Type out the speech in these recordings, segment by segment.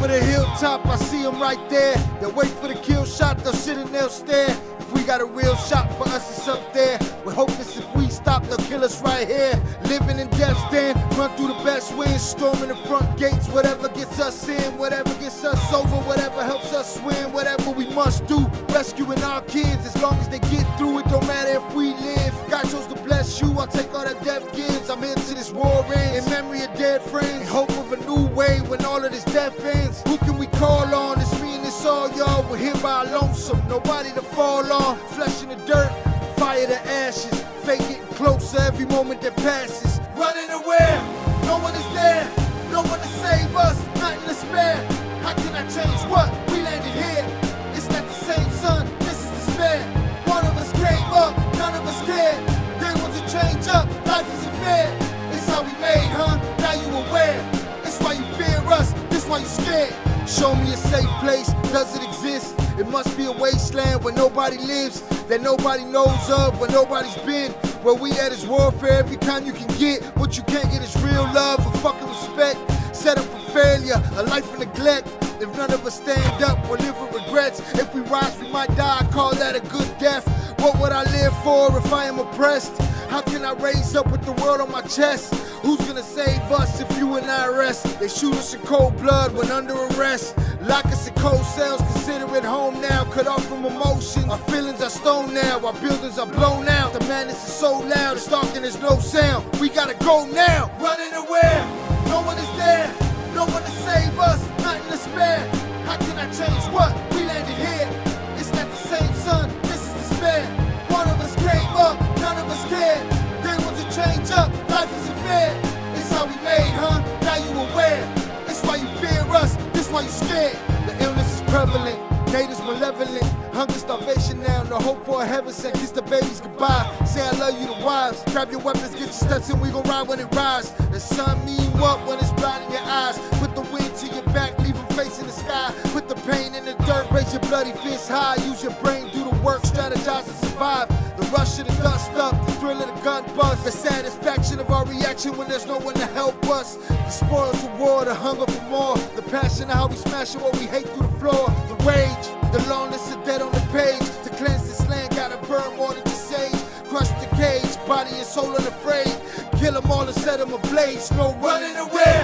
over the hilltop, I see them right there. They'll wait for the kill shot, they'll sit and they'll stare. If we got a real shot for us, it's up there. We're hopeless if we stop, they'll kill us right here. Living in death's den, run through the best winds, storming the front gates. Whatever gets us in, whatever gets us over, whatever helps us win, whatever we must do. Rescuing our kids, as long as they get through it, don't matter if we live. God chose to bless you, I'll take all that death gives. I'm into this war ends, in memory of dead friends, in hope of a new way when all of this death ends. Who can we call on? It's me and it's all y'all. We're here by our lonesome, nobody to fall on. Flesh in the dirt, fire to ashes. Fate getting closer every moment that passes. Running away, no one is there. No one to save us, nothing to spare. How can I change what? We landed here. It's not the same sun, this is despair. One of us came up, none of us cared. They want to change up, life isn't fair. It's how we made, huh? Now you aware. It's why you fear us, this why you scared. Show me a safe place, does it exist? It must be a wasteland where nobody lives, that nobody knows of, where nobody's been. Where we at is warfare, every kind you can get. What you can't get is real love or fucking respect. Set up for failure, a life of neglect. If none of us stand up, we'll live with regrets. If we rise, we might die, I call that a good death. What would I live for if I am oppressed? How can I raise up with the world on my chest? Who's gonna save us if you and I rest? They shoot us in cold blood when under arrest. Lock us in cold cells, consider it home now. Cut off from emotion, our feelings are stone now. Our buildings are blown out, the madness is so loud. It's dark and there's no sound, we gotta go now. Running away, no one is there. No one to save us, nothing to spare. How can I change what? We landed here. It's not the same sun, this is despair. One of us came up, none of us cared. They want to change up, life isn't fair. It's how we made, huh? Now you aware. It's why you fear us, this why you scared. The illness is prevalent, natives malevolent. Hunger, starvation now, no hope for a heaven sent. Kiss the babies goodbye, say I love you to wives. Grab your weapons, get your steps in, we gon' ride when it rise. The sun mean what when it's bright in your eyes? Put the wind to your back, leave them facing the sky. Put the pain in the dirt, raise your bloody fist high. Use your brain, do the work, strategize and survive. The rush of the dust up, the thrill of the gun buzz. The satisfaction of our reaction when there's no one to help us. The spoils of war, the hunger for more. The passion of how we smash it, what we hate through the floor. The rage, the loneliness of dead on the page. To cleanse this land, gotta burn more than just sage. Crush the cage, body and soul unafraid. Kill them all and set them ablaze. No running away,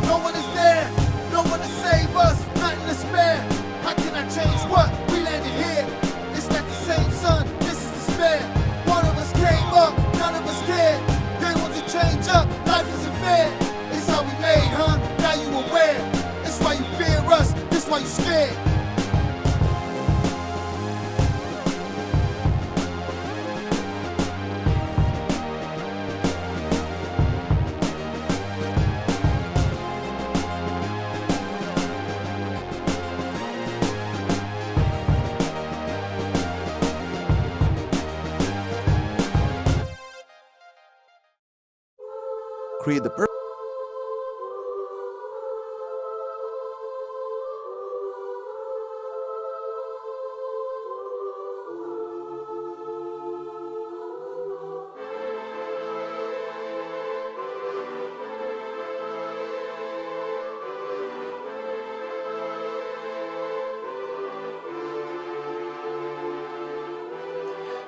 no one is there. No one to save us, nothing to spare. How can I change what? We landed here. It's not the same sun, this is despair. One of us came up, none of us cared. They want to change up, life isn't fair. It's how we made, huh? Now you aware. It's why you fear us, this why you scared. Create the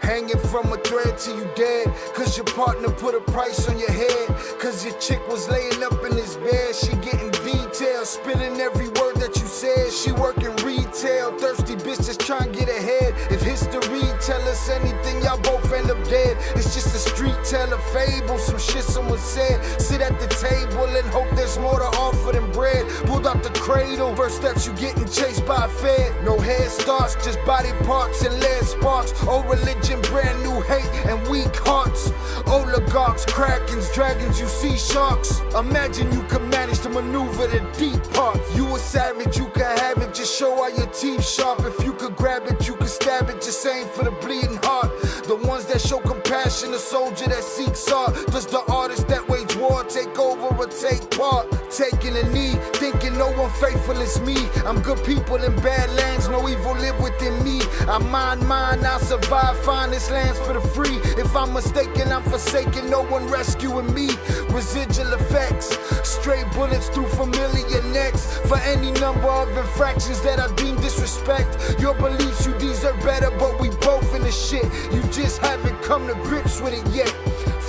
Hanging from a thread till you dead, cause your partner put a price on your head. Cause your chick was laying up in his bed, she getting details, spilling every word that you said. She working retail, thirsty bitch just trying to get ahead. If history tell us anything, y'all both end up dead. It's just a street tale, a fable, some shit someone said. Sit at the table and hope there's more to offer than bread. Pulled out the cradle, first steps you getting chased by a fed. No head starts, just body parts and lead sparks. Old religion, brand new hate and weak hearts. Oligarchs, krakens, dragons, you see sharks. Imagine you could manage to maneuver the deep part. You a savage, you could have it, just show all your teeth sharp. If you could grab it, you could stab it, just aim for the bleeding heart. The ones that show compassion, a soldier that seeks art. Does the artist that wage war take over or take part? Taking a knee, thinking no one faithful as me. I'm good people in bad lands, no evil live within me. I mind mine, I'll survive, find this land's for the free. If I'm mistaken, I'm forsaken, no one rescuing me. Residual effects, stray bullets through familiar necks. For any number of infractions that I deem disrespect. Your beliefs, you deserve better, but we both in the shit. You just haven't come to grips with it yet.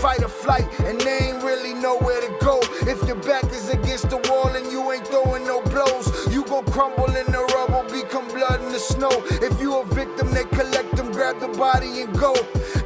Fight or flight, and they ain't really nowhere to go. If your back is against the wall and you ain't throwing no blows, you gon' crumble in the rubble, become blood in the snow. If you a victim, they collect them, grab the body and go.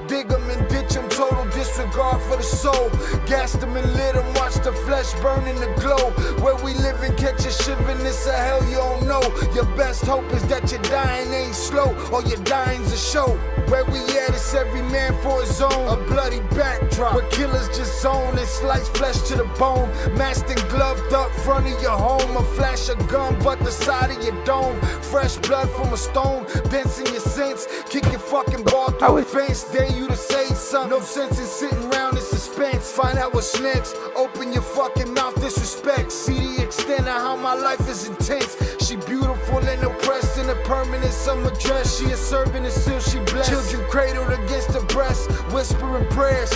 Dig them and ditch them, total disregard for the soul. Gas them and lit them, watch the flesh burn in the glow. Where we live and catch a shivering, it's a hell you don't know. Your best hope is that your dying ain't slow, or your dying's a show. Where we at, it's every man for his own. A bloody backdrop, where killers just zone and slice flesh to the bone. Masked and gloved up front of your home. A flash of gun, but the side of your dome. Fresh blood from a stone, dents in your sense. Kick your fucking ball through a fence, dare you to say something. No sense in sitting around in suspense. Find out what's next, open your fucking mouth, disrespect. See the extent of how my life is intense. She beautiful and oppressed in a permanent summer dress. She a servant and still she blessed. Children cradled against her breast, whispering prayers,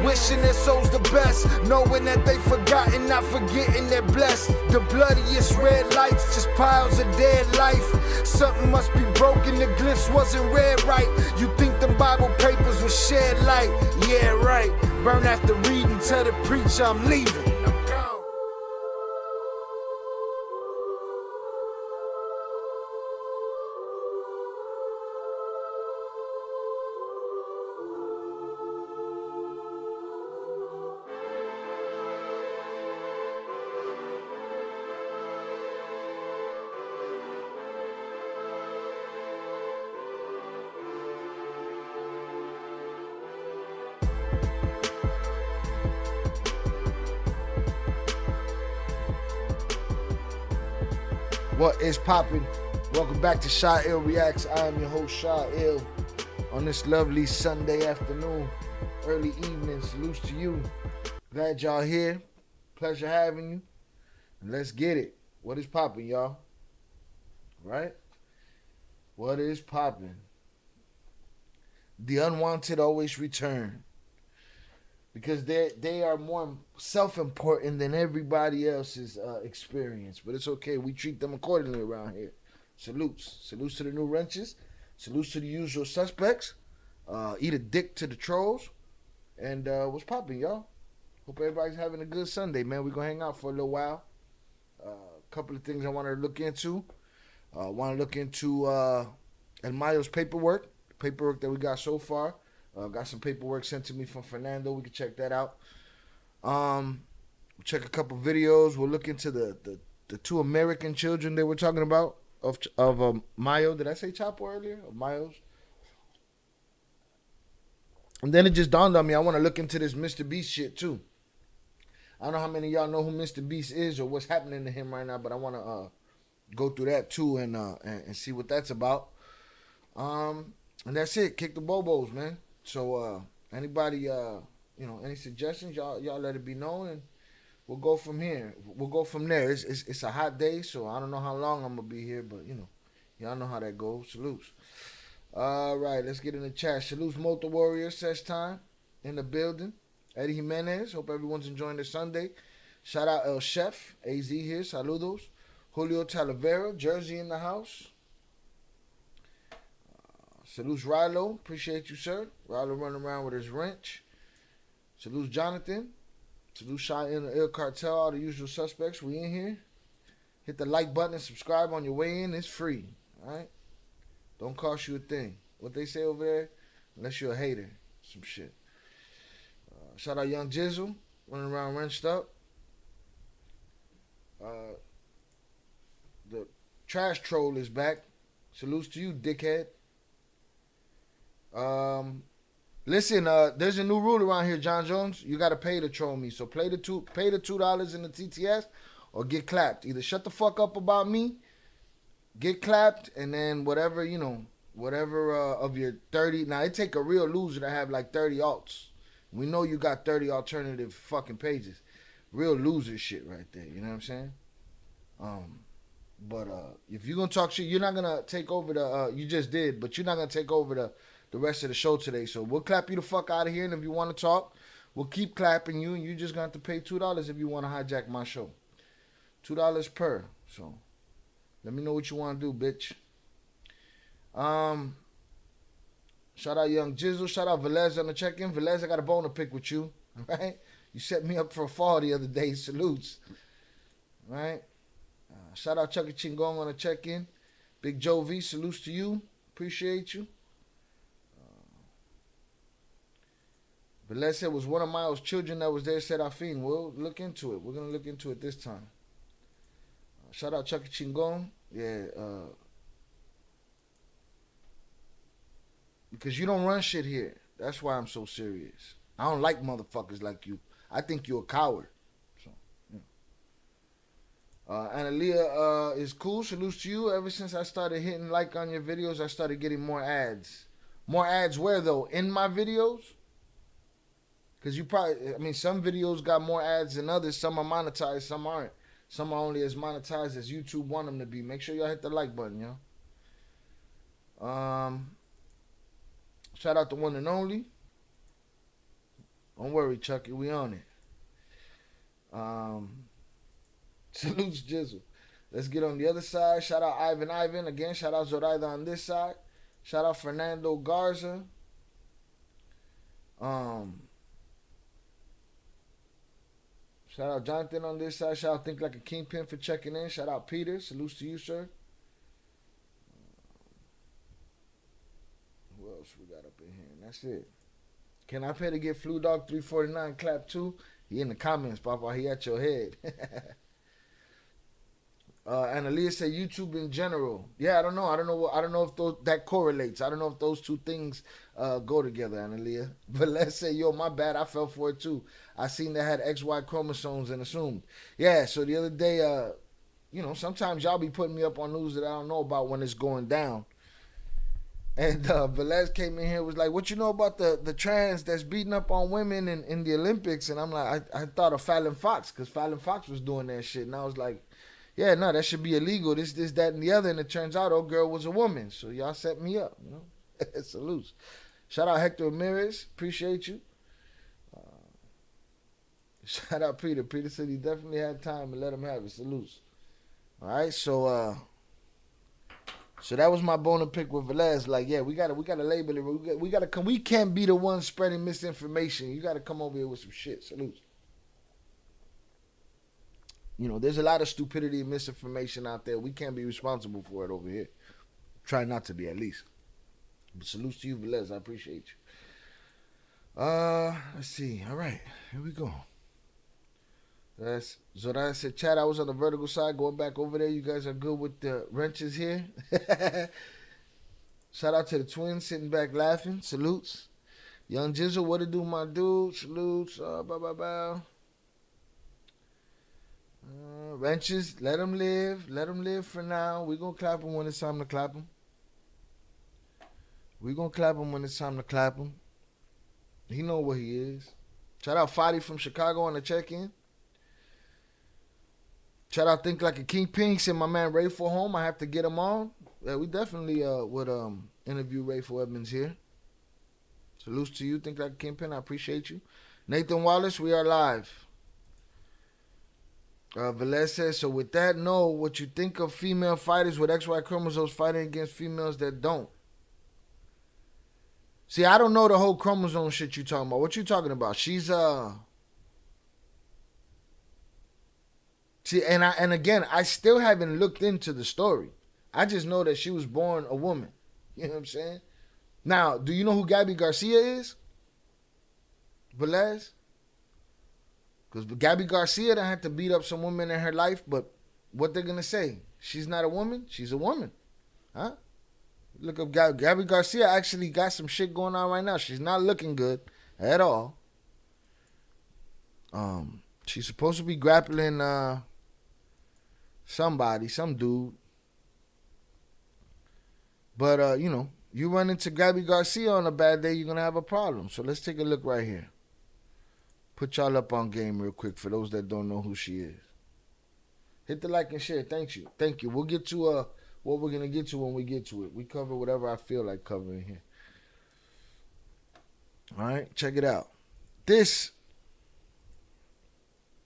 wishing their souls the best, knowing that they forgotten, not forgetting they're blessed. The bloodiest red lights, just piles of dead life. Something must be broken, the glyphs wasn't read right. You think them Bible papers will shed light? Yeah, right. Burn after reading, tell the preacher I'm leaving. What is poppin'? Welcome back to Sha Ill Reacts. I am your host, Sha Ill. On this lovely Sunday afternoon, early evening, salutes to you. Glad y'all here. Pleasure having you. Let's get it. What is poppin', y'all? Right? What is poppin'? The unwanted always return. Because they are more self-important than everybody else's experience. But it's okay. We treat them accordingly around here. Salutes. Salutes to the new wrenches. Salutes to the usual suspects. Eat a dick to the trolls. And what's poppin', y'all? Hope everybody's having a good Sunday, man. We're going to hang out for a little while. A couple of things I want to look into. I want to look into Mayo's paperwork. The paperwork that we got so far. Got some paperwork sent to me from Fernando. We can check that out. We'll check a couple videos. We'll look into the two American children they were talking about of Mayo. Did I say Chapo earlier? Of Mayo's. And then it just dawned on me, I want to look into this Mr. Beast shit too. I don't know how many of y'all know who Mr. Beast is or what's happening to him right now, but I want to go through that too and see what that's about. And that's it. Kick the bobos, man. So anybody any suggestions, y'all let it be known, and we'll go from here. We'll go from there. It's a hot day, so I don't know how long I'm gonna be here, but y'all know how that goes. Salutes. All right, let's get in the chat. Salutes Motor Warrior, Sesh Time in the building. Eddie Jimenez, hope everyone's enjoying their Sunday. Shout out El Chef, AZ here, saludos. Julio Talavera, Jersey in the house. Salutes Rilo, appreciate you, sir. Rilo running around with his wrench. Salutes Jonathan. Salutes Sha in the Cartel, all the usual suspects. We in here. Hit the like button and subscribe on your way in. It's free, all right? Don't cost you a thing. What they say over there, unless you're a hater, some shit. Shout out Young Jizzle, running around wrenched up. The trash troll is back. Salutes to you, dickhead. Listen, there's a new rule around here, John Jones. You gotta pay to troll me. So pay the $2 in the TTS or get clapped. Either shut the fuck up about me, get clapped, and then whatever of your 30. Now it take a real loser to have like 30 alts. We know you got 30 alternative fucking pages. Real loser shit right there. You know what I'm saying? But if you're gonna talk shit, you're not gonna take over the. You just did, but you're not gonna take over the rest of the show today. So we'll clap you the fuck out of here, and if you want to talk, we'll keep clapping you, and you just gonna have to pay $2 if you want to hijack my show. $2 per. So let me know what you want to do, bitch. Shout out Young Jizzle. Shout out Velez on the check-in. Velez, I got a bone to pick with you. All right? You set me up for a fall the other day. Salutes. All right? Shout out Chucky Chingong on the check-in. Big Joe V, salutes to you. Appreciate you. Velez said it was one of Mayo's children that was there, said Afin. We'll look into it. We're going to look into it this time. Shout out Chucky Chingong. Yeah, because you don't run shit here. That's why I'm so serious. I don't like motherfuckers like you. I think you're a coward. So, yeah. Analia is cool. Salutes to you. Ever since I started hitting like on your videos, I started getting more ads. More ads where, though? In my videos? Because you probably, I mean, some videos got more ads than others. Some are monetized, some aren't. Some are only as monetized as YouTube want them to be. Make sure y'all hit the like button, yo. Shout out to one and only. Don't worry, Chucky, we on it. Salutes Jizzle. Let's get on the other side. Shout out Ivan. Again, shout out Zoraida on this side. Shout out Fernando Garza. Shout out Jonathan on this side. Shout out Think Like a Kingpin for checking in. Shout out Peter. Salutes to you, sir. Who else we got up in here? And that's it. Can I pay to get Flu Dog 349 clap too? He in the comments, Papa. He at your head. Analia said YouTube in general. Yeah, I don't know. I don't know if that correlates. I don't know if those two things go together, Analia. But let's say, yo, my bad. I fell for it too. I seen they had XY chromosomes and assumed. Yeah. So the other day, sometimes y'all be putting me up on news that I don't know about when it's going down. And Velez came in here and was like, what you know about the trans that's beating up on women in the Olympics? And I'm like, I thought of Fallon Fox, because Fallon Fox was doing that shit. And I was like, yeah, no, that should be illegal. This, that, and the other. And it turns out old girl was a woman. So y'all set me up, you know. Salutes. Shout out Hector Ramirez. Appreciate you. Shout out Peter. Peter said he definitely had time and let him have it. Salutes. All right, so that was my bone to pick with Velez. Like, yeah, we gotta label it. We gotta come. We can't be the ones spreading misinformation. You gotta come over here with some shit. Salutes. You know, there's a lot of stupidity and misinformation out there. We can't be responsible for it over here. Try not to be, at least. But salutes to you, Velez. I appreciate you. Let's see. All right, here we go. That's Zoran said, Chad, I was on the vertical side, going back over there. You guys are good with the wrenches here. Shout out to the twins sitting back laughing. Salutes. Young Jizzle, what it do, my dude? Salutes. Bow. Wrenches, let them live. Let them live for now. We're going to clap them when it's time to clap them. We're going to clap him when it's time to clap him. He know what he is. Shout out Fadi from Chicago on the check-in. Shout out Think Like a Kingpin. He said my man Rayful home. I have to get him on. Yeah, we definitely would interview Rayful Edmonds here. Salutes to you, Think Like a Kingpin. I appreciate you. Nathan Wallace, we are live. Velez says, so with that, know what you think of female fighters with XY chromosomes fighting against females that don't. See, I don't know the whole chromosome shit you talking about. What you talking about? She's See, and again, I still haven't looked into the story. I just know that she was born a woman. You know what I'm saying? Now, do you know who Gabby Garcia is? Velez? Because Gabby Garcia done had to beat up some women in her life, but what they're going to say? She's not a woman? She's a woman. Huh? Look up Gabby Garcia actually got some shit going on right now. She's not looking good at all. She's supposed to be grappling somebody, some dude. But, you run into Gabby Garcia on a bad day, you're going to have a problem. So let's take a look right here. Put y'all up on game real quick for those that don't know who she is. Hit the like and share. Thank you. Thank you. We'll get to what we're gonna get to when we get to it. We cover whatever I feel like covering here. All right, check it out. This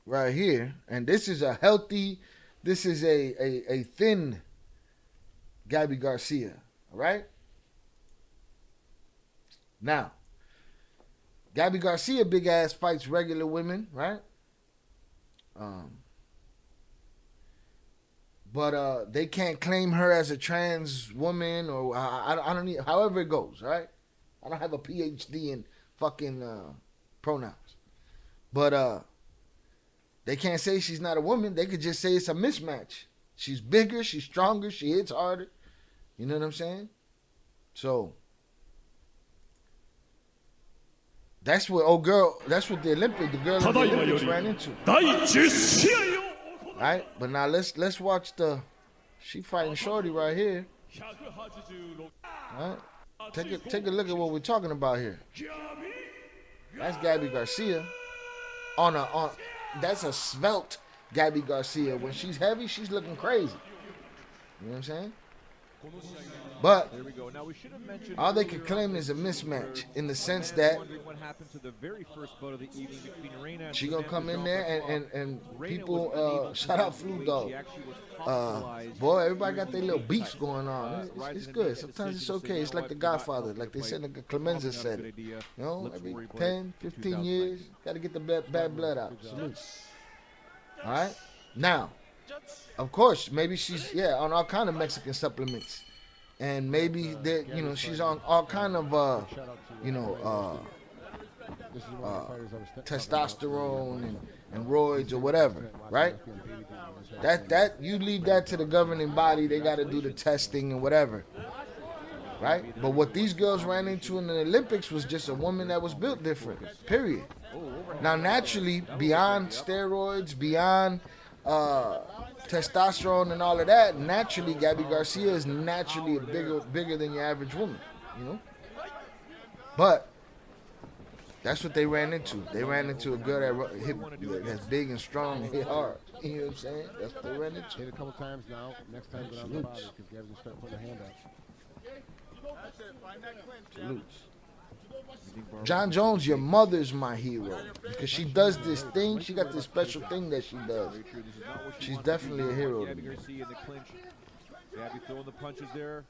right here, and this is a healthy, this is a thin Gabby Garcia. All right. Now, Gabby Garcia, big ass, fights regular women, right? But they can't claim her as a trans woman, or I don't need. However it goes, right? I don't have a PhD in fucking pronouns, but they can't say she's not a woman. They could just say it's a mismatch. She's bigger, she's stronger, she hits harder. You know what I'm saying? So that's what that's what the girl in the Olympics ran into. Right? But now let's watch she fighting Shorty right here. All right? Take a look at what we're talking about here. That's Gabby Garcia. That's a svelte Gabby Garcia. When she's heavy, she's looking crazy. You know what I'm saying? But all they could claim is a mismatch in the sense that she gonna come in there and people shout out Flu Dog. Boy, everybody got their little beefs going on. It's good. Sometimes it's okay. It's like The Godfather, like they said, like Clemenza said. You know, every 10, 15 years, gotta get the bad blood out. Salute. All right, now. Of course, maybe she's on all kind of Mexican supplements, and maybe that she's on all kind of testosterone and roids or whatever, right? That you leave that to the governing body. They got to do the testing and whatever, right? But what these girls ran into in the Olympics was just a woman that was built different. Period. Now, naturally, beyond steroids, beyond testosterone and all of that, naturally Gabby Garcia is naturally bigger than your average woman, you know. But that's what they ran into. They ran into a girl that's big and strong and hit hard. You know what I'm saying? That's what they ran into. Hit a couple times now. Next time, get on the bottom because Gabby's gonna start putting her hand up. Salutes. John Jones, your mother's my hero because she does this thing. She got this special thing that she does. She's definitely a hero to me. Gabby throwing the punches there.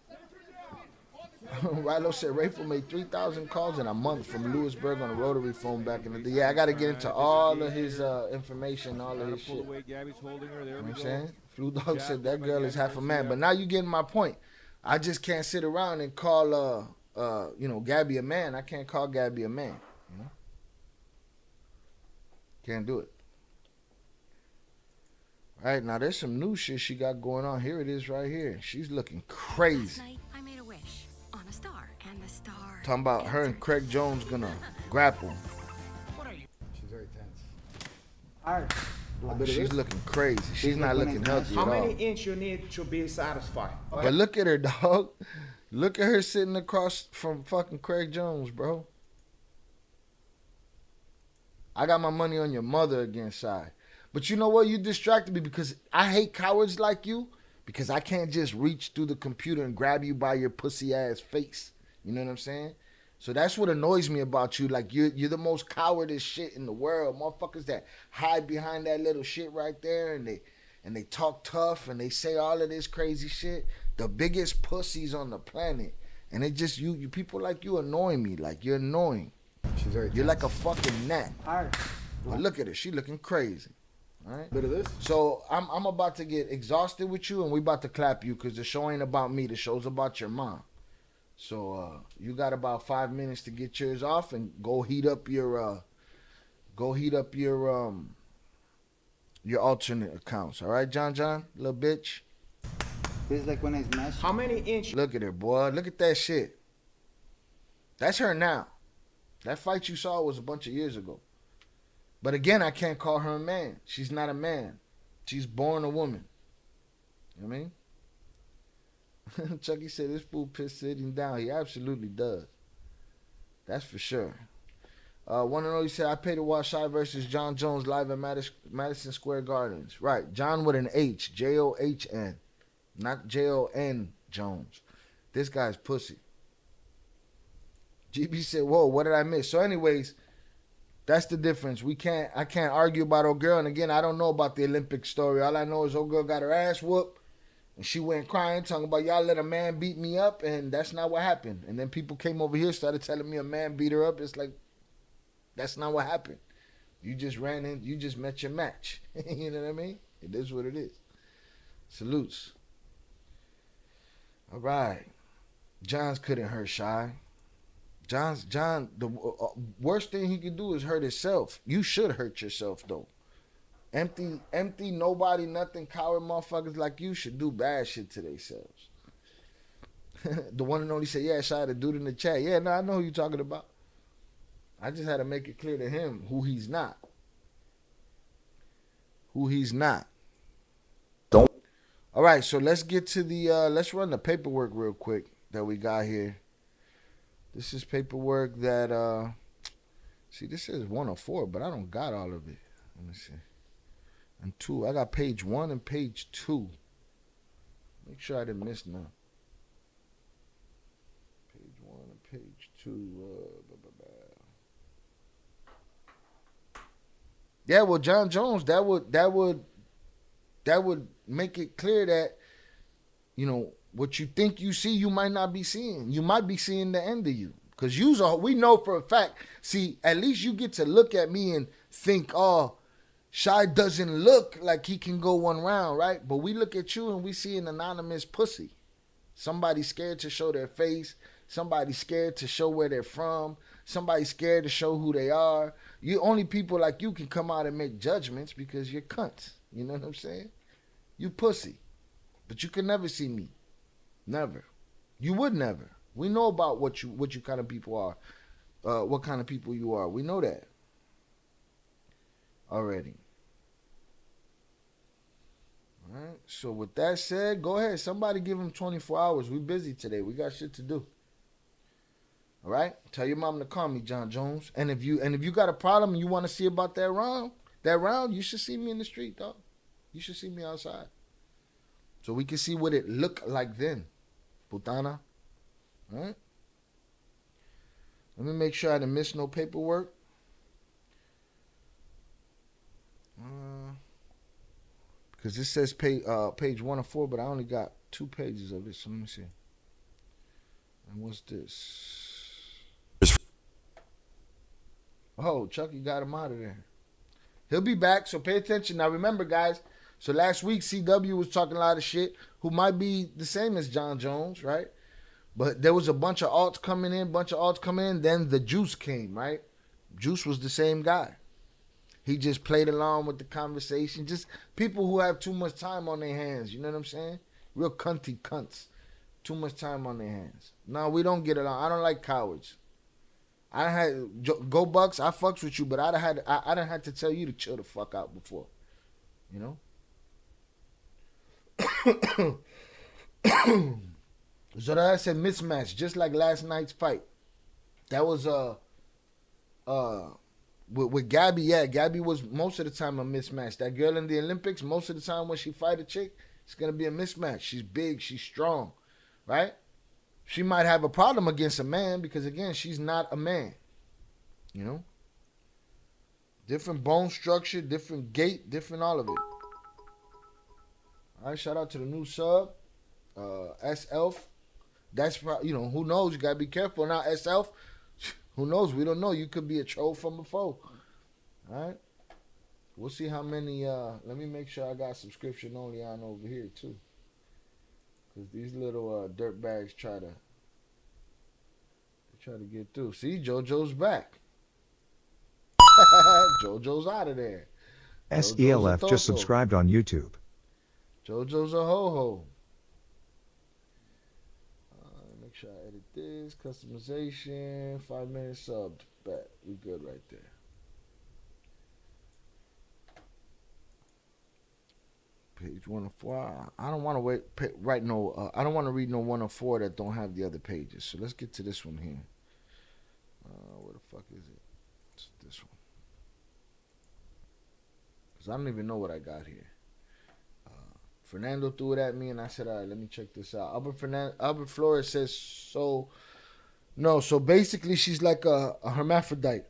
Rilo said Rayful made 3,000 calls in a month from Lewisburg on a rotary phone back in the day. Yeah, I got to get into all of his information, all of his shit. You know what I'm saying? Flu Dog said that girl is half a man. But now you getting my point. I just can't sit around and call Gabby a man. I can't call Gabby a man. You know? Can't do it. All right, now there's some new shit she got going on. Here it is right here. She's looking crazy. Last night, I made a wish on a star, and the star. Talking about her and Craig Jones gonna grapple. She's very tense. Alright. She's looking crazy. She's not looking healthy at all. How many inches you need to be satisfied? But look at her, dog. Look at her sitting across from fucking Craig Jones, bro. I got my money on your mother again, Shy. But you know what? You distracted me because I hate cowards like you because I can't just reach through the computer and grab you by your pussy ass face. You know what I'm saying? So that's what annoys me about you. Like, you're the most cowardest shit in the world. Motherfuckers that hide behind that little shit right there and they talk tough and they say all of this crazy shit. The biggest pussies on the planet. And it just, you people like you annoy me. Like, you're annoying. She's very You're like a fucking gnat. Alright. But look at her. She looking crazy. All right. Bit of this. So I'm about to get exhausted with you, and we about to clap you because the show ain't about me. The show's about your mom. So you got about 5 minutes to get yours off and go heat up your alternate accounts. All right, John, little bitch. Feels like when I smash. How many inches? Look at her, boy. Look at that shit. That's her now. That fight you saw was a bunch of years ago. But again, I can't call her a man. She's not a man. She's born a woman. You know what I mean? Chucky said this fool pissed sitting down. He absolutely does. That's for sure. One and only said, I paid to watch Shy versus John Jones live at Madison Square Gardens. Right. John with an H. John. Not Jon Jones. This guy's pussy. GB said, whoa, what did I miss? So anyways, that's the difference. I can't argue about old girl. And again, I don't know about the Olympic story. All I know is old girl got her ass whooped. And she went crying, talking about y'all let a man beat me up. And that's not what happened. And then people came over here, started telling me a man beat her up. It's like, that's not what happened. You just ran in. You just met your match. You know what I mean? It is what it is. Salutes. All right. Johns couldn't hurt Shy. John, the worst thing he could do is hurt himself. You should hurt yourself, though. Empty, nobody, nothing, coward motherfuckers like you should do bad shit to themselves. The one and only said, yeah, Shy, the dude in the chat. Yeah, no, I know who you're talking about. I just had to make it clear to him who he's not. Who he's not. Don't. All right, so let's get to the, let's run the paperwork real quick that we got here. This is paperwork that, see, this says 104, but I don't got all of it. Let me see. And 2, I got page 1 and page 2. Make sure I didn't miss none. Page 1 and page 2, Yeah, well, John Jones, that would make it clear that, you know, what you think you see, you might not be seeing. You might be seeing the end of you. Because we know for a fact, see, at least you get to look at me and think, oh, Shy doesn't look like he can go one round, right? But we look at you and we see an anonymous pussy. Somebody scared to show their face. Somebody scared to show where they're from. Somebody scared to show who they are. You only people like you can come out and make judgments because you're cunts. You know what I'm saying? You pussy. But you can never see me. Never. You would never. We know about what you kind of people are. What kind of people you are. We know that already. All right. So with that said, go ahead. Somebody give him 24 hours. We busy today. We got shit to do. All right. Tell your mom to call me, John Jones. And if you got a problem and you want to see about that round, you should see me in the street, dog. You should see me outside. So we can see what it looked like then. Putana. All right. Let me make sure I didn't miss no paperwork. Because this says page 104, but I only got 2 pages of it. So let me see. And what's this? Oh, Chucky got him out of there. He'll be back, so pay attention. Now remember, guys, so last week CW was talking a lot of shit, who might be the same as John Jones, right? But there was a bunch of alts coming in, then the Juice came, right? Juice was the same guy. He just played along with the conversation. Just people who have too much time on their hands, you know what I'm saying? Real cunty cunts. Too much time on their hands. No, we don't get along. I don't like cowards. I had go Bucks. I fucks with you, but I done had to tell you to chill the fuck out before, you know. So that I said mismatch, just like last night's fight. That was with Gabby. Yeah, Gabby was most of the time a mismatch. That girl in the Olympics, most of the time when she fight a chick, it's gonna be a mismatch. She's big, she's strong, right? She might have a problem against a man because, again, she's not a man. You know? Different bone structure, different gait, different all of it. All right, shout out to the new sub, S-Elf. That's, you know, who knows? You got to be careful. Now, S-Elf, who knows? We don't know. You could be a troll from before. All right? We'll see how many, let me make sure I got subscription only on over here, too. Because these little dirt bags try to get through. See, JoJo's back. JoJo's out of there. SELF just subscribed on YouTube. JoJo's a ho-ho. Make sure I edit this. Customization. 5-minute sub. Bet. We good right there. Page 104. I don't want to wait. I don't want to read no 104 that don't have the other pages. So let's get to this one here. Where the fuck is it? It's this one. Because I don't even know what I got here. Fernando threw it at me, and I said, all right, let me check this out. Albert Flores says, so basically she's like a hermaphrodite.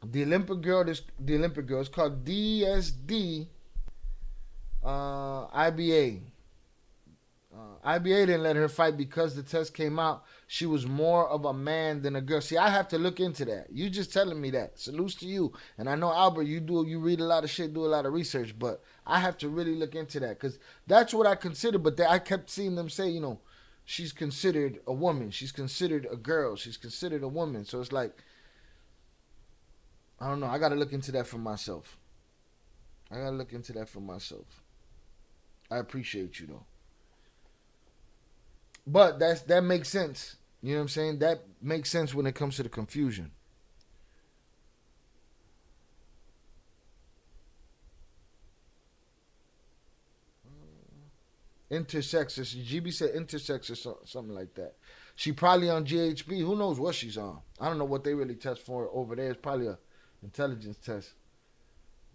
The Olympic girl is called DSD IBA. IBA didn't let her fight because the test came out she was more of a man than a girl. See, I have to look into that. You just telling me that. Salutes to you. And I know, Albert, you read a lot of shit, do a lot of research, but I have to really look into that because that's what I consider. But I kept seeing them say, she's considered a woman. She's considered a girl. She's considered a woman. So it's like, I don't know. I got to look into that for myself. I appreciate you, though. But that makes sense. You know what I'm saying? That makes sense when it comes to the confusion. Intersex. GB said intersex or something like that. She probably on GHB. Who knows what she's on? I don't know what they really test for over there. It's probably a intelligence test.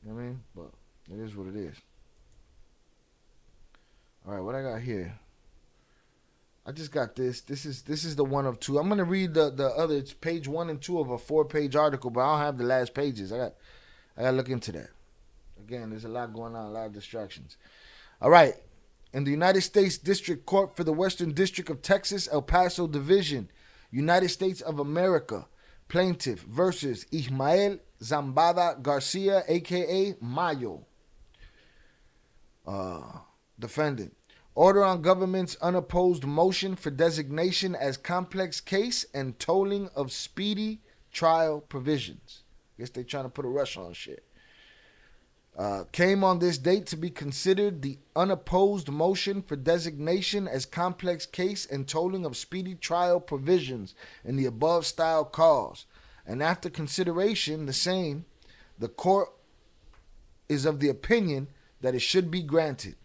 You know what I mean? But it is what it is. All right, what I got here? I just got this. This is the one of two. I'm gonna read the other. It's page 1 and 2 of a 4-page article, but I don't have the last pages. I gotta look into that. Again, there's a lot going on, a lot of distractions. All right. In the United States District Court for the Western District of Texas, El Paso Division, United States of America, plaintiff versus Ismael Zambada Garcia, aka Mayo. Defendant. Order on government's unopposed motion for designation as complex case and tolling of speedy trial provisions. Guess they trying to put a rush on shit. Came on this date to be considered the unopposed motion for designation as complex case and tolling of speedy trial provisions in the above style cause. And after consideration, the court is of the opinion that it should be granted.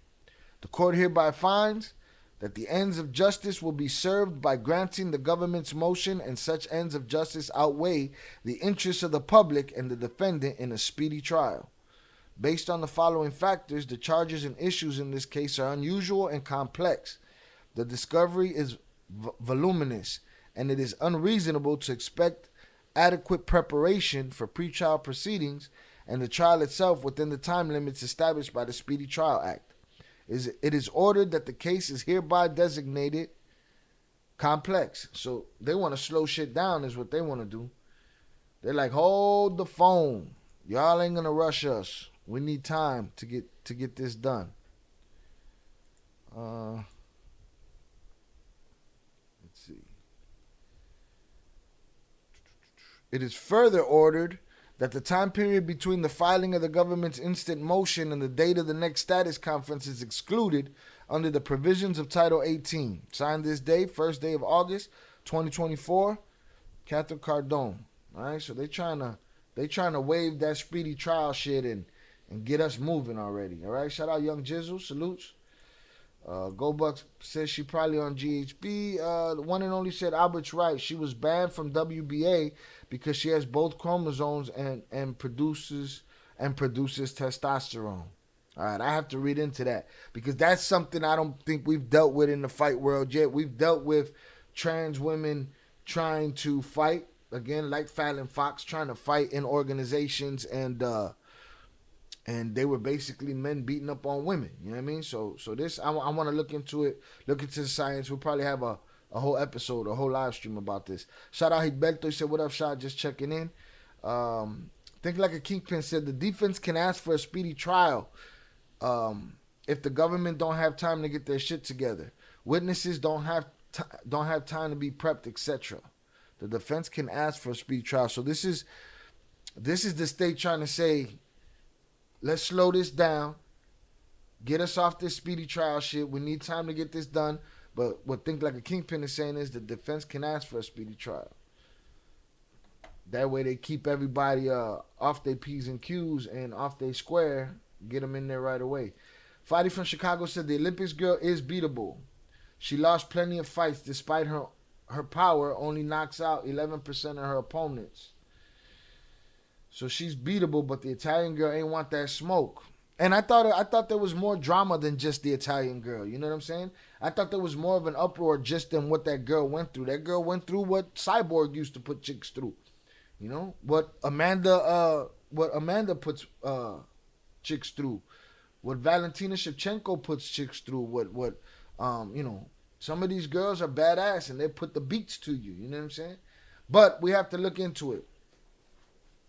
The court hereby finds that the ends of justice will be served by granting the government's motion, and such ends of justice outweigh the interests of the public and the defendant in a speedy trial. Based on the following factors, the charges and issues in this case are unusual and complex. The discovery is voluminous, and it is unreasonable to expect adequate preparation for pretrial proceedings and the trial itself within the time limits established by the Speedy Trial Act. It is ordered that the case is hereby designated complex. So they want to slow shit down is what they want to do. They're like, hold the phone. Y'all ain't going to rush us. We need time to get this done. Let's see. It is further ordered that the time period between the filing of the government's instant motion and the date of the next status conference is excluded under the provisions of Title 18. Signed this day, 1st day of August, 2024, Catherine Cardone. All right, so they trying to waive that speedy trial shit and get us moving already. All right, shout out Young Jizzle, salutes. Go Bucks says she probably on GHB. The one and only said Albert's right. She was banned from WBA because she has both chromosomes and produces testosterone. All right, I have to read into that because that's something I don't think we've dealt with in the fight world yet. We've dealt with trans women trying to fight, again, like Fallon Fox, trying to fight in organizations, and they were basically men beating up on women. You know what I mean? So this, I want to look into it, look into the science. We'll probably have a whole episode, a whole live stream about this. Shout out Higberto. He said, what up, Shot? Just checking in. Think Like a Kingpin said, the defense can ask for a speedy trial if the government don't have time to get their shit together. Witnesses don't have time to be prepped, etc. The defense can ask for a speedy trial. So this is the state trying to say, let's slow this down. Get us off this speedy trial shit. We need time to get this done. But what Think Like a Kingpin is saying is the defense can ask for a speedy trial. That way they keep everybody off their P's and Q's and off their square. Get them in there right away. Fighty from Chicago said the Olympics girl is beatable. She lost plenty of fights despite her power only knocks out 11% of her opponents. So she's beatable, but the Italian girl ain't want that smoke. And I thought there was more drama than just the Italian girl. You know what I'm saying? I thought there was more of an uproar just than what that girl went through. That girl went through what Cyborg used to put chicks through. You know what Amanda puts chicks through, what Valentina Shevchenko puts chicks through. What you know, some of these girls are badass and they put the beats to you. You know what I'm saying? But we have to look into it.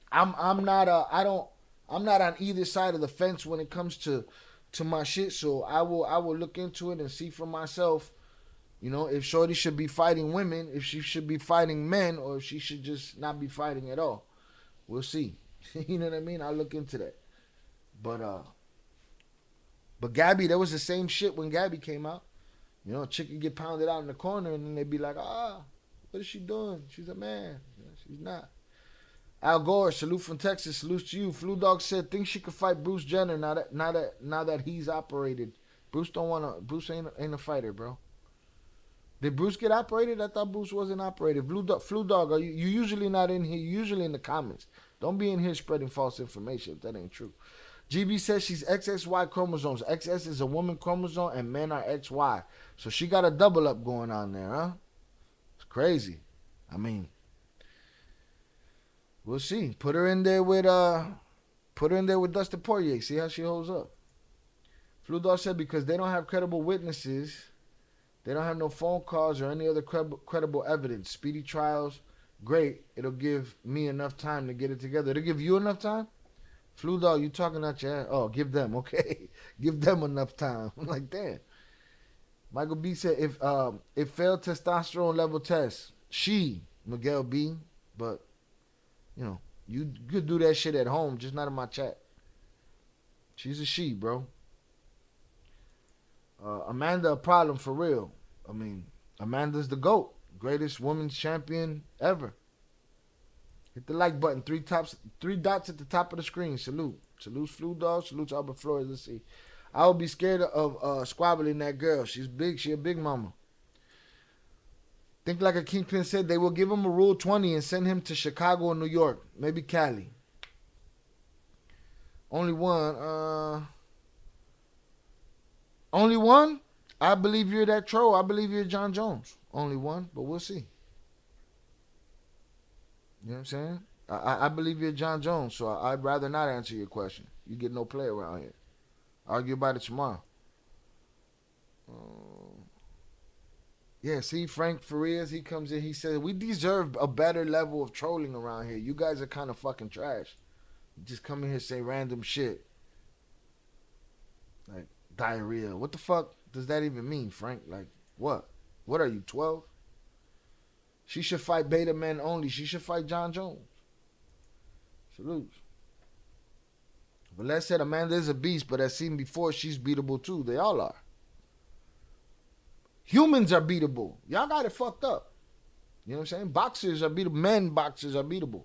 I'm not on either side of the fence when it comes to my shit. So I will look into it and see for myself, you know, if Shorty should be fighting women, if she should be fighting men, or if she should just not be fighting at all. We'll see. You know what I mean? I'll look into that. But Gabby, there was the same shit when Gabby came out. You know, a chick would get pounded out in the corner and then they'd be like, what is she doing? She's a man. You know, she's not. Al Gore, salute from Texas, salute to you. Flu Dog said, think she could fight Bruce Jenner now that he's operated. Bruce ain't a fighter, bro. Did Bruce get operated? I thought Bruce wasn't operated. Flu Dog, are you usually not in here? You're usually in the comments. Don't be in here spreading false information if that ain't true. GB says she's XXY chromosomes. XX is a woman chromosome and men are XY. So she got a double up going on there, huh? It's crazy. I mean, we'll see. Put her in there with Dustin Poirier. See how she holds up. Fludor said because they don't have credible witnesses, they don't have no phone calls or any other credible evidence. Speedy trials, great. It'll give me enough time to get it together. It'll give you enough time? Fludor, you talking out your ass? Oh, give them, okay. Give them enough time. I'm like, damn. Michael B said if failed testosterone level test, Miguel B, but you know, you could do that shit at home, just not in my chat. She's a she, bro. Amanda, a problem for real. I mean, Amanda's the GOAT. Greatest women's champion ever. Hit the like button. Three dots at the top of the screen. Salute. Salute Flu Dog. Salute to Albert Flores. Let's see. I would be scared of squabbling that girl. She's big. She a big mama. Think like a kingpin said, they will give him a Rule 20 and send him to Chicago or New York. Maybe Cali. Only one. Only one? I believe you're that troll. I believe you're John Jones. Only one, but we'll see. You know what I'm saying? I believe you're John Jones, so I'd rather not answer your question. You get no play around here. Argue about it tomorrow. Yeah, see, Frank Farias, he comes in, he says, we deserve a better level of trolling around here. You guys are kind of fucking trash. You just come in here say random shit. Like, diarrhea. What the fuck does that even mean, Frank? Like, what? What are you, 12? She should fight beta men only. She should fight John Jones. Salute. Velez said Amanda is a beast, but as seen before, she's beatable too. They all are. Humans are beatable. Y'all got it fucked up. You know what I'm saying? Boxers are beatable. Men boxers are beatable.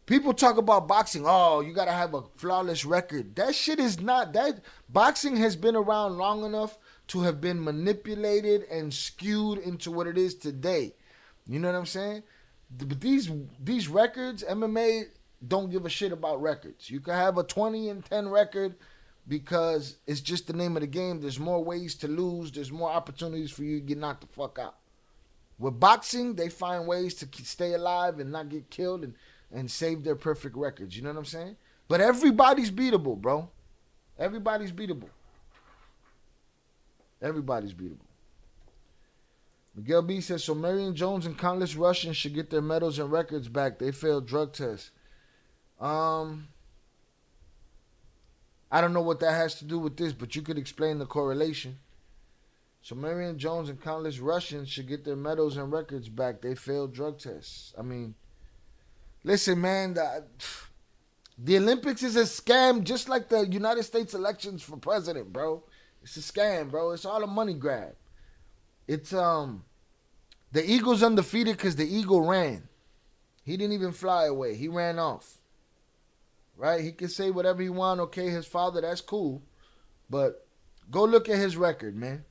People talk about boxing. Oh, you got to have a flawless record. That shit is not. That boxing has been around long enough to have been manipulated and skewed into what it is today. You know what I'm saying? But these records, MMA don't give a shit about records. You can have a 20-10 record because it's just the name of the game. There's more ways to lose. There's more opportunities for you to get knocked the fuck out. With boxing, they find ways to stay alive and not get killed and save their perfect records. You know what I'm saying? But everybody's beatable, bro. Everybody's beatable. Everybody's beatable. Miguel B says, so Marion Jones and countless Russians should get their medals and records back. They failed drug tests. I don't know what that has to do with this, but you could explain the correlation. So Marion Jones and countless Russians should get their medals and records back. They failed drug tests. I mean, listen, man, the Olympics is a scam just like the United States elections for president, bro. It's a scam, bro. It's all a money grab. It's the Eagle's undefeated because the Eagle ran. He didn't even fly away. He ran off. Right? He can say whatever he want. Okay, his father, that's cool. But go look at his record, man.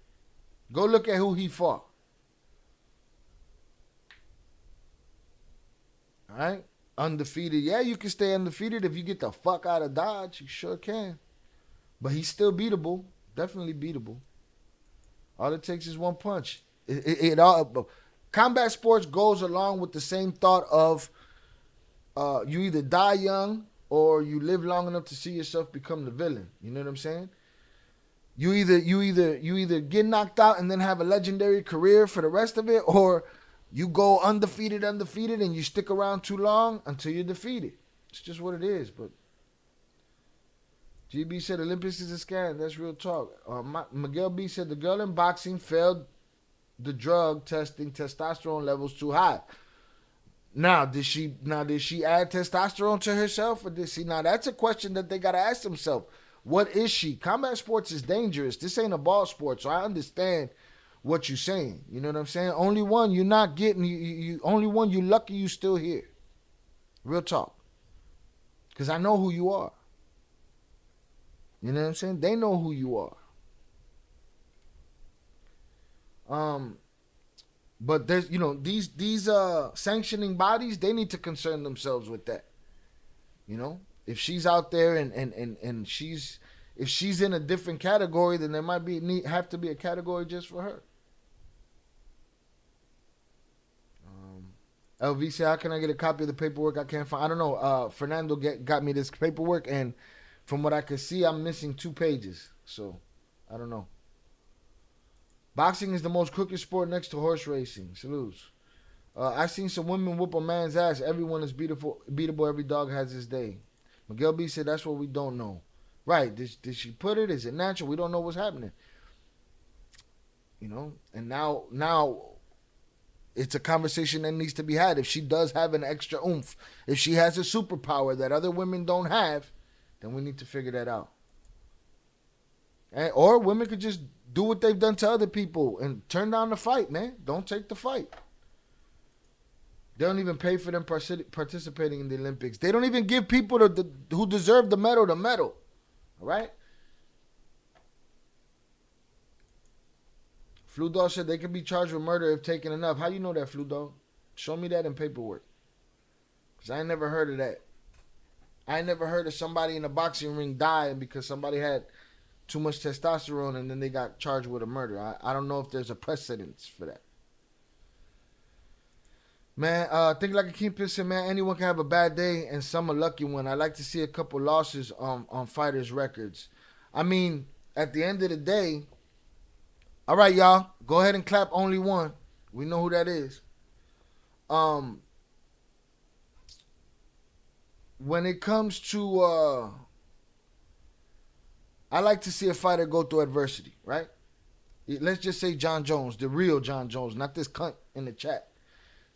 Go look at who he fought. All right? undefeated. Yeah, you can stay undefeated if you get the fuck out of Dodge. You sure can. But he's still beatable. Definitely beatable. All it takes is one punch. It all combat sports goes along with the same thought of you either die young or you live long enough to see yourself become the villain. You know what I'm saying? You either get knocked out and then have a legendary career for the rest of it, or you go undefeated, and you stick around too long until you're defeated. It's just what it is. But GB said Olympics is a scam. That's real talk. Miguel B said the girl in boxing failed the drug testing, testosterone levels too high. Now, did she add testosterone to herself, or did she? Now, that's a question that they gotta ask themselves. What is she? Combat sports is dangerous. This ain't a ball sport, so I understand what you're saying. You know what I'm saying? Only one you're not getting. You only one you lucky you still here. Real talk. Because I know who you are. You know what I'm saying? They know who you are. But there's, these sanctioning bodies, they need to concern themselves with that. You know, if she's out there and if she's in a different category, then there might have to be a category just for her. LV said, how can I get a copy of the paperwork I can't find? I don't know. Fernando got me this paperwork, and from what I could see, I'm missing 2 pages. So, I don't know. Boxing is the most crooked sport next to horse racing. Salutes. I've seen some women whoop a man's ass. Everyone is beatable. Every dog has his day. Miguel B said, that's what we don't know. Right. Did she put it? Is it natural? We don't know what's happening. You know? And now it's a conversation that needs to be had. If she does have an extra oomph, if she has a superpower that other women don't have, then we need to figure that out. Or women could just do what they've done to other people and turn down the fight, man. Don't take the fight. They don't even pay for them participating in the Olympics. They don't even give people who deserve the medal the medal. All right? Flu Dog said they can be charged with murder if taken enough. How you know that, Flu Dog? Show me that in paperwork. Because I ain't never heard of that. I ain't never heard of somebody in a boxing ring dying because somebody had too much testosterone and then they got charged with a murder. I don't know if there's a precedence for that. Man, think like a kingpin said, man, anyone can have a bad day and some a lucky one. I like to see a couple losses on fighters' records. I mean, at the end of the day, all right, y'all, go ahead and clap only one. We know who that is. When it comes to I like to see a fighter go through adversity, right? Let's just say John Jones, the real John Jones, not this cunt in the chat.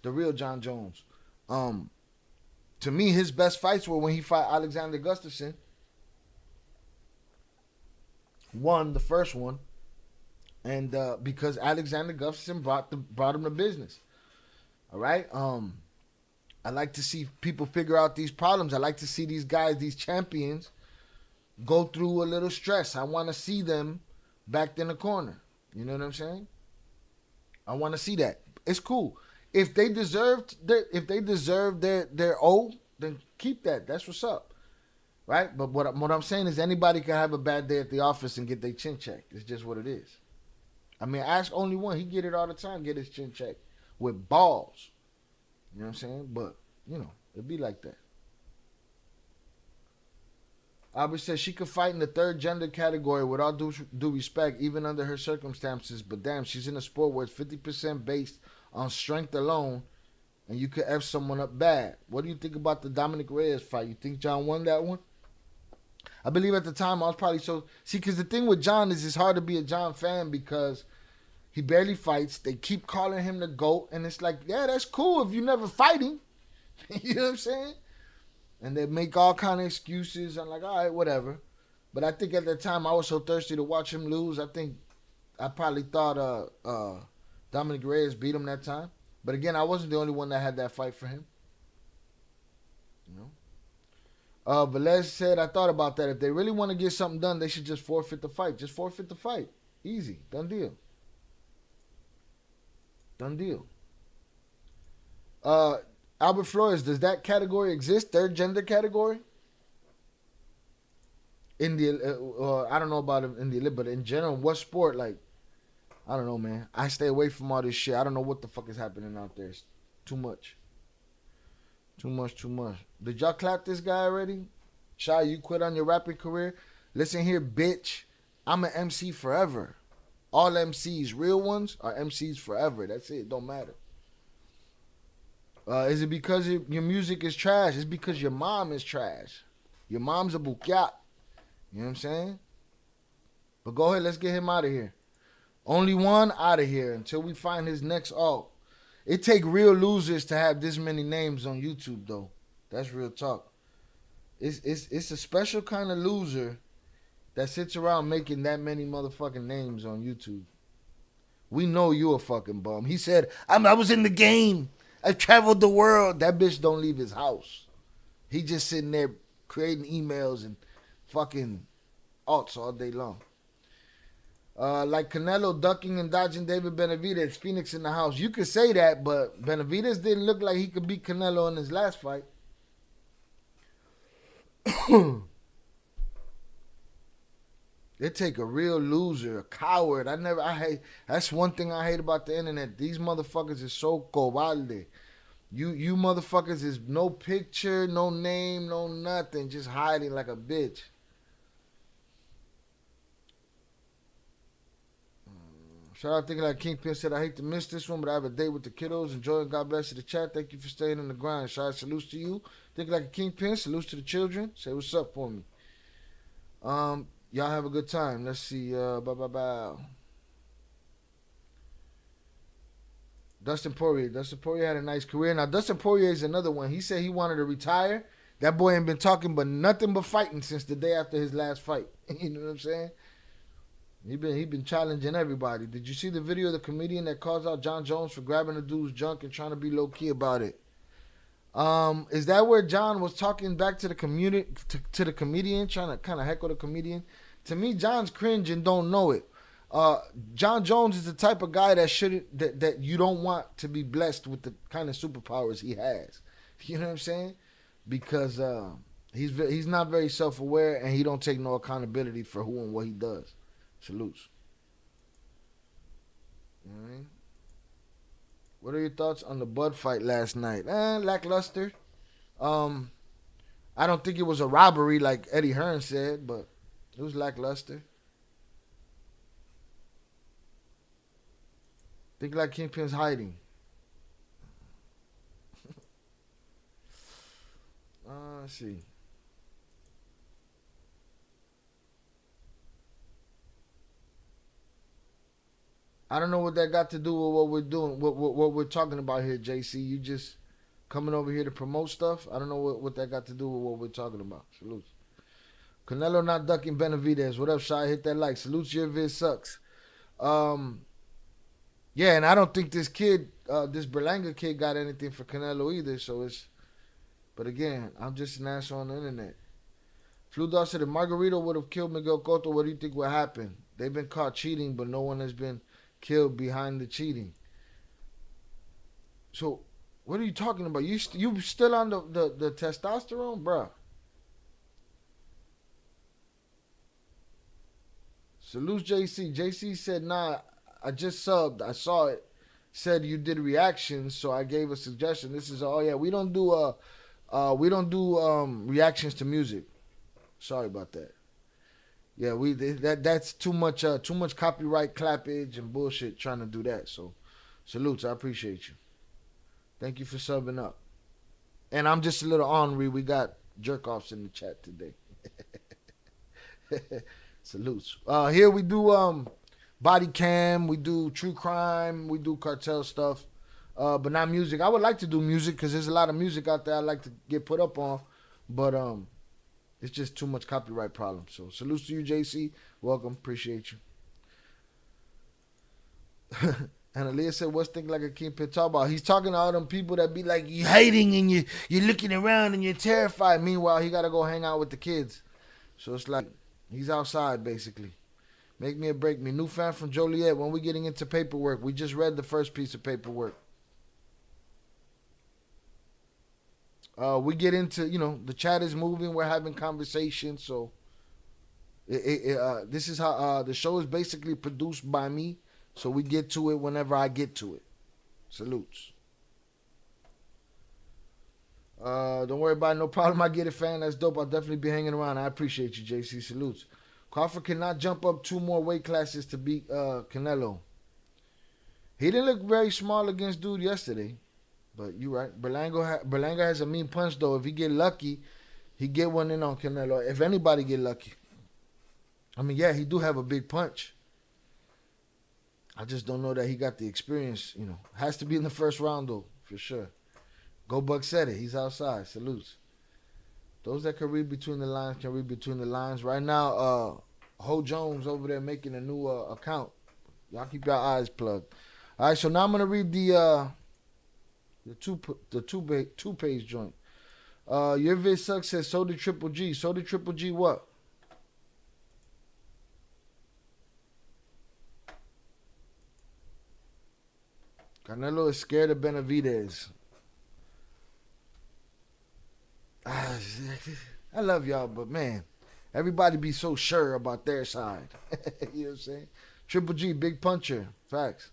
The real John Jones. To me, his best fights were when he fought Alexander Gustafsson. Won the first one. And because Alexander Gustafsson brought him to business. All right? I like to see people figure out these problems. I like to see these guys, these champions, go through a little stress. I want to see them backed in the corner. You know what I'm saying? I want to see that. It's cool. If they deserve their O, then keep that. That's what's up. Right? But what I'm saying is anybody can have a bad day at the office and get their chin checked. It's just what it is. I mean, ask only one. He get it all the time, get his chin checked with balls. You know what I'm saying? But, it'd be like that. Aubrey says she could fight in the third gender category with all due respect, even under her circumstances. But damn, she's in a sport where it's 50% based on strength alone, and you could F someone up bad. What do you think about the Dominic Reyes fight? You think John won that one? I believe at the time I was probably so... See, because the thing with John is it's hard to be a John fan because he barely fights. They keep calling him the GOAT, and it's like, yeah, that's cool if you never fighting. You know what I'm saying? And they make all kind of excuses. I'm like, all right, whatever. But I think at that time I was so thirsty to watch him lose. I probably thought Dominic Reyes beat him that time. But again, I wasn't the only one that had that fight for him. You know? Velez said, I thought about that. If they really want to get something done, they should just forfeit the fight. Just forfeit the fight. Easy. Done deal. Done deal. Albert Flores, does that category exist? Third gender category? In the, I don't know about it in the Olympics, but in general, what sport? Like, I don't know, man. I stay away from all this shit. I don't know what the fuck is happening out there. It's too much. Too much. Did y'all clap this guy already? Shy, you quit on your rapping career? Listen here, bitch. I'm an MC forever. All MCs, real ones, are MCs forever. That's it. Don't matter. Is it because your music is trash? It's because your mom is trash. Your mom's a bukyat. You know what I'm saying? But go ahead, let's get him out of here. Only one out of here until we find his next alt. It take real losers to have this many names on YouTube, though. That's real talk. It's a special kind of loser that sits around making that many motherfucking names on YouTube. We know you a fucking bum. He said, I was in the game. I traveled the world. That bitch don't leave his house. He just sitting there creating emails and fucking alts all day long. Like Canelo ducking and dodging David Benavidez, Phoenix in the house. You could say that, but Benavidez didn't look like he could beat Canelo in his last fight. It take a real loser, a coward. That's one thing I hate about the internet. These motherfuckers is so cobarde. You motherfuckers is no picture, no name, no nothing, just hiding like a bitch. Shout out Thinking Like Kingpin said, I hate to miss this one, but I have a date with the kiddos. Enjoy, God bless you, the chat. Thank you for staying in the grind. Shout out, salutes to you. Thinking Like a Kingpin, salutes to the children. Say what's up for me. Y'all have a good time. Let's see. Bye. Dustin Poirier. Dustin Poirier had a nice career. Now, Dustin Poirier is another one. He said he wanted to retire. That boy ain't been talking but nothing but fighting since the day after his last fight. You know what I'm saying? He been challenging everybody. Did you see the video of the comedian that calls out John Jones for grabbing the dude's junk and trying to be low key about it? Is that where John was talking back to the to the comedian, trying to kind of heckle the comedian? To me, John's cringe and don't know it. John Jones is the type of guy that you don't want to be blessed with the kind of superpowers he has. You know what I'm saying? Because he's not very self-aware and he don't take no accountability for who and what he does. Salutes. You know what I mean? What are your thoughts on the Bud fight last night? Lackluster. I don't think it was a robbery like Eddie Hearn said, but it was lackluster. Think Like Kingpin's hiding. Let's see. I don't know what that got to do with what we're doing, what we're talking about here, JC. You just coming over here to promote stuff? I don't know what that got to do with what we're talking about. Salutes. Canelo not ducking Benavidez. What up, Shy? Hit that like. Salutes, your vid sucks. Yeah, and I don't think this kid, this Berlanga kid got anything for Canelo either, so it's... But again, I'm just an ass on the internet. Flu Dog said if Margarito would have killed Miguel Cotto, what do you think would happen? They've been caught cheating, but no one has been killed behind the cheating. So, what are you talking about? You still on the testosterone, bruh? Salute JC. JC said, nah, I just subbed. I saw it. Said you did reactions, so I gave a suggestion. This is we don't do reactions to music. Sorry about that. Yeah, that's too much copyright clappage and bullshit trying to do that. So, salutes. I appreciate you. Thank you for subbing up. And I'm just a little ornery. We got jerk offs in the chat today. Salutes. Here we do body cam, we do true crime, we do cartel stuff, but not music. I would like to do music because there's a lot of music out there I like to get put up on, but it's just too much copyright problems. So salutes to you, JC. Welcome, appreciate you. And Aaliyah said, what's Think Like a Kingpin talk about? He's talking to all them people that be like, you hiding and you're looking around and you're terrified. Meanwhile, he got to go hang out with the kids. So it's like, he's outside basically. Make me or break me. New fan from Joliet. When we getting into paperwork, we just read the first piece of paperwork. We get into, the chat is moving. We're having conversations. So this is how the show is basically produced by me. So we get to it whenever I get to it. Salutes. Don't worry about it. No problem. I get it, fan. That's dope. I'll definitely be hanging around. I appreciate you, JC. Salutes. Crawford cannot jump up 2 more weight classes to beat Canelo. He didn't look very small against dude yesterday. But you're right. Berlanga has a mean punch, though. If he get lucky, he get one in on Canelo. If anybody get lucky. I mean, yeah, he do have a big punch. I just don't know that he got the experience, Has to be in the first round, though, for sure. Go Buck said it. He's outside. Salutes. Those that can read between the lines can read between the lines. Right now, Ho Jones over there making a new account. Y'all keep your eyes plugged. All right, so now I'm going to read the two-page joint. Your vid sucks says, so did Triple G. So did Triple G what? Canelo is scared of Benavidez. I love y'all, but man, everybody be so sure about their side. You know what I'm saying? Triple G, big puncher. Facts.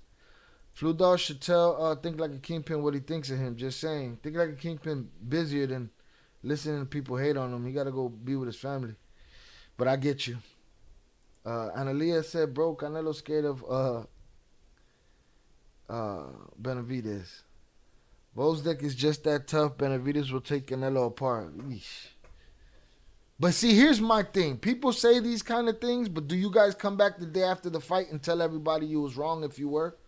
Flu Dog should tell Think Like a Kingpin what he thinks of him. Just saying. Think Like a Kingpin busier than listening to people hate on him. He got to go be with his family. But I get you. Analia said, bro, Canelo scared of Benavidez. Bozdeck is just that tough. Benavidez will take Canelo apart. Eesh. But see, here's my thing. People say these kind of things, but do you guys come back the day after the fight and tell everybody you was wrong if you were?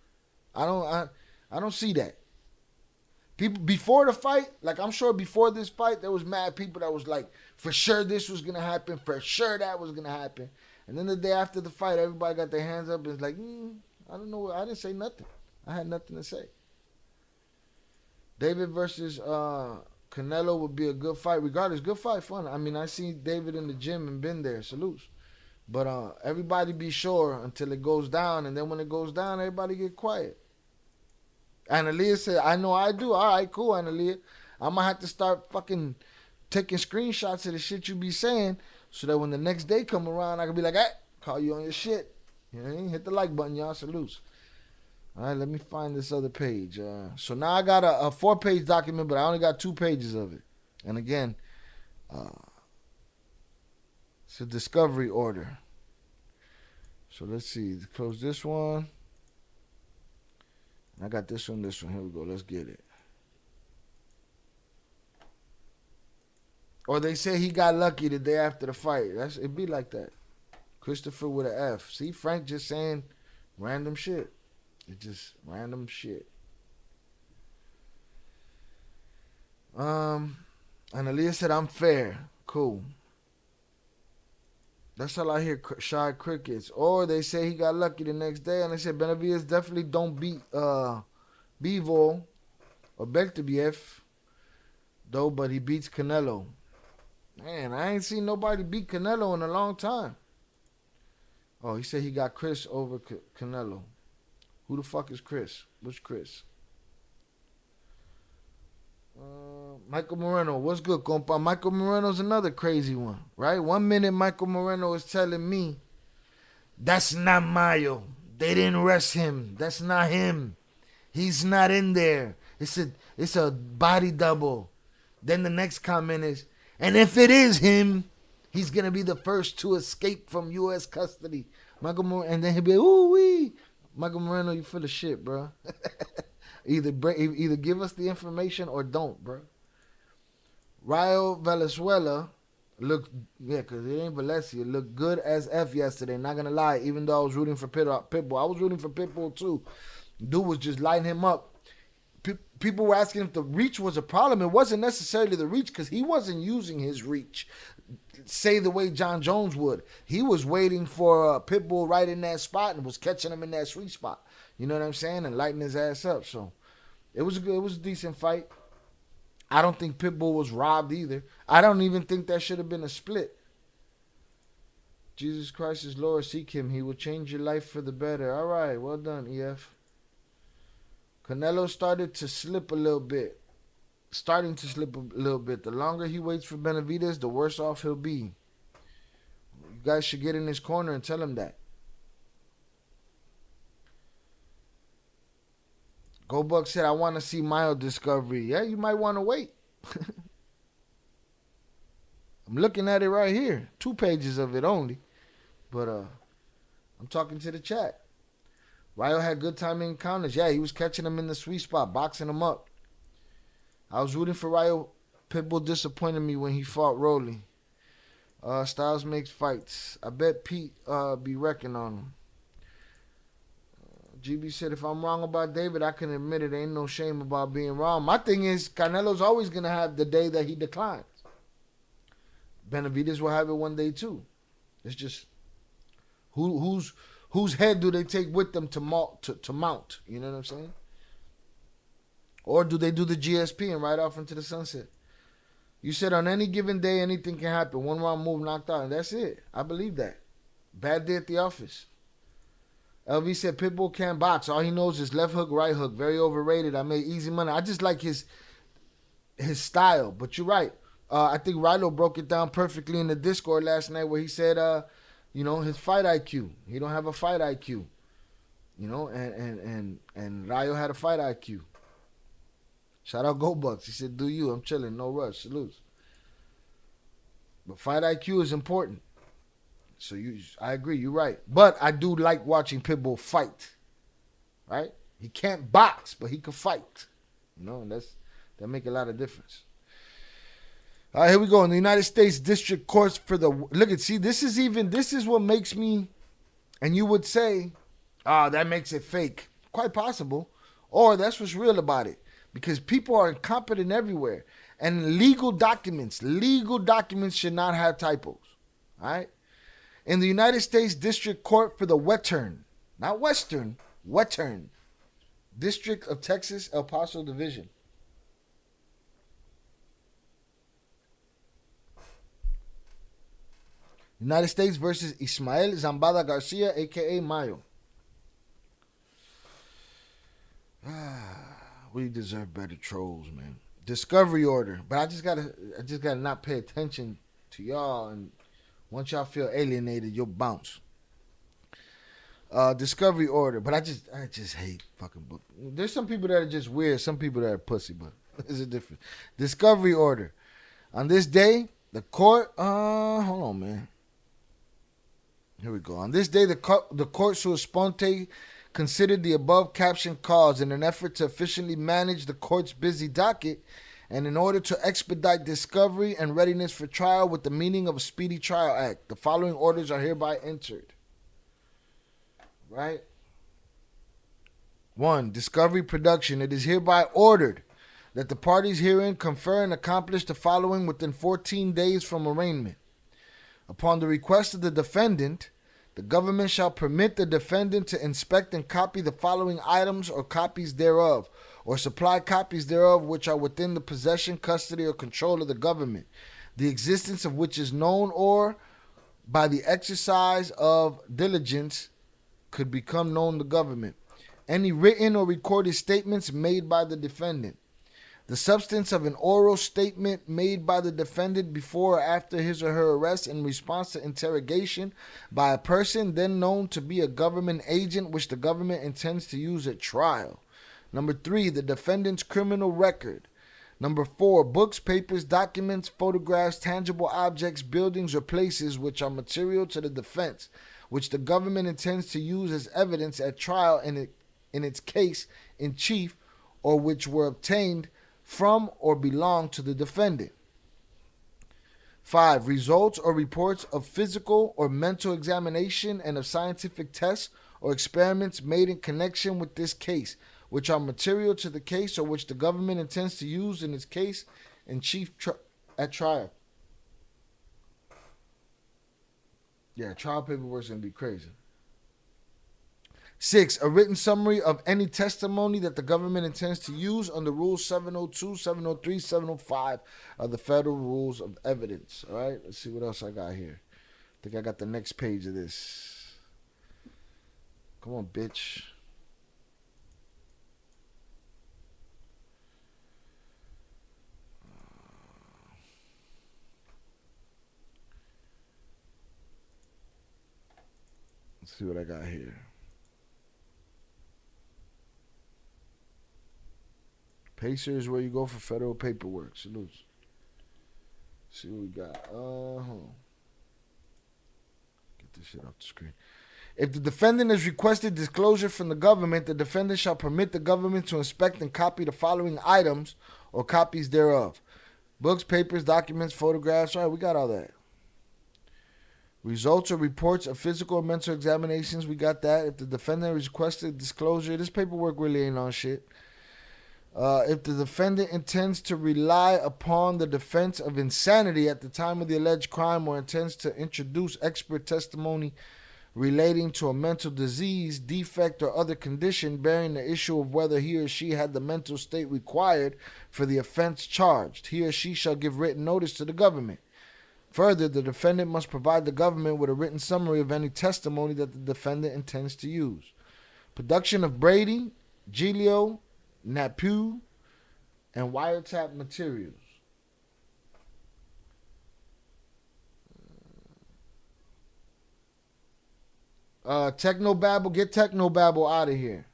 I don't see that. People before the fight, like I'm sure before this fight, there was mad people that was like, for sure this was gonna happen, for sure that was gonna happen. And then the day after the fight, everybody got their hands up and it's like, I don't know, I didn't say nothing. I had nothing to say. David versus Canelo would be a good fight. Regardless, good fight, fun. I mean, I seen David in the gym and been there. Salutes. But everybody be sure until it goes down. And then when it goes down, everybody get quiet. Analia said, I know I do. All right, cool, Analia. I'm going to have to start fucking taking screenshots of the shit you be saying so that when the next day come around, I can be like, hey, call you on your shit. You know what I mean? Hit the like button, y'all. Salutes. All right, let me find this other page. So now I got a 4-page document, but I only got 2 pages of it. And again, it's a discovery order. So let's see. Close this one. I got this one, this one. Here we go. Let's get it. Or they say he got lucky the day after the fight. It'd be like that. Christopher with an F. See, Frank just saying random shit. It's just random shit. And Aaliyah said, I'm fair. Cool. That's all I hear, shy crickets. Or they say he got lucky the next day, and they said Benavidez definitely don't beat Bivol or Bektebiev, though, but he beats Canelo. Man, I ain't seen nobody beat Canelo in a long time. Oh, he said he got Chris over Canelo. Who the fuck is Chris? Which Chris? Michael Moreno. What's good, compa? Michael Moreno's another crazy one, right? 1 minute Michael Moreno is telling me, that's not Mayo. They didn't arrest him. That's not him. He's not in there. It's a body double. Then the next comment is, and if it is him, he's going to be the first to escape from U.S. custody. Michael Moreno, and then he'll be like, ooh-wee. Michael Moreno, you full of shit, bro. Either give us the information or don't, bro. Rayo Valenzuela looked, because it ain't Valencia, looked good as F yesterday. Not going to lie, even though I was rooting for Pitbull. I was rooting for Pitbull, too. Dude was just lighting him up. People were asking if the reach was a problem. It wasn't necessarily the reach because he wasn't using his reach, say the way John Jones would. He was waiting for Pitbull right in that spot and was catching him in that sweet spot. You know what I'm saying? And lighting his ass up. So it was a decent fight. I don't think Pitbull was robbed either. I don't even think that should have been a split. Jesus Christ is Lord. Seek him. He will change your life for the better. All right. Well done, EF. Canelo started to slip a little bit. starting to slip a little bit. The longer he waits for Benavidez, the worse off he'll be. You guys should get in his corner and tell him that. Go Buck said, I want to see Mayo discovery. Yeah, you might want to wait. I'm looking at it right here. 2 pages of it only. But I'm talking to the chat. Rayo had good timing encounters. Yeah, he was catching them in the sweet spot, boxing them up. I was rooting for Rayo. Pitbull disappointed me when he fought Rolly. Styles makes fights. I bet Pete be wrecking on him. GB said, if I'm wrong about David, I can admit it. Ain't no shame about being wrong. My thing is, Canelo's always going to have the day that he declines. Benavidez will have it one day too. It's just whose head do they take with them to mount? You know what I'm saying? Or do they do the GSP and ride off into the sunset? You said on any given day, anything can happen. One wrong move, knocked out, and that's it. I believe that. Bad day at the office. LV said Pitbull can't box. All he knows is left hook, right hook. Very overrated. I made easy money. I just like his style. But you're right. I think Rilo broke it down perfectly in the Discord last night where he said, his fight IQ. He don't have a fight IQ. And Rayo had a fight IQ. Shout out Go Bucks. He said, do you. I'm chilling. No rush. Salutes. But fight IQ is important. So I agree. You're right. But I do like watching Pitbull fight. Right? He can't box, but he can fight. And that make a lot of difference. All right, here we go. In the United States District Courts for the... this is what makes me... And you would say, that makes it fake. Quite possible. Or that's what's real about it. Because people are incompetent everywhere. And legal documents should not have typos. All right? In the United States District Court for the Western, not Western, Western District of Texas, El Paso Division. United States versus Ismael Zambada Garcia, a.k.a. Mayo. We deserve better trolls, man. Discovery order. But I just gotta not pay attention to y'all, and once y'all feel alienated, you'll bounce. Discovery order. But I just hate fucking book. There's some people that are just weird, some people that are pussy, but there's a difference. Discovery order. On this day, the court hold on, man. Here we go. On this day, the court sua sponte considered the above captioned cause in an effort to efficiently manage the court's busy docket and in order to expedite discovery and readiness for trial with the meaning of a Speedy Trial Act. The following orders are hereby entered. Right? 1. Discovery production. It is hereby ordered that the parties herein confer and accomplish the following within 14 days from arraignment. Upon the request of the defendant, the government shall permit the defendant to inspect and copy the following items or copies thereof, or supply copies thereof which are within the possession, custody, or control of the government, the existence of which is known or, by the exercise of diligence, could become known to government. Any written or recorded statements made by the defendant. The substance of an oral statement made by the defendant before or after his or her arrest in response to interrogation by a person then known to be a government agent which the government intends to use at trial. 3, the defendant's criminal record. 4, books, papers, documents, photographs, tangible objects, buildings, or places which are material to the defense, which the government intends to use as evidence at trial in its case in chief, or which were obtained from or belong to the defendant. 5, results or reports of physical or mental examination and of scientific tests or experiments made in connection with this case, which are material to the case or which the government intends to use in its case in chief at trial. Yeah, trial paperwork's gonna be crazy. 6, a written summary of any testimony that the government intends to use under Rules 702, 703, 705 of the Federal Rules of Evidence. All right, let's see what else I got here. I think I got the next page of this. Come on, bitch. Let's see what I got here. Pacer is where you go for federal paperwork. Salutes. See what we got. Hold on. Get this shit off the screen. If the defendant has requested disclosure from the government, the defendant shall permit the government to inspect and copy the following items or copies thereof. Books, papers, documents, photographs. All right, we got all that. Results or reports of physical or mental examinations. We got that. If the defendant requested disclosure, this paperwork really ain't on shit. If the defendant intends to rely upon the defense of insanity at the time of the alleged crime or intends to introduce expert testimony relating to a mental disease, defect, or other condition bearing the issue of whether he or she had the mental state required for the offense charged, he or she shall give written notice to the government. Further, the defendant must provide the government with a written summary of any testimony that the defendant intends to use. Production of Brady, Giglio, NAPU, and wiretap materials. Technobabble, get Technobabble out of here.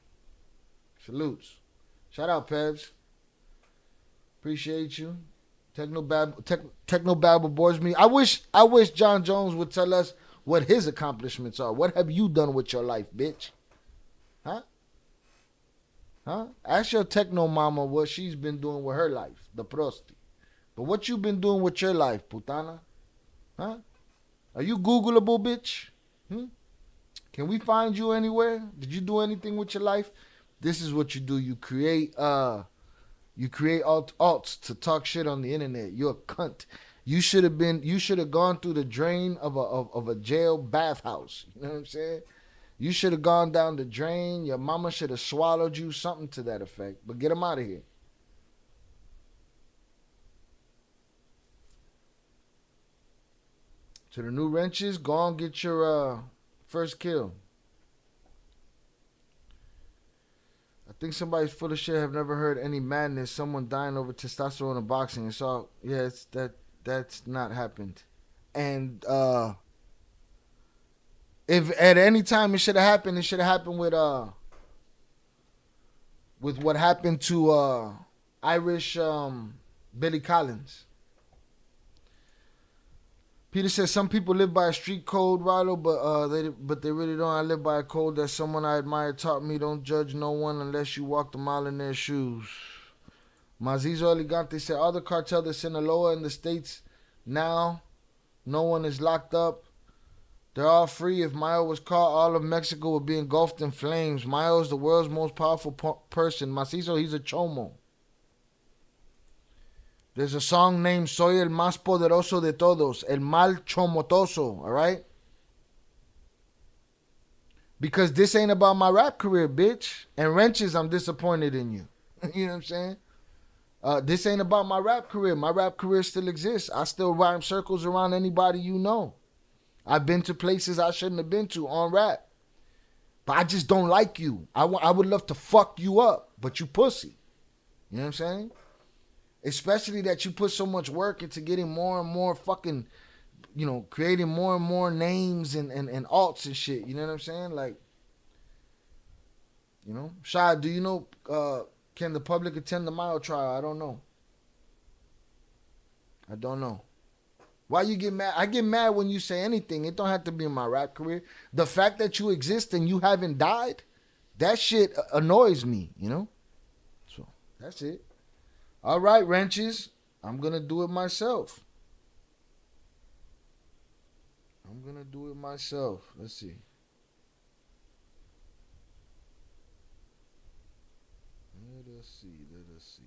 Salutes. Shout out, Pebs. Appreciate you. Technobabble bores me. I wish John Jones would tell us what his accomplishments are. What have you done with your life, bitch? Huh? Ask your techno mama what she's been doing with her life, the prosti. But what you been doing with your life, putana? Huh? Are you Googleable, bitch? Can we find you anywhere? Did you do anything with your life? This is what you do. You create alts to talk shit on the internet. You're a cunt. You should have gone through the drain of a jail bathhouse. You know what I'm saying? You should have gone down the drain. Your mama should have swallowed you, something to that effect. But get him out of here. To the new wrenches, go on get your first kill. I think somebody's full of shit. Have never heard any madness. Someone dying over testosterone and boxing. It's all, yeah, that's not happened. And if at any time it should have happened, it should have happened with what happened to Irish Billy Collins. Peter says some people live by a street code, Rilo, but they really don't. I live by a code that someone I admire taught me: don't judge no one unless you walked a mile in their shoes. Mazizo Elegante said all the cartel that's in Sinaloa in the States now, no one is locked up. They're all free. If Mayo was caught, all of Mexico would be engulfed in flames. Mayo is the world's most powerful person. Macizo, he's a chomo. There's a song named Soy el más poderoso de todos, el mal chomotoso, all right? Because this ain't about my rap career, bitch. And wrenches, I'm disappointed in you. You know what I'm saying? This ain't about my rap career. My rap career still exists. I still rhyme circles around anybody you know. I've been to places I shouldn't have been to on rap. But I just don't like you. I would love to fuck you up, but you pussy. You know what I'm saying? Especially that you put so much work into getting more and more fucking, you know, creating more and more names and alts and shit. You know what I'm saying? Like, you know? Shad, do you know, can the public attend the Mayo trial? I don't know. Why you get mad? I get mad when you say anything. It don't have to be in my rap career. The fact that you exist and you haven't died, that shit annoys me, you know? So, that's it. All right, wrenches. I'm going to do it myself. Let's see. Let us see.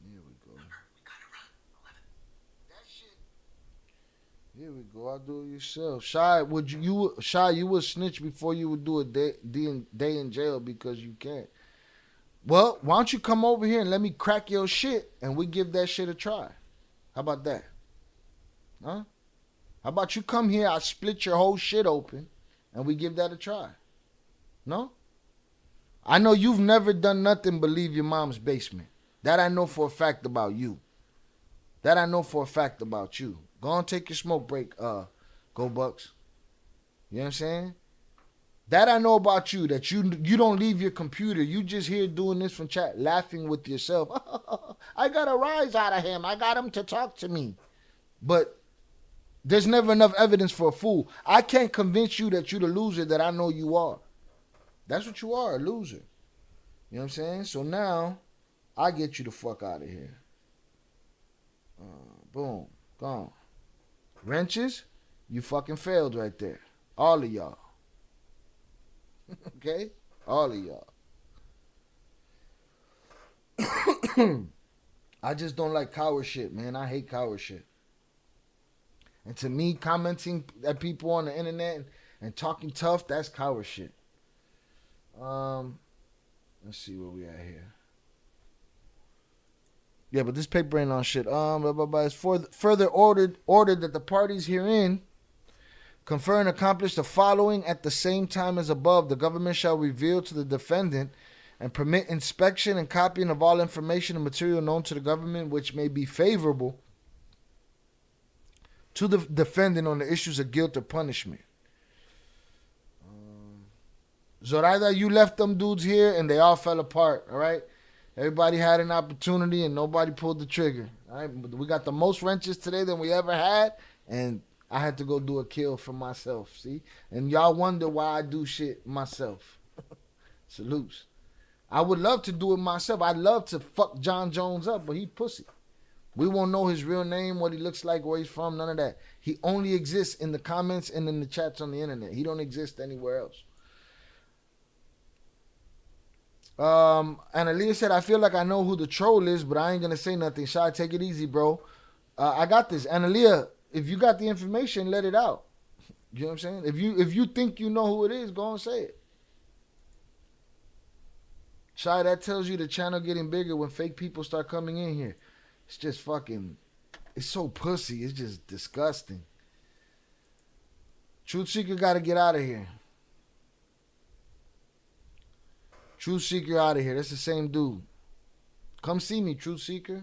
Here we go. Here we go. I'll do it yourself. Shy, you would snitch before you would do a day in jail because you can't. Well, why don't you come over here and let me crack your shit and we give that shit a try? How about that? Huh? How about you come here, I split your whole shit open and we give that a try? No? I know you've never done nothing but leave your mom's basement. That I know for a fact about you. Go on, take your smoke break, Go Bucks. You know what I'm saying? That I know about you, that you don't leave your computer. You just here doing this from chat, laughing with yourself. I got a rise out of him. I got him to talk to me. But there's never enough evidence for a fool. I can't convince you that you're the loser that I know you are. That's what you are, a loser. You know what I'm saying? So now, I get you the fuck out of here. Boom. Gone. Wrenches, you fucking failed right there. All of y'all. Okay? All of y'all. I just don't like coward shit, man. I hate coward shit. And to me, commenting at people on the internet and talking tough, that's coward shit. Let's see where we at here. Yeah, but this paper ain't on shit. It's further ordered that the parties herein confer and accomplish the following at the same time as above. The government shall reveal to the defendant and permit inspection and copying of all information and material known to the government which may be favorable to the defendant on the issues of guilt or punishment. Zoraida, you left them dudes here and they all fell apart, all right? Everybody had an opportunity and nobody pulled the trigger, all right? We got the most wrenches today than we ever had, and I had to go do a kill for myself, see? And y'all wonder why I do shit myself. Salutes. I would love to do it myself. I'd love to fuck John Jones up, but he pussy. We won't know his real name, what he looks like, where he's from, none of that. He only exists in the comments and in the chats on the internet. He don't exist anywhere else. And Aaliyah said, I feel like I know who the troll is, but I ain't going to say nothing. Shy, take it easy, bro. I got this. And Aaliyah, if you got the information, let it out. You know what I'm saying? If you think you know who it is, go and say it. Shy, that tells you the channel getting bigger when fake people start coming in here. It's just fucking, it's so pussy. It's just disgusting. Truth Seeker got to get out of here. Truth Seeker out of here. That's the same dude. Come see me, Truth Seeker.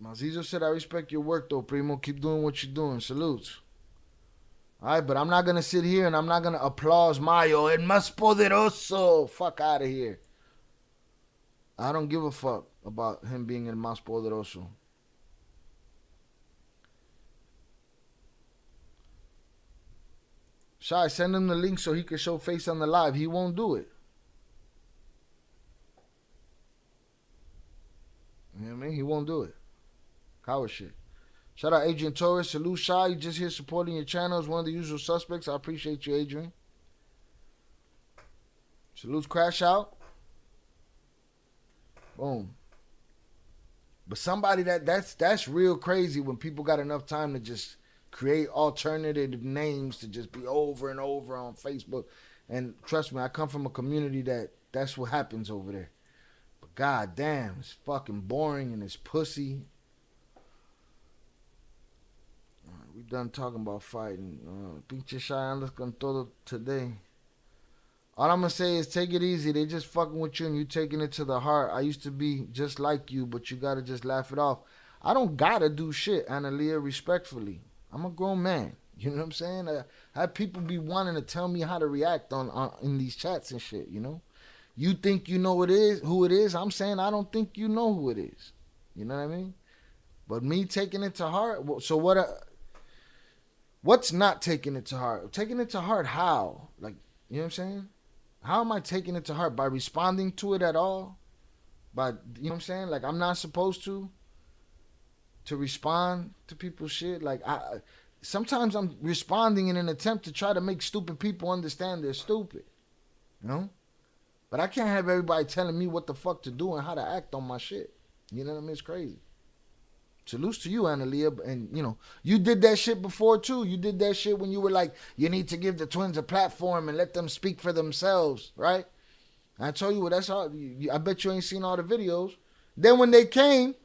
Mazizo said, I respect your work though, Primo. Keep doing what you're doing. Salutes. Alright, but I'm not going to sit here and I'm not going to applause Mayo. El más poderoso. Fuck out of here. I don't give a fuck about him being el más poderoso. Shy, send him the link so he can show face on the live. He won't do it. You know what I mean? He won't do it. Coward shit. Shout out Adrian Torres. Salute, Shy. You just here supporting your channel as one of the usual suspects. I appreciate you, Adrian. Salutes, Crash Out. Boom. But somebody that's real crazy when people got enough time to just create alternative names to just be over and over on Facebook. And trust me, I come from a community that's what happens over there. But god damn, it's fucking boring and it's pussy. We done talking about fighting. Pinche Shy, andas con todo today. All I'm going to say is take it easy. They just fucking with you and you taking it to the heart. I used to be just like you, but you got to just laugh it off. I don't got to do shit, Analia, respectfully. I'm a grown man. You know what I'm saying? I have people be wanting to tell me how to react on in these chats and shit, you know? You think you know who it is? I'm saying I don't think you know who it is. You know what I mean? But me taking it to heart, so what's not taking it to heart? Taking it to heart how? Like, you know what I'm saying? How am I taking it to heart? By responding to it at all? By, you know what I'm saying? Like, I'm not supposed to respond to people's shit. Like, sometimes I'm responding in an attempt to try to make stupid people understand they're stupid. You know? But I can't have everybody telling me what the fuck to do and how to act on my shit. You know what I mean? It's crazy. Salutes to you, Analia. And, you know, you did that shit before, too. You did that shit when you were like, you need to give the twins a platform and let them speak for themselves, right? I told you, well, that's all. I bet you ain't seen all the videos. Then when they came,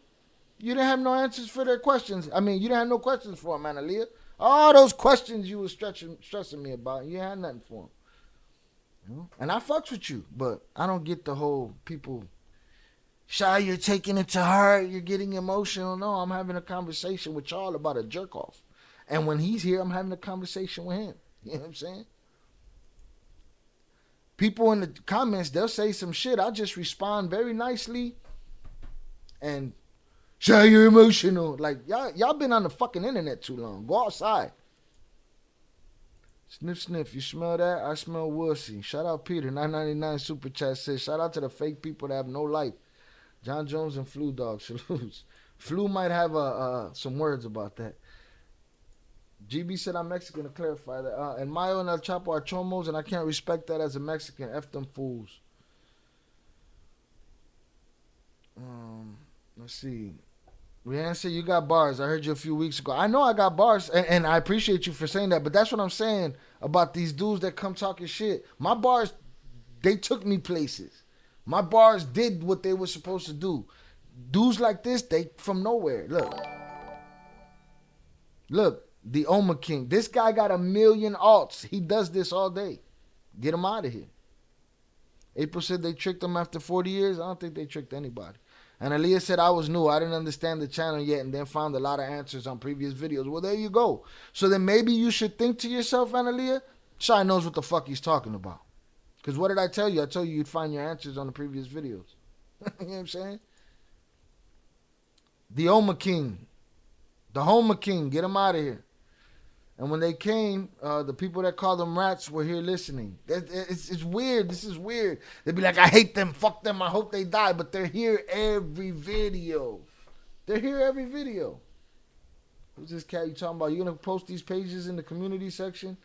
you didn't have no answers for their questions. I mean, you didn't have no questions for them, Analia. All those questions you was stressing me about, you had nothing for them. You know? And I fucks with you, but I don't get the whole people Shy, you're taking it to heart. You're getting emotional. No, I'm having a conversation with y'all about a jerk off. And when he's here, I'm having a conversation with him. You know what I'm saying? People in the comments, they'll say some shit. I'll just respond very nicely. And, Shy, you're emotional. Like, y'all been on the fucking internet too long. Go outside. Sniff, sniff. You smell that? I smell wussy. Shout out Peter. 999 Super Chat says, shout out to the fake people that have no life. John Jones and Flu Dog. Salutes. Flu might have some words about that. GB said I'm Mexican to clarify that. And Mayo and El Chapo are chomos, and I can't respect that as a Mexican. F them fools. Let's see. Rihanna said you got bars. I heard you a few weeks ago. I know I got bars, and I appreciate you for saying that, but that's what I'm saying about these dudes that come talking shit. My bars, they took me places. My bars did what they were supposed to do. Dudes like this, they from nowhere. Look, the Oma King. This guy got 1 million alts. He does this all day. Get him out of here. April said they tricked him after 40 years. I don't think they tricked anybody. And Aaliyah said, I was new. I didn't understand the channel yet and then found a lot of answers on previous videos. Well, there you go. So then maybe you should think to yourself, Analia, Shy knows what the fuck he's talking about. Because what did I tell you? I told you you'd find your answers on the previous videos. You know what I'm saying? The Oma King. The Homa King. Get him out of here. And when they came, the people that called them rats were here listening. It's weird. This is weird. They'd be like, I hate them. Fuck them. I hope they die. But they're here every video. They're here every video. Who's this cat you talking about? You going to post these pages in the community section?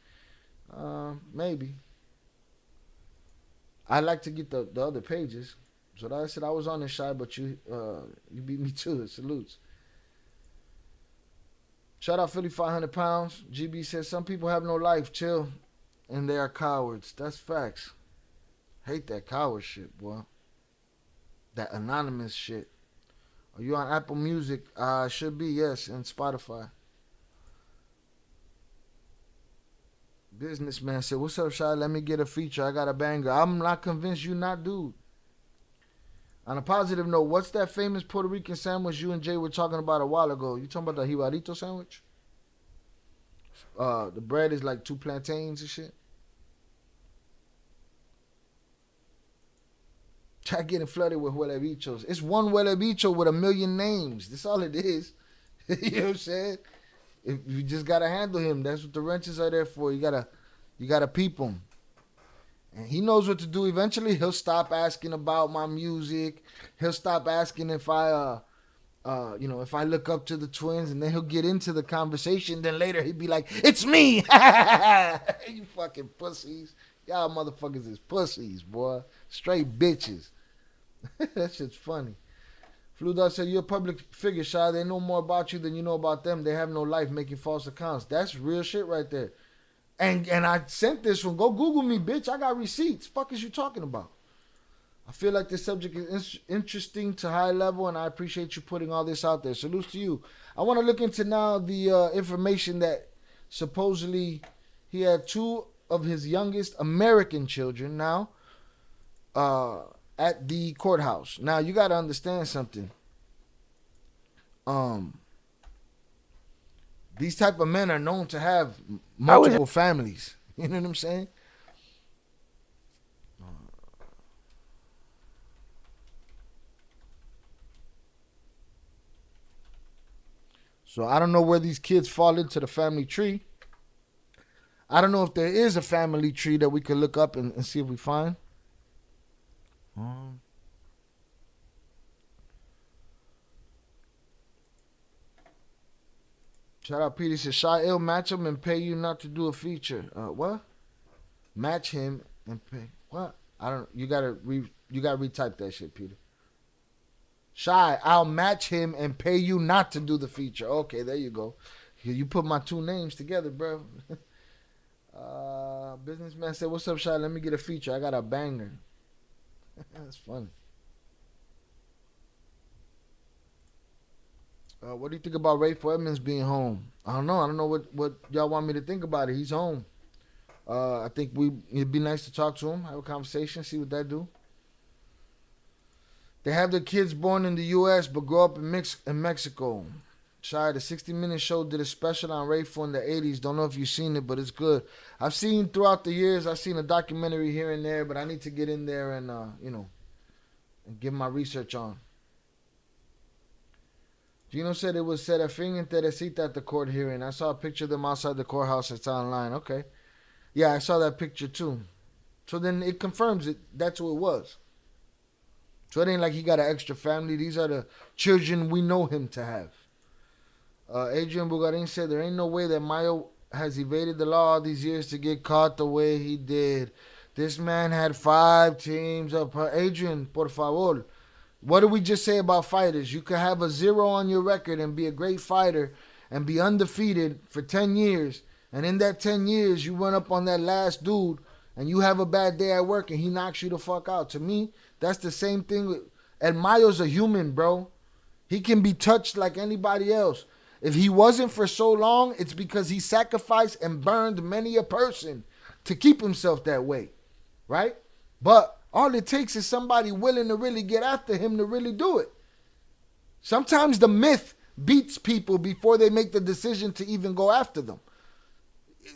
Maybe. I'd like to get the other pages. So I said I was on this Shy, but you beat me to it. Salutes. Shout out Philly 500 pounds. GB says some people have no life. Chill. And they are cowards. That's facts. Hate that coward shit, boy. That anonymous shit. Are you on Apple Music? Should be, yes. And Spotify. Businessman said, what's up, Shy? Let me get a feature. I got a banger. I'm not convinced you not, dude. On a positive note, what's that famous Puerto Rican sandwich you and Jay were talking about a while ago? You talking about the jibarito sandwich? The bread is like 2 plantains and shit. Try getting flooded with huele bichos. It's one huele bicho with 1 million names. That's all it is. You know what I'm saying? If you just gotta handle him. That's what the wrenches are there for. You gotta peep him. And he knows what to do. Eventually, he'll stop asking about my music. He'll stop asking if I look up to the twins, and then he'll get into the conversation. Then later, he'd be like, "It's me!" You fucking pussies. Y'all motherfuckers is pussies, boy. Straight bitches. That shit's funny. Fludar said, you're a public figure, Shy. They know more about you than you know about them. They have no life making false accounts. That's real shit right there. And I sent this one. Go Google me, bitch. I got receipts. Fuck is you talking about? I feel like this subject is interesting to high level, and I appreciate you putting all this out there. Salutes to you. I want to look into now the information that supposedly he had 2 of his youngest American children now at the courthouse. Now, you got to understand something. These type of men are known to have multiple families. You know what I'm saying? So I don't know where these kids fall into the family tree. I don't know if there is a family tree that we could look up and see if we find. Shout out Peter. Says, Shy Ill, match him and pay you not to do a feature. What? Match him and pay. What? I don't. You gotta retype that shit, Peter. Shy, I'll match him and pay you not to do the feature. Okay, there you go. You put my 2 names together, bro. Businessman said, what's up, Shy? Let me get a feature. I got a banger. That's funny. What do you think about Rayful Edmonds being home? I don't know. I don't know what y'all want me to think about it. He's home. I think it'd be nice to talk to him, have a conversation, see what that do. They have their kids born in the U.S. but grow up in Mexico. Shy, the 60 Minutes show did a special on Rayful in the 80s. Don't know if you've seen it, but it's good. I've seen throughout the years, I've seen a documentary here and there, but I need to get in there and, and give my research on. Gino said it was Serafin and Teresita at the court hearing. I saw a picture of them outside the courthouse. It's online. Okay. Yeah, I saw that picture too. So then it confirms it. That's who it was. So it ain't like he got an extra family. These are the children we know him to have. Adrian Bugarin said there ain't no way that Mayo has evaded the law all these years to get caught the way he did. This man had 5 teams up. Adrian, por favor. What did we just say about fighters? You could have a 0 on your record and be a great fighter and be undefeated for 10 years. And in that 10 years, you run up on that last dude and you have a bad day at work and he knocks you the fuck out. To me, that's the same thing. And Mayo's a human, bro. He can be touched like anybody else. If he wasn't for so long, it's because he sacrificed and burned many a person to keep himself that way, right? But all it takes is somebody willing to really get after him to really do it. Sometimes the myth beats people before they make the decision to even go after them.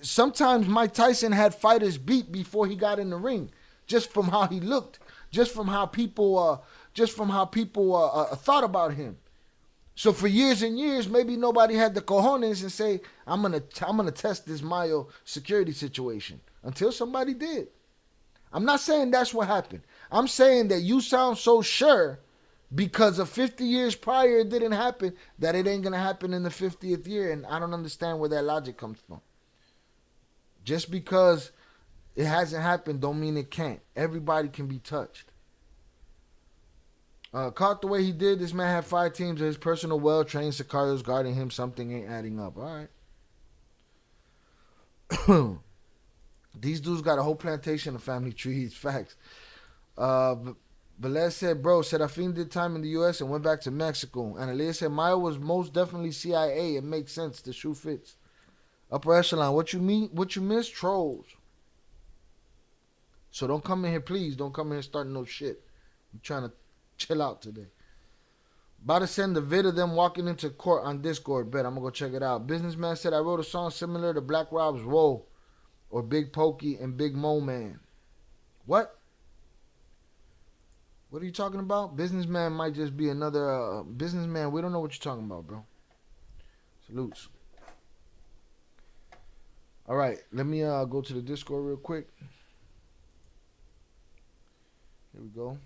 Sometimes Mike Tyson had fighters beat before he got in the ring, just from how he looked, just from how people thought about him. So for years and years, maybe nobody had the cojones and say, I'm gonna test this Mayo security situation until somebody did. I'm not saying that's what happened. I'm saying that you sound so sure because of 50 years prior it didn't happen that it ain't gonna happen in the 50th year, and I don't understand where that logic comes from. Just because it hasn't happened don't mean it can't. Everybody can be touched. Caught the way he did, this man had 5 teams of his personal well-trained sicarios guarding him. Something ain't adding up. All right. These dudes got a whole plantation of family trees. Facts. Velez said, bro, Serafin did time in the U.S. and went back to Mexico. And Elia said, Mayo was most definitely CIA. It makes sense. The shoe fits. Upper echelon. What you mean? What you miss? Trolls. So don't come in here, please. Don't come in here starting no shit. I'm trying to chill out today. About to send the vid of them walking into court on Discord. Bet I'm gonna go check it out. Businessman said I wrote a song similar to Black Rob's Whoa or Big Pokey and Big Mo Man. What? What are you talking about? Businessman might just be another businessman. We don't know what you're talking about, bro. Salutes. All right, let me go to the Discord real quick. Here we go.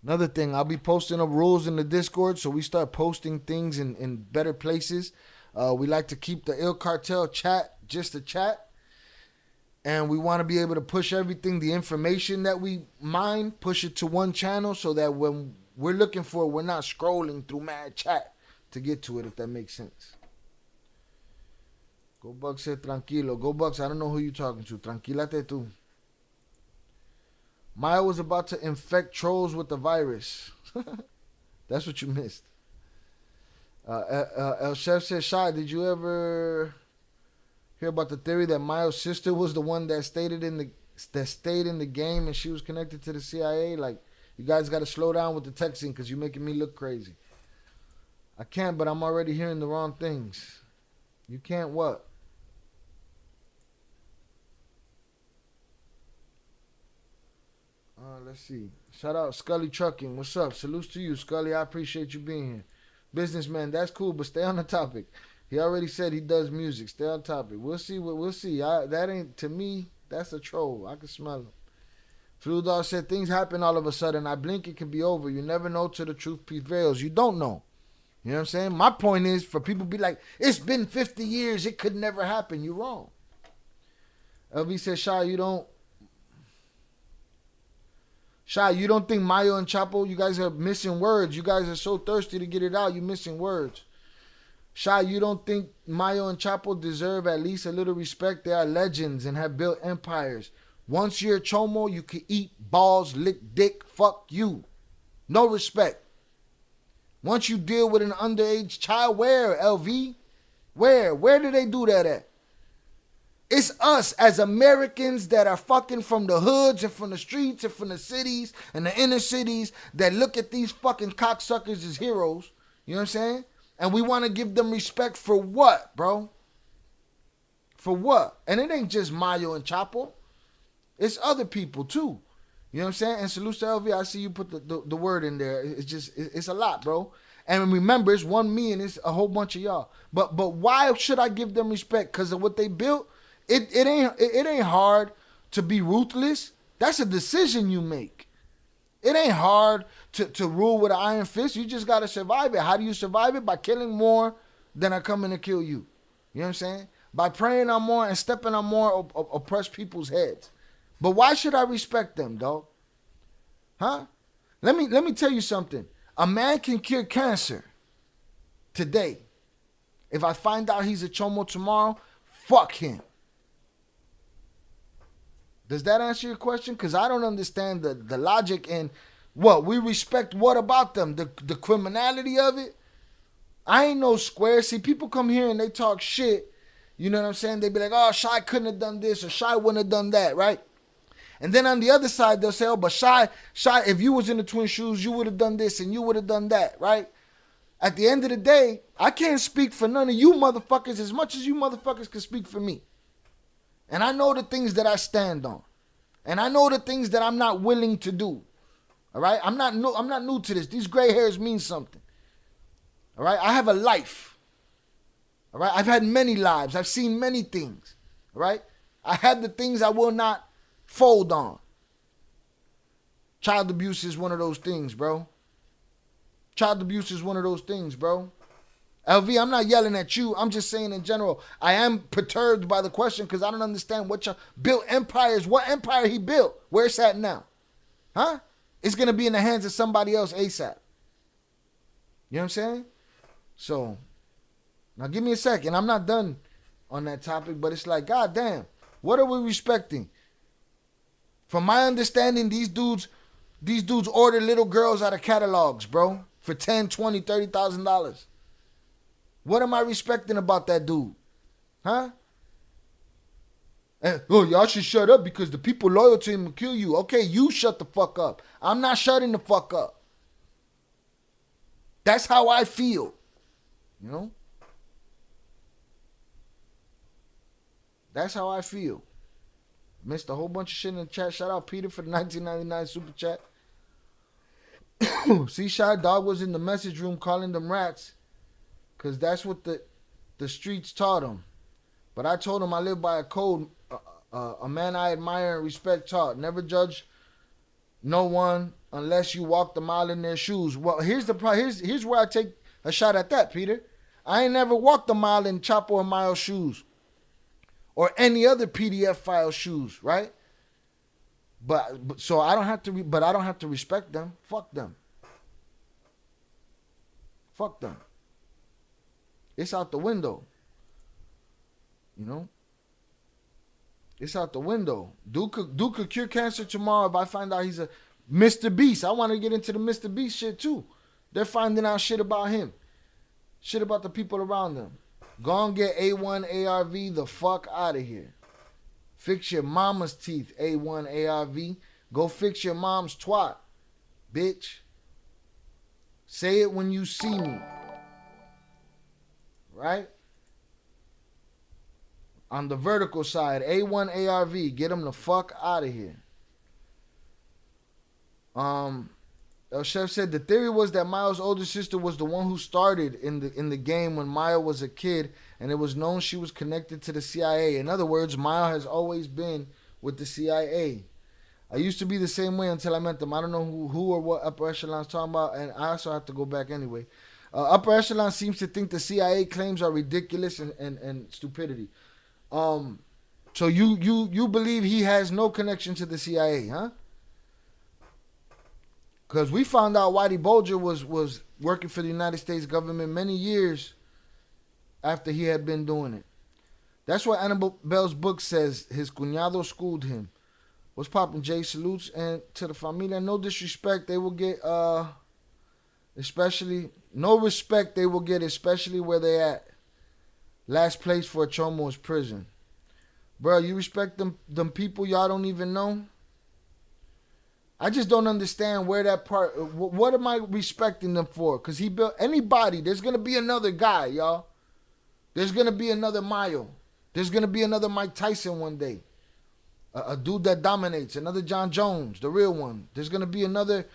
Another thing, I'll be posting up rules in the Discord, so we start posting things in better places. We like to keep the Il Cartel chat just a chat. And we want to be able to push everything, the information that we mine, push it to one channel so that when we're looking for it, we're not scrolling through mad chat to get to it, if that makes sense. Go Bucks said tranquilo. Go Bucks, I don't know who you're talking to. Tranquilate tú. Mayo was about to infect trolls with the virus. That's what you missed. El Chef said, Shai, did you ever hear about the theory that Mayo's sister was the one that stayed in the game and she was connected to the CIA? Like, you guys got to slow down with the texting because you're making me look crazy. I can't, but I'm already hearing the wrong things. You can't what? Let's see. Shout out Scully Trucking. What's up? Salutes to you, Scully. I appreciate you being here. Businessman, that's cool, but stay on the topic. He already said he does music. Stay on topic. We'll see. We'll see. That ain't, to me, that's a troll. I can smell him. Fludar said things happen all of a sudden. I blink, it can be over. You never know till the truth prevails. You don't know. You know what I'm saying? My point is for people to be like, it's been 50 years. It could never happen. You're wrong. LB said, Shy, you don't think Mayo and Chapo, you guys are missing words. You guys are so thirsty to get it out. You're missing words. Shy, you don't think Mayo and Chapo deserve at least a little respect? They are legends and have built empires. Once you're a chomo, you can eat balls, lick dick, fuck you. No respect. Once you deal with an underage child, where, LV? Where do they do that at? It's us as Americans that are fucking from the hoods and from the streets and from the cities and the inner cities that look at these fucking cocksuckers as heroes. You know what I'm saying? And we want to give them respect for what, bro? For what? And it ain't just Mayo and Chapo. It's other people too. You know what I'm saying? And salute to LV. I see you put the word in there. It's just, it's a lot, bro. And remember, it's one me and it's a whole bunch of y'all. But why should I give them respect? Because of what they built? It ain't hard to be ruthless. That's a decision you make. It ain't hard to rule with an iron fist. You just got to survive it. How do you survive it? By killing more than are coming to kill you. You know what I'm saying? By praying on more and stepping on more oppressed people's heads. But why should I respect them, dog? Huh? Let me tell you something. A man can cure cancer today. If I find out he's a chomo tomorrow, fuck him. Does that answer your question? Because I don't understand the logic in what we respect. What about them? The criminality of it? I ain't no square. See, people come here and they talk shit. You know what I'm saying? They be like, oh, Shy couldn't have done this or Shy wouldn't have done that, right? And then on the other side, they'll say, oh, but Shy, if you was in the twin shoes, you would have done this and you would have done that, right? At the end of the day, I can't speak for none of you motherfuckers as much as you motherfuckers can speak for me. And I know the things that I stand on. And I know the things that I'm not willing to do. All right? I'm not new to this. These gray hairs mean something. All right? I have a life. All right? I've had many lives. I've seen many things. All right? I have the things I will not fold on. Child abuse is one of those things, bro. Child abuse is one of those things, bro. LV, I'm not yelling at you. I'm just saying in general. I am perturbed by the question because I don't understand what y'all built empires. What empire he built? Where it's at now? Huh? It's going to be in the hands of somebody else ASAP. You know what I'm saying? So, now give me a second. I'm not done on that topic, but it's like, God damn, what are we respecting? From my understanding, these dudes order little girls out of catalogs, bro, for $10,000, $20,000, $30,000. What am I respecting about that dude? Huh? And, oh, y'all should shut up because the people loyal to him will kill you. Okay, you shut the fuck up. I'm not shutting the fuck up. That's how I feel. You know? That's how I feel. Missed a whole bunch of shit in the chat. Shout out Peter for the 1999 super chat. See, Shy Dog was in the message room calling them rats. Because that's what the streets taught him. But I told him I live by a code a man I admire and respect taught. Never judge no one unless you walk the mile in their shoes. Well, here's where I take a shot at that, Peter. I ain't never walked the mile in Chapo or Mayo shoes. Or any other PDF file shoes, right? But so I don't have to respect them. Fuck them. Fuck them. It's out the window. You know? It's out the window. Dude could cure cancer tomorrow if I find out he's a Mr. Beast. I want to get into the Mr. Beast shit too. They're finding out shit about him. Shit about the people around them. Go and get A1 ARV the fuck out of here. Fix your mama's teeth, A1 ARV. Go fix your mom's twat, bitch. Say it when you see me. Right? On the vertical side, A1 ARV. Get them the fuck out of here. El Chef said the theory was that Mayo's older sister was the one who started in the game when Mayo was a kid, and it was known she was connected to the CIA. In other words, Mayo has always been with the CIA. I used to be the same way until I met them. I don't know who or what upper echelon's talking about, and I also have to go back anyway. Upper echelon seems to think the CIA claims are ridiculous and stupidity. So you believe he has no connection to the CIA, huh? Because we found out Whitey Bulger was working for the United States government many years after he had been doing it. That's what Annabelle's book says. His cuñado schooled him. What's poppin', Jay? Salutes and to the familia. No disrespect, they will get especially no respect they will get, especially where they at. Last place for a chomo is prison. Bro, you respect them people y'all don't even know? I just don't understand where that part, what am I respecting them for? Because he built anybody, there's going to be another guy, y'all. There's going to be another Mayo. There's going to be another Mike Tyson one day. A dude that dominates, another John Jones, the real one. There's going to be another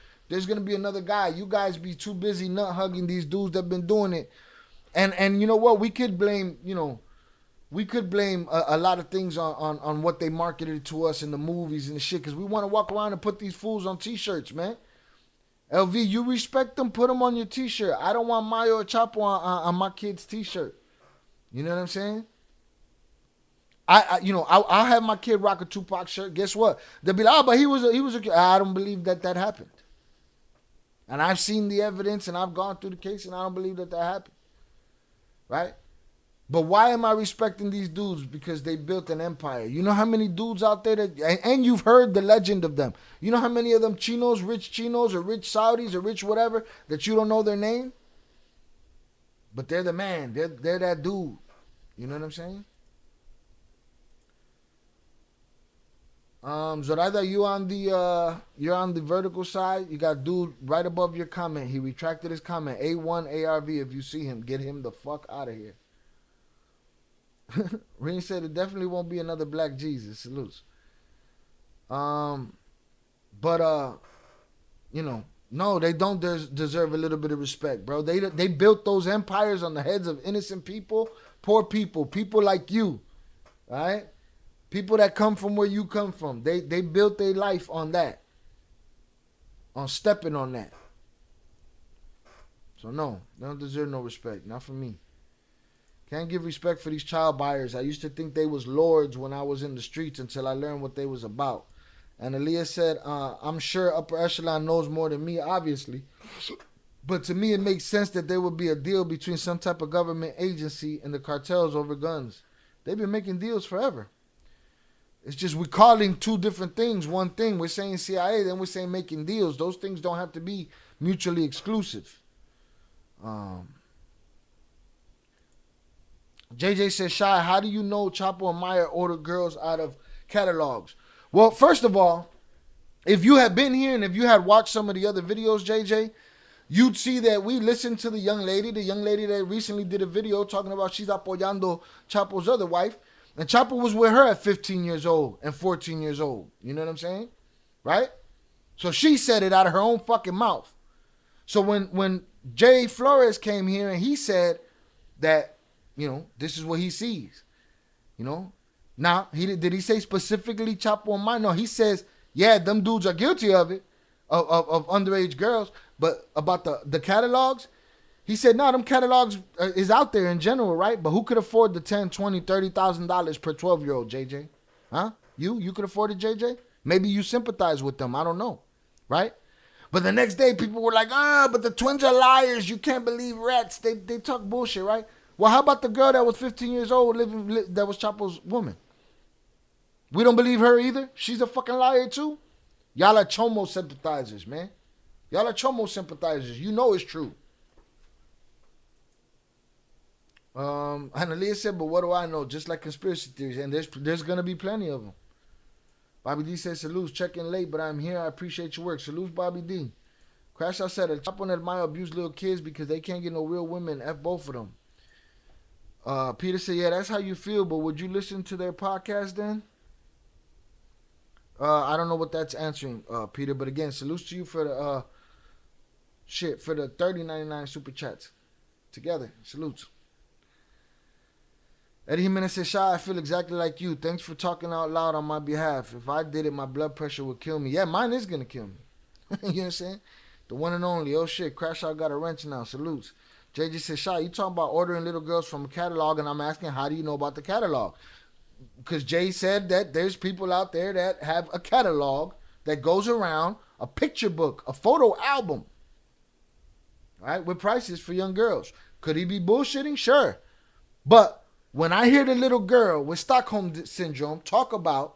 guy. You guys be too busy nut hugging these dudes that been doing it. And you know what? We could blame, a lot of things on what they marketed to us in the movies and the shit, because we want to walk around and put these fools on t-shirts, man. LV, you respect them, put them on your t-shirt. I don't want Mayo or Chapo on my kid's t-shirt. You know what I'm saying? I'll have my kid rock a Tupac shirt. Guess what? They'll be like, oh, but he was a kid. I don't believe that happened. And I've seen the evidence and I've gone through the case and I don't believe that happened. Right? But why am I respecting these dudes? Because they built an empire. You know how many dudes out there and you've heard the legend of them. You know how many of them chinos, rich chinos or rich Saudis or rich whatever, that you don't know their name? But they're the man. They're that dude. You know what I'm saying? Zoraida, you're on the vertical side. You got dude right above your comment. He retracted his comment. A1 ARV. If you see him, get him the fuck out of here. Reen said it definitely won't be another Black Jesus. Salutes. No, they don't deserve a little bit of respect, bro. They built those empires on the heads of innocent people, poor people like you, all right? People that come from where you come from. They built their life on that, on stepping on that. So no, they don't deserve no respect, not from me. Can't give respect for these child buyers. I used to think they was lords when I was in the streets until I learned what they was about. And Aaliyah said, I'm sure upper echelon knows more than me, obviously. But to me, it makes sense that there would be a deal between some type of government agency and the cartels over guns. They've been making deals forever. It's just we're calling two different things one thing. We're saying CIA, then we're saying making deals. Those things don't have to be mutually exclusive. JJ says, Shy, how do you know Chapo and Meyer order girls out of catalogs? Well, first of all, if you had been here and if you had watched some of the other videos, JJ, you'd see that we listened to the young lady that recently did a video talking about she's apoyando Chapo's other wife. And Chapo was with her at 15 years old and 14 years old. You know what I'm saying? Right? So she said it out of her own fucking mouth. So when Jay Flores came here and he said that, this is what he sees. Now, did he say specifically Chapo and Mine? No, he says, yeah, them dudes are guilty of it, of underage girls. But about the catalogs, he said, no, them catalogs is out there in general, right? But who could afford the $10,000, $20,000, $30,000 per 12-year-old, JJ? Huh? You could afford it, JJ? Maybe you sympathize with them. I don't know, right? But the next day, people were like, but the twins are liars. You can't believe rats. They talk bullshit, right? Well, how about the girl that was 15 years old that was Chapo's woman? We don't believe her either. She's a fucking liar too. Y'all are Chomo sympathizers, man. Y'all are Chomo sympathizers. You know it's true. Analia said, but what do I know? Just like conspiracy theories. And there's going to be plenty of them. Bobby D says, salutes. Check in late, but I'm here. I appreciate your work. Salutes, Bobby D. Crash Out said, El Chapo and El Mayo abuse little kids because they can't get no real women. F both of them. Peter said, yeah, that's how you feel, but would you listen to their podcast then? I don't know what that's answering, Peter, but again, salutes to you for the for the $30.99 super chats. Together, salutes. Eddie Jimenez says, Shy, I feel exactly like you. Thanks for talking out loud on my behalf. If I did it, my blood pressure would kill me. Yeah, mine is going to kill me. You know what I'm saying? The one and only. Oh, shit. Crash Out got a wrench now. Salutes. JJ says, Shy, you talking about ordering little girls from a catalog, and I'm asking, how do you know about the catalog? Because Jay said that there's people out there that have a catalog that goes around, a picture book, a photo album, right, with prices for young girls. Could he be bullshitting? Sure. But when I hear the little girl with Stockholm Syndrome talk about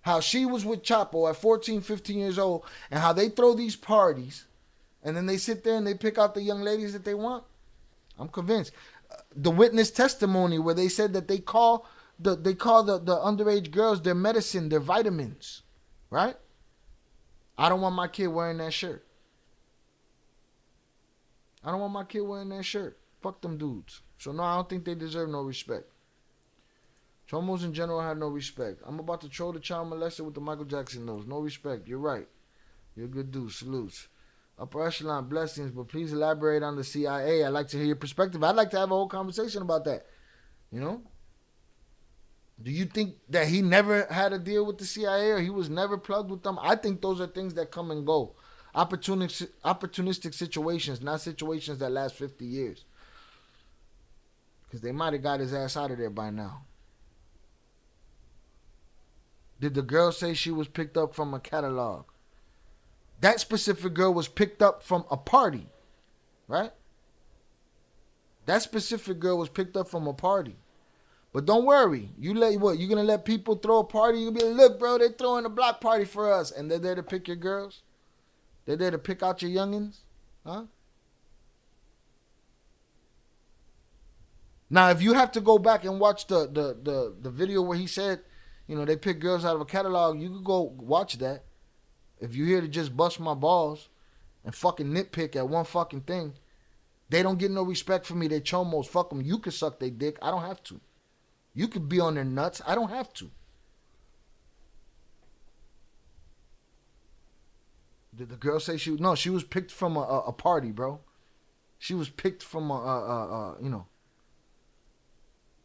how she was with Chapo at 14, 15 years old and how they throw these parties and then they sit there and they pick out the young ladies that they want, I'm convinced. The witness testimony where they said that they call they call the underage girls their medicine, their vitamins, right? I don't want my kid wearing that shirt. I don't want my kid wearing that shirt. Fuck them dudes. So no, I don't think they deserve no respect. Chomos in general have no respect. I'm about to troll the child molester with the Michael Jackson nose. No respect. You're right. You're a good dude. Salutes. Upper echelon blessings, but please elaborate on the CIA. I'd like to hear your perspective. I'd like to have a whole conversation about that. You know? Do you think that he never had a deal with the CIA or he was never plugged with them? I think those are things that come and go. Opportunistic situations, not situations that last 50 years. Because they might have got his ass out of there by now. Did the girl say she was picked up from a catalog? That specific girl was picked up from a party, right? That specific girl was picked up from a party. But don't worry. You gonna let people throw a party? You'll be like, look, bro, they're throwing a block party for us. And they're there to pick your girls? They're there to pick out your youngins? Huh? Now, if you have to go back and watch the video where he said, you know, they pick girls out of a catalog, you could go watch that. If you're here to just bust my balls and fucking nitpick at one fucking thing, they don't get no respect from me. They chomos. Fuck them. You can suck their dick. I don't have to. You could be on their nuts. I don't have to. Did the girl say she... No, she was picked from a party, bro. She was picked from you know.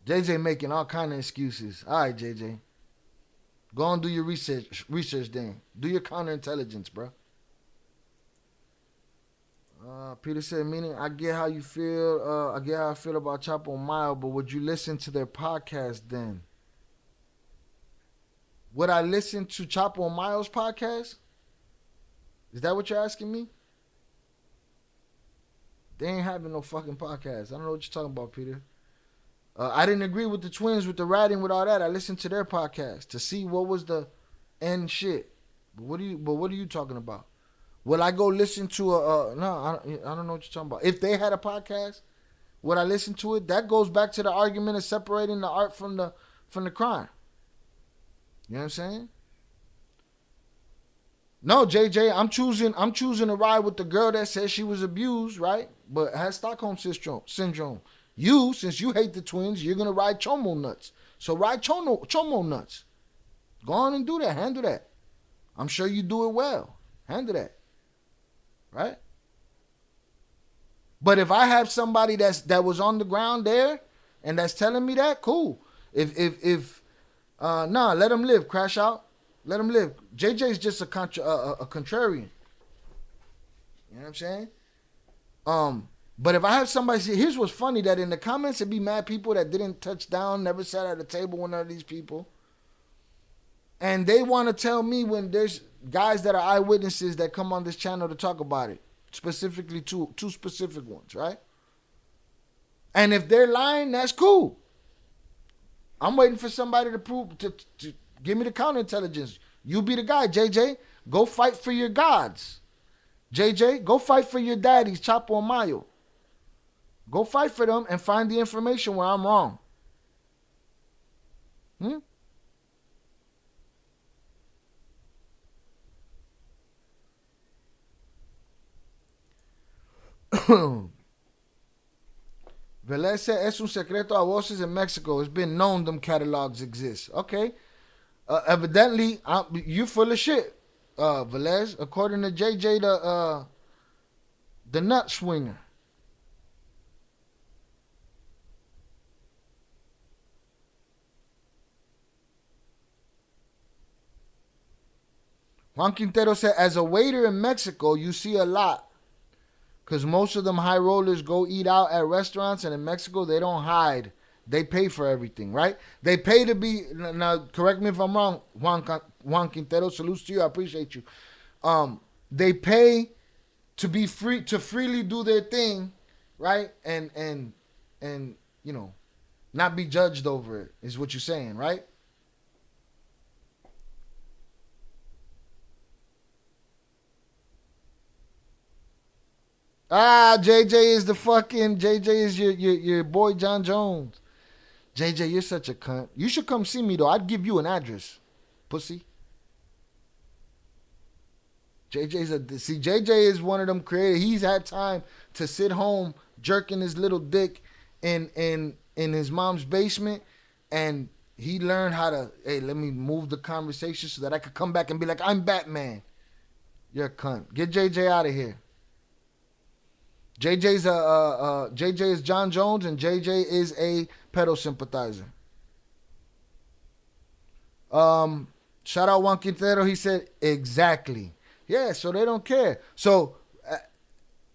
JJ making all kind of excuses. All right, JJ. Go and do your research then. Do your counterintelligence, bro. Peter said, meaning I get how you feel. I get how I feel about Chapo and Mayo, but would you listen to their podcast then? Would I listen to Chapo and Mayo's podcast? Is that what you're asking me? They ain't having no fucking podcast. I don't know what you're talking about, Peter. I didn't agree with the twins, with the writing, with all that. I listened to their podcast to see what was the end shit. But what are you talking about? Will I go listen to no, I don't know what you're talking about. If they had a podcast, would I listen to it? That goes back to the argument of separating the art from the crime. You know what I'm saying? No, JJ, I'm choosing to ride with the girl that says she was abused, right? But has Stockholm syndrome. You, since you hate the twins, you're gonna ride Chomo nuts. So ride Chomo nuts. Go on and do that. Handle that. I'm sure you do it well. Handle that. Right? But if I have somebody that was on the ground there and that's telling me that, cool. If let him live. Crash out. Let him live. JJ's just a contrarian. You know what I'm saying? But if I have somebody, here's what's funny, that in the comments it'd be mad people that didn't touch down, never sat at a table with none of these people. And they want to tell me when there's guys that are eyewitnesses that come on this channel to talk about it. Specifically two specific ones, right? And if they're lying, that's cool. I'm waiting for somebody to prove, to give me the counterintelligence. You be the guy, JJ. Go fight for your gods. JJ, go fight for your daddies, Chapo and Mayo. Go fight for them and find the information where I'm wrong. Velez said, es un secreto a voces in Mexico. It's been known them catalogs exist. Okay. Evidently, you're full of shit, Velez. According to JJ, the nut swinger. Juan Quintero said, as a waiter in Mexico, you see a lot. Because most of them high rollers go eat out at restaurants, and in Mexico, they don't hide. They pay for everything, right? They pay to be, now correct me if I'm wrong, Juan Quintero, salutes to you, I appreciate you. They pay to be free, to freely do their thing, right? And you know, not be judged over it, is what you're saying, right? JJ is your boy John Jones. JJ, you're such a cunt. You should come see me, though. I'd give you an address, pussy. JJ is one of them creators. He's had time to sit home jerking his little dick in his mom's basement, and he learned how to, hey, let me move the conversation so that I could come back and be like, I'm Batman. You're a cunt. Get JJ out of here. JJ is John Jones, and JJ is a pedo sympathizer. Shout out Juan Quintero. He said exactly. Yeah, so they don't care. So,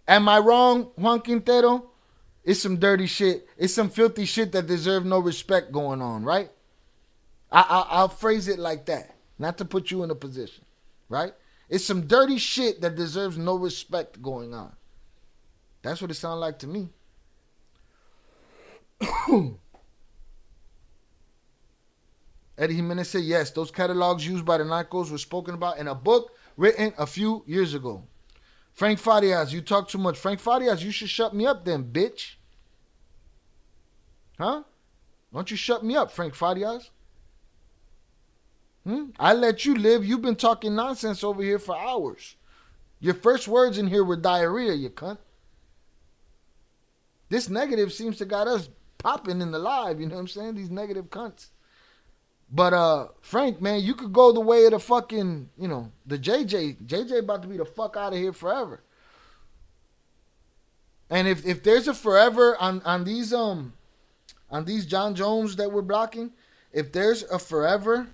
am I wrong, Juan Quintero? It's some dirty shit. It's some filthy shit that deserve no respect going on, right? I'll phrase it like that, not to put you in a position, right? It's some dirty shit that deserves no respect going on. That's what it sounds like to me. Eddie Jimenez said, yes, those catalogs used by the narcos were spoken about in a book written a few years ago. Frank Farias, you talk too much. Frank Farias, you should shut me up then, bitch. Huh? Don't you shut me up, Frank Farias? I let you live. You've been talking nonsense over here for hours. Your first words in here were diarrhea, you cunt. This negative seems to got us popping in the live, you know what I'm saying? These negative cunts. But Frank, man, you could go the way of the fucking, you know, the JJ. JJ about to be the fuck out of here forever. And if there's a forever on these John Jones that we're blocking, if there's a forever,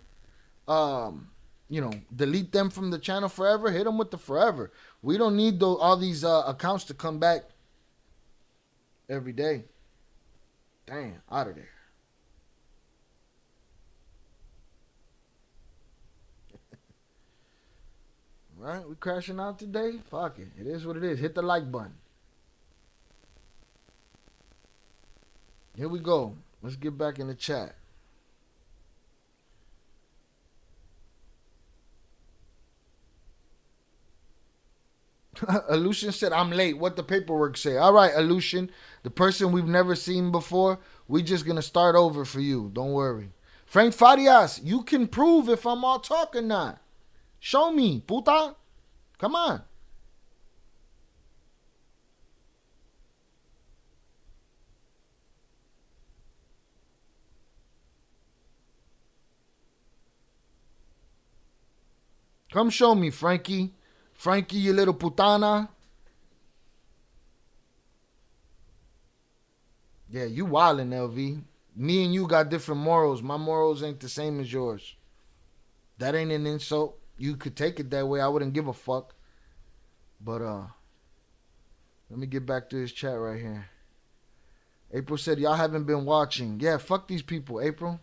you know, delete them from the channel forever, hit them with the forever. We don't need all these accounts to come back every day. Damn, out of there. Right, we crashing out today? Fuck it. It is what it is. Hit the like button. Here we go. Let's get back in the chat. Aleutian said, I'm late. What the paperwork say? All right, Aleutian. The person we've never seen before, we just going to start over for you. Don't worry. Frank Farias, you can prove if I'm all talk or not. Show me, puta. Come on. Come show me, Frankie. Frankie, you little putana. Yeah, you wildin', LV. Me and you got different morals. My morals ain't the same as yours. That ain't an insult. You could take it that way. I wouldn't give a fuck. But let me get back to this chat right here. April said, y'all haven't been watching. Yeah, fuck these people, April.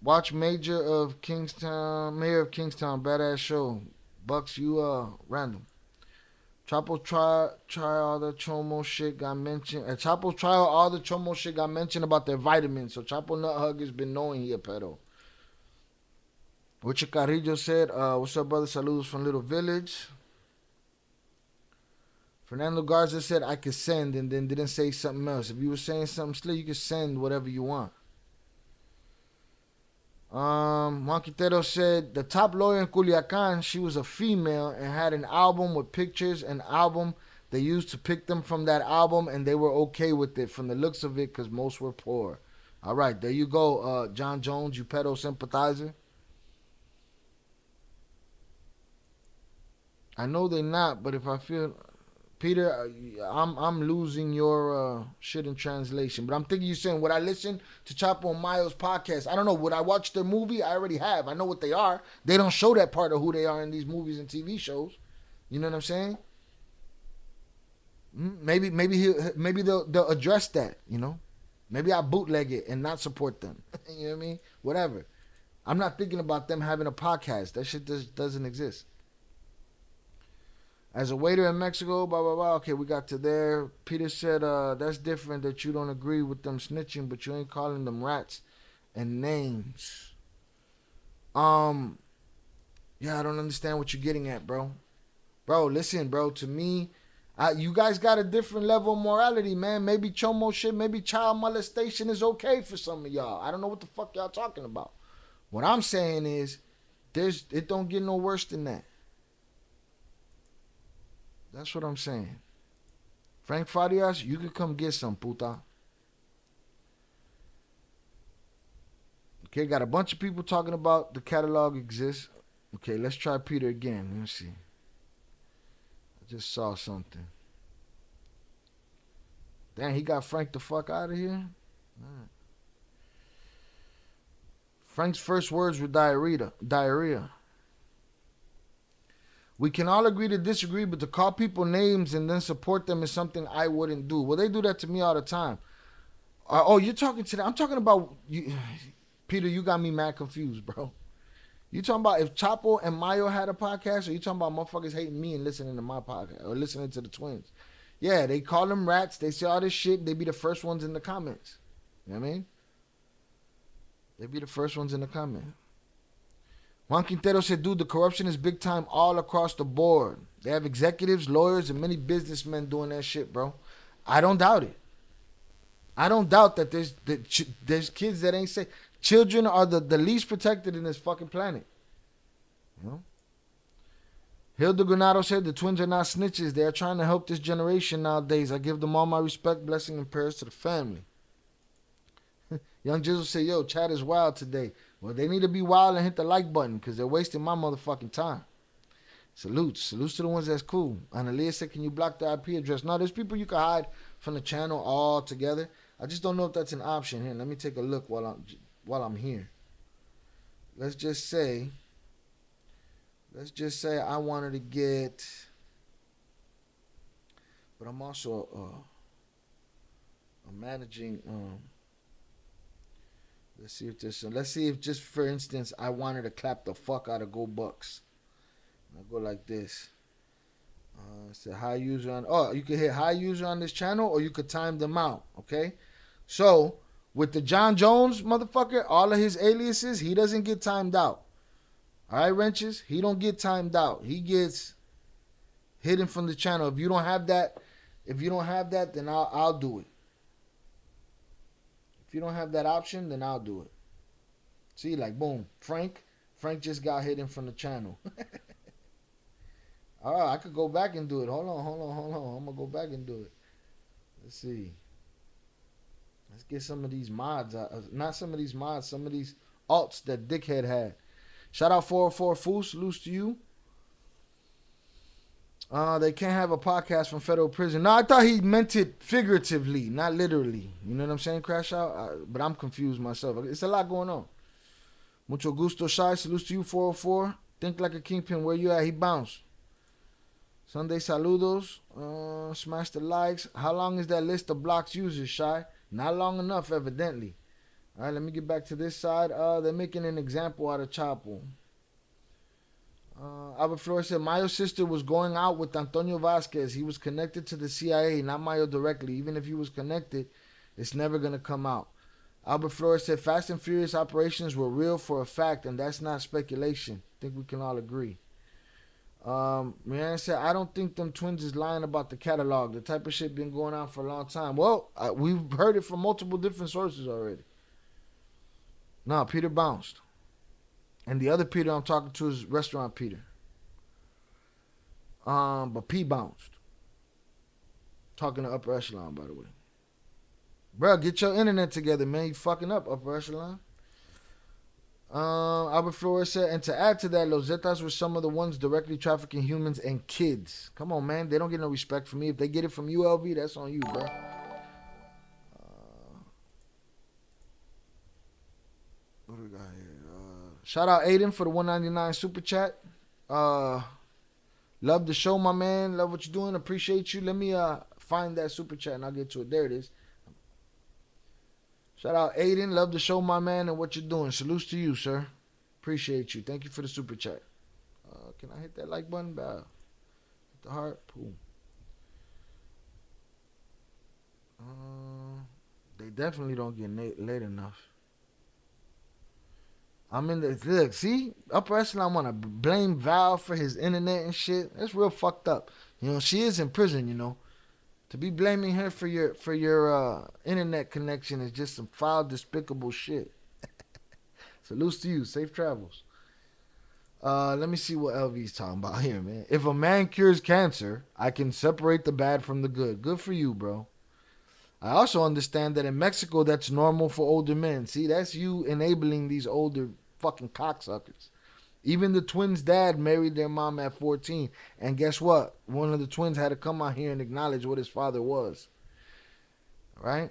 Watch Mayor of Kingstown, badass show. Bucks, you random. Chapo try all the Chomo shit got mentioned. Chapo try all the Chomo shit got mentioned about their vitamins. So Chapo Nut Hug has been knowing he a pedo. Richard Carrillo said, what's up, brother? Saludos from Little Village. Fernando Garza said, I could send, and then didn't say something else. If you were saying something slick, you could send whatever you want. Juan Quintero said, the top lawyer in Culiacan, she was a female and had an album with pictures, an album they used to pick them from that album, and they were okay with it from the looks of it because most were poor. All right, there you go, John Jones, you pedo sympathizer. I know they're not, but if I feel, Peter, I'm losing your shit in translation. But I'm thinking you're saying, would I listen to Chapo and Mayo's podcast? I don't know. Would I watch their movie? I already have. I know what they are. They don't show that part of who they are in these movies and TV shows. You know what I'm saying? Maybe they'll address that. You know, maybe I'll bootleg it and not support them. You know what I mean? Whatever. I'm not thinking about them having a podcast. That shit just doesn't exist. As a waiter in Mexico, blah, blah, blah. Okay, we got to there. Peter said, that's different that you don't agree with them snitching, but you ain't calling them rats and names. Yeah, I don't understand what you're getting at, bro. Bro, listen, bro. To me, You guys got a different level of morality, man. Maybe chomo shit, maybe child molestation is okay for some of y'all. I don't know what the fuck y'all talking about. What I'm saying is, it don't get no worse than that. That's what I'm saying. Frank Farias, you could come get some, puta. Okay, got a bunch of people talking about the catalog exists. Okay, let's try Peter again. Let me see. I just saw something. Damn, he got Frank the fuck out of here. Right. Frank's first words were diarrhea. We can all agree to disagree, but to call people names and then support them is something I wouldn't do. Well, they do that to me all the time. You're talking to them. I'm talking about you. Peter, you got me mad confused, bro. You talking about if Chapo and Mayo had a podcast, or you talking about motherfuckers hating me and listening to my podcast, or listening to the twins? Yeah, they call them rats. They say all this shit. They be the first ones in the comments. You know what I mean? They be the first ones in the comments. Juan Quintero said, dude, the corruption is big time all across the board. They have executives, lawyers, and many businessmen doing that shit, bro. I don't doubt it. I don't doubt that there's kids that ain't safe. Children are the least protected in this fucking planet. You know? Hilda Granado said the twins are not snitches. They are trying to help this generation nowadays. I give them all my respect, blessing, and prayers to the family. Young Jizzle said, yo, chat is wild today. Well, they need to be wild and hit the like button because they're wasting my motherfucking time. Salutes. Salutes to the ones that's cool. Analia said, can you block the IP address? No, there's people you can hide from the channel all together. I just don't know if that's an option here. Let me take a look while I'm here. Let's just say I wanted to get, but I'm also I'm managing. Let's see if just for instance I wanted to clap the fuck out of Go Bucks. I'll go like this. Say high user on. You can hit high user on this channel, or you could time them out. Okay, so with the John Jones motherfucker, all of his aliases, he doesn't get timed out. All right, wrenches, he don't get timed out. He gets hidden from the channel. If you don't have that, then I'll do it. If you don't have that option, then I'll do it. See, like boom, Frank just got hidden from the channel. All right, I could go back and do it. Hold on. I'm gonna go back and do it. Let's see. Let's get some of these mods. Not some of these mods. Some of these alts that Dickhead had. Shout out 404 Fool. Salutes to you. They can't have a podcast from federal prison. No, I thought he meant it figuratively, not literally. You know what I'm saying, Crash Out? But I'm confused myself. It's a lot going on. Mucho gusto, Shy. Salutes to you, 404. Think like a kingpin. Where you at? He bounced. Sunday saludos. Smash the likes. How long is that list of blocks users, Shy? Not long enough, evidently. All right, let me get back to this side. They're making an example out of Chapo. Albert Flores said, Mayo's sister was going out with Antonio Vasquez. He was connected to the CIA, not Mayo directly. Even if he was connected, it's never going to come out. Albert Flores said, Fast and Furious operations were real for a fact, and that's not speculation. I think we can all agree. Rihanna said, I don't think them twins is lying about the catalog. The type of shit been going on for a long time. Well, we've heard it from multiple different sources already. No, Peter bounced. And the other Peter I'm talking to is Restaurant Peter. But P bounced. Talking to Upper Echelon, by the way. Bro, get your internet together, man. You fucking up, Upper Echelon. Albert Flores said, and to add to that, Los Zetas were some of the ones directly trafficking humans and kids. Come on, man. They don't get no respect from me. If they get it from you, LV, that's on you, bro. What do we got here? Shout out Aiden for the 199 super chat. Love the show, my man. Love what you're doing. Appreciate you. Let me find that super chat and I'll get to it. There it is. Shout out Aiden. Love the show, my man, and what you're doing. Salutes to you, sir. Appreciate you. Thank you for the super chat. Can I hit that like button? Bow. Hit the heart. Boom. They definitely don't get late enough. I'm in the look. See, Upper Echelon want to blame Val for his internet and shit. That's real fucked up. You know, she is in prison, you know. To be blaming her for your internet connection is just some foul, despicable shit. Salutes to you. Safe travels. Let me see what LV's talking about here, man. If a man cures cancer, I can separate the bad from the good. Good for you, bro. I also understand that in Mexico, that's normal for older men. See, that's you enabling these older fucking cocksuckers. Even the twins' dad married their mom at 14. And guess what? One of the twins had to come out here and acknowledge what his father was. Right?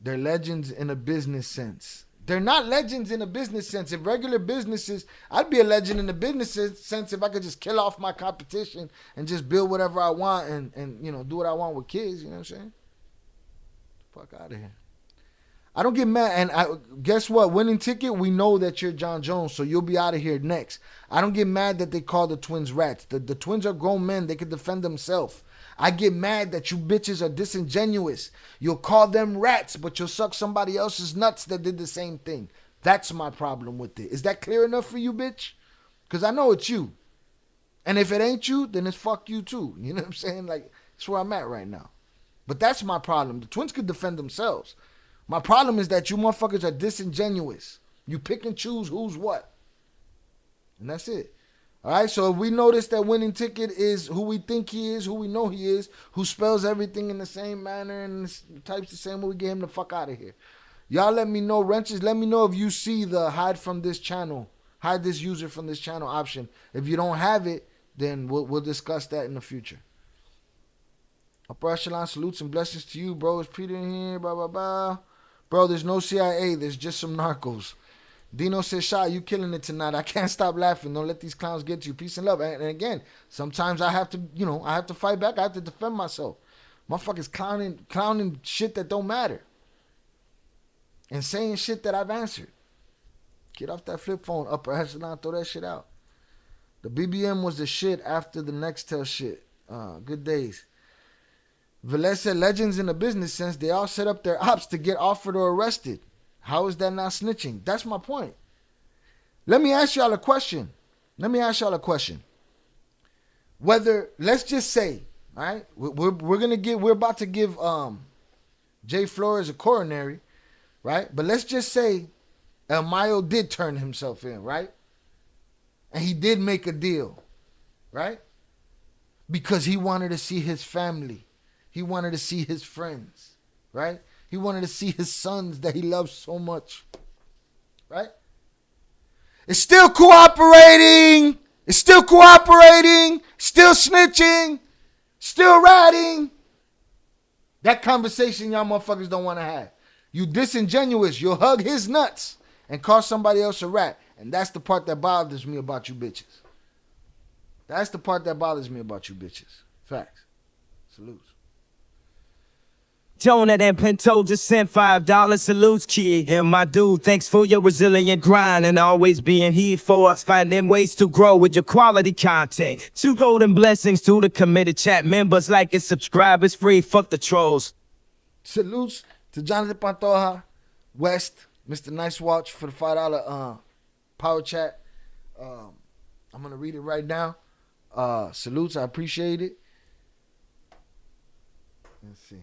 They're legends in a business sense. They're not legends in a business sense. If regular businesses, I'd be a legend in a business sense if I could just kill off my competition and just build whatever I want and you know, do what I want with kids. You know what I'm saying? Fuck out of here. I don't get mad. And guess what? Winning ticket, we know that you're John Jones, so you'll be out of here next. I don't get mad that they call the twins rats. The twins are grown men. They can defend themselves. I get mad that you bitches are disingenuous. You'll call them rats, but you'll suck somebody else's nuts that did the same thing. That's my problem with it. Is that clear enough for you, bitch? Because I know it's you. And if it ain't you, then it's fuck you too. You know what I'm saying? Like, that's where I'm at right now. But that's my problem. The twins could defend themselves. My problem is that you motherfuckers are disingenuous. You pick and choose who's what. And that's it. All right, so if we notice that winning ticket is who we think he is, who we know he is, who spells everything in the same manner and types the same way, we get him the fuck out of here. Y'all let me know, wrenches, let me know if you see the hide this user from this channel option. If you don't have it, then we'll discuss that in the future. Upper echelon salutes and blessings to you, bro. It's Peter in here, blah, blah, blah. Bro, there's no CIA. There's just some narcos. Dino says, Shy, you killing it tonight. I can't stop laughing. Don't let these clowns get you. Peace and love. And again, sometimes I have to, you know, I have to fight back. I have to defend myself. Motherfuckers clowning shit that don't matter. And saying shit that I've answered. Get off that flip phone, upper echelon, throw that shit out. The BBM was the shit after the Nextel shit. Good days. Velez said, legends in a business sense, they all set up their ops to get offered or arrested. How is that not snitching? That's my point. Let me ask y'all a question. Whether, let's just say, all right, we're about to give Jay Flores a coronary, right? But let's just say Mayo did turn himself in, right? And he did make a deal, right? Because he wanted to see his family. He wanted to see his friends, right? He wanted to see his sons that he loves so much, right? It's still cooperating. Still snitching. Still ratting. That conversation y'all motherfuckers don't want to have. You disingenuous. You'll hug his nuts and call somebody else a rat. And that's the part that bothers me about you bitches. Facts. Salutes. Donut and Pinto just sent $5 salutes, kid. And my dude, thanks for your resilient grind and always being here for us. Finding ways to grow with your quality content. 2 golden blessings to the committed chat members. Like and subscribe, it's free. Fuck the trolls. Salutes to Jonathan Pantoja, West, Mr. Nice Watch for the $5 power chat. I'm gonna read it right now. Salutes, I appreciate it. Let's see.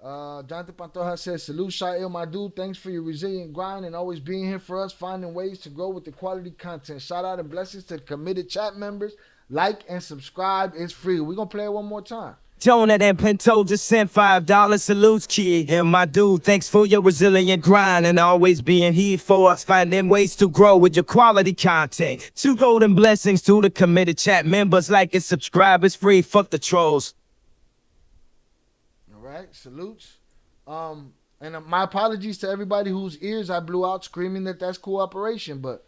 Jonathan Pantoja says, salute Shail, my dude. Thanks for your resilient grind and always being here for us, finding ways to grow with the quality content. Shout out and blessings to the committed chat members. Like and subscribe. It's free. We're going to play it one more time. Donut and Pinto just sent $5 salutes, kid. And my dude, thanks for your resilient grind and always being here for us. Finding ways to grow with your quality content. 2 golden blessings to the committed chat members. Like and subscribe, it's free. Fuck the trolls. Right, salutes. And my apologies to everybody whose ears I blew out screaming that that's cooperation, but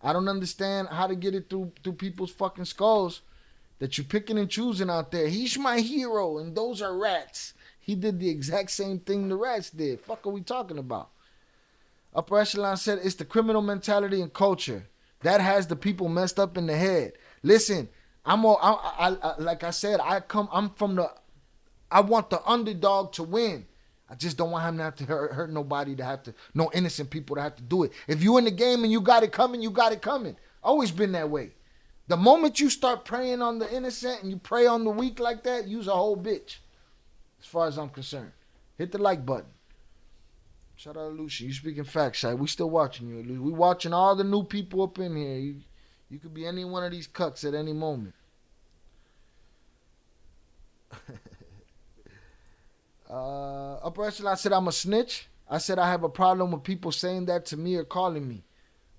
I don't understand how to get it through people's fucking skulls that you're picking and choosing out there. He's my hero and those are rats. He did the exact same thing the rats did. Fuck are we talking about? Upper echelon said it's the criminal mentality and culture that has the people messed up in the head. Listen, like I said, I want the underdog to win. I just don't want him to have to hurt nobody, no innocent people to have to do it. If you in the game and you got it coming, you got it coming. Always been that way. The moment you start preying on the innocent and you prey on the weak like that, you's a whole bitch. As far as I'm concerned. Hit the like button. Shout out to Lucy. You speaking facts, Shy. We still watching you, Lucy. We watching all the new people up in here. You could be any one of these cucks at any moment. Upper Echelon said I'm a snitch. I said I have a problem with people saying that to me or calling me.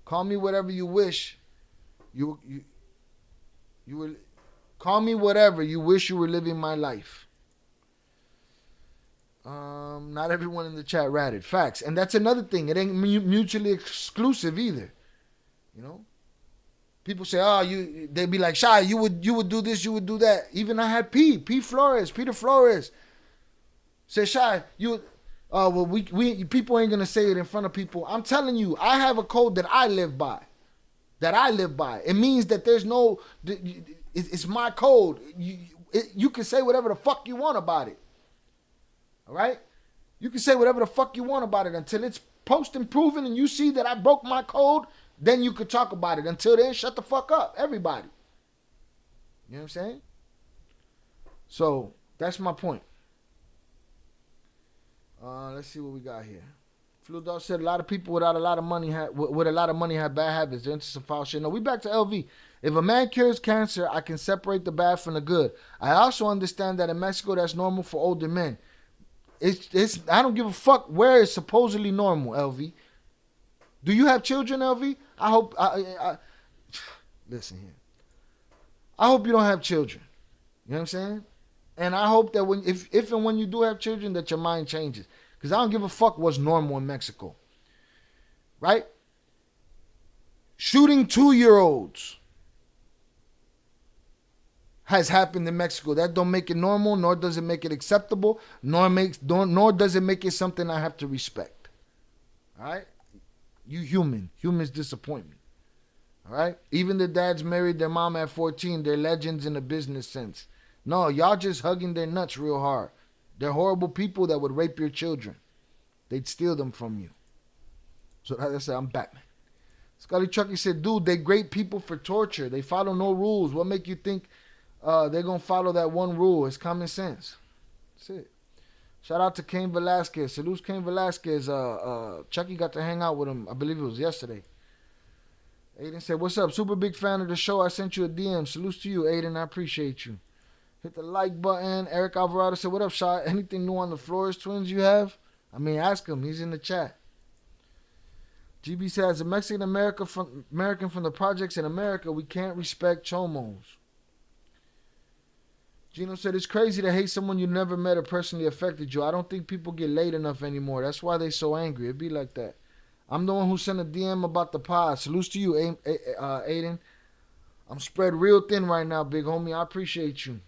Call me whatever you wish. You will call me whatever you wish you were living my life. Not everyone in the chat ratted. Facts. And that's another thing. It ain't mutually exclusive either. You know? People say, oh, they be like, Shy, you would do this, you would do that. Even I had Peter Flores. Say, Shy, well, we people ain't gonna say it in front of people. I'm telling you, I have a code that I live by. It means that there's no, it's my code. You can say whatever the fuck you want about it. All right? You can say whatever the fuck you want about it until it's post and proven and you see that I broke my code, then you could talk about it. Until then, shut the fuck up, everybody. You know what I'm saying? So, that's my point. Let's see what we got here. Flu Dog said a lot of people with a lot of money have bad habits. They're into some foul shit. No, we back to LV. If a man cures cancer, I can separate the bad from the good. I also understand that in Mexico, that's normal for older men. It's I don't give a fuck where it's supposedly normal, LV. Do you have children, LV? I hope listen here. I hope you don't have children. You know what I'm saying? And I hope that if and when you do have children, that your mind changes. Because I don't give a fuck what's normal in Mexico. Right? Shooting 2-year-olds has happened in Mexico. That don't make it normal, nor does it make it acceptable, nor does it make it something I have to respect. All right? You humans disappoint me. All right? Even the dads married their mom at 14, they're legends in a business sense. No, y'all just hugging their nuts real hard. They're horrible people that would rape your children. They'd steal them from you. So as I said, I'm Batman. Scotty Chucky said, dude, they great people for torture. They follow no rules. What make you think they're going to follow that one rule? It's common sense. That's it. Shout out to Cain Velasquez. Salute Cain Velasquez. Chucky got to hang out with him. I believe it was yesterday. Aiden said, what's up? Super big fan of the show. I sent you a DM. Salutes to you, Aiden. I appreciate you. Hit the like button. Eric Alvarado said, what up, Shot? Anything new on the Flores twins you have? I mean, ask him. He's in the chat. GB says, a Mexican American from the projects in America, we can't respect chomos. Gino said, it's crazy to hate someone you never met or personally affected you. I don't think people get laid enough anymore. That's why they so angry. It be like that. I'm the one who sent a DM about the pod. Salutes to you, Aiden. I'm spread real thin right now, big homie. I appreciate you.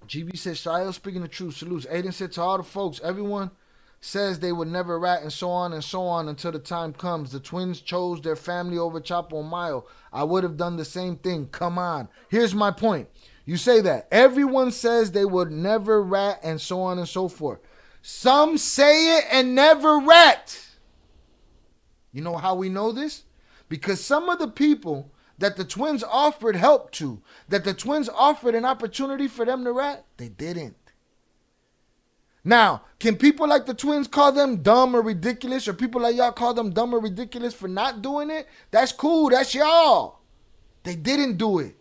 GB says, Shia, speaking the truth, salutes. Aiden said to all the folks, everyone says they would never rat and so on until the time comes. The twins chose their family over Chapo and Mayo. I would have done the same thing. Come on. Here's my point. You say that. Everyone says they would never rat and so on and so forth. Some say it and never rat. You know how we know this? Because some of the people that the twins offered help to, that the twins offered an opportunity for them to rat, they didn't. Now, can people like the twins call them dumb or ridiculous, or people like y'all call them dumb or ridiculous for not doing it? That's cool. That's y'all. They didn't do it.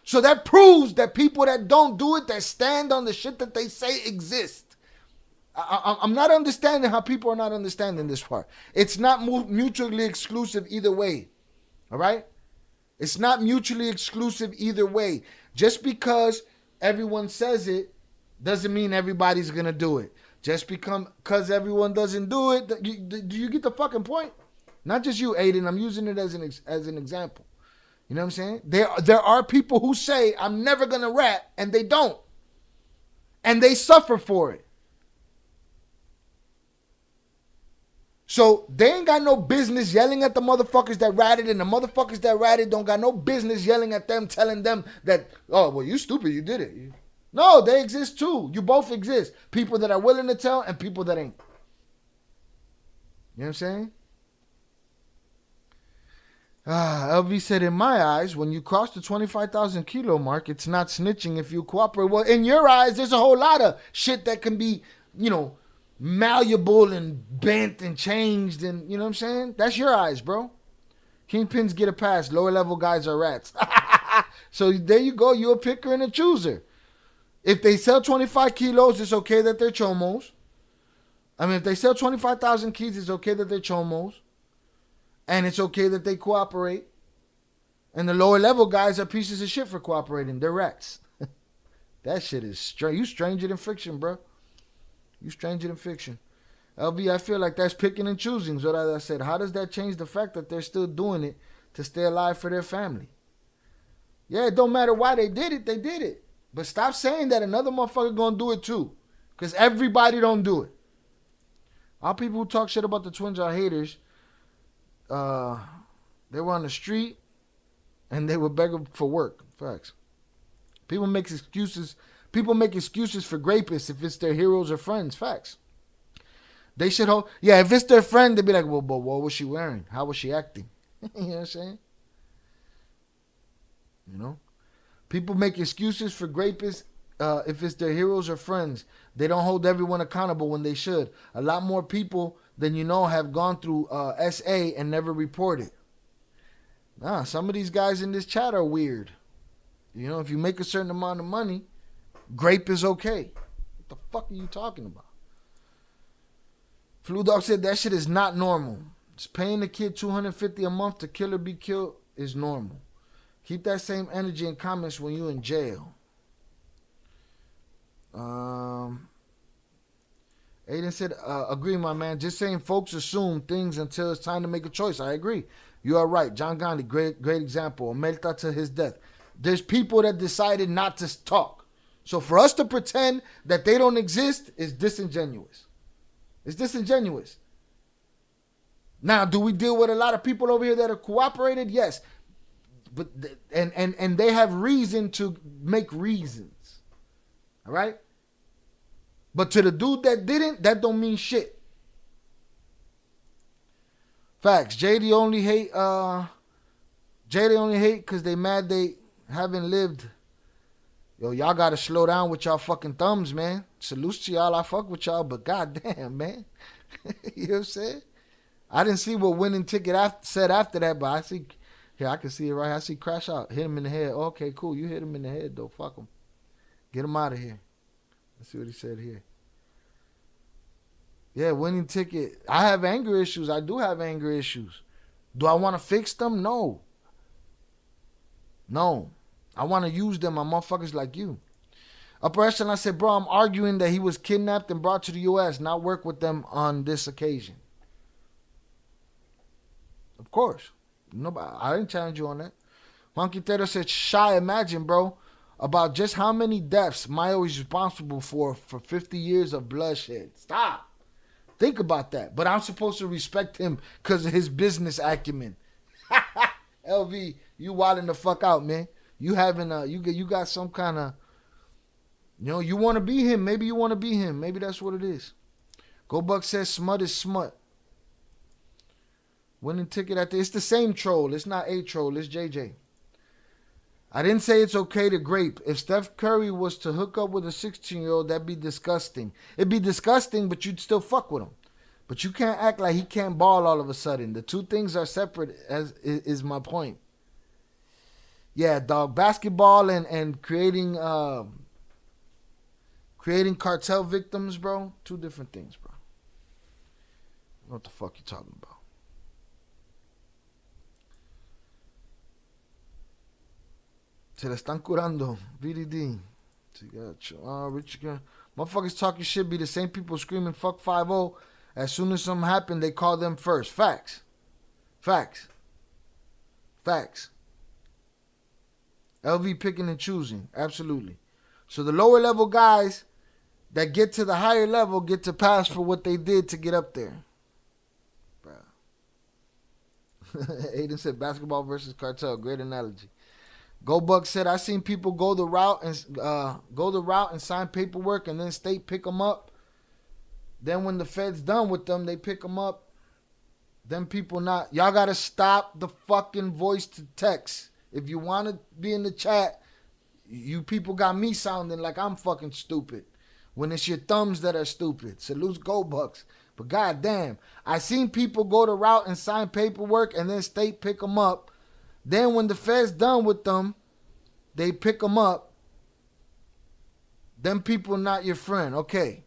So that proves that people that don't do it, that stand on the shit that they say exist. I'm not understanding how people are not understanding this part. It's not mutually exclusive either way. All right? It's not mutually exclusive either way. Just because everyone says it doesn't mean everybody's going to do it. Just because everyone doesn't do it, do you get the fucking point? Not just you, Aiden. I'm using it as an example. You know what I'm saying? There are people who say, I'm never going to rat, and they don't. And they suffer for it. So they ain't got no business yelling at the motherfuckers that ratted, and the motherfuckers that ratted don't got no business yelling at them, telling them that, oh, well, you stupid, you did it. No, they exist too. You both exist. People that are willing to tell and people that ain't. You know what I'm saying? LV said, in my eyes, when you cross the 25,000 kilo mark, it's not snitching if you cooperate. Well, in your eyes, there's a whole lot of shit that can be, malleable and bent and changed. And you know what I'm saying? That's your eyes, bro. Kingpins get a pass. Lower level guys are rats. So there you go. You're a picker and a chooser. If they sell 25 kilos, it's okay that they're chomos. I mean, if they sell 25,000 keys, it's okay that they're chomos. And it's okay that they cooperate. And the lower level guys are pieces of shit for cooperating. They're rats. That shit is strange. You stranger than fiction, bro. You stranger than fiction. LV, I feel like that's picking and choosing. So as I said, how does that change the fact that they're still doing it to stay alive for their family? Yeah, it don't matter why they did it. They did it. But stop saying that another motherfucker gonna do it too. Because everybody don't do it. All people who talk shit about the twins are haters. They were on the street and they were begging for work. Facts. People make excuses for rapists if it's their heroes or friends. Facts. They should hold. Yeah, if it's their friend, they'd be like, well, but what was she wearing? How was she acting? You know what I'm saying? People make excuses for rapists if it's their heroes or friends. They don't hold everyone accountable when they should. A lot more people than have gone through SA and never reported. Nah, some of these guys in this chat are weird. If you make a certain amount of money, grape is okay. What the fuck are you talking about? Flu Dog said that shit is not normal. Just paying the kid $250 a month to kill or be killed is normal. Keep that same energy in comments when you're in jail. Aiden said, agree, my man. Just saying folks assume things until it's time to make a choice. I agree. You are right. John Gandhi, great example. Omerta to his death. There's people that decided not to talk. So for us to pretend that they don't exist is disingenuous. It's disingenuous. Now, do we deal with a lot of people over here that are cooperated? Yes. But and they have reason to make reasons. All right? But to the dude that didn't, that don't mean shit. Facts. JD only hate because they mad they haven't lived. Yo, y'all gotta slow down with y'all fucking thumbs, man. Salutes to y'all. I fuck with y'all, but goddamn, man. You know what I'm saying? I didn't see what winning ticket said after that, but I see. Here, I can see it right. I see crash out. Hit him in the head. Okay, cool. You hit him in the head, though. Fuck him. Get him out of here. Let's see what he said here. Yeah, winning ticket. I have anger issues. I do have anger issues. Do I want to fix them? No. No. I want to use them on motherfuckers like you. Upper Echelon said, bro, I'm arguing that he was kidnapped and brought to the U.S., not work with them on this occasion. Of course. Nobody, I didn't challenge you on that. Monkey Tato said, Shy, imagine, bro, about just how many deaths Mayo is responsible for 50 years of bloodshed. Stop. Think about that. But I'm supposed to respect him because of his business acumen. LV, you wilding the fuck out, man. You having you got some kind of, you want to be him. Maybe you want to be him. Maybe that's what it is. Go Buck says smut is smut. Winning ticket at it's the same troll. It's not a troll. It's JJ. I didn't say it's okay to grape. If Steph Curry was to hook up with a 16-year-old, that'd be disgusting. It'd be disgusting, but you'd still fuck with him. But you can't act like he can't ball all of a sudden. The two things are separate, as is my point. Yeah, dog. Basketball and creating cartel victims, bro. Two different things, bro. What the fuck you talking about? Se la están curando. VDD. Richard. Motherfuckers talking shit be the same people screaming fuck 5-0. As soon as something happen, they call them first. Facts. Facts. Facts. LV picking and choosing. Absolutely. So the lower level guys that get to the higher level get to pass for what they did to get up there. Aiden said basketball versus cartel. Great analogy. Go Buck said, I seen people go the route and sign paperwork and then state pick them up. Then when the Fed's done with them, they pick them up. Them people not. Y'all gotta stop the fucking voice to text. If you want to be in the chat, you people got me sounding like I'm fucking stupid. When it's your thumbs that are stupid. Salutes Go Bucks. But goddamn, I seen people go to route and sign paperwork and then state pick them up. Then when the Fed's done with them, they pick them up. Them people not your friend. Okay.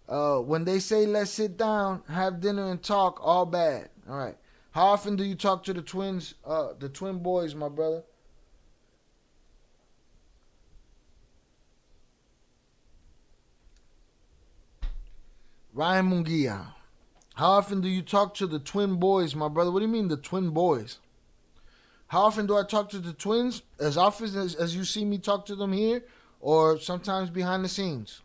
When they say let's sit down, have dinner and talk, all bad. All right. How often do you talk to the twins, the twin boys, my brother? Ryan Munguia. How often do you talk to the twin boys, my brother? What do you mean the twin boys? How often do I talk to the twins? As often as you see me talk to them here, or sometimes behind the scenes?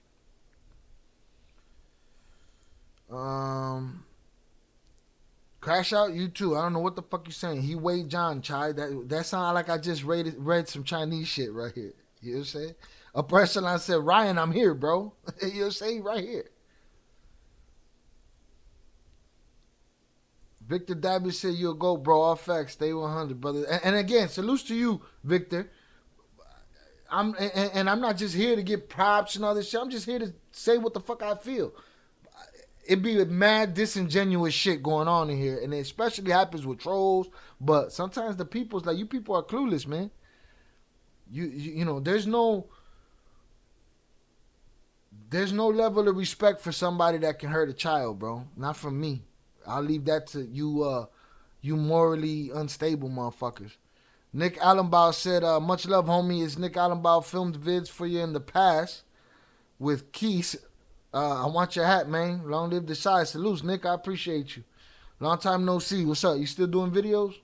Crash out, you too. I don't know what the fuck you saying. He Wei John, Chai. That sound like I just read some Chinese shit right here. You know what I'm saying? Upper Echelon said, Ryan, I'm here, bro. You know what I'm saying? Right here. Victor Dabby said, you'll go, bro. All facts. Stay 100, brother. And again, salutes to you, Victor. I'm not just here to get props and all this shit. I'm just here to say what the fuck I feel. It be mad disingenuous shit going on in here, and it especially happens with trolls. But sometimes the people's like, you people are clueless, man. You know, there's no level of respect for somebody that can hurt a child, bro. Not from me. I'll leave that to you, you morally unstable motherfuckers. Nick Allenbaugh said, much love, homie. Is Nick Allenbaugh filmed vids for you in the past with Keith? I want your hat, man. Long live the shy. Salutes, Nick. I appreciate you. Long time no see. What's up? You still doing videos?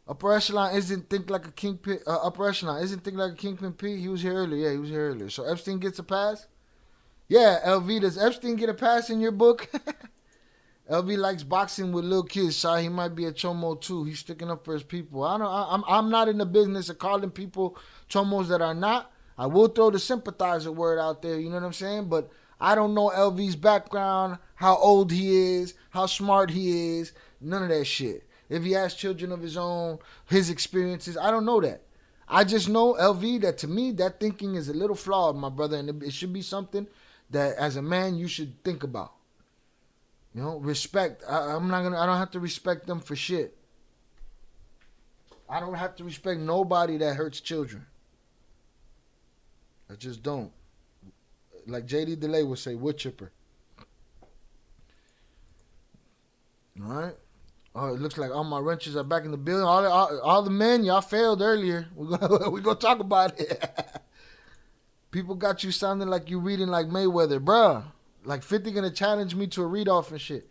Upper Echelon isn't think like a kingpin. Upper Echelon isn't think like a kingpin P. He was here earlier. Yeah, he was here earlier. So Epstein gets a pass? Yeah, LV, does Epstein get a pass in your book? LV likes boxing with little kids, Shy. He might be a chomo too. He's sticking up for his people. I'm not in the business of calling people chomos that are not. I will throw the sympathizer word out there, you know what I'm saying? But I don't know LV's background, how old he is, how smart he is, none of that shit. If he has children of his own, his experiences, I don't know that. I just know, LV, that to me, that thinking is a little flawed, my brother, and it should be something that as a man you should think about. You know, respect. I don't have to respect them for shit. I don't have to respect nobody that hurts children. I just don't. Like JD DeLay would say, wood chipper. All right. Oh, it looks like all my wrenches are back in the building. All the men, y'all failed earlier. We're gonna talk about it. People got you sounding like you reading like Mayweather. Bruh, like 50 gonna challenge me to a read-off and shit.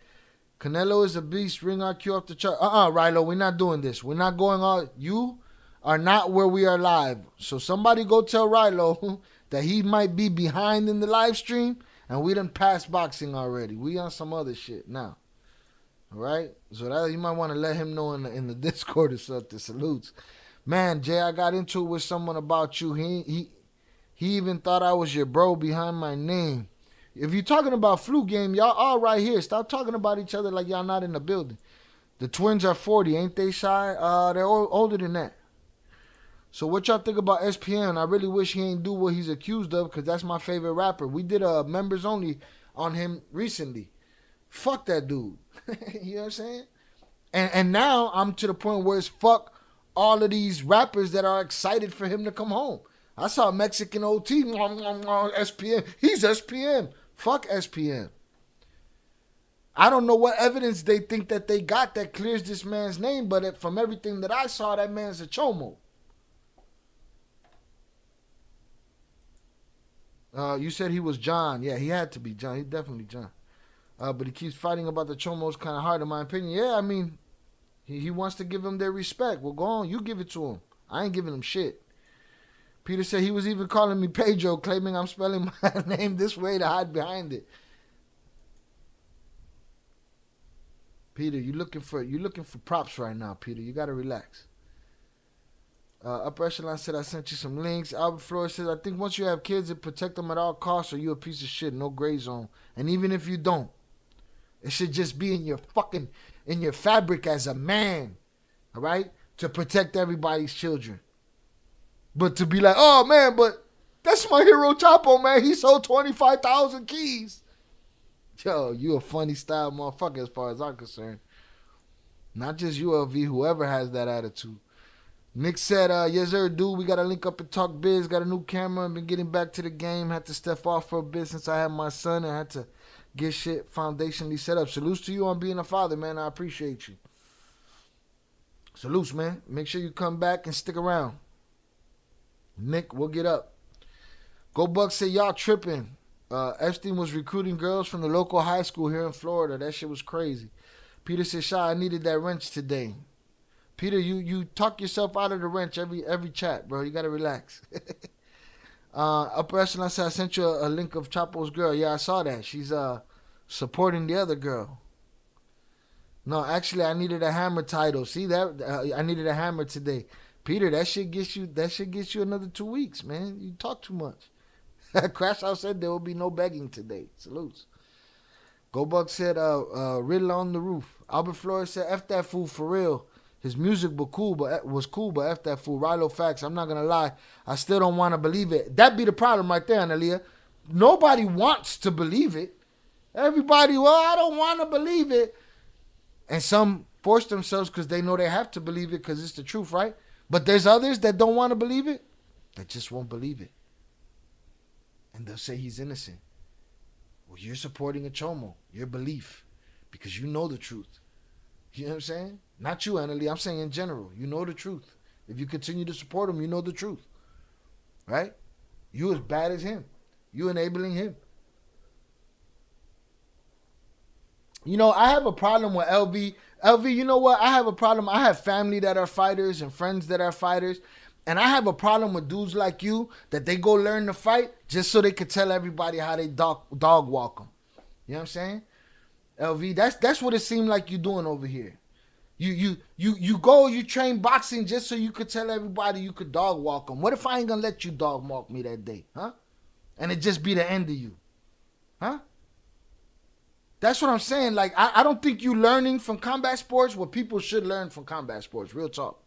Canelo is a beast. Ring RQ off the chart. Rilo, we're not doing this. We're not going on. You are not where we are live. So somebody go tell Rilo that he might be behind in the live stream, and we done passed boxing already. We on some other shit now. All right? So that you might want to let him know in the Discord or something. Salutes. Man, Jay, I got into it with someone about you. He even thought I was your bro behind my name. If you're talking about flu game, y'all all right here. Stop talking about each other like y'all not in the building. The twins are 40, ain't they, Shy? They're older than that. So what y'all think about SPN? I really wish he ain't do what he's accused of, because that's my favorite rapper. We did a members only on him recently. Fuck that dude. You know what I'm saying? And now I'm to the point where it's fuck all of these rappers that are excited for him to come home. I saw Mexican OT, SPN. He's SPN. Fuck SPN. I don't know what evidence they think that they got that clears this man's name, but from everything that I saw, that man's a chomo. You said he was John. Yeah, he had to be John. He definitely John. But he keeps fighting about the chomos kind of hard, in my opinion. Yeah, I mean, he wants to give them their respect. Well, go on. You give it to him. I ain't giving him shit. Peter said he was even calling me Pedro, claiming I'm spelling my name this way to hide behind it. Peter, you looking for props right now, Peter. You gotta relax. Upper Echelon said I sent you some links. Albert Flores says I think once you have kids, protect them at all costs, or you a piece of shit. No gray zone. And even if you don't, It should just be in your fabric as a man, all right, to protect everybody's children. But to be like, oh man, but that's my hero Chapo, man. He sold 25,000 keys. Yo, you a funny style motherfucker as far as I'm concerned. Not just ULV, whoever has that attitude. Nick said, yes sir, dude, we got to link up and talk biz. Got a new camera and been getting back to the game. Had to step off for a bit since I had my son and had to get shit foundationally set up. Salutes to you on being a father, man. I appreciate you. Salutes, man. Make sure you come back and stick around. Nick, we'll get up. Go Bucks said, y'all tripping. Epstein was recruiting girls from the local high school here in Florida. That shit was crazy. Peter said, Shy, I needed that wrench today. Peter, you talk yourself out of the wrench every chat, bro. You got to relax. Upper Echelon said, I sent you a link of Chapo's girl. Yeah, I saw that. She's supporting the other girl. No, actually, I needed a hammer title. See that? I needed a hammer today. Peter, that shit gets you another 2 weeks, man. You talk too much. Crash House said there will be no begging today. Salutes. Go Buck said, Riddler on the roof. Albert Flores said, F that fool for real. His music was cool, but F that fool. Rilo facts. I'm not gonna lie. I still don't want to believe it. That be the problem right there, Analia. Nobody wants to believe it. Everybody, well, I don't want to believe it. And some force themselves because they know they have to believe it because it's the truth, right? But there's others that don't want to believe it, that just won't believe it. And they'll say he's innocent. Well, you're supporting a chomo, your belief, because you know the truth. You know what I'm saying? Not you, Annalie. I'm saying in general. You know the truth. If you continue to support him, you know the truth. Right? You as bad as him. You enabling him. You know, I have a problem with LV. LV, you know what? I have a problem. I have family that are fighters and friends that are fighters. And I have a problem with dudes like you that they go learn to fight just so they could tell everybody how they dog walk them. You know what I'm saying? LV, that's what it seemed like you doing over here. You go, you train boxing just so you could tell everybody you could dog walk them. What if I ain't gonna let you dog walk me that day, huh? And it just be the end of you, huh? That's what I'm saying. Like, I don't think you learning from combat sports what people should learn from combat sports. Real talk.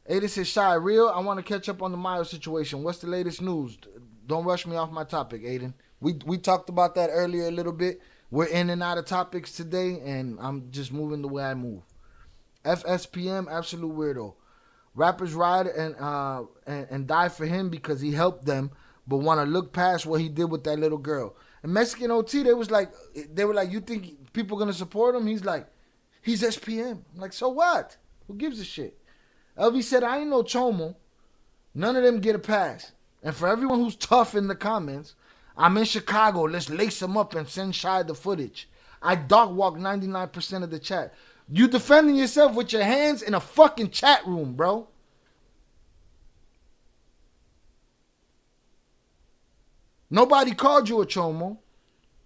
Aiden says, Shy, real, I want to catch up on the Mayo situation. What's the latest news? Don't rush me off my topic, Aiden. We talked about that earlier a little bit. We're in and out of topics today, and I'm just moving the way I move. FSPM, absolute weirdo. Rappers ride and die for him because he helped them, but want to look past what he did with that little girl. And Mexican OT, they were like, you think people gonna support him? He's like, he's SPM. I'm like, so what? Who gives a shit? LV said, I ain't no chomo. None of them get a pass. And for everyone who's tough in the comments, I'm in Chicago. Let's lace them up and send Shy the footage. I dog walk 99% of the chat. You defending yourself with your hands in a fucking chat room, bro. Nobody called you a chomo.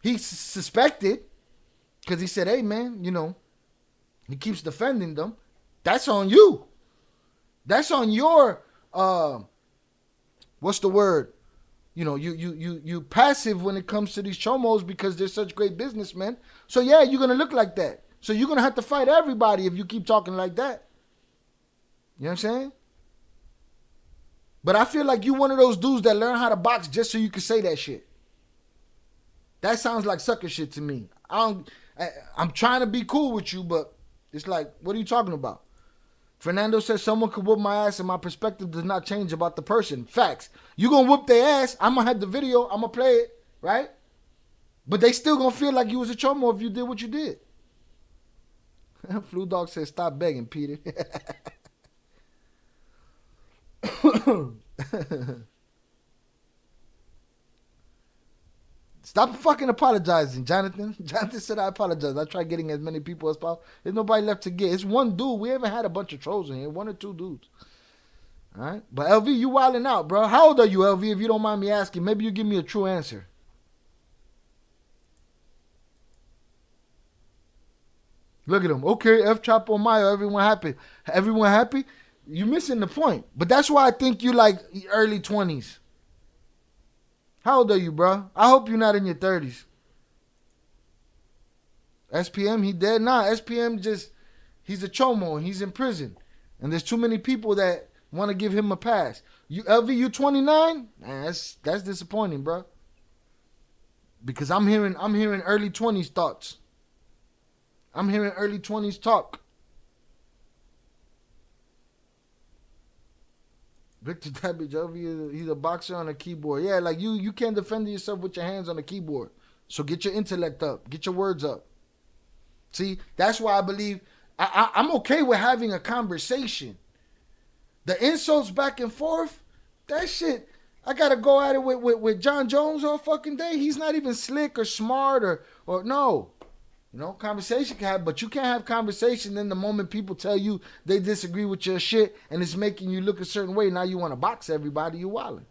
He suspected because he said, hey, man, you know, he keeps defending them. That's on you. That's on your, what's the word? You know, you passive when it comes to these chomos because they're such great businessmen. So, yeah, you're going to look like that. So you're going to have to fight everybody if you keep talking like that. You know what I'm saying? But I feel like you one of those dudes that learn how to box just so you can say that shit. That sounds like sucker shit to me. I'm trying to be cool with you, but it's like, what are you talking about? Fernando says someone could whoop my ass and my perspective does not change about the person. Facts. You gonna whoop their ass, I'm gonna have the video, I'm gonna play it, right? But they still gonna feel like you was a chomo if you did what you did. Flu Dog says stop begging, Peter. Stop fucking apologizing, Jonathan. Jonathan said I apologize. I tried getting as many people as possible. There's nobody left to get. It's one dude. We haven't had a bunch of trolls in here. One or two dudes. All right? But LV, you wilding out, bro. How old are you, LV, if you don't mind me asking? Maybe you give me a true answer. Look at him. Okay, F Chapo Mayo. Everyone happy. Everyone happy? You're missing the point. But that's why I think you like early 20s. How old are you, bro? I hope you're not in your 30s. SPM, he dead? Nah, SPM just, he's a chomo and he's in prison. And there's too many people that want to give him a pass. You LV, you 29? Man, that's disappointing, bro. Because I'm hearing early 20s thoughts. I'm hearing early 20s talk. Victor Tabbage, LV, he's a boxer on a keyboard. Yeah, like you can't defend yourself with your hands on the keyboard. So get your intellect up. Get your words up. See, that's why I believe I'm okay with having a conversation. The insults back and forth, that shit, I gotta go at it with John Jones all fucking day. He's not even slick or smart or no. You know, conversation can have, but you can't have conversation then the moment people tell you they disagree with your shit and it's making you look a certain way. Now you want to box everybody, you wildin'.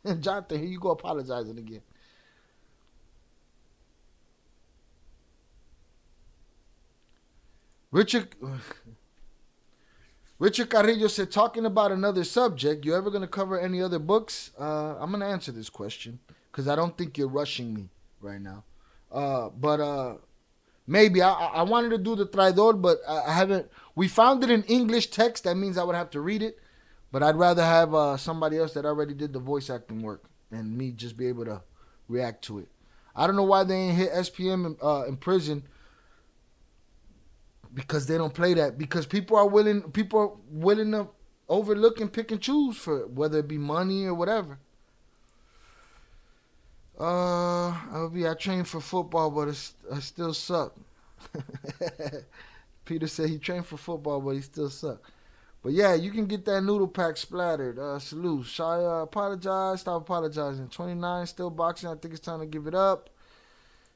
And Jonathan, here you go apologizing again. Richard Carrillo said, talking about another subject, you ever going to cover any other books? I'm going to answer this question because I don't think you're rushing me right now. But maybe I wanted to do the Traidor, but I haven't. We found it in English text. That means I would have to read it. But I'd rather have somebody else that already did the voice acting work and me just be able to react to it. I don't know why they ain't hit SPM in prison. Because they don't play that. Because people are willing to overlook and pick and choose for it, whether it be money or whatever. I trained for football, but I still suck. Peter said he trained for football, but he still suck. But yeah, you can get that noodle pack splattered. Salute. Shia, apologize. Stop apologizing. 29, still boxing. I think it's time to give it up.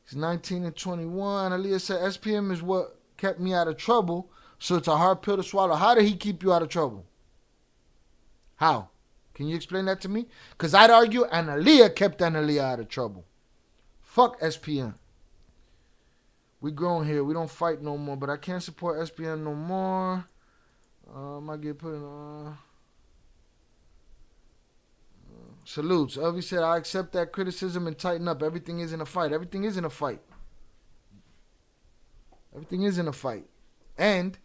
He's 19 and 21. Aaliyah said SPM is what kept me out of trouble, so it's a hard pill to swallow. How did he keep you out of trouble? How? Can you explain that to me? Because I'd argue Analia kept Analia out of trouble. Fuck SPM. We grown here. We don't fight no more, but I can't support SPM no more. Might get put in... Salutes. Elvis said, I accept that criticism and tighten up. Everything isn't a fight. Everything isn't a fight. Everything is in a fight. And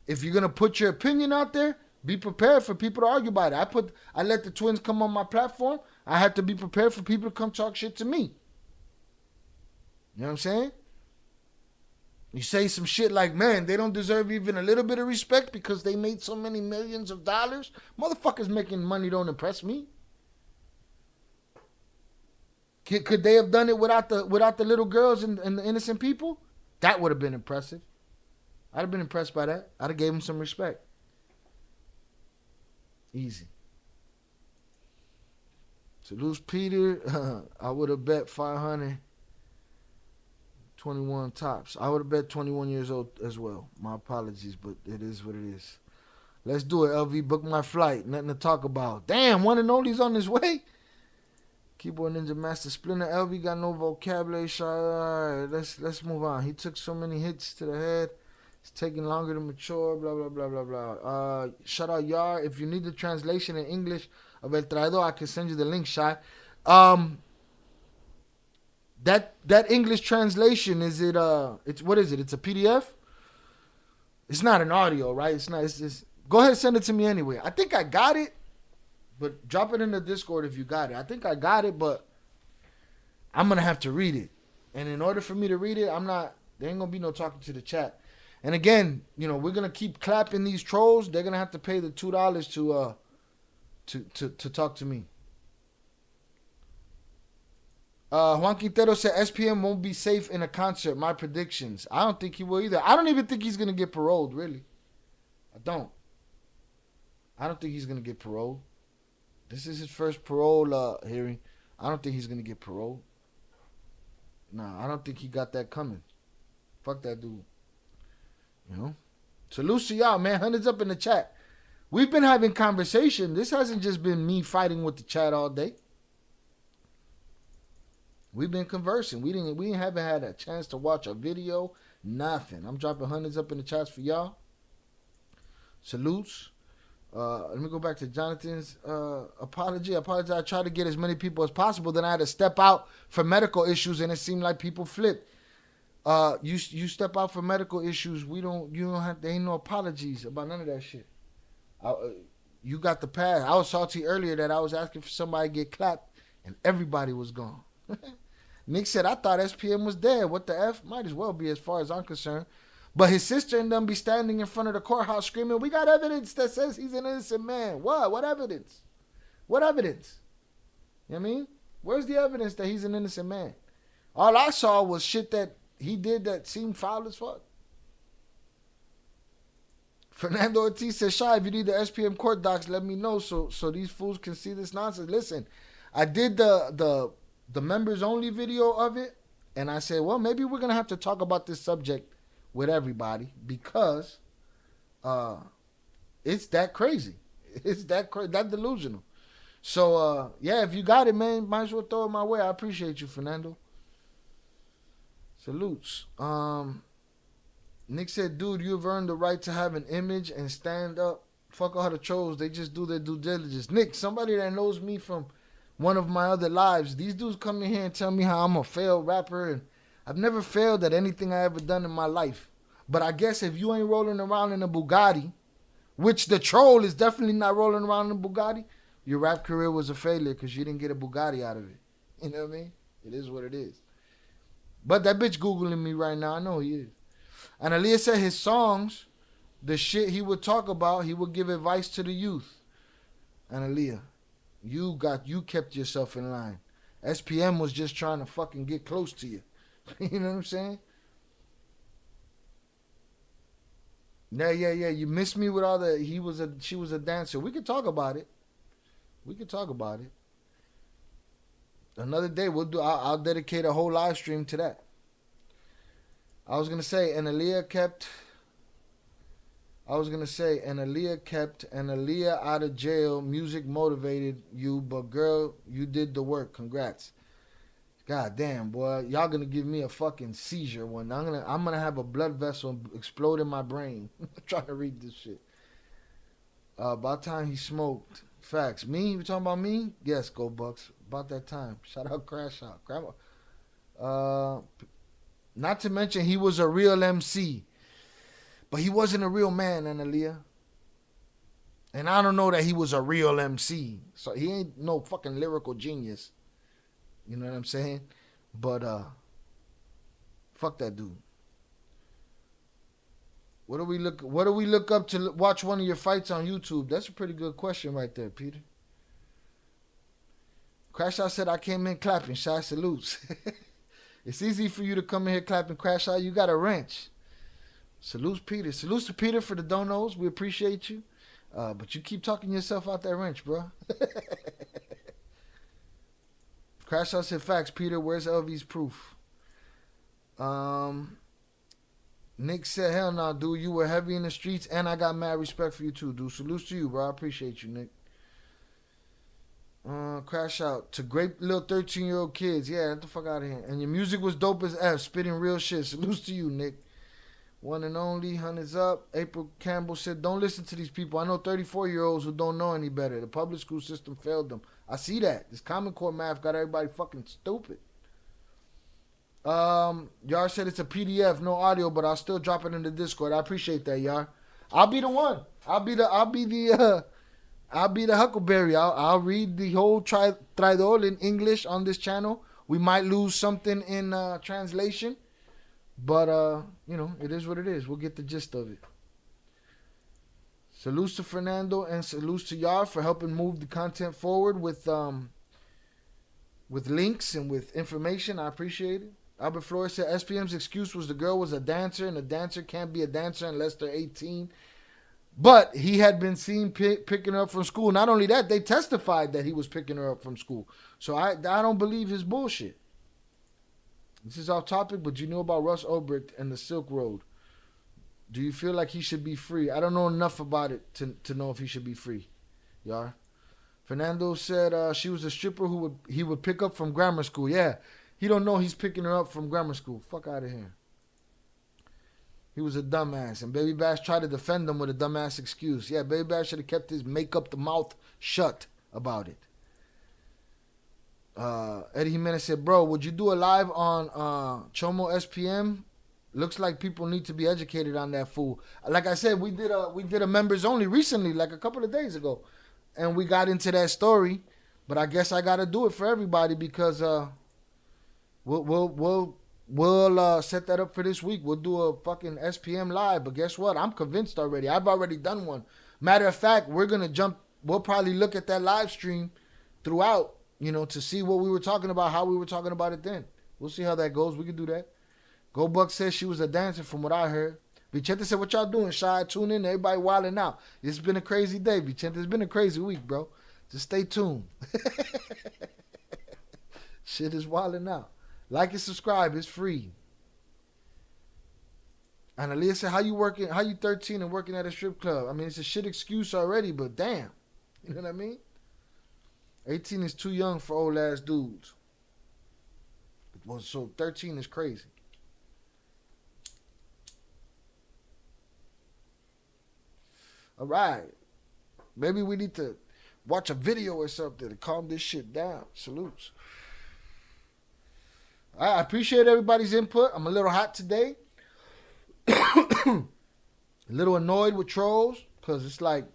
if you're going to put your opinion out there, be prepared for people to argue about it. I let the twins come on my platform. I had to be prepared for people to come talk shit to me. You know what I'm saying? You say some shit like, man, they don't deserve even a little bit of respect because they made so many millions of dollars. Motherfuckers making money don't impress me. Could they have done it without the little girls and the innocent people? That would have been impressive. I'd have been impressed by that. I'd have gave him some respect. Easy. To lose Peter, I would have bet 500. 21 tops. I would have bet 21 years old as well. My apologies, but it is what it is. Let's do it, LV. Book my flight. Nothing to talk about. Damn, one and only's on his way. Keyboard Ninja Master Splinter. LV got no vocabulary. All right, let's move on. He took so many hits to the head. It's taking longer to mature. Blah, blah, blah, blah, blah. Shout out, Yar. If you need the translation in English of El Traidor, I can send you the link, Shy. That English translation, is it it's what is it? It's a PDF? It's not an audio, right? It's not. It's just, go ahead and send it to me anyway. I think I got it, but drop it in the Discord if you got it. I think I got it, but I'm gonna have to read it. And in order for me to read it, there ain't gonna be no talking to the chat. And again, you know, we're gonna keep clapping these trolls. They're gonna have to pay the $2 to talk to me. Juan Quintero said SPM won't be safe in a concert. My predictions. I don't think he will either. I don't even think he's going to get paroled, really. I don't think he's going to get paroled. This is his first parole hearing. I don't think he's going to get paroled. Nah, I don't think he got that coming. Fuck that dude. You know? Salute to y'all, man. Hundreds up in the chat. We've been having conversation. This hasn't just been me fighting with the chat all day. We've been conversing. We haven't had a chance to watch a video. Nothing. I'm dropping hundreds up in the chats for y'all. Salutes. Let me go back to Jonathan's apology. I tried to get as many people as possible. Then I had to step out for medical issues, and it seemed like people flipped. You step out for medical issues. You don't have. There ain't no apologies about none of that shit. You got the pass. I was salty earlier that I was asking for somebody to get clapped, and everybody was gone. Nick said, I thought SPM was dead. What the F? Might as well be as far as I'm concerned. But his sister and them be standing in front of the courthouse screaming, we got evidence that says he's an innocent man. What? What evidence? What evidence? You know what I mean? Where's the evidence that he's an innocent man? All I saw was shit that he did that seemed foul as fuck. Fernando Ortiz says, Shy, if you need the SPM court docs, let me know so these fools can see this nonsense. Listen, I did the members only video of it, and I said, well, maybe we're going to have to talk about this subject with everybody because it's that crazy. It's that delusional. So, yeah, if you got it, man, might as well throw it my way. I appreciate you, Fernando. Salutes. Nick said, dude, you've earned the right to have an image and stand up. Fuck all the trolls. They just do their due diligence. Nick, somebody that knows me from one of my other lives, these dudes come in here and tell me how I'm a failed rapper, and I've never failed at anything I ever done in my life. But I guess if you ain't rolling around in a Bugatti, which the troll is definitely not rolling around in a Bugatti, your rap career was a failure because you didn't get a Bugatti out of it. You know what I mean? It is what it is. But that bitch Googling me right now. I know he is. And Aaliyah said his songs, the shit he would talk about, he would give advice to the youth. And Aaliyah, you kept yourself in line. SPM was just trying to fucking get close to you. You know what I'm saying? Yeah. You missed me with all the she was a dancer. We could talk about it. Another day I'll dedicate a whole live stream to that. I was gonna say, and Aaliyah kept Aaliyah out of jail. Music motivated you, but girl, you did the work. Congrats. God damn, boy, y'all gonna give me a fucking seizure one. I'm gonna have a blood vessel explode in my brain trying to read this shit. About time he smoked. Facts. Me? You talking about me? Yes, go Bucks. About that time. Shout out Crash Out. Grandma. Not to mention he was a real MC. But he wasn't a real man, Analia. And I don't know that he was a real MC. So he ain't no fucking lyrical genius. You know what I'm saying? But fuck that dude. What do we look up to watch one of your fights on YouTube? That's a pretty good question right there, Peter. Crash Out said I came in clapping. Shy salutes. It's easy for you to come in here clapping, Crash Out. You got a wrench. Salutes Peter. Salutes to Peter for the donos. We appreciate you. But you keep talking yourself out that wrench, bro. Crash Out said facts. Peter, where's LV's proof? Nick said, hell no, dude. You were heavy in the streets, and I got mad respect for you, too, dude. Salutes to you, bro. I appreciate you, Nick. Crash Out. To great little 13-year-old kids. Yeah, get the fuck out of here. And your music was dope as F. Spitting real shit. Salutes to you, Nick. One and only. Hundreds up. April Campbell said, don't listen to these people. I know 34-year-olds who don't know any better. The public school system failed them. I see that. This Common Core math got everybody fucking stupid. Yar said it's a PDF, no audio, but I'll still drop it in the Discord. I appreciate that, Yar. I'll be the one. I'll be the Huckleberry. I'll read the whole Traidor in English on this channel. We might lose something in translation, but it is what it is. We'll get the gist of it. Salutes to Fernando and salutes to Yar for helping move the content forward with links and with information. I appreciate it. Albert Flores said SPM's excuse was the girl was a dancer, and a dancer can't be a dancer unless they're 18. But he had been seen picking her up from school. Not only that, they testified that he was picking her up from school. So I don't believe his bullshit. This is off topic, but you know about Russ Ulbricht and the Silk Road. Do you feel like he should be free? I don't know enough about it to know if he should be free. Yar. Fernando said she was a stripper he would pick up from grammar school. Yeah. He don't know he's picking her up from grammar school. Fuck out of here. He was a dumbass. And Baby Bash tried to defend him with a dumbass excuse. Yeah, Baby Bash should have kept his make up the mouth shut about it. Eddie Jimenez said, bro, would you do a live on Chomo SPM Looks like people need to be educated on that fool. Like I said, we did a members only recently, like a couple of days ago, and we got into that story. But I guess I gotta do it for everybody because we'll set that up for this week. We'll do a fucking SPM live. But guess what? I'm convinced already. I've already done one. Matter of fact, we'll probably look at that live stream throughout, to see what we were talking about, how we were talking about it then. We'll see how that goes. We can do that. Go Buck says she was a dancer from what I heard. Vicente said, what y'all doing, Shy? Tune in. Everybody wilding out. It's been a crazy day, Vicente. It's been a crazy week, bro. Just stay tuned. Shit is wilding out. Like and subscribe. It's free. And Aaliyah said, how you 13 and working at a strip club? I mean, it's a shit excuse already, but damn. You know what I mean? 18 is too young for old ass dudes. Well, so 13 is crazy. All right. Maybe we need to watch a video or something to calm this shit down. Salutes. I appreciate everybody's input. I'm a little hot today. A little annoyed with trolls because it's like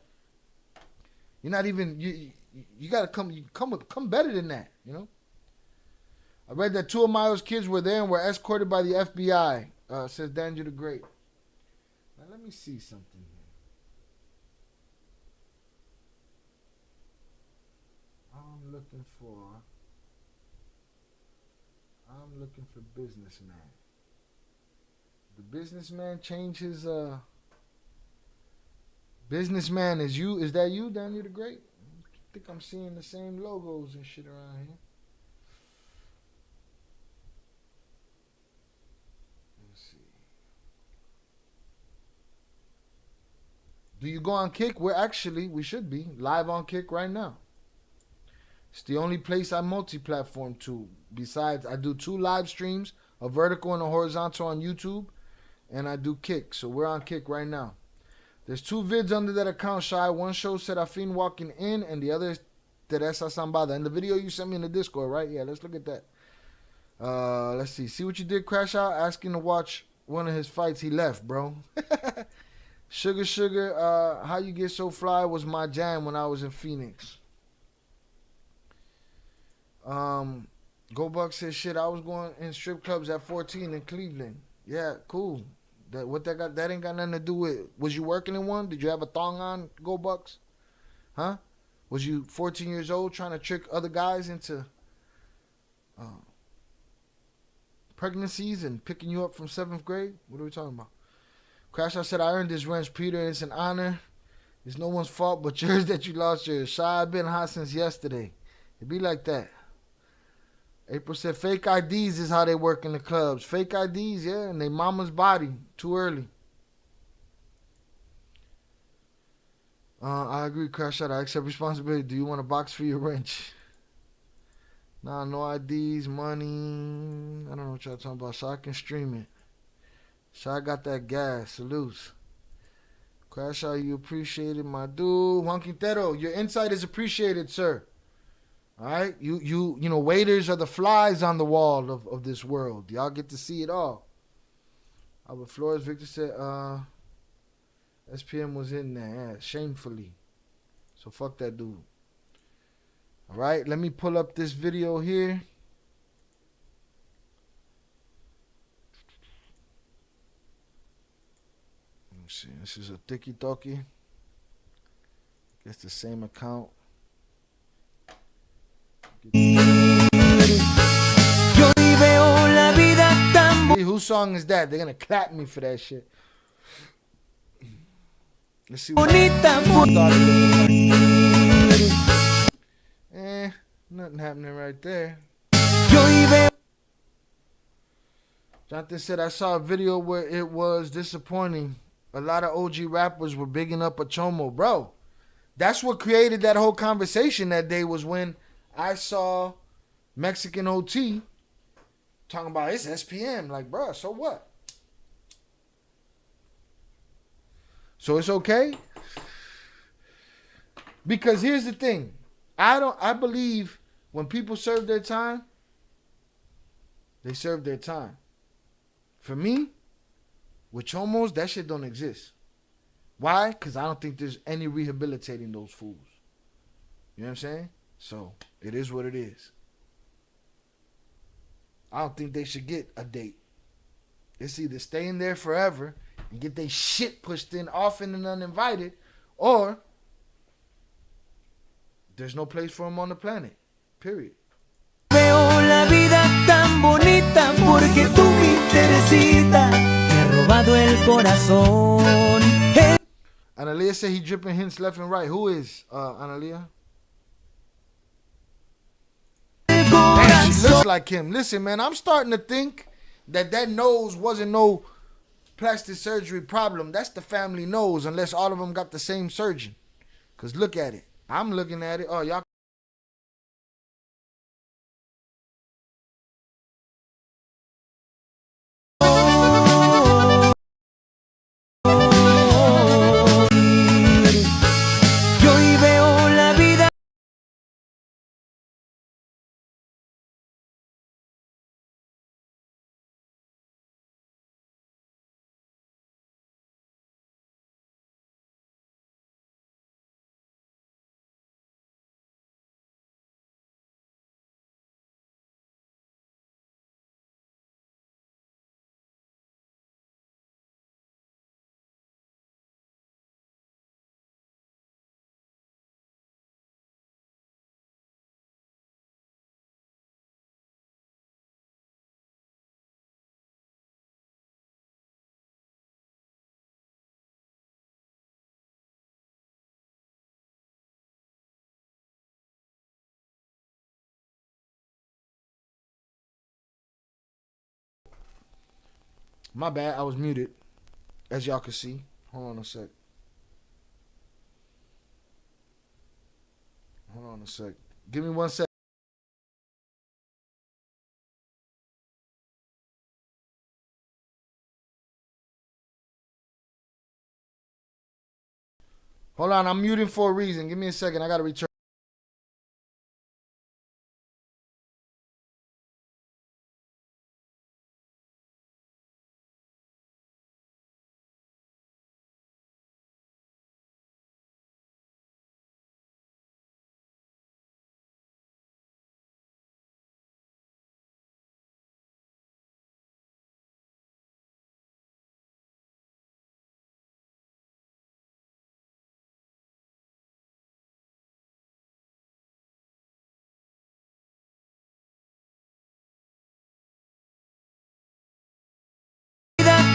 you're not even you gotta come better than that, I read that 2 of Mayo's kids were there and were escorted by the FBI. Says Daniel the Great. Now let me see something here. I'm looking for businessman. The businessman changed his businessman is you. Is that you, Daniel the Great? I think I'm seeing the same logos and shit around here. Let's see. Do you go on Kick? We should be live on Kick right now. It's the only place I multi-platform to. Besides, I do 2 live streams, a vertical and a horizontal on YouTube, and I do Kick. So we're on Kick right now. There's 2 vids under that account, Shy. One shows Serafin walking in, and the other is Teresa Zambada. And the video you sent me in the Discord, right? Yeah, let's look at that. Let's see. See what you did, Crash Out? Asking to watch one of his fights. He left, bro. Sugar, How You Get So Fly was my jam when I was in Phoenix. Go Buck says, shit, I was going in strip clubs at 14 in Cleveland. Yeah, cool. That ain't got nothing to do with, was you working in one? Did you have a thong on, Go Bucks? Huh? Was you 14 years old trying to trick other guys into pregnancies and picking you up from 7th grade? What are we talking about? Crash, I said, I earned this wrench, Peter. It's an honor. It's no one's fault but yours that you lost yours. Shy, I've been hot since yesterday. It be like that. April said fake IDs is how they work in the clubs. Fake IDs, yeah, and they mama's body. Too early. I agree, Crash Out. I accept responsibility. Do you want a box for your wrench? Nah, no IDs, money. I don't know what y'all talking about. So I can stream it. So I got that gas. Salutes. Crash Out, you appreciated, my dude. Juan Quintero, your insight is appreciated, sir. All right, you know, waiters are the flies on the wall of this world. Y'all get to see it all. Albert Flores, Victor said, SPM was in there, yeah, shamefully. So fuck that dude. All right, let me pull up this video here. Let me see. This is a Tiki Toki. Guess the same account. Hey, whose song is that? They're gonna clap me for that shit. Let's see what nothing happening right there. Jonathan said, I saw a video where it was disappointing. A lot of OG rappers were bigging up Achomo. Bro, that's what created that whole conversation that day, was when I saw Mexican OT talking about it's SPM. Like, bro, so what? So it's okay? Because here's the thing. I believe when people serve their time, they serve their time. For me, With chomos, that shit don't exist. Why? Because I don't think there's any rehabilitating those fools. You know what I'm saying? So, it is what it is. I don't think they should get a date. It's either stay in there forever and get their shit pushed in often and uninvited, or there's no place for them on the planet. Period. Veo la vida tan bonita porque tú, mi Teresita, me has robado el corazón. Analia said he dripping hints left and right. Who is Analia? Damn, she looks like him. Listen, man, I'm starting to think that nose wasn't no plastic surgery problem. That's the family nose, unless all of them got the same surgeon. Because look at it. I'm looking at it. Oh, y'all. Yo hoy veo la vida. My bad, I was muted. As y'all can see. Hold on a sec. Hold on a sec. Give me 1 sec. Hold on, I'm muting for a reason. Give me a second. I gotta return.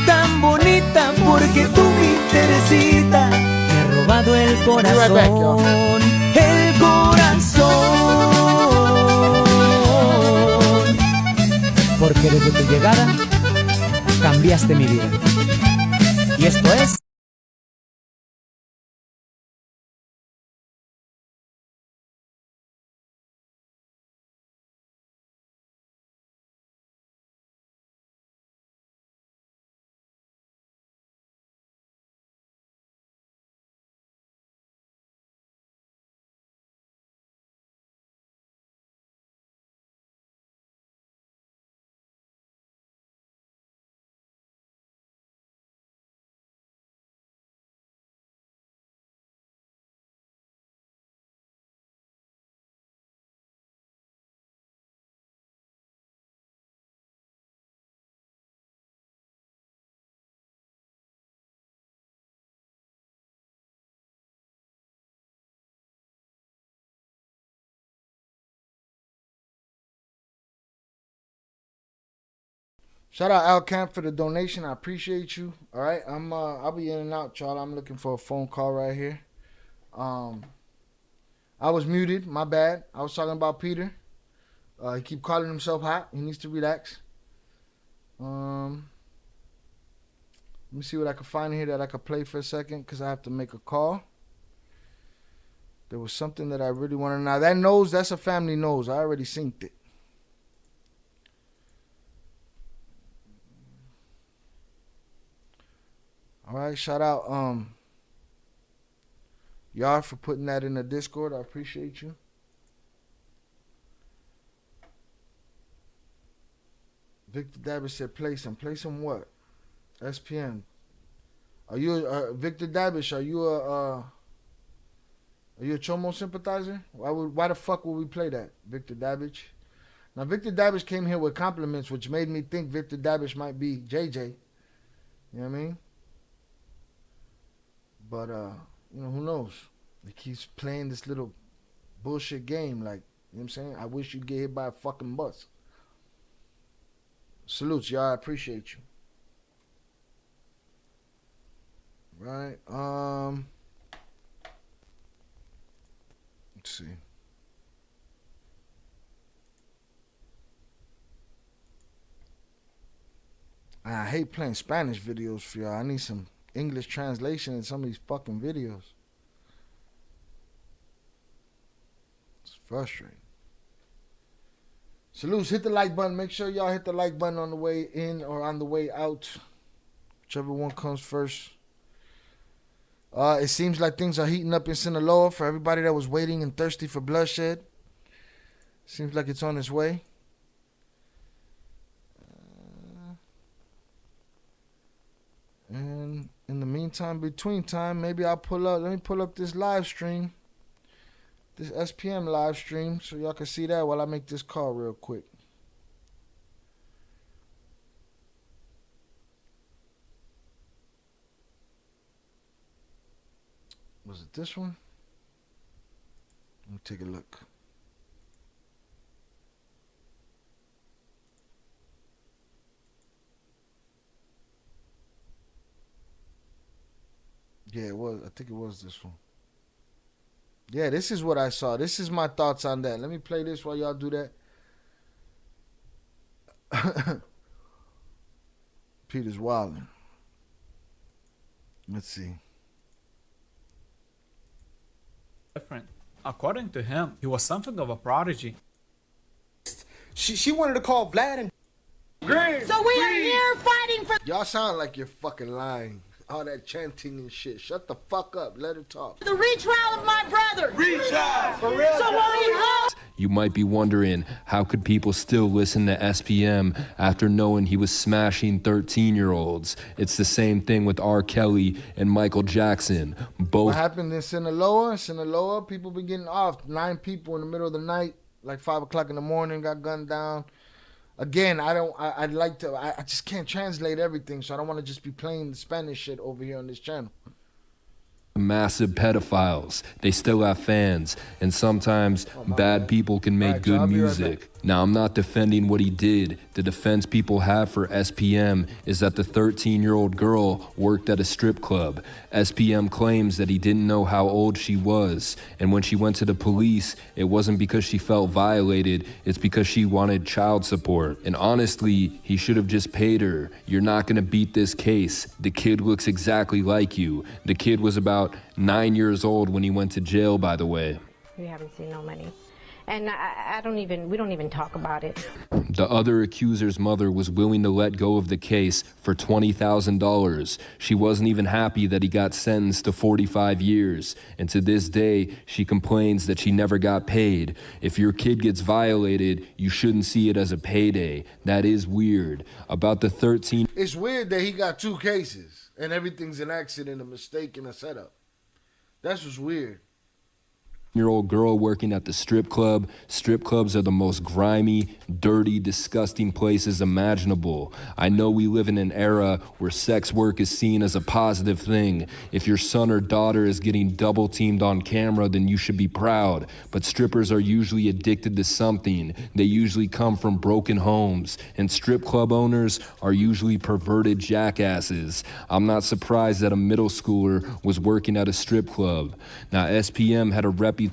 Tan bonita porque tú, mi Teresita, me has robado el corazón. Right back, el corazón. Porque desde tu llegada cambiaste mi vida. Y esto es... Shout out Al Camp for the donation. I appreciate you. All right, I'll be in and out, y'all. I'm looking for a phone call right here. I was muted. My bad. I was talking about Peter. He keep calling himself hot. He needs to relax. Let me see what I can find here that I could play for a second because I have to make a call. There was something that I really want to know. That nose, that's a family nose. I already synced it. All right, shout out y'all for putting that in the Discord. I appreciate you. Victor Dabber said play some. Play some what? SPM. Are you Victor Dabish? Are you a Chomo sympathizer? Why the fuck would we play that, Victor Dabish? Now Victor Dabish came here with compliments, which made me think Victor Dabish might be JJ. You know what I mean? But you know, who knows? He keeps playing this little bullshit game, like, you know what I'm saying? I wish you'd get hit by a fucking bus. Salutes, y'all. I appreciate you. Right. Let's see. I hate playing Spanish videos for y'all. I need some English translation in some of these fucking videos. It's frustrating. Salutes, hit the like button. Make sure y'all hit the like button on the way in or on the way out. Whichever one comes first. It seems like things are heating up in Sinaloa for everybody that was waiting and thirsty for bloodshed. Seems like it's on its way. And in the meantime, between time, maybe I'll let me pull up this live stream. This SPM live stream, so y'all can see that while I make this call real quick. Was it this one? Let me take a look. Yeah, it was. I think it was this one. Yeah, this is what I saw. This is my thoughts on that. Let me play this while y'all do that. Peter's wilding. Let's see. Different. According to him, he was something of a prodigy. She wanted to call Vlad and Green. So we are here fighting for Y'all sound like you're fucking lying. All that chanting and shit. Shut the fuck up. Let her talk. the retrial of my brother. Retrial. For real. So will he hold? You might be wondering, how could people still listen to SPM after knowing he was smashing 13-year-olds? It's the same thing with R. Kelly and Michael Jackson. Both. What happened in Sinaloa? In Sinaloa, people been getting off. 9 people in the middle of the night, like 5 o'clock in the morning, got gunned down. Again, I just can't translate everything, so I don't want to just be playing the Spanish shit over here on this channel. Massive pedophiles. They still have fans, and sometimes bad people can make good music. Now, I'm not defending what he did. The defense people have for SPM is that the 13-year-old girl worked at a strip club. SPM claims that he didn't know how old she was, and when she went to the police, it wasn't because she felt violated, it's because she wanted child support. And honestly, he should have just paid her. You're not gonna beat this case. The kid looks exactly like you. The kid was about 9 years old when he went to jail, by the way. We haven't seen no money. And we don't even talk about it. The other accuser's mother was willing to let go of the case for $20,000. She wasn't even happy that he got sentenced to 45 years. And to this day, she complains that she never got paid. If your kid gets violated, you shouldn't see it as a payday. That is weird. About the 13... It's weird that he got 2 cases and everything's an accident, a mistake, and a setup. That's what's weird. Year-old girl working at the strip club. Strip clubs are the most grimy, dirty, disgusting places imaginable. I know we live in an era where sex work is seen as a positive thing. If your son or daughter is getting double teamed on camera, then you should be proud. But strippers are usually addicted to something. They usually come from broken homes, and strip club owners are usually perverted jackasses. I'm not surprised that a middle schooler was working at a strip club. Now, SPM had a reputation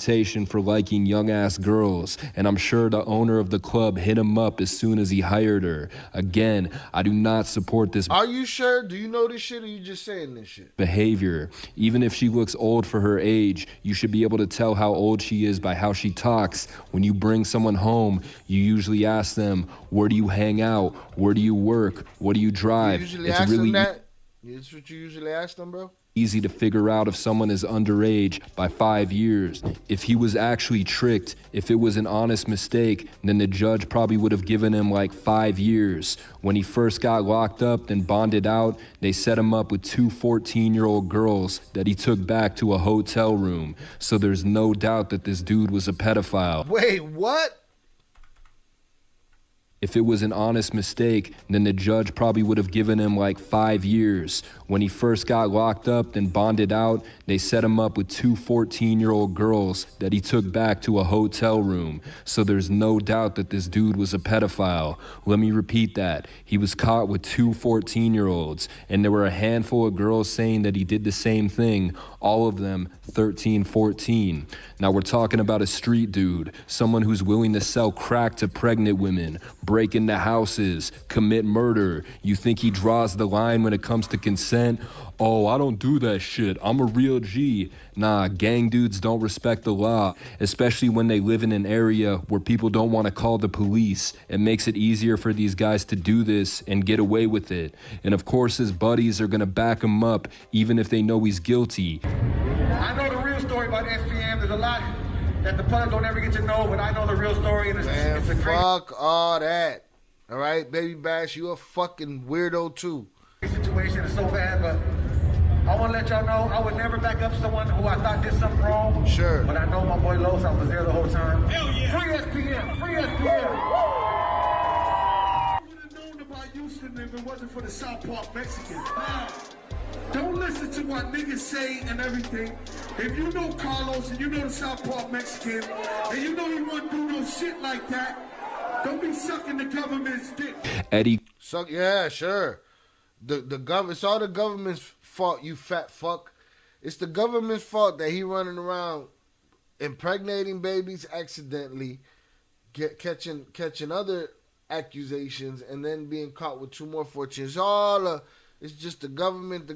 for liking young-ass girls, and I'm sure the owner of the club hit him up as soon as he hired her. Again, I do not support this. Are you sure? Do you know this shit, or you just saying this shit? Behavior. Even if she looks old for her age, you should be able to tell how old she is by how she talks. When you bring someone home, you usually ask them, where do you hang out? Where do you work? What do you drive? You usually ask them that? That's what you usually ask them, bro? easy to figure out if someone is underage by 5 years. If he was actually tricked, if it was an honest mistake, then the judge probably would have given him like 5 years. When he first got locked up, then bonded out, they set him up with 2 14-year-old girls that he took back to a hotel room. So there's no doubt that this dude was a pedophile. Wait, what? If it was an honest mistake, then the judge probably would have given him like 5 years. When he first got locked up, then bonded out, they set him up with 2 14-year-old girls that he took back to a hotel room. So there's no doubt that this dude was a pedophile. Let me repeat that. He was caught with 2 14-year-olds, and there were a handful of girls saying that he did the same thing, all of them 13, 14. Now we're talking about a street dude, someone who's willing to sell crack to pregnant women, break into houses, commit murder. You think he draws the line when it comes to consent? Oh, I don't do that shit. I'm a real G. Nah, gang dudes don't respect the law, especially when they live in an area where people don't want to call the police. It makes it easier for these guys to do this and get away with it. And of course, his buddies are gonna back him up, even if they know he's guilty. I know the real story about SPM. There's a lot that the public don't ever get to know, but I know the real story, and it's a great Fuck all that. All right, Baby Bash, you a fucking weirdo too. situation. It's so bad, but I want to let y'all know I would never back up someone who I thought did something wrong. Sure. But I know my boy Los, I was there the whole time. Hell yeah. Free SPM. Free SPM. I would have known about Houston if it wasn't for the South Park Mexicans. Don't listen to what niggas say and everything. If you know Carlos and you know the South Park Mexican, and you know he wouldn't do no shit like that, don't be sucking the government's dick. Eddie. Suck, yeah, sure. The government, it's all the government's fault, you fat fuck. It's the government's fault that he running around impregnating babies accidentally, catching other accusations, and then being caught with 2 more fortunes. It's just the government,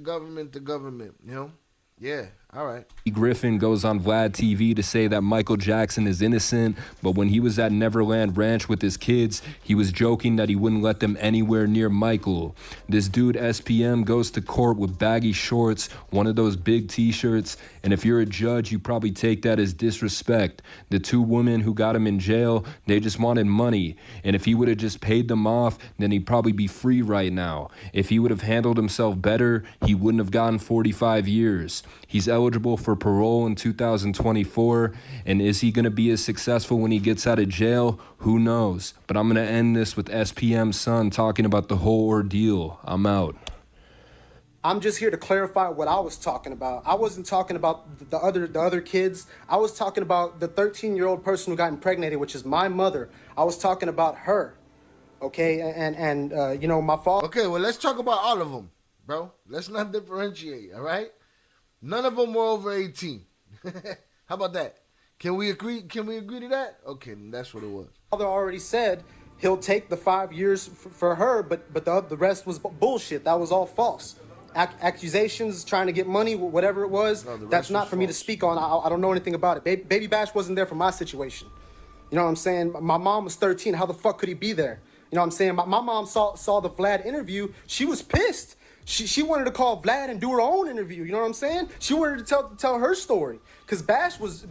you know? Yeah, all right. Griffin goes on Vlad TV to say that Michael Jackson is innocent, but when he was at Neverland Ranch with his kids, he was joking that he wouldn't let them anywhere near Michael. This dude SPM goes to court with baggy shorts, one of those big t-shirts, and if you're a judge, you probably take that as disrespect. The 2 women who got him in jail, they just wanted money, and if he would have just paid them off, then he'd probably be free right now. If he would have handled himself better, he wouldn't have gotten 45 years. He's eligible for parole in 2024, and is he going to be as successful when he gets out of jail? Who knows? But I'm going to end this with SPM's son talking about the whole ordeal. I'm out. I'm just here to clarify what I was talking about. I wasn't talking about the other kids. I was talking about the 13-year-old person who got impregnated, which is my mother. I was talking about her. Okay, and you know, my father. Okay, well, let's talk about all of them, bro. Let's not differentiate, all right? None of them were over 18. How about that? Can we agree to that? Okay, that's what it was. Father already said he'll take the 5 years for her, but the rest was bullshit. That was all false. Accusations, trying to get money, whatever it was, that's not for me to speak on. I don't know anything about it. Baby Bash wasn't there for my situation. You know what I'm saying? My mom was 13. How the fuck could he be there? You know what I'm saying? My mom saw the Vlad interview. She was pissed. She wanted to call Vlad and do her own interview. You know what I'm saying? She wanted to tell her story. Because Bash was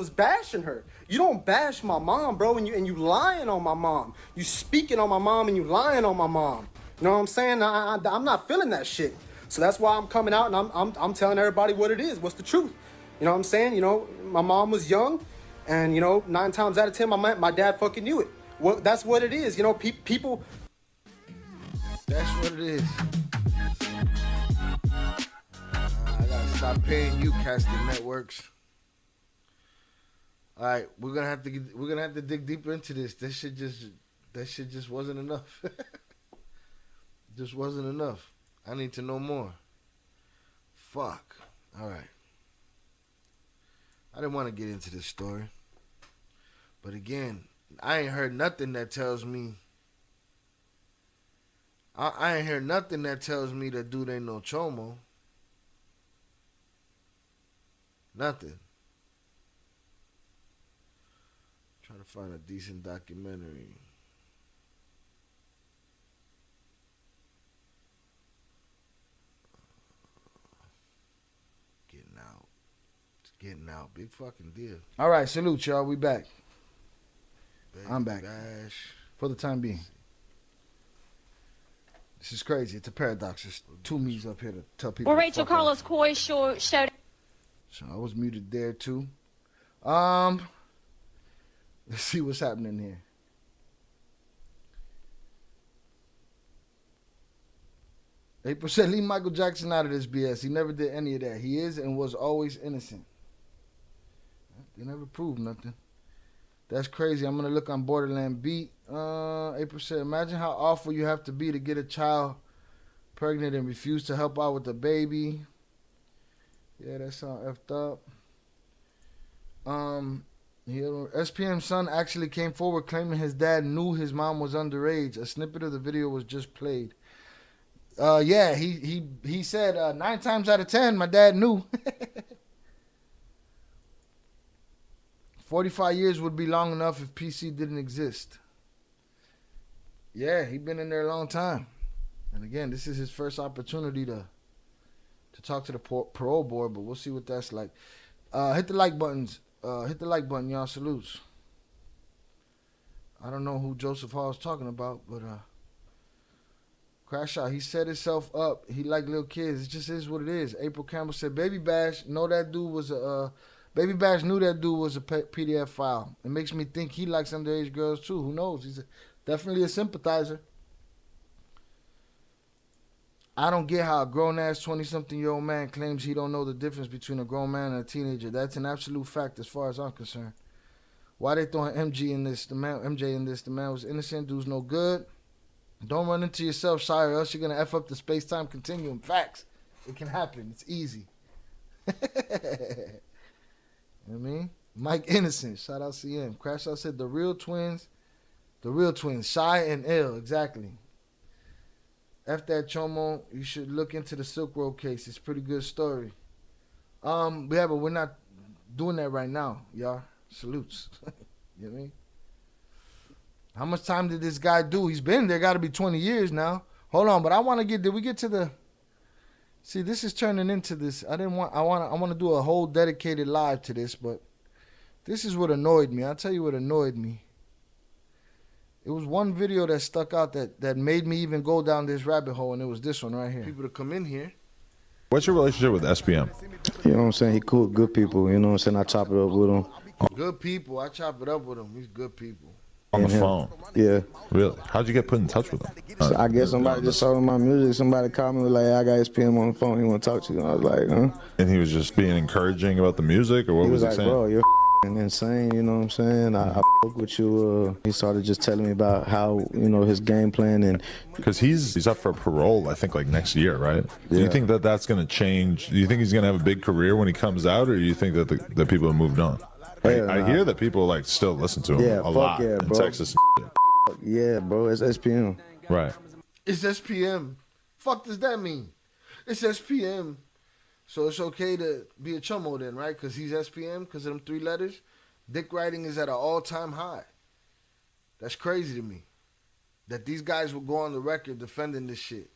bashing her. You don't bash my mom, bro, and you lying on my mom. You speaking on my mom and you lying on my mom. You know what I'm saying? I'm not feeling that shit. So that's why I'm coming out and I'm telling everybody what it is, what's the truth. You know what I'm saying? You know, my mom was young, and you know, 9 times out of 10, my dad fucking knew it. Well, that's what it is. You know, people. That's what it is. I gotta stop paying you, casting networks. All right, we're gonna have to dig deeper into this. That shit just wasn't enough. Just wasn't enough. I need to know more. Fuck. All right. I didn't want to get into this story, but again, I ain't heard nothing that tells me. I ain't heard nothing that tells me that dude ain't no chomo. Nothing. Trying to find a decent documentary. Getting out. Big fucking deal. All right, salute, y'all. We back. I'm back. For the time being. This is crazy. It's a paradox. There's two me's up here to tell people. Well, Rachel Carlos Coy showed. So I was muted there too. Let's see what's happening here. April said, leave Michael Jackson out of this BS. He never did any of that. He is and was always innocent. They never proved nothing. That's crazy. I'm going to look on Borderland Beat. April said, imagine how awful you have to be to get a child pregnant and refuse to help out with the baby. Yeah, that sound effed up. SPM's son actually came forward claiming his dad knew his mom was underage. A snippet of the video was just played. Yeah, he said 9 times out of 10, my dad knew. 45 years would be long enough if PC didn't exist. Yeah, he been in there a long time. And again, this is his first opportunity to talk to the parole board, but we'll see what that's like. Hit the like buttons. Hit the like button, y'all. Salutes. I don't know who Joseph Hall's talking about, but Crash Out. He set himself up. He like little kids. It just is what it is. April Campbell said, Baby Bash, Baby Bash knew that dude was a PDF file. It makes me think he likes underage girls too. Who knows? He's definitely a sympathizer. I don't get how a grown-ass 20-something-year-old man claims he don't know the difference between a grown man and a teenager. That's an absolute fact as far as I'm concerned. Why they throwing MJ in this? The man was innocent. Dude's no good. Don't run into yourself, Shy, or else you're going to F up the space-time continuum. Facts. It can happen. It's easy. You know what I mean? Mike Innocent. Shout out CM. Crash Out said the real twins, Shy and Ill. Exactly. F that Chomo, you should look into the Silk Road case. It's a pretty good story. Yeah, but we're not doing that right now, y'all. Salutes. You know what I mean? How much time did this guy do? He's been there, got to be 20 years now. Hold on, but I want to did we get to the, see, this is turning into this. I want to do a whole dedicated live to this, but this is what annoyed me. I'll tell you what annoyed me. It was one video that stuck out that made me even go down this rabbit hole, and it was this one right here. People to come in here. What's your relationship with SPM? You know what I'm saying? He cool, good people. You know what I'm saying? I chop it up with him. Good people. I chop it up with him. He's good people. On the phone? Yeah. Really? How'd you get put in touch with him? So I guess somebody just saw my music. Somebody called me, was like, I got SPM on the phone. He want to talk to you. And I was like, huh? And he was just being encouraging about the music, or what was he like, saying? Bro, you're insane, you know what I'm saying? I spoke with you. He started just telling me about how, you know, his game plan. And because he's up for parole, I think, like next year, right? Yeah. Do you think that that's going to change? Do you think he's going to have a big career when he comes out, or do you think that that people have moved on? I hear that people like still listen to him a lot in Texas. Yeah, bro, it's SPM. Right. It's SPM. Fuck does that mean? It's SPM. So it's okay to be a chomo then, right? Because he's SPM, because of them 3 letters. Dick riding is at an all-time high. That's crazy to me. That these guys will go on the record defending this shit.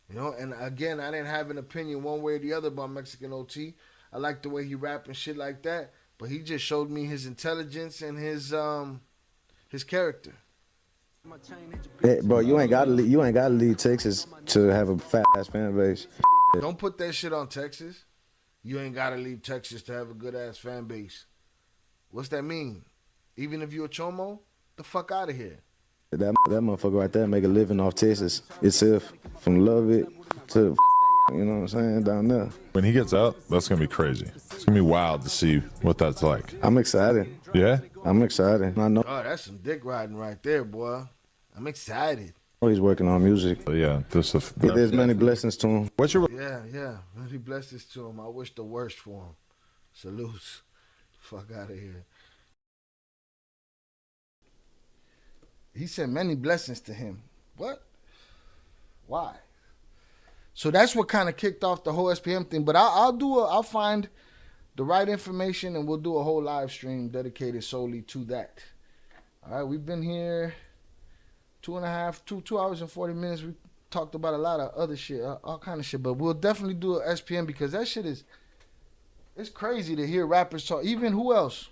You know, and again, I didn't have an opinion one way or the other about Mexican OT. I like the way he rap and shit like that. But he just showed me his intelligence and his character. Hey, bro, you ain't gotta leave Texas to have a fat ass fan base. Don't put that shit on Texas. You ain't gotta leave Texas to have a good ass fan base. What's that mean? Even if you a chomo, the fuck out of here. That motherfucker right there make a living off Texas itself, from Love It to, you know what I'm saying, down there. When he gets out, that's gonna be crazy. It's gonna be wild to see what that's like. I'm excited. Yeah? I'm excited. I know. Oh, that's some dick riding right there, boy. I'm excited. Oh, he's working on music. Yeah, there's many blessings to him. What's your? Yeah. Many blessings to him. I wish the worst for him. Salutes. Fuck out of here. He said many blessings to him. What? Why? So that's what kind of kicked off the whole SPM thing. But I'll find the right information and we'll do a whole live stream dedicated solely to that. All right, we've been here 2 hours and 40 minutes. We talked about a lot of other shit, all kind of shit. But we'll definitely do an SPM because that shit is It's crazy to hear rappers talk. Even who else?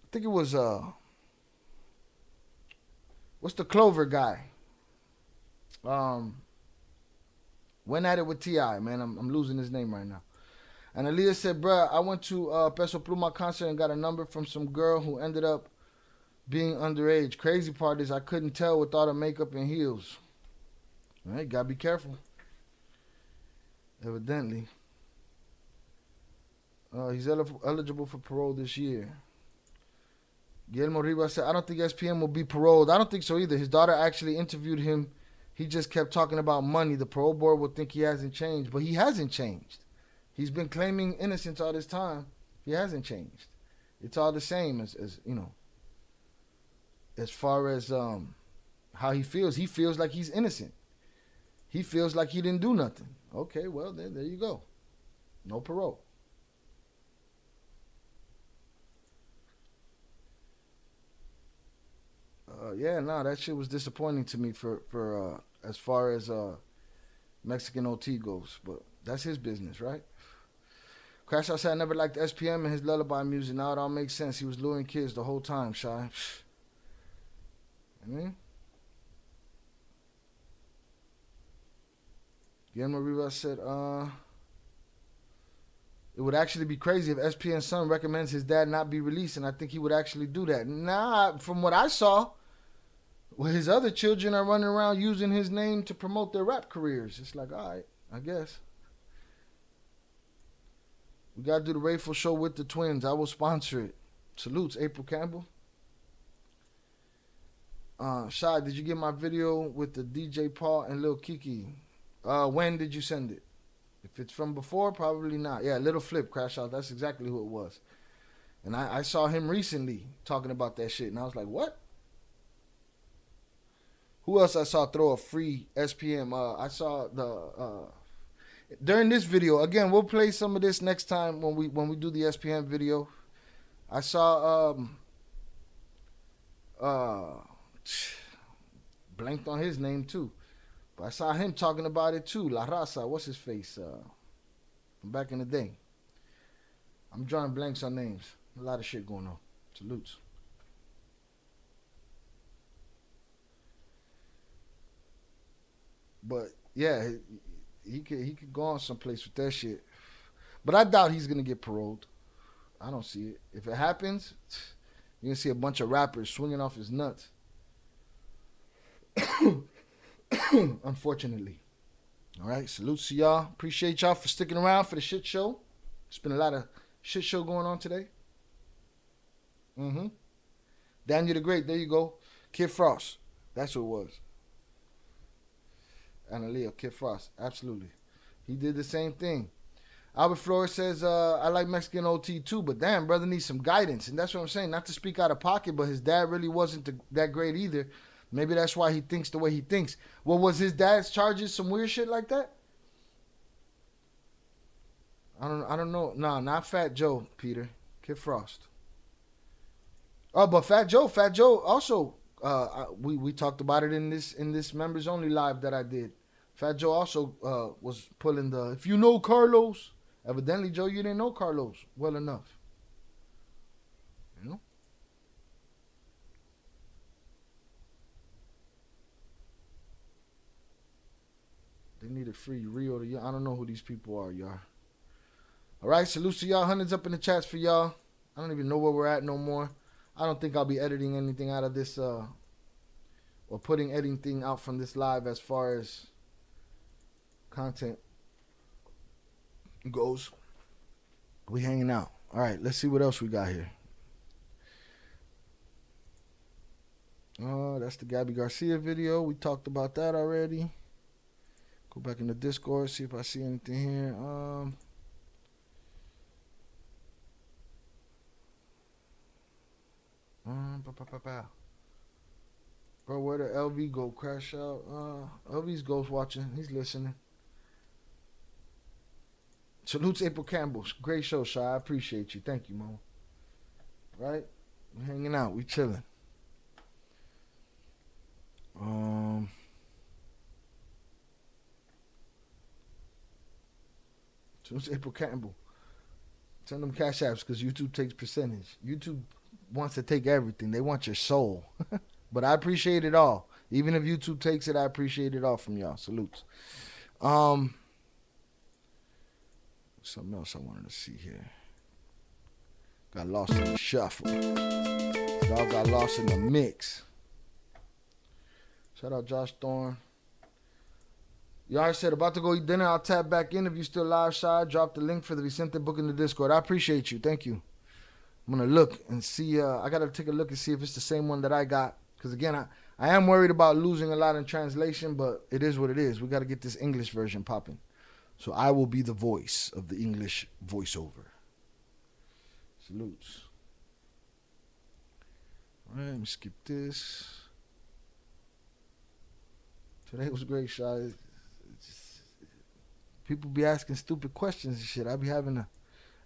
I think it was what's the Clover guy? Went at it with T.I., man. I'm losing his name right now. And Aaliyah said, bruh, I went to Peso Pluma concert and got a number from some girl who ended up being underage. Crazy part is I couldn't tell with all the makeup and heels. All right, gotta be careful. Evidently. He's eligible for parole this year. Guillermo Rivas said, I don't think SPM will be paroled. I don't think so either. His daughter actually interviewed him. He just kept talking about money. The parole board will think he hasn't changed, but he hasn't changed. He's been claiming innocence all this time. He hasn't changed. It's all the same as you know. As far as how he feels like he's innocent. He feels like he didn't do nothing. Okay, well, there you go. No parole. That shit was disappointing to me for as far as Mexican OT goes. But that's his business, right? Crash Out said, I never liked SPM and his lullaby music. Now it all makes sense. He was luring kids the whole time, Shy. I mean, Guillermo Rivas said, it would actually be crazy if SPN's son recommends his dad not be released, and I think he would actually do that. Nah, from what I saw, well, his other children are running around using his name to promote their rap careers. It's like, all right, I guess. We got to do the Rayful Show with the twins. I will sponsor it. Salutes, April Campbell. Shai, did you get my video with the DJ Paul and Lil Kiki? When did you send it? If it's from before, probably not. Yeah, Little Flip, Crash Out. That's exactly who it was. And I saw him recently talking about that shit. And I was like, what? Who else I saw throw a free SPM? I saw the... during this video, again, we'll play some of this next time when we do the SPM video. I saw blanked on his name too, but I saw him talking about it too. La Raza, what's his face? From back in the day. I'm drawing blanks on names. A lot of shit going on. Salutes. But yeah, he could go on someplace with that shit. But I doubt he's gonna get paroled. I don't see it. If it happens, you're gonna see a bunch of rappers swinging off his nuts. Unfortunately. All right, salutes to y'all. Appreciate y'all for sticking around for the shit show. There's been a lot of shit show going on today. Daniel the Great, there you go. Kid Frost. That's what it was. Analia, Kid Frost. Absolutely. He did the same thing. Albert Flores says, I like Mexican OT too, but damn, brother needs some guidance. And that's what I'm saying. Not to speak out of pocket, but his dad really wasn't that great either. Maybe that's why he thinks the way he thinks. Well, was his dad's charges some weird shit like that? I don't know. No, not Fat Joe, Peter. Kid Frost. Oh, but Fat Joe also, we talked about it in this members only live that I did. Fat Joe also was pulling the, if you know Carlos, evidently, Joe, you didn't know Carlos well enough. You know? They need a free Rio to y'all. I don't know who these people are, y'all. All right, salutes to y'all. Hundreds up in the chats for y'all. I don't even know where we're at no more. I don't think I'll be editing anything out of this or putting anything out from this live as far as content goes. We hanging out. All right, let's see what else we got here. That's the Gabby Garcia video. We talked about that already. Go back in the Discord, see if I see anything here. Bro, where the LV go? Crash Out. LV's ghost watching. He's listening. Salutes April Campbell. Great show, Shy. I appreciate you. Thank you, Mo. Right? We hanging out. We chilling. Salutes April Campbell. Send them cash apps because YouTube takes percentage. YouTube wants to take everything. They want your soul. But I appreciate it all. Even if YouTube takes it, I appreciate it all from y'all. Salutes. Something else I wanted to see here. Got lost in the shuffle. Y'all got lost in the mix. Shout out Josh Thorne. Y'all said about to go eat dinner. I'll tap back in if you still live, Shy. Drop the link for the Vicente book in the Discord. I appreciate you. Thank you. I'm going to look and see. I got to take a look and see if it's the same one that I got. Because, again, I am worried about losing a lot in translation, but it is what it is. We got to get this English version popping. So I will be the voice of the English voiceover. Salutes. All right, let me skip this. Today was great, Shy. People be asking stupid questions and shit. I be having to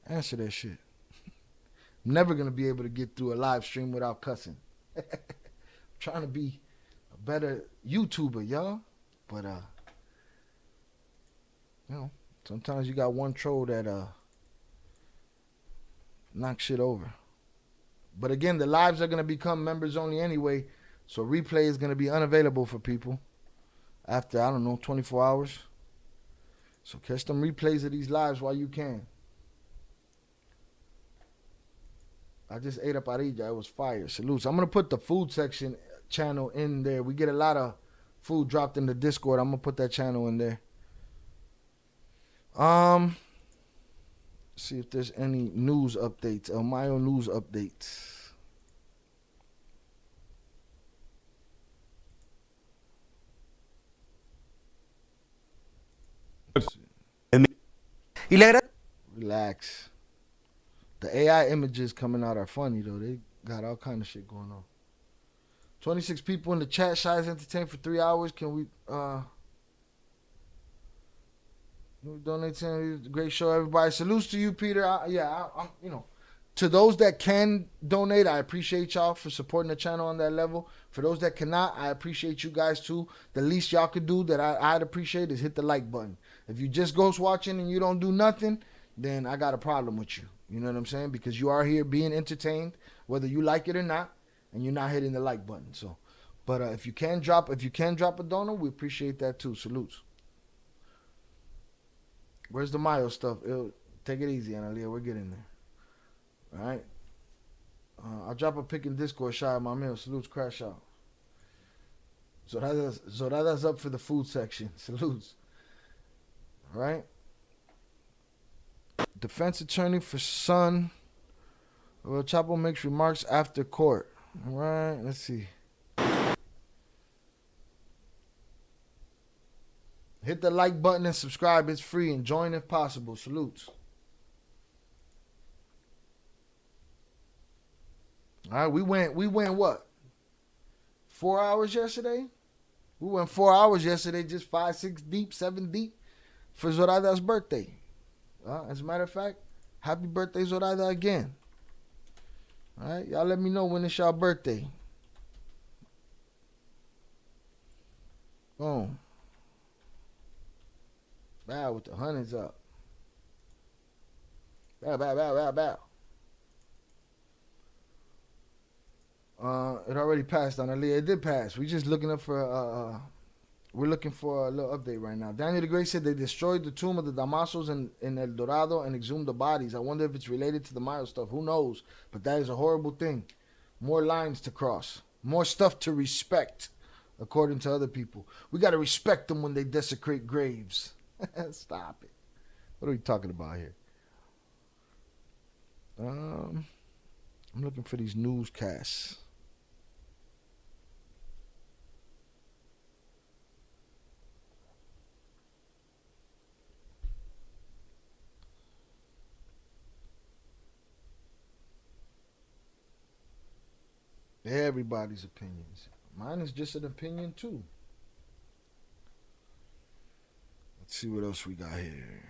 answer that shit. I'm never going to be able to get through a live stream without cussing. I'm trying to be a better YouTuber, y'all. But, you know, sometimes you got one troll that knocks shit over. But again, the lives are going to become members only anyway. So replay is going to be unavailable for people after, I don't know, 24 hours. So catch them replays of these lives while you can. I just ate a parrilla. It was fire. Salutes. I'm going to put the food section channel in there. We get a lot of food dropped in the Discord. I'm going to put that channel in there. See if there's any news updates. Mayo news updates. Relax. The AI images coming out are funny though. They got all kind of shit going on. 26 people in the chat. Shy's entertained for 3 hours. Can we donate to great show, everybody. Salutes to you, Peter. I'm you know, to those that can donate, I appreciate y'all for supporting the channel on that level. For those that cannot, I appreciate you guys too. The least y'all could do that I'd appreciate is hit the like button. If you just ghost watching and you don't do nothing, then I got a problem with you. You know what I'm saying? Because you are here being entertained, whether you like it or not, and you're not hitting the like button. So, but if you can drop a donor, we appreciate that too. Salutes. Where's the Mayo stuff? Take it easy, Analia. We're getting there. All right. I'll drop a pic in Discord. Shy of my meal. Salutes. Crash out. Zorada's up for the food section. Salutes. All right. Defense attorney for son. Well, Chapo makes remarks after court. All right. Let's see. Hit the like button and subscribe. It's free, and join if possible. Salutes. All right, we went what? 4 hours yesterday? We went 4 hours yesterday, just 5, 6 deep, 7 deep for Zorada's birthday. As a matter of fact, happy birthday, Zorada, again. All right, y'all let me know when it's your birthday. Boom. Bow with the hundreds up. Bow, bow, bow, bow, bow. It already passed on Aaliyah. It did pass. We just looking up for we're looking for a little update right now. Daniel the Great said they destroyed the tomb of the Damasos in El Dorado and exhumed the bodies. I wonder if it's related to the Mayo stuff. Who knows? But that is a horrible thing. More lines to cross. More stuff to respect, according to other people. We got to respect them when they desecrate graves. Stop it. What are we talking about here? I'm looking for these newscasts. Everybody's opinions. Mine is just an opinion too. Let's see what else we got here.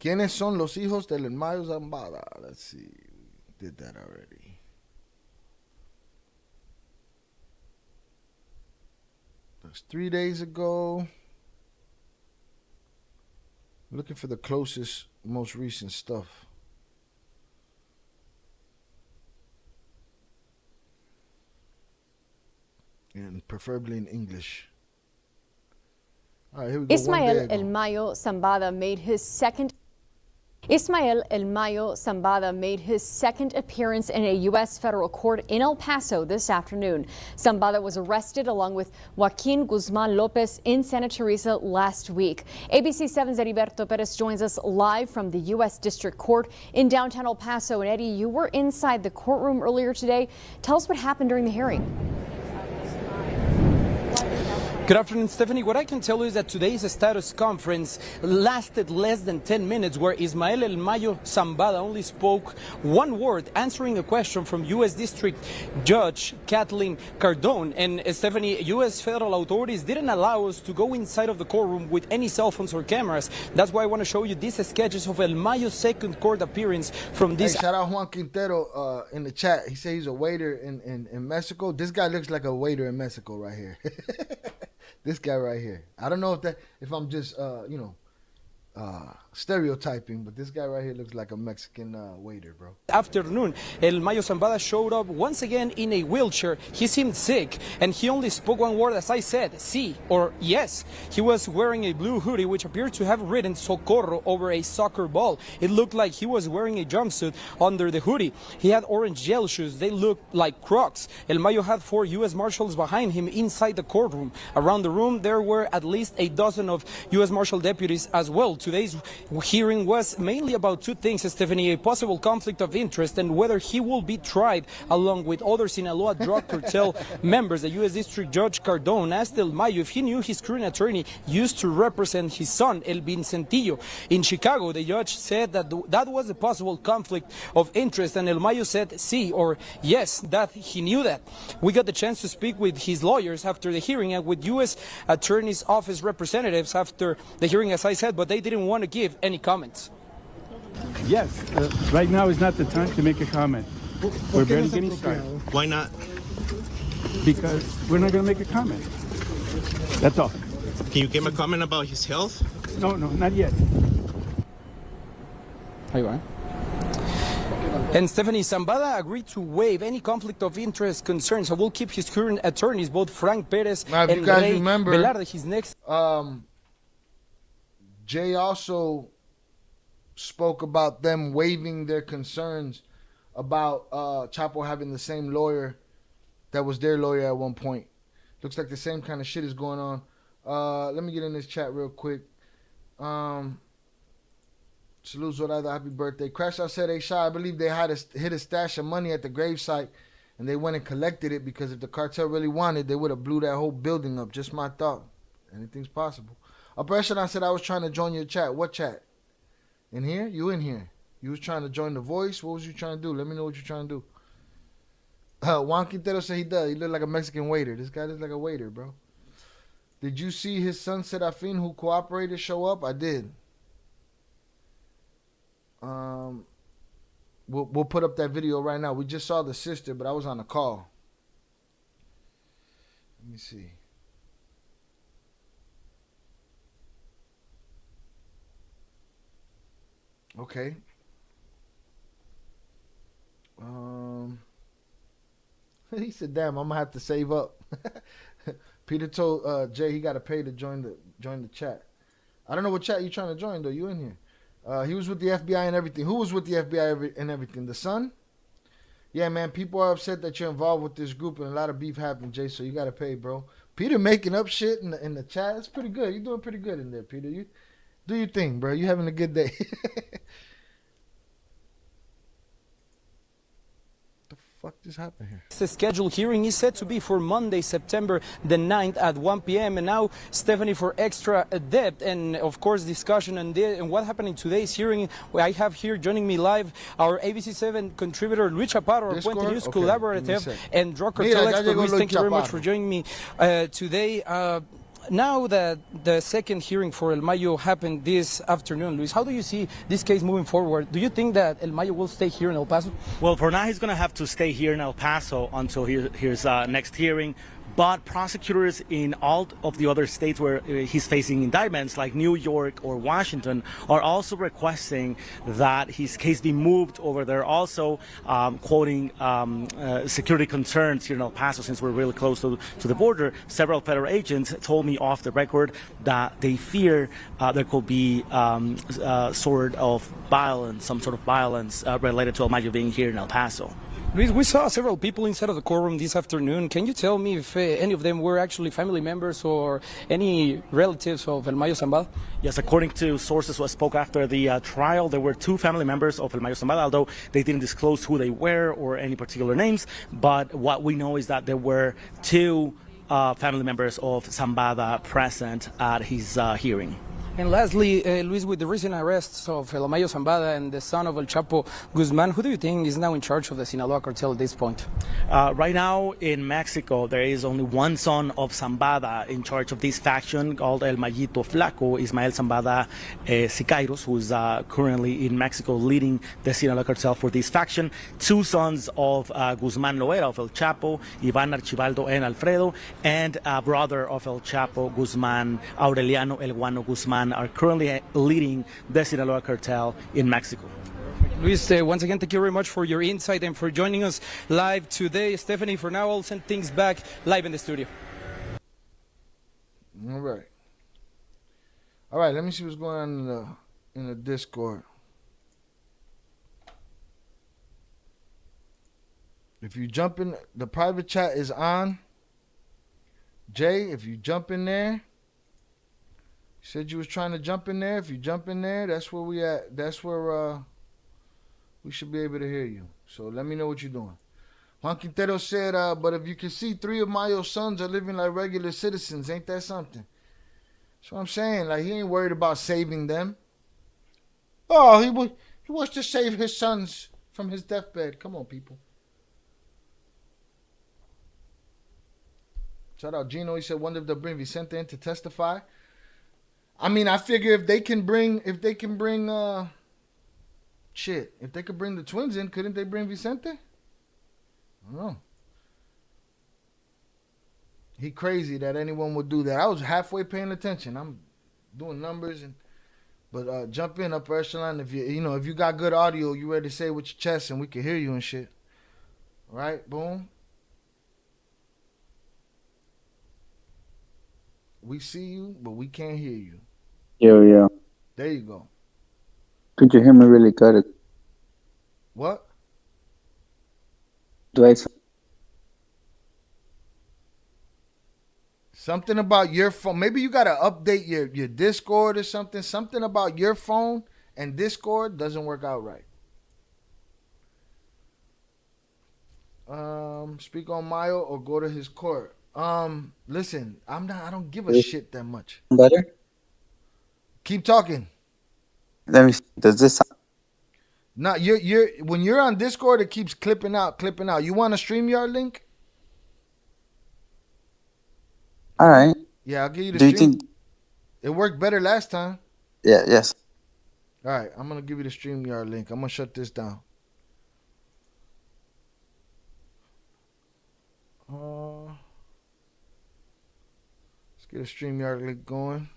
¿Quiénes son los hijos del Mayo Zambada? Let's see. Did that already. That was 3 days ago. Looking for the closest, most recent stuff. And preferably in English. All right, here we go. Ismael El Mayo Zambada made his second. Ismael El Mayo Zambada made his second appearance in a U.S. federal court in El Paso this afternoon. Zambada was arrested along with Joaquin Guzman Lopez in Santa Teresa last week. ABC 7's Heriberto Perez joins us live from the U.S. District Court in downtown El Paso. And Eddie, you were inside the courtroom earlier today. Tell us what happened during the hearing. Good afternoon, Stephanie. What I can tell you is that today's status conference lasted less than 10 minutes, where Ismael El Mayo Zambada only spoke one word, answering a question from U.S. District Judge Kathleen Cardone. And Stephanie, U.S. federal authorities didn't allow us to go inside of the courtroom with any cell phones or cameras. That's why I want to show you these sketches of El Mayo's second court appearance from this. Hey, shout out Juan Quintero in the chat. He said he's a waiter in Mexico. This guy looks like a waiter in Mexico right here. This guy right here. I don't know if I'm just stereotyping, but this guy right here looks like a Mexican waiter, bro. Afternoon, El Mayo Zambada showed up once again in a wheelchair. He seemed sick, and he only spoke one word, as I said, sí or yes. He was wearing a blue hoodie, which appeared to have written Socorro over a soccer ball. It looked like he was wearing a jumpsuit under the hoodie. He had orange gel shoes. They looked like Crocs. El Mayo had 4 U.S. Marshals behind him inside the courtroom. Around the room, there were at least a dozen of U.S. Marshal deputies as well. Today's hearing was mainly about two things, Stephanie: a possible conflict of interest and whether he will be tried along with other Sinaloa drug cartel members. The U.S. District Judge Cardone asked El Mayo if he knew his current attorney used to represent his son, El Vincentillo, in Chicago. The judge said that that was a possible conflict of interest, and El Mayo said sí or yes, that he knew that. We got the chance to speak with his lawyers after the hearing and with U.S. Attorney's Office representatives after the hearing, as I said, but they didn't want to give any comments. Yes, right now is not the time to make a comment. We're barely getting started. Why not? Because we're not going to make a comment. That's all. Can you give a comment about his health? No, not yet. How you are? And Stephanie, Zambada agreed to waive any conflict of interest concerns, so we'll keep his current attorneys, both Frank Perez now, if and you guys Rey remember, Velarde, his next. Jay also spoke about them waiving their concerns about Chapo having the same lawyer that was their lawyer at one point. Looks like the same kind of shit is going on. Let me get in this chat real quick. Salute Zorada, happy birthday. Crash Out said, hey, Shy, I believe they had hit a stash of money at the gravesite and they went and collected it because if the cartel really wanted, they would have blew that whole building up. Just my thought. Anything's possible. Oppression, I said I was trying to join your chat. What chat? In here? You in here? You was trying to join the voice? What was you trying to do? Let me know what you're trying to do. Juan Quintero said he does. He looked like a Mexican waiter. This guy looks like a waiter, bro. Did you see his son Serafin, who cooperated, show up? I did. We'll put up that video right now. We just saw the sister, but I was on a call. Let me see. Okay. He said, "Damn, I'm gonna have to save up." Peter told Jay he got to pay to join the chat. I don't know what chat you trying to join though. You in here? He was with the FBI and everything. Who was with the FBI and everything? The son? Yeah, man. People are upset that you're involved with this group, and a lot of beef happened, Jay. So you got to pay, bro. Peter making up shit in the chat. It's pretty good. You're doing pretty good in there, Peter. You do your thing, bro. You having a good day. Fuck just happened here? The scheduled hearing is set to be for Monday, September the 9th at 1 p.m. And now, Stephanie, for extra depth and, of course, discussion and what happened in today's hearing, I have here joining me live our ABC7 contributor, Luis Chaparro, our Puente News collaborative, and drug cartel expert. Luis, thank you very much for joining me today. now that the second hearing for El Mayo happened this afternoon, Luis, how do you see this case moving forward? Do you think that El Mayo will stay here in El Paso? Well, for now, he's going to have to stay here in El Paso until his next hearing. But prosecutors in all of the other states where he's facing indictments, like New York or Washington, are also requesting that his case be moved over there. Also, quoting security concerns here in El Paso, since we're really close to the border. Several federal agents told me off the record that they fear there could be sort of violence, some sort of violence related to El Mayo being here in El Paso. Luis, we saw several people inside of the courtroom this afternoon. Can you tell me if any of them were actually family members or any relatives of El Mayo Zambada? Yes, according to sources who spoke after the trial, there were 2 family members of El Mayo Zambada, although they didn't disclose who they were or any particular names. But what we know is that there were 2 family members of Zambada present at his hearing. And lastly, Luis, with the recent arrests of El Mayo Zambada and the son of El Chapo Guzman, who do you think is now in charge of the Sinaloa cartel at this point? Right now in Mexico, there is only one son of Zambada in charge of this faction called El Mayito Flaco, Ismael Zambada Siqueiros, who is currently in Mexico leading the Sinaloa cartel for this faction. 2 sons of Guzman Loera, of El Chapo, Ivan Archibaldo and Alfredo, and a brother of El Chapo, Guzman, Aureliano El Guano Guzman, are currently leading the Sinaloa cartel in Mexico. Luis, once again, thank you very much for your insight and for joining us live today. Stephanie, for now, I'll send things back live in the studio. All right, let me see what's going on in the Discord. If you jump in, the private chat is on. Jay, if you jump in there, you said you was trying to jump in there. If you jump in there, that's where we at. That's where we should be able to hear you. So let me know what you're doing. Juan Quintero said, but if you can see 3 of Mayo's sons are living like regular citizens, ain't that something? That's what I'm saying. Like, he ain't worried about saving them. Oh, he wants to save his sons from his deathbed. Come on, people. Shout out Gino. He said, wonder if they'll bring Vicente in to testify. I mean, I figure if they could bring the twins in, couldn't they bring Vicente? I don't know. He crazy that anyone would do that. I was halfway paying attention. I'm doing numbers but jump in, upper echelon. If if you got good audio, you ready to say it with your chest and we can hear you and shit. All right, boom. We see you, but we can't hear you. Yo. There you go. Could you hear me really good? What? Something about your phone. Maybe you got to update your Discord or something. Something about your phone and Discord doesn't work out right. Speak on Mayo or go to his court. Listen, I don't give a shit that much. Better? Keep talking. Let me see. Does this sound? No, you're when you're on Discord, it keeps clipping out. You want a StreamYard link? All right. Yeah, I'll give you the Do you stream. think It worked better last time. yes. All right, I'm gonna give you the StreamYard link. I'm gonna shut this down. Let's get a StreamYard link going.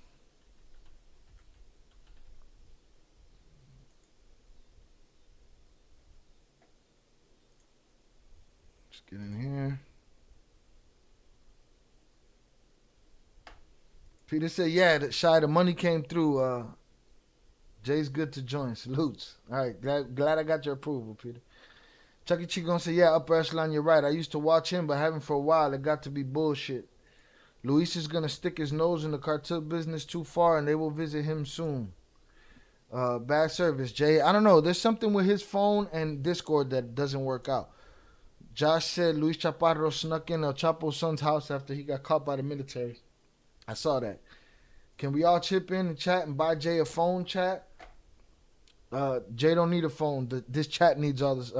Let's get in here. Peter said, yeah, Shy, the money came through. Jay's good to join. Salutes. All right, glad I got your approval, Peter. Chucky Chigon said, yeah, upper echelon, you're right. I used to watch him, but haven't for a while. It got to be bullshit. Luis is going to stick his nose in the cartel business too far, and they will visit him soon. Bad service, Jay. I don't know. There's something with his phone and Discord that doesn't work out. Josh said Luis Chaparro snuck in El Chapo's son's house after he got caught by the military. I saw that. Can we all chip in and chat and buy Jay a phone, chat? Jay don't need a phone. This chat needs all this.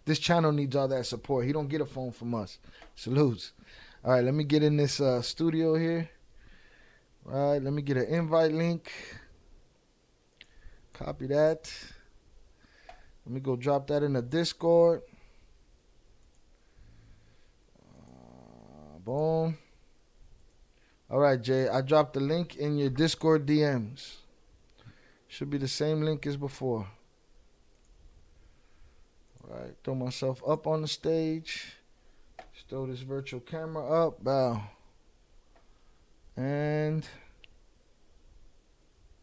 This channel needs all that support. He don't get a phone from us. Salutes. All right, let me get in this studio here. All right, let me get an invite link. Copy that. Let me go drop that in the Discord. Boom. All right, Jay. I dropped the link in your Discord DMs. Should be the same link as before. All right. Throw myself up on the stage. Just throw this virtual camera up. Bow. And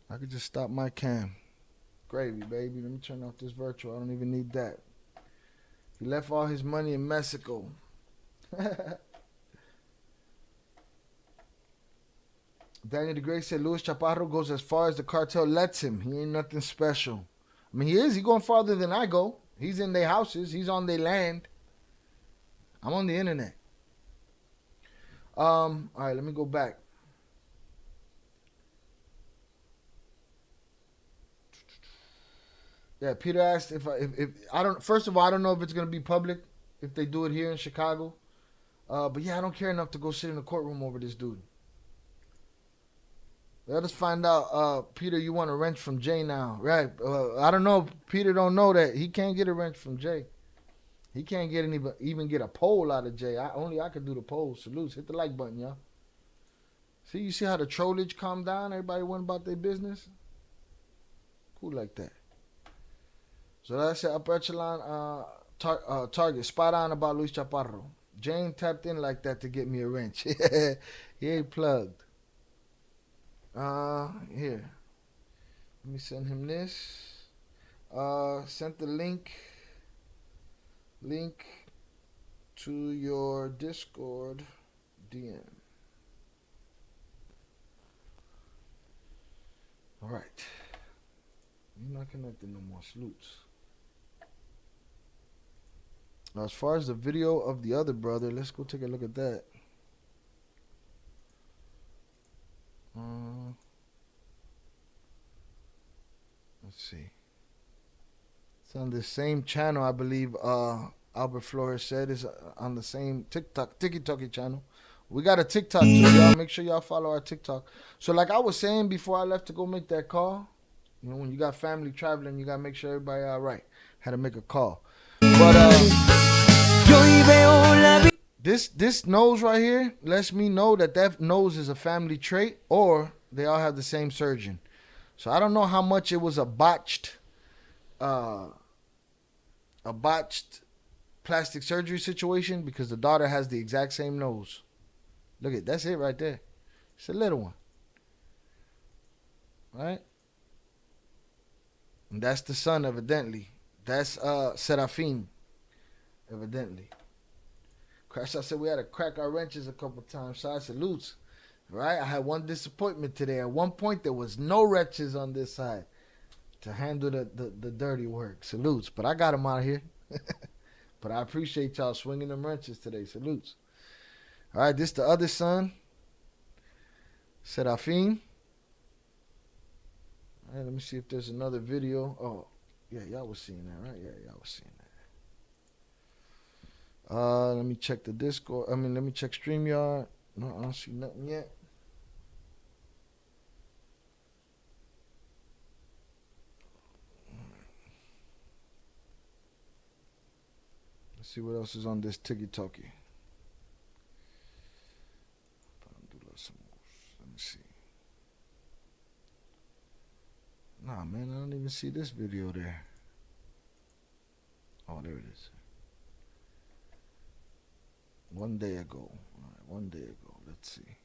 I could just stop my cam. Gravy, baby. Let me turn off this virtual. I don't even need that. He left all his money in Mexico. Daniel the Great said Luis Chaparro goes as far as the cartel lets him. He ain't nothing special. I mean, he is. He going farther than I go. He's in their houses. He's on their land. I'm on the internet. All right, let me go back. Yeah, Peter asked if I don't. First of all, I don't know if it's gonna be public if they do it here in Chicago. But yeah, I don't care enough to go sit in the courtroom over this dude. Let us find out. Peter, you want a wrench from Jay now, right? I don't know. Peter don't know that he can't get a wrench from Jay. He can't get even get a poll out of Jay. Only I could do the poll. Salutes. Hit the like button, y'all. See, you see how the trollage calmed down? Everybody went about their business. Cool like that. So that's it. Upper echelon target. Spot on about Luis Chaparro. Jane tapped in like that to get me a wrench. He ain't plugged. Here. Let me send him this. Sent the link to your Discord DM. All right. You're not connected no more. Salutes. Now, as far as the video of the other brother, let's go take a look at that. Let's see. It's on the same channel, I believe. Albert Flores said is on the same TikTok channel. We got a TikTok too, y'all. Make sure y'all follow our TikTok. So, like I was saying before I left to go make that call, you know, when you got family traveling, you gotta make sure everybody all right. Had to make a call, but this nose right here lets me know that nose is a family trait, or they all have the same surgeon. So I don't know how much it was a botched plastic surgery situation, because the daughter has the exact same nose. Look at that's it right there. It's a little one, right? And that's the son, evidently. That's Serafin, evidently. Crash, I said we had to crack our wrenches a couple times. So I salutes. Right? I had one disappointment today. At one point, there was no wrenches on this side to handle the dirty work. Salutes. But I got them out here. But I appreciate y'all swinging them wrenches today. Salutes. All right, this the other son. Serafin. All right, let me see if there's another video. Oh, yeah, y'all was seeing that, right? Yeah, y'all was seeing that. Let me check the Discord. Let me check StreamYard. No, I don't see nothing yet. Let's see what else is on this TikTok. Let me see. Nah, man, I don't even see this video there. Oh, there it is. One day ago. All right, one day ago. Let's see.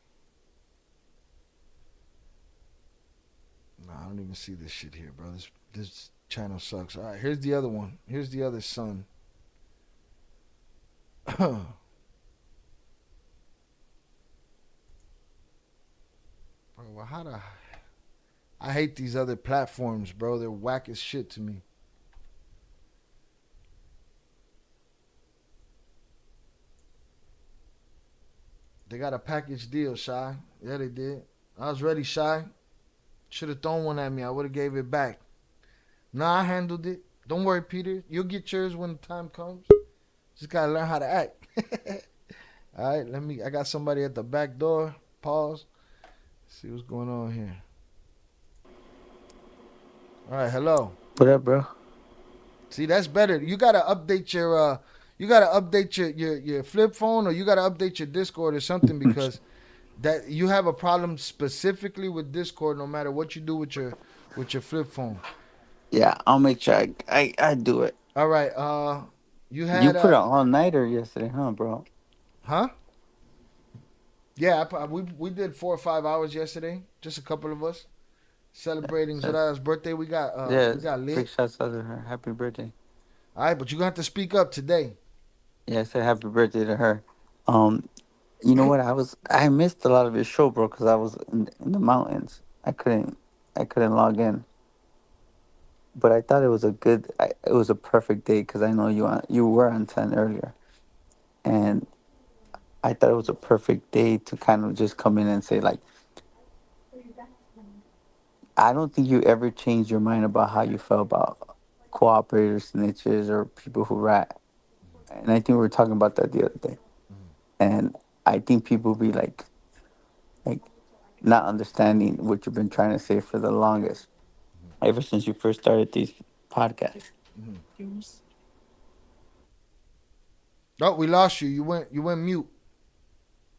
Nah, I don't even see this shit here, bro. This channel sucks. All right, here's the other one. Here's the other son. Bro, well, how the... I hate these other platforms, bro. They're whack as shit to me. They got a package deal, Shy. Yeah, they did. I was ready, Shy. Should have thrown one at me. I would have gave it back. Nah, I handled it. Don't worry, Peter. You'll get yours when the time comes. Just gotta learn how to act. All right, I got somebody at the back door. Pause. see what's going on here. All right, hello. What up, bro? See, that's better. You gotta update your flip phone, or you gotta update your Discord or something, because that you have a problem specifically with Discord no matter what you do with your flip phone. Yeah, I'll make sure I do it. All right, you You had put an all-nighter yesterday, huh, bro? huh? Yeah, we did 4 or 5 hours yesterday, just a couple of us celebrating Zoraya's birthday. We got lit. Big shouts out to her. Happy birthday. All right, but you got to speak up today. Yeah, I said happy birthday to her. You know what? I missed a lot of your show, bro, because I was in the mountains. I couldn't log in. But I thought it was it was a perfect day because I know you were on 10 earlier, and I thought it was a perfect day to kind of just come in and say, like, I don't think you ever changed your mind about how you felt about cooperators, snitches, or people who rat. And I think we were talking about that the other day. And I think people be like not understanding what you've been trying to say for the longest, ever since you first started these podcasts. Oh, we lost you. You went mute.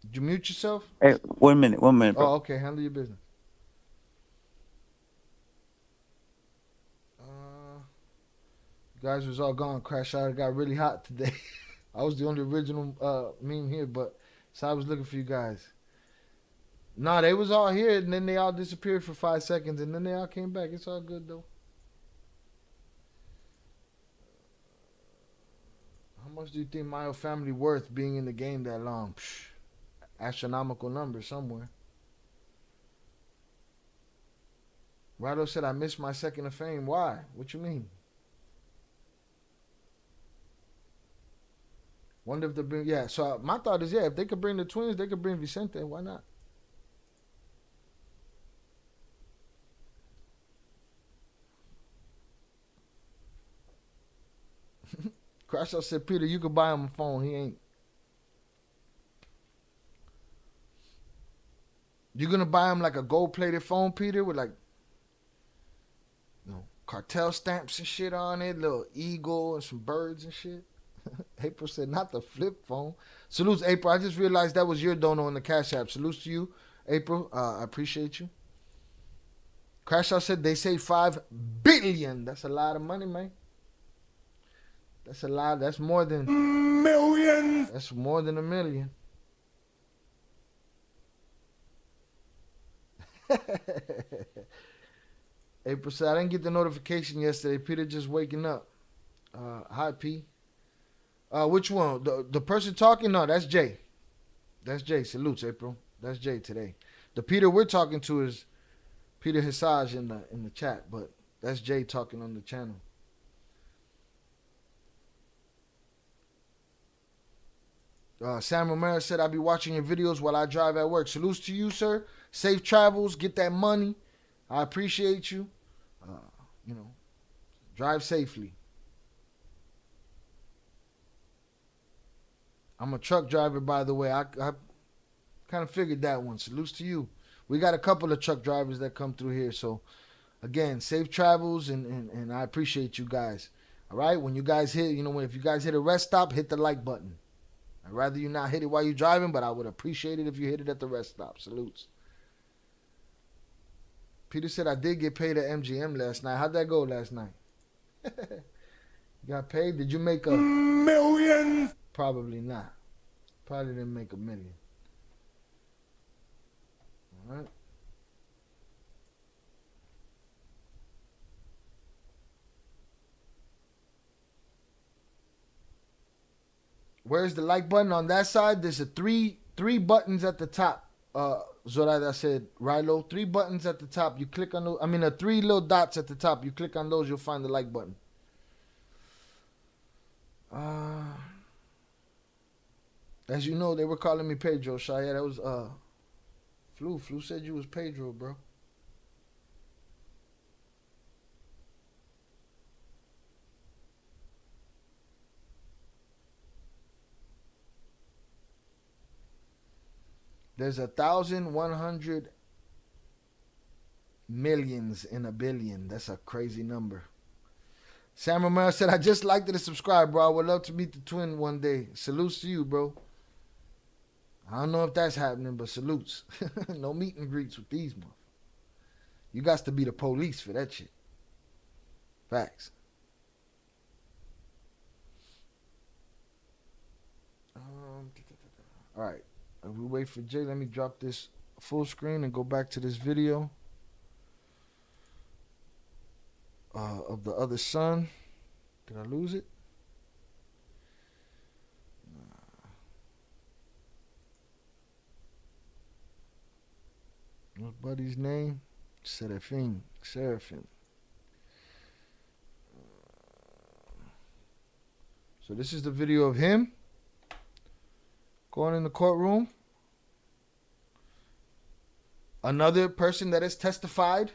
Did you mute yourself? Hey, 1 minute, bro. Oh, okay. Handle your business. You guys was all gone. Crash out. It got really hot today. I was the only original meme here, but so I was looking for you guys. Nah, they was all here, and then they all disappeared for 5 seconds, and then they all came back. It's all good, though. How much do you think Mayo family worth being in the game that long? Psh, astronomical number somewhere. Rado said, I missed my second of fame. Why? What you mean? Wonder if they bring... Yeah, so my thought is, yeah, if they could bring the twins, they could bring Vicente. Why not? Crash out said, Peter, you could buy him a phone. He ain't. You gonna buy him like a gold-plated phone, Peter, with like, cartel stamps and shit on it, little eagle and some birds and shit? April said, not the flip phone. Salutes, April. I just realized that was your dono in the Cash App. Salutes to you, April. I appreciate you. Crash Out said they say 5 billion. That's a lot of money, man. That's a lot. That's more than million. That's more than a million. April said, I didn't get the notification yesterday. Peter just waking up. Hi, P. Which one? The person talking? No, that's Jay. That's Jay. Salutes, April. That's Jay today. The Peter we're talking to is Peter Hisage in the chat, but that's Jay talking on the channel. Sam Romero said, I'll be watching your videos while I drive at work. Salutes to you, sir. Safe travels. Get that money. I appreciate you. Drive safely. I'm a truck driver, by the way. I kind of figured that one. Salutes to you. We got a couple of truck drivers that come through here. So, again, safe travels, and I appreciate you guys. All right? When you guys hit, if you guys hit a rest stop, hit the like button. I'd rather you not hit it while you're driving, but I would appreciate it if you hit it at the rest stop. Salutes. Peter said, I did get paid at MGM last night. How'd that go last night? You got paid? Did you make a million? Probably not. Probably didn't make a million. All right. Where's the like button on that side? There's a three buttons at the top. Zorada said, Rilo, 3 buttons at the top. You click on those. 3 little dots at the top. You click on those, you'll find the like button. As you know, they were calling me Pedro. Shia, that was Flu. Flu said you was Pedro, bro. There's 1,100 millions in a billion. That's a crazy number. Sam Romero said, I just liked it to subscribe, bro. I would love to meet the twin one day. Salutes to you, bro. I don't know if that's happening, but salutes. No meet and greets with these motherfuckers. You got to be the police for that shit. Facts. All right. We wait for Jay. Let me drop this full screen and go back to this video of the other son. Did I lose it? What's buddy's name? Seraphim. So this is the video of him going in the courtroom. Another person that has testified,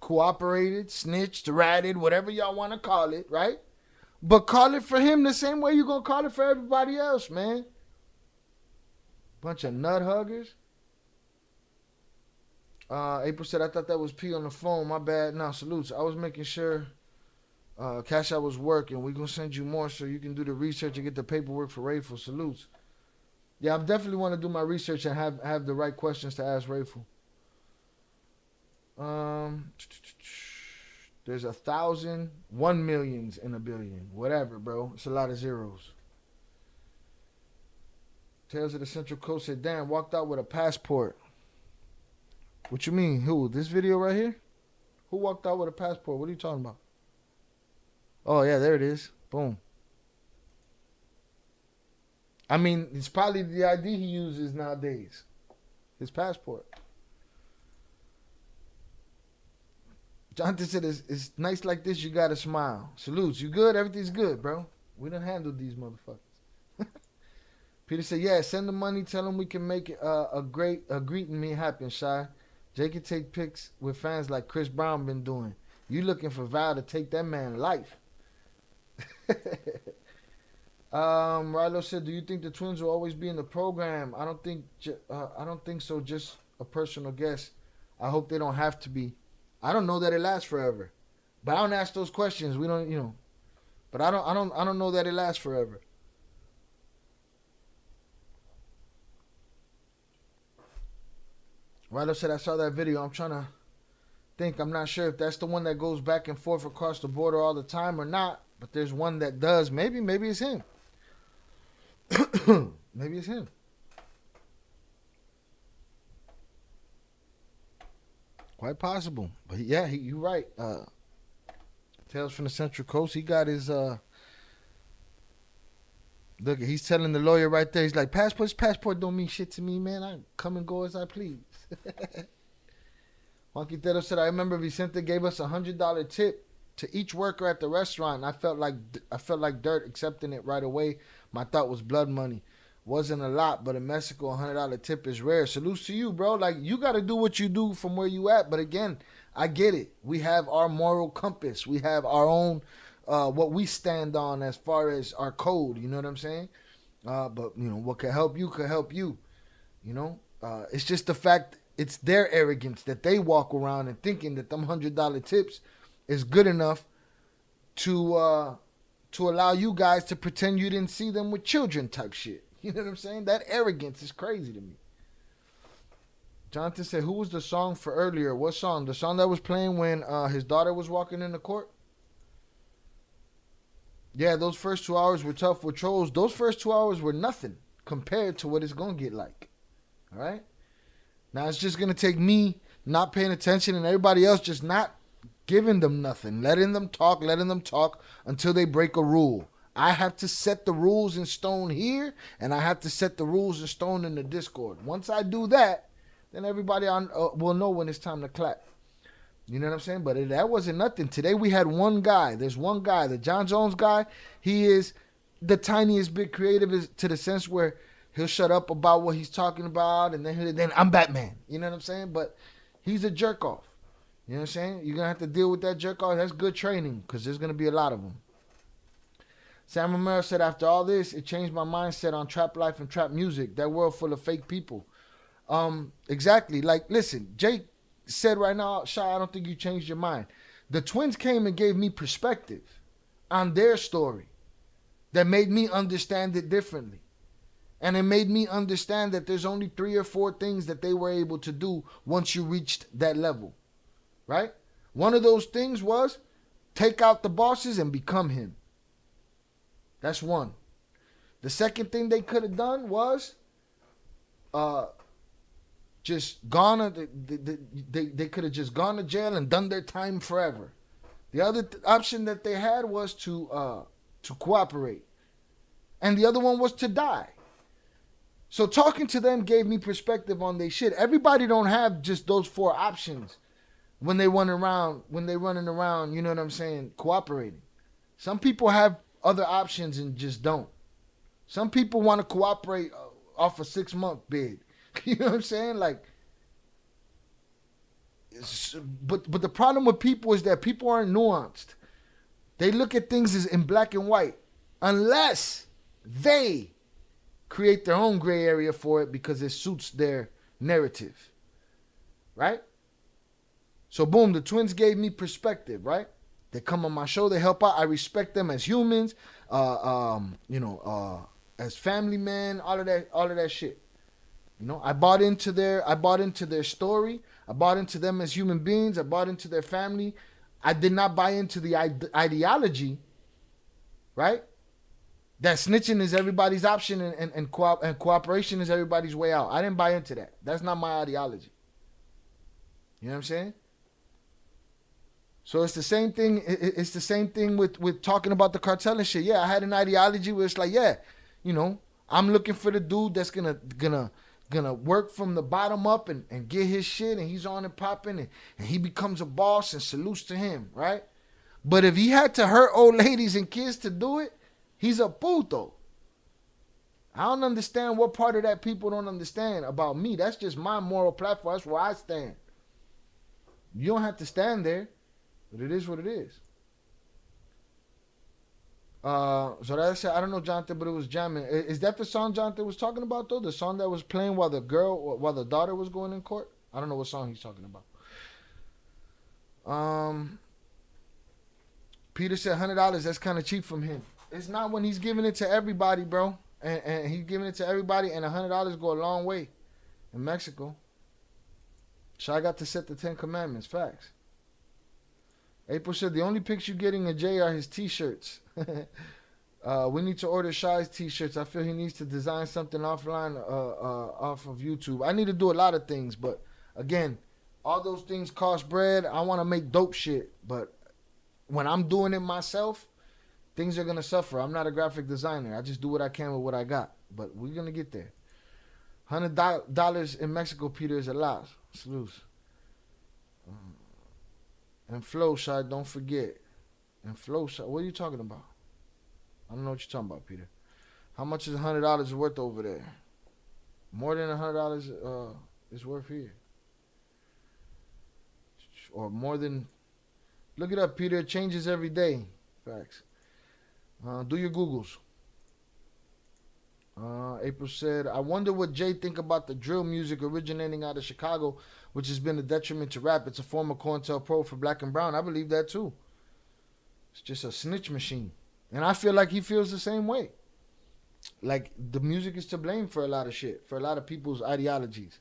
cooperated, snitched, ratted, whatever y'all want to call it, right? But call it for him the same way you're going to call it for everybody else, man. Bunch of nut huggers. April said, I thought that was P on the phone. My bad. No, salutes. I was making sure Cash Out was working. We're going to send you more so you can do the research and get the paperwork for Rayful. Salutes. Yeah, I definitely want to do my research and have the right questions to ask Rayful. There's 1,000, 1 millions in a billion. Whatever, bro. It's a lot of zeros. Tales of the Central Coast said, damn, walked out with a passport. What you mean? Who? This video right here? Who walked out with a passport? What are you talking about? Oh, yeah, there it is. Boom. I mean, it's probably the ID he uses nowadays. His passport. Jonathan said, it's nice like this, you gotta smile. Salutes. You good? Everything's good, bro. We done handled these motherfuckers. Peter said, yeah, send the money. Tell him we can make it a greeting me happen, Shy. Jay can take pics with fans like Chris Brown been doing. You looking for Val to take that man life. Rilo said, do you think the twins will always be in the program? I don't think so. Just a personal guess. I hope they don't have to be. I don't know that it lasts forever. But I don't ask those questions. We don't, But I don't know that it lasts forever. Rilo said, I saw that video. I'm trying to think. I'm not sure if that's the one that goes back and forth across the border all the time or not. But there's one that does. Maybe it's him. Maybe it's him. Quite possible. But yeah, you're right. Tales from the Central Coast. He got his look, he's telling the lawyer right there. He's like, passport don't mean shit to me, man. I come and go as I please. Juan Quintero said, I remember Vicente gave us $100 tip to each worker at the restaurant. And I felt like dirt accepting it right away. My thought was blood money. Wasn't a lot, but in Mexico, $100 tip is rare. Salutes to you, bro. Like, you got to do what you do from where you at. But again, I get it. We have our moral compass. We have our own, what we stand on as far as our code. You know what I'm saying? But, what can help you could help you. It's just the fact it's their arrogance that they walk around and thinking that them $100 tips is good enough to allow you guys to pretend you didn't see them with children type shit. You know what I'm saying? That arrogance is crazy to me. Jonathan said, who was the song for earlier? What song? The song that was playing when his daughter was walking in the court? Yeah, those first 2 hours were tough with trolls. Those first 2 hours were nothing compared to what it's going to get like. All right? Now, it's just going to take me not paying attention and everybody else just not giving them nothing. Letting them talk until they break a rule. I have to set the rules in stone here, and I have to set the rules in stone in the Discord. Once I do that, then everybody will know when it's time to clap. You know what I'm saying? But that wasn't nothing. Today we had one guy. There's one guy, the John Jones guy. He is the tiniest bit creative to the sense where he'll shut up about what he's talking about, and then I'm Batman. You know what I'm saying? But he's a jerk off. You know what I'm saying? You're going to have to deal with that jerk off. That's good training because there's going to be a lot of them. Sam Romero said, after all this, it changed my mindset on trap life and trap music. That world full of fake people. Exactly. Like, listen, Jake said right now, Shy, I don't think you changed your mind. The twins came and gave me perspective on their story that made me understand it differently. And it made me understand that there's only 3 or 4 things that they were able to do once you reached that level, right? One of those things was take out the bosses and become him. That's one. The second thing they could have done was just gone. They could have just gone to jail and done their time forever. The other option that they had was to cooperate, and the other one was to die. So talking to them gave me perspective on their shit. Everybody don't have just those 4 options when they running around. You know what I'm saying? Cooperating. Some people have other options and just don't. Some people want to cooperate off a 6-month bid. You know what I'm saying? Like, but the problem with people is that people aren't nuanced. They look at things as in black and white, unless they create their own gray area for it because it suits their narrative, right? So boom, the twins gave me perspective, right? They come on my show, they help out. I respect them as humans, as family men, all of that shit. You know, I bought into their story. I bought into them as human beings. I bought into their family. I did not buy into the ideology, right? That snitching is everybody's option and cooperation is everybody's way out. I didn't buy into that. That's not my ideology. You know what I'm saying? So it's the same thing. It's the same thing with talking about the cartel and shit. Yeah, I had an ideology where it's like, yeah, you know, I'm looking for the dude that's gonna work from the bottom up and get his shit, and he's on and popping, and he becomes a boss, and salutes to him, right? But if he had to hurt old ladies and kids to do it, he's a puto. I don't understand what part of that people don't understand about me. That's just my moral platform. That's where I stand. You don't have to stand there, but it is what it is. So that's it. I don't know, Jonathan, but it was jamming. Is that the song Jonathan was talking about, though? The song that was playing while the daughter was going in court? I don't know what song he's talking about. Peter said $100. That's kind of cheap from him. It's not when he's giving it to everybody, bro. And he's giving it to everybody, and $100 go a long way in Mexico. So I got to set the 10 commandments. Facts. April said the only pics you getting in Jay are his t-shirts. We need to order Shy's t-shirts. I feel he needs to design something offline off of YouTube. I need to do a lot of things, but again, all those things cost bread. I want to make dope shit, but when I'm doing it myself, things are going to suffer. I'm not a graphic designer. I just do what I can with what I got, but we're going to get there. $100 in Mexico, Peter, is a lot. Salutes. And flow shot, don't forget. And flow shot, what are you talking about? I don't know what you're talking about, Peter. How much is $100 worth over there? More than $100 is worth here. Or more than... Look it up, Peter. It changes every day. Facts. Do your Googles. April said, I wonder what Jay think about the drill music originating out of Chicago, which has been a detriment to rap. It's a form of COINTELPRO for black and brown. I believe that too. It's just a snitch machine. And I feel like he feels the same way. Like the music is to blame for a lot of shit, for a lot of people's ideologies.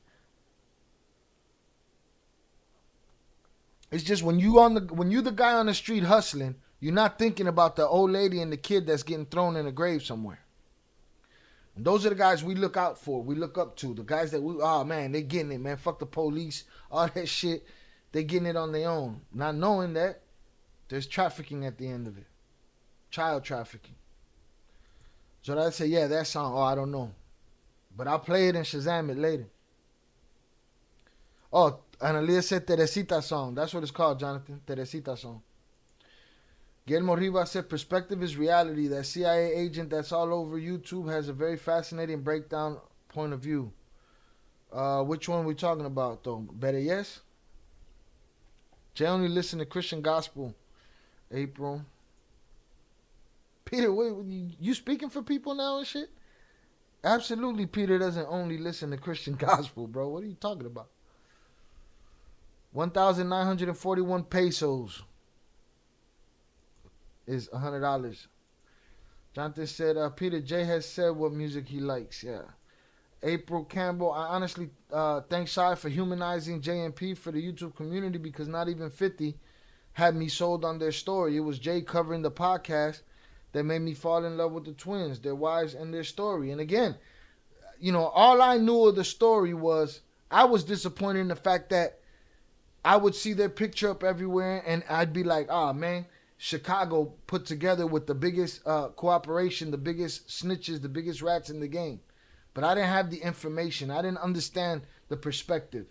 It's just when you're the guy on the street hustling, you're not thinking about the old lady and the kid that's getting thrown in a grave somewhere. And those are the guys we look out for, we look up to. The guys that they getting it, man. Fuck the police, all that shit. They getting it on their own. Not knowing that there's trafficking at the end of it. Child trafficking. So I'd say, yeah, that song, I don't know. But I'll play it and Shazam it later. Oh, Analia said Teresita song. That's what it's called, Jonathan. Teresita song. Guillermo Rivas said, perspective is reality. That CIA agent that's all over YouTube has a very fascinating breakdown point of view. Which one are we talking about, though? Better yes? Jay only listen to Christian gospel. April. Peter, wait, you speaking for people now and shit? Absolutely, Peter doesn't only listen to Christian gospel, bro. What are you talking about? 1,941 pesos is $100. Jonathan said, Peter J has said what music he likes. Yeah. April Campbell, I honestly thank Shy for humanizing JMP for the YouTube community, because not even 50 had me sold on their story. It was Jay covering the podcast that made me fall in love with the twins, their wives, and their story. And again, you know, all I knew of the story was I was disappointed in the fact that I would see their picture up everywhere and I'd be like, oh man, Chicago put together with the biggest cooperation, the biggest snitches, the biggest rats in the game. But I didn't have the information. I didn't understand the perspective.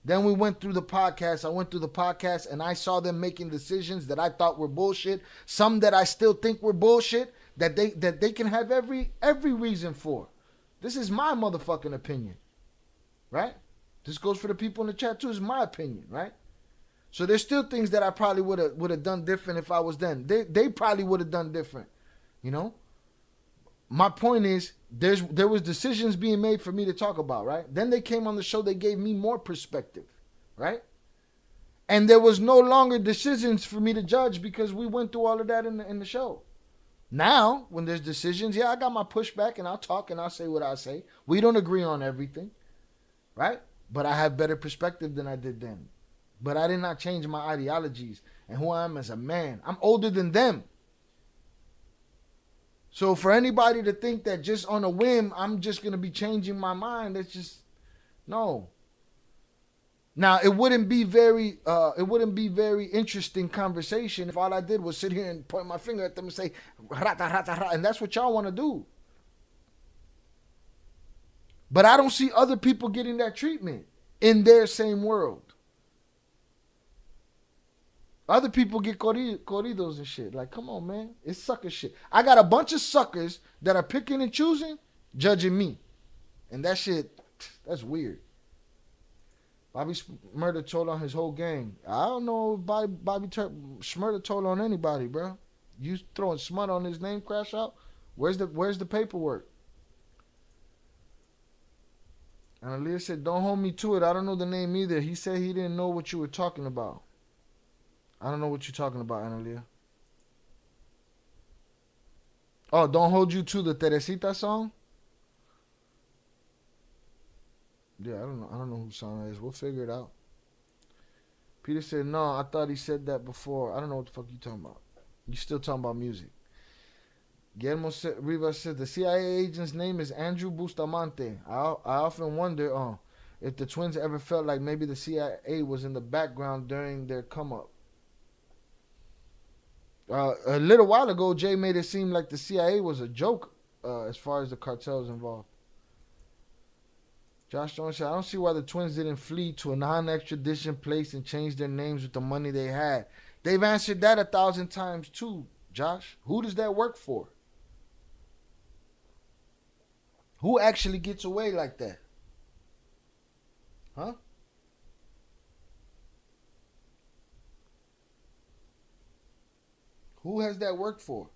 Then we went through the podcast. I went through the podcast and I saw them making decisions that I thought were bullshit. Some that I still think were bullshit that they can have every reason for. This is my motherfucking opinion. Right? This goes for the people in the chat too. It's my opinion, right? So there's still things that I probably would have done different if I was then. They probably would have done different, you know? My point is, there was decisions being made for me to talk about, right? Then they came on the show, they gave me more perspective, right? And there was no longer decisions for me to judge because we went through all of that in the show. Now, when there's decisions, yeah, I got my pushback and I'll talk and I'll say what I say. We don't agree on everything, right? But I have better perspective than I did then. But I did not change my ideologies and who I am as a man. I'm older than them. So for anybody to think that just on a whim, I'm just going to be changing my mind, that's just, no. Now, it wouldn't be very interesting conversation if all I did was sit here and point my finger at them and say, rata, rata, rata, and that's what y'all want to do. But I don't see other people getting that treatment in their same world. Other people get corridos and shit. Like, come on, man. It's sucker shit. I got a bunch of suckers that are picking and choosing, judging me. And that shit, that's weird. Bobby Shmurda told on his whole gang. I don't know if Bobby Shmurda told on anybody, bro. You throwing smut on his name, Crash Out? Where's the paperwork? And Aaliyah said, don't hold me to it. I don't know the name either. He said he didn't know what you were talking about. I don't know what you're talking about, Analia. Oh, Don't Hold You to the Teresita song? Yeah, I don't know whose song that is. We'll figure it out. Peter said, no, I thought he said that before. I don't know what the fuck you talking about. You still talking about music. Guillermo Rivas said, the CIA agent's name is Andrew Bustamante. I often wonder if the twins ever felt like maybe the CIA was in the background during their come-up. A little while ago, Jay made it seem like the CIA was a joke as far as the cartels involved. Josh Jones said, I don't see why the twins didn't flee to a non-extradition place and change their names with the money they had. They've answered that 1,000 times too, Josh. Who does that work for? Who actually gets away like that? Huh? Who has that worked for?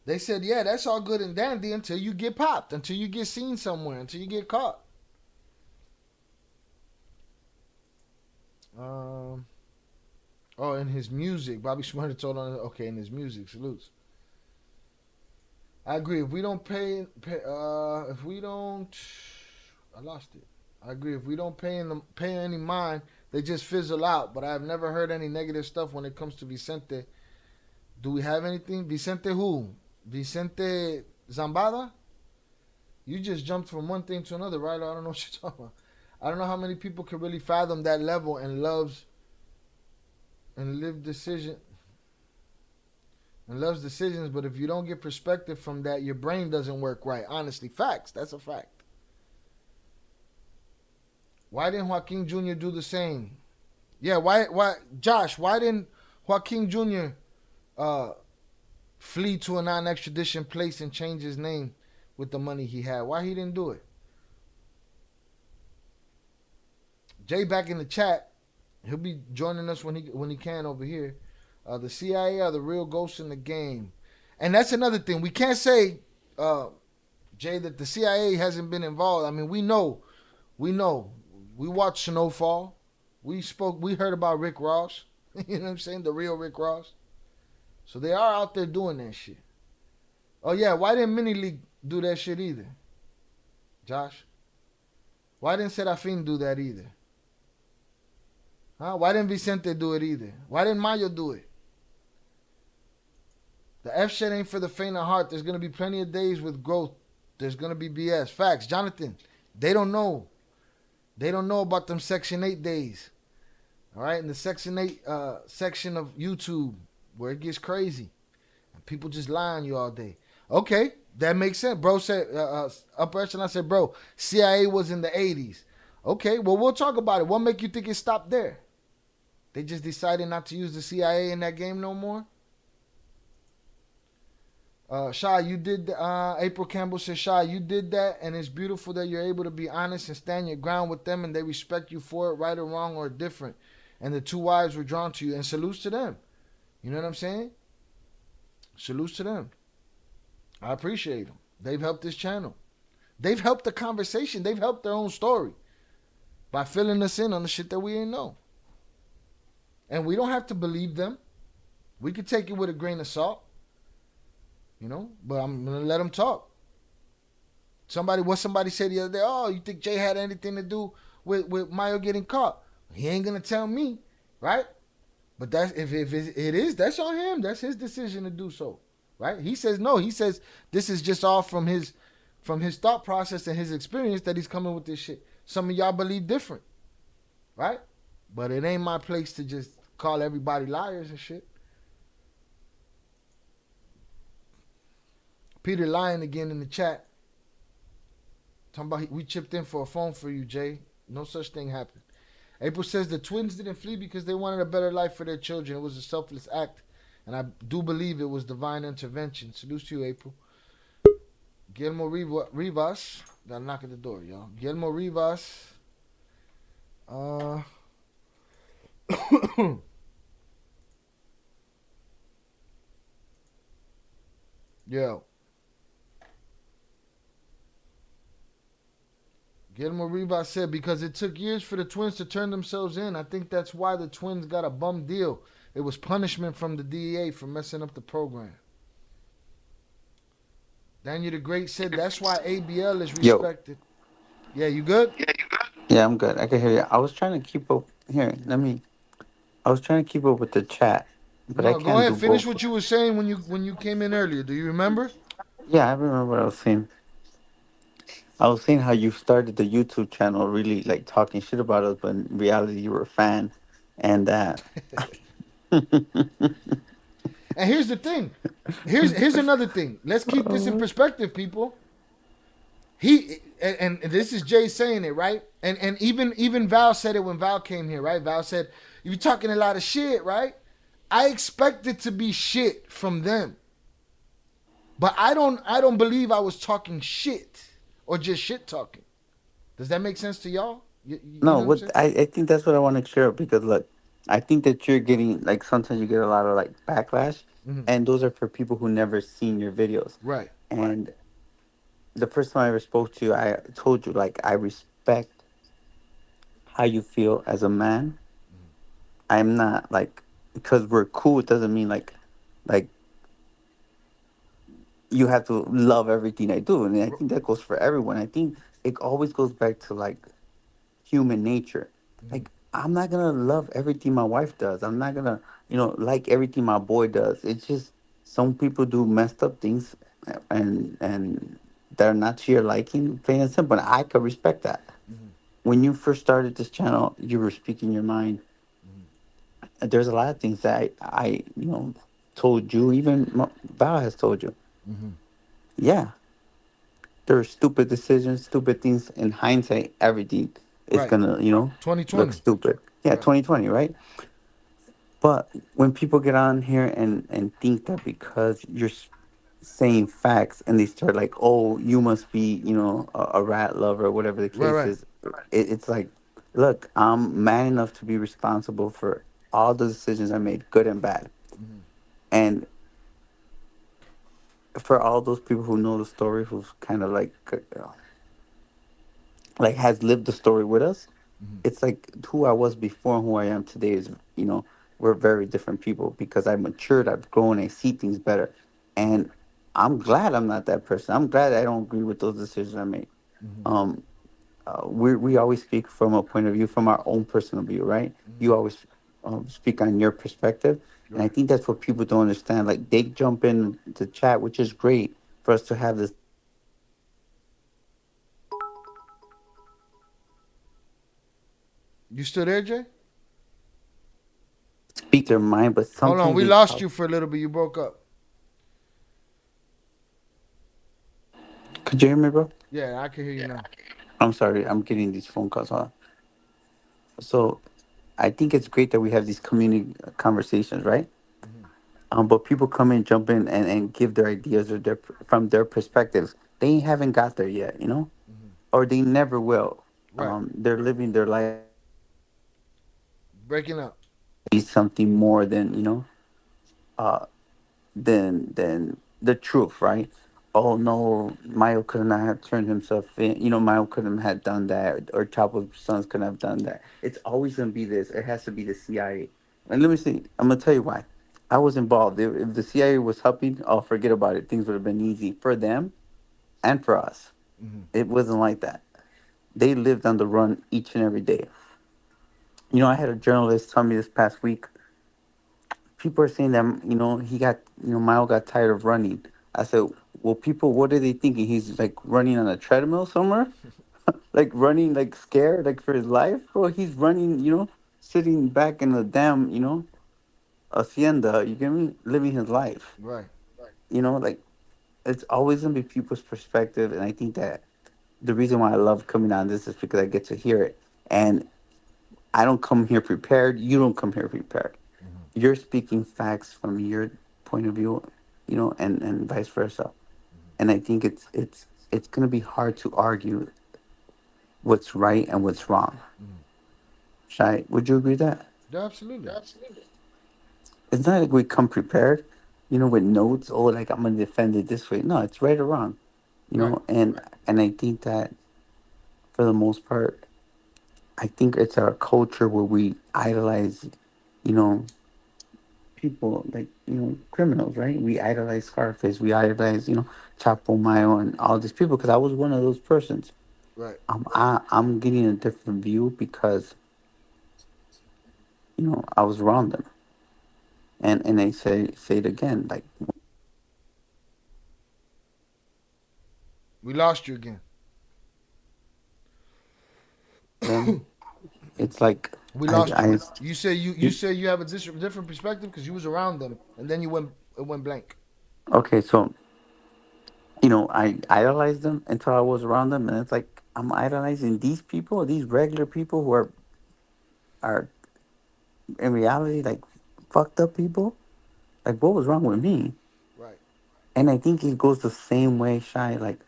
They said, yeah, that's all good and dandy until you get popped, until you get seen somewhere, until you get caught. In his music, Bobby Shmurda told on, okay, in his music, salutes. I agree. If we don't I lost it. I agree. If we don't pay any mind, they just fizzle out. But I've never heard any negative stuff when it comes to Vicente. Do we have anything? Vicente who? Vicente Zambada? You just jumped from one thing to another, right? I don't know what you're talking about. I don't know how many people can really fathom that level and loves decisions, but if you don't get perspective from that, your brain doesn't work right. Honestly, facts. That's a fact. Why didn't Joaquin Jr. do the same? Yeah, why Josh, why didn't Joaquin Jr. Flee to a non-extradition place and change his name with the money he had? Why he didn't do it? Jay back in the chat. He'll be joining us when he can over here. The CIA are the real ghosts in the game. And that's another thing. We can't say, Jay, that the CIA hasn't been involved. I mean, we know. We watched Snowfall. We heard about Rick Ross. You know what I'm saying? The real Rick Ross. So they are out there doing that shit. Oh yeah, why didn't Mini League do that shit either? Josh? Why didn't Serafin do that either? Huh? Why didn't Vicente do it either? Why didn't Mayo do it? The F shit ain't for the faint of heart. There's gonna be plenty of days with growth. There's gonna be BS. Facts. Jonathan, they don't know. They don't know about them Section 8 days. All right, in the Section 8 section of YouTube, where it gets crazy. And people just lie on you all day. Okay, that makes sense. Bro said, Upper Echelon said, bro, CIA was in the 80s. Okay, well, we'll talk about it. What make you think it stopped there? They just decided not to use the CIA in that game no more? Shy, you did, April Campbell says, Shy, you did that, and it's beautiful that you're able to be honest and stand your ground with them, and they respect you for it, right or wrong or different. And the two wives were drawn to you, and salutes to them. You know what I'm saying? Salutes to them. I appreciate them. They've helped this channel. They've helped the conversation. They've helped their own story by filling us in on the shit that we didn't know. And we don't have to believe them. We could take it with a grain of salt. You know, but I'm going to let them talk. What somebody said the other day, oh, you think Jay had anything to do with Mayo getting caught? He ain't going to tell me, right? But that's if it is, that's on him. That's his decision to do so, right? He says no. He says this is just all from his thought process and his experience that he's coming with this shit. Some of y'all believe different, right? But it ain't my place to just call everybody liars and shit. Peter lying again in the chat. Talking about we chipped in for a phone for you, Jay. No such thing happened. April says the twins didn't flee because they wanted a better life for their children. It was a selfless act. And I do believe it was divine intervention. Salute to you, April. Guillermo Rivas. Got a knock at the door, y'all. Guillermo Rivas. Yo. Guillermo Rivas said, because it took years for the twins to turn themselves in. I think that's why the twins got a bum deal. It was punishment from the DEA for messing up the program. Daniel the Great said, that's why ABL is respected. Yo. Yeah, you good? Yeah, I'm good. I can hear you. I was trying to keep up. I was trying to keep up with the chat, but I No, can't go ahead. do Finish both. what you were saying when you came in earlier. Do you remember? Yeah, I remember what I was saying. I was saying how you started the YouTube channel really like talking shit about us, but in reality you were a fan. And And here's the thing. Here's another thing. Let's keep this in perspective, people. And this is Jay saying it, right? And even Val said it when Val came here, right? Val said, you're talking a lot of shit, right? I expect it to be shit from them. But I don't believe I was talking shit or just shit talking. Does that make sense to y'all? You no, know what I'm I think that's what I want to clear up because look, I think that you're getting like sometimes you get a lot of like backlash, and those are for people who never seen your videos. Right. And the first time I ever spoke to you, I told you like I respect how you feel as a man. I'm not like because we're cool. It doesn't mean like you have to love everything I do, and I think that goes for everyone. I think it always goes back to like human nature. Like I'm not gonna love everything my wife does. I'm not gonna, like everything my boy does. It's just some people do messed up things, and they're not to your liking, plain and simple. And I could respect that. When you first started this channel, you were speaking your mind. There's a lot of things that I told you. Even Val has told you. Yeah, there are stupid decisions, stupid things. In hindsight, everything is Right. gonna, 2020. look stupid. Yeah, Right. 2020, right? But when people get on here and think that because you're saying facts and they start like, oh, you must be, a rat lover, whatever the case Right. is, it's like, look, I'm man enough to be responsible for all the decisions I made, good and bad. And for all those people who know the story, who's kind of like has lived the story with us, It's like who I was before and who I am today is, we're very different people because I've matured, I've grown, I see things better. And I'm glad I'm not that person. I'm glad I don't agree with those decisions I made. Um, we always speak from a point of view, from our own personal view, right? You always speak on your perspective. And I think that's what people don't understand. Like they jump in to chat, which is great for us to have this. You still there, Jay? Speak their mind, but Hold on, sometimes we they lost talk. you for a little bit. You broke up. Could you hear me, bro? Yeah, I can hear you now. I'm sorry, I'm getting these phone calls. So I think it's great that we have these community conversations, right? But people come in, jump in, and give their ideas or from their perspectives. They haven't got there yet, or they never will. Right. They're living their life. Breaking up. Be something more than uh, than the truth, right? Oh no, Mayo could not have turned himself in. Mayo couldn't have done that, or Chapo's sons couldn't have done that. It's always gonna be this. It has to be the CIA. And let me see. I'm gonna tell you why. I was involved. If the CIA was helping, oh, forget about it. Things would have been easy for them and for us. It wasn't like that. They lived on the run each and every day. I had a journalist tell me this past week. People are saying that he got Mao got tired of running. I said, well, people, what are they thinking? He's like running on a treadmill somewhere, like running like scared like for his life, bro. He's running, sitting back in the damn hacienda. You get me? Living his life. Right. Like it's always gonna be people's perspective, and I think that the reason why I love coming on this is because I get to hear it, and I don't come here prepared. You don't come here prepared. You're speaking facts from your point of view, and vice versa. And I think it's gonna be hard to argue what's right and what's wrong. Shai, would you agree with that? Yeah, absolutely. It's not like we come prepared, with notes. Oh, like I'm gonna defend it this way. No, it's right or wrong, Right. And I think that for the most part, I think it's our culture where we idolize, you know, people like criminals, right? We idolize Scarface, we idolize Chapo, Mayo, and all these people because I was one of those persons. Right. I'm getting a different view because I was around them, and I say it again, like We lost you again. them. It's like We lost you. You say you say you have a different perspective because you was around them, and then it went blank. Okay, so I idolized them until I was around them, and it's like I'm idolizing these people, these regular people who are in reality like fucked up people. Like, what was wrong with me? Right. And I think it goes the same way, Shy, like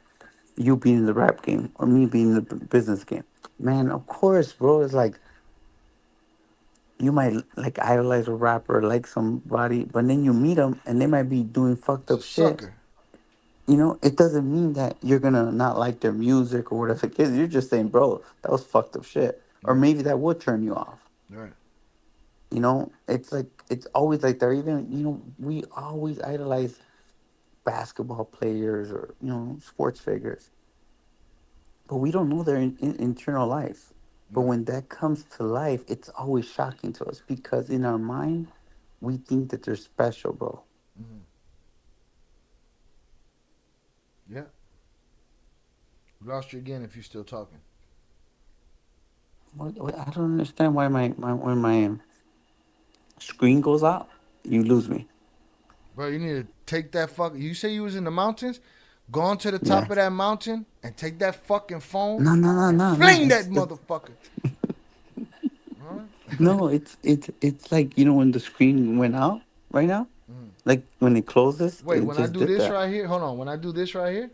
you being in the rap game or me being in the business game. Man, of course, bro. It's like you might like idolize a rapper, like somebody, but then you meet them and they might be doing fucked up shit. Sucker. It doesn't mean that you're gonna not like their music or whatever it is. You're just saying, bro, that was fucked up shit. Or maybe that would turn you off. Right. It's like it's always like that. Even we always idolize basketball players or sports figures, but we don't know their internal life. But when that comes to life, it's always shocking to us because in our mind, we think that they're special, bro. Yeah. We lost you again. If you're still talking. What, I don't understand why when my screen goes out, you lose me. Bro, you need to take that You say you was in the mountains? Go on to the top of that mountain and take that fucking phone. No. Fling that motherfucker. No, it's like when the screen went out right now, like when it closes. Wait, it when I just do did this that. right here, hold on. When I do this right here,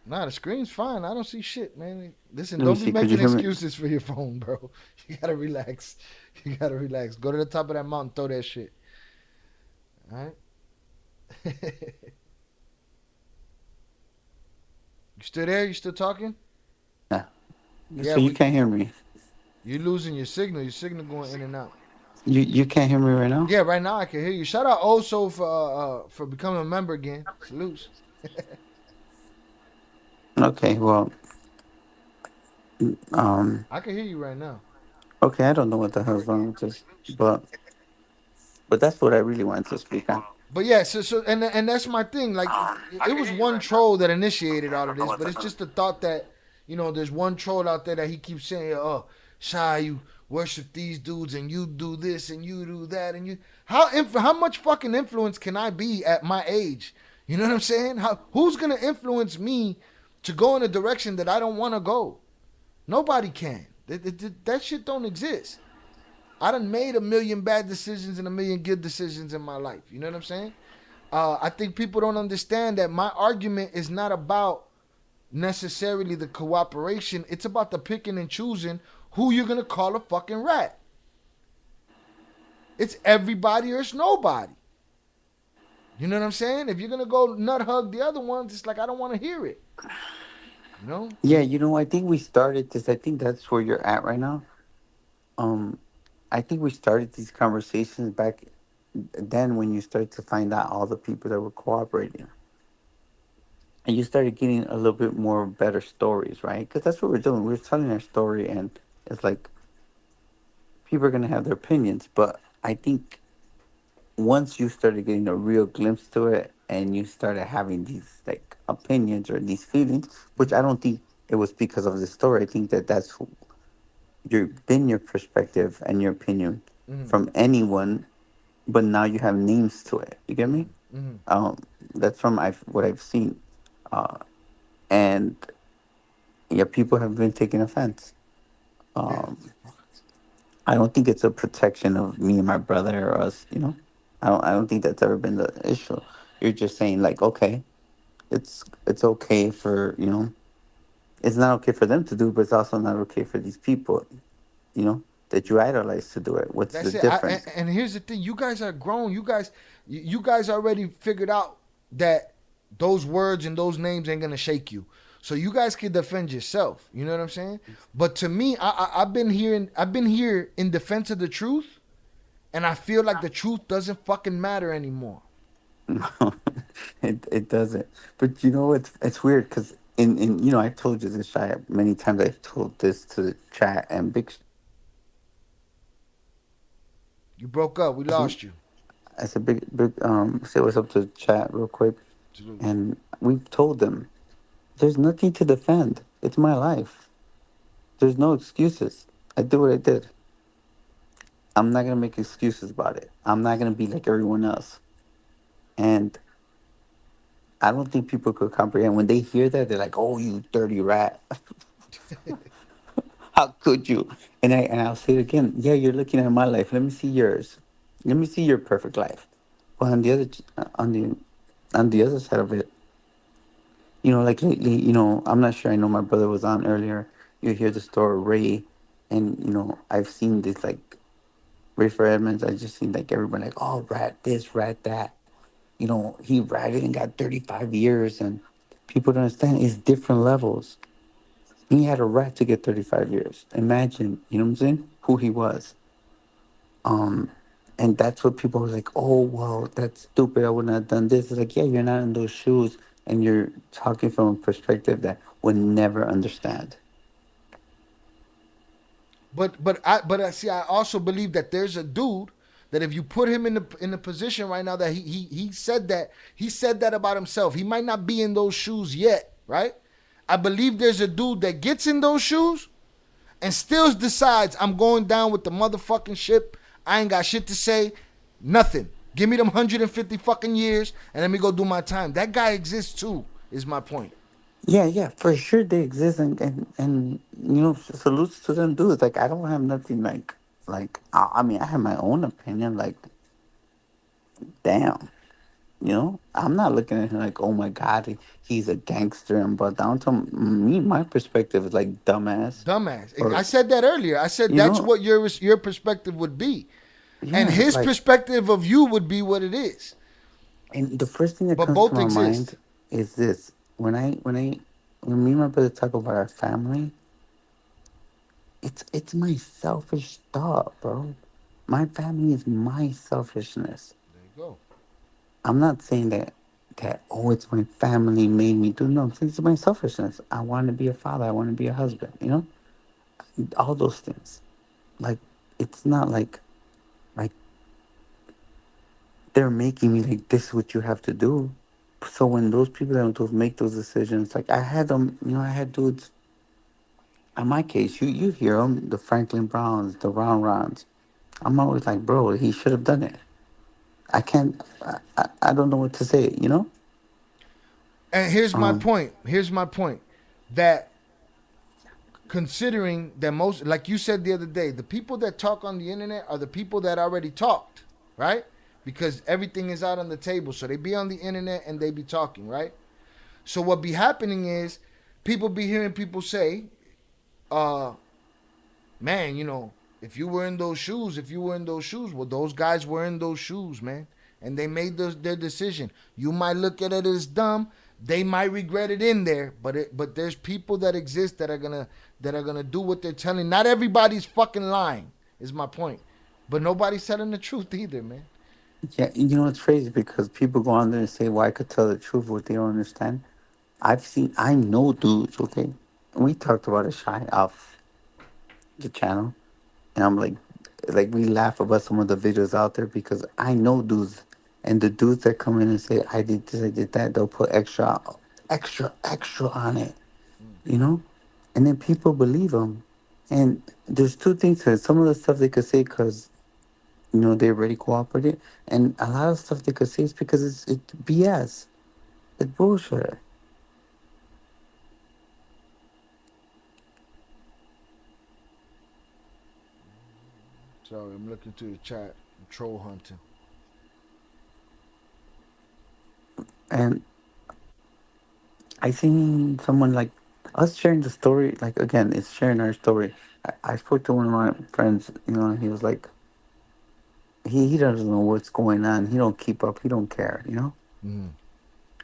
nah, the screen's fine. I don't see shit, man. Listen, don't be making excuses for your phone, bro. You gotta relax. You gotta relax. Go to the top of that mountain, throw that shit. All right. You still there? You still talking? Yeah. Yeah, So you can't hear me. you're losing your signal. Your signal going in and out. You can't hear me right now. Yeah, right now I can hear you. Shout out also for becoming a member again. Salutes. Okay, well, I can hear you right now. okay, I don't know what the hell's wrong with this, but that's what I really wanted to speak on. But yeah, and that's my thing. Like it was one troll that initiated all of this, but it's just the thought that there's one troll out there that he keeps saying, "Oh, Shy, you worship these dudes and you do this and you do that and you how much fucking influence can I be at my age? You know what I'm saying? Who's gonna influence me to go in a direction that I don't want to go? Nobody can. That shit don't exist. I done made a million bad decisions and a million good decisions in my life. You know what I'm saying? I think people don't understand that my argument is not about necessarily the cooperation. It's about the picking and choosing who you're going to call a fucking rat. It's everybody or it's nobody. You know what I'm saying? If you're going to go nut hug the other ones, it's like I don't want to hear it. You know? Yeah, I think we started this. I think that's where you're at right now. I think we started these conversations back then when you started to find out all the people that were cooperating. And you started getting a little bit more better stories, right? Because that's what we're doing. We're telling our story, and it's like people are going to have their opinions. But I think once you started getting a real glimpse to it and you started having these like opinions or these feelings, which I don't think it was because of the story. I think that's your perspective and your opinion from anyone, but now you have names to it. You get me? That's from what I've seen, and yeah, people have been taking offense. I don't think it's a protection of me and my brother or us. I don't think that's ever been the issue. You're just saying like, okay, it's okay for it's not okay for them to do, but it's also not okay for these people. That you idolize to do it. What's the difference? And here's the thing: you guys are grown. You guys already figured out that those words and those names ain't gonna shake you. So you guys can defend yourself. You know what I'm saying? But to me, I've been here in defense of the truth, and I feel like the truth doesn't fucking matter anymore. No, it doesn't. But it's weird because in I told you this many times. I've told this to the chat and Big. You broke up. We lost you. I said, big, say what's up to the chat real quick. Absolutely. And we've told them, there's nothing to defend. It's my life. There's no excuses. I did what I did. I'm not going to make excuses about it. I'm not going to be like everyone else. And I don't think people could comprehend. When they hear that, they're like, oh, you dirty rat. How could you? And I'll say it again. Yeah, you're looking at my life. Let me see yours. Let me see your perfect life. But on the other side of it, like lately, I'm not sure. I know my brother was on earlier. You hear the story of Ray, and I've seen this like Ray for Edmonds. I just seen like everybody like, oh, rat this, rat that. He ratted and got 35 years, and people don't understand. It's different levels. He had a right to get 35 years. Imagine, you know what I'm saying? Who he was. And that's what people were like, oh, well, that's stupid. I would not have done this. It's like, yeah, you're not in those shoes. And you're talking from a perspective that would never understand. But I see. I also believe that there's a dude that if you put him in the position right now that he said that about himself. He might not be in those shoes yet, right? I believe there's a dude that gets in those shoes and still decides I'm going down with the motherfucking ship. I ain't got shit to say, nothing. Give me them 150 fucking years and let me go do my time. That guy exists too, is my point. Yeah, for sure they exist, and salutes to them dudes. Like I don't have nothing like I mean I have my own opinion. Like, damn. I'm not looking at him like, oh my God, he's a gangster. But down to me, my perspective is like dumbass. I said that earlier. I said that's what your perspective would be. Yeah, and his perspective of you would be what it is. And the first thing that comes to my mind is this. When me and my brother talk about our family, it's my selfish thought, bro. My family is my selfishness. There you go. I'm not saying that oh, it's my family made me do. No, it's my selfishness. I want to be a father. I want to be a husband. You know, all those things. Like, it's not like they're making me like this is what you have to do. So when those people that make those decisions, like I had them, you know, I had dudes. In my case, you hear them, the Franklin Browns, the Ron Rons. I'm always like, bro, he should have done it. I can't. I don't know what to say. You know. And here's my point. Here's my point. That considering that most, like you said the other day, the people that talk on the internet are the people that already talked, right? Because everything is out on the table. So they be on the internet and they be talking, right? So what be happening is people be hearing people say, man, you know, if you were in those shoes, well, those guys were in those shoes, man. And they made their decision. You might look at it as dumb. They might regret it in there, but there's people that exist that are gonna do what they're telling. Not everybody's fucking lying, is my point. But nobody's telling the truth either, man. Yeah, you know it's crazy because people go on there and say, "Well, I could tell the truth," what they don't understand. I know dudes. Okay, and we talked about it shy off the channel, and I'm like we laugh about some of the videos out there because I know dudes, and the dudes that come in and say, "I did this, I did that," they'll put extra on it, you know, and then people believe them. And there's two things to it. Some of the stuff they could say because you know they already cooperated, and a lot of stuff they could say is because it's BS, it's bullshit. Sorry, I'm looking through the chat. I'm troll hunting. And I seen someone like us sharing the story. Like again, it's sharing our story. I spoke to one of my friends, you know, and he was like, he doesn't know what's going on. He don't keep up. He don't care, you know. Mm.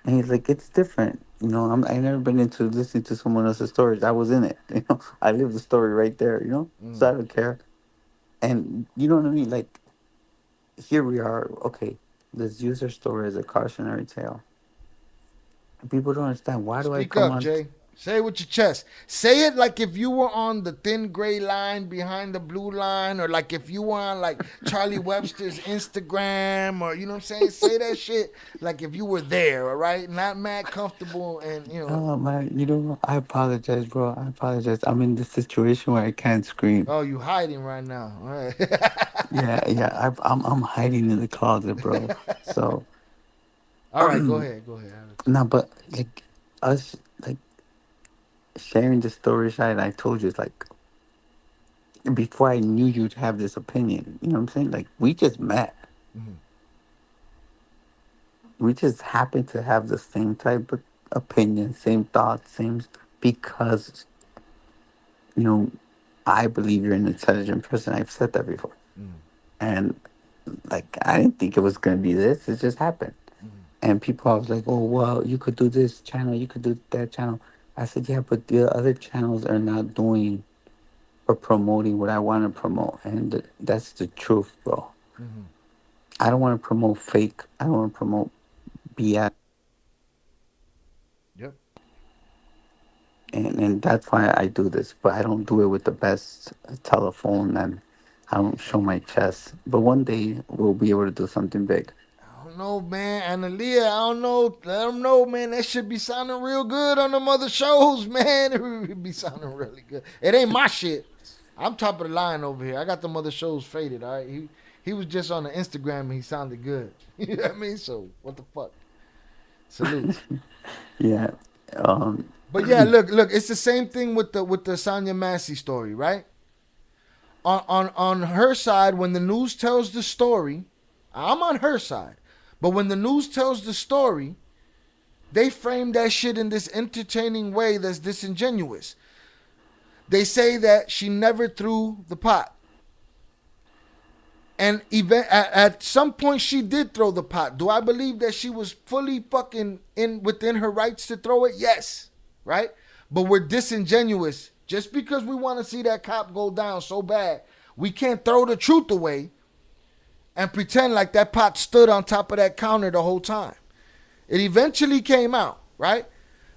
And he's like, it's different, you know. I never been into listening to someone else's stories. I was in it, you know. I lived the story right there, you know. So I don't care. And you know what I mean? Like, here we are. Okay, let's use our story as a cautionary tale. And people don't understand. Why do I Speak come up, on? Jay. Say it with your chest. Say it like if you were on the thin gray line behind the blue line, or like if you were on like Charlie Webster's Instagram, or you know what I'm saying? Say that shit like if you were there, all right? Not mad comfortable and you know. Oh man, you know, I apologize, bro. I apologize. I'm in this situation where I can't scream. Oh, you hiding right now. All right. Yeah. I'm hiding in the closet, bro. So. All right, go ahead. No, but like us, like sharing the story side. I told you, like before I knew you'd have this opinion. You know what I'm saying? Like we just met. Mm-hmm. We just happen to have the same type of opinion, same thoughts, same because you know I believe you're an intelligent person. I've said that before, and like I didn't think it was gonna be this. It just happened. And people are like, oh, well, you could do this channel, you could do that channel. I said, yeah, but the other channels are not doing or promoting what I want to promote. And that's the truth, bro. Mm-hmm. I don't want to promote fake. I don't want to promote BS. Yep. And that's why I do this. But I don't do it with the best telephone and I don't show my chest. But one day we'll be able to do something big. I don't know, man. Analia, I don't know. Let them know, man. That should be sounding real good on them other shows, man. It would be sounding really good. It ain't my shit. I'm top of the line over here. I got them other shows faded, all right? He was just on the Instagram and he sounded good. You know what I mean? So, what the fuck? Salute. Yeah. But yeah, look, it's the same thing with the Sonya Massey story, right? On her side, when the news tells the story, I'm on her side. But when the news tells the story, they frame that shit in this entertaining way that's disingenuous. They say that she never threw the pot. And at some point she did throw the pot. Do I believe that she was fully fucking within her rights to throw it? Yes. Right? But we're disingenuous Just because we want to see that cop go down so bad, we can't throw the truth away and pretend like that pot stood on top of that counter the whole time. It eventually came out, right?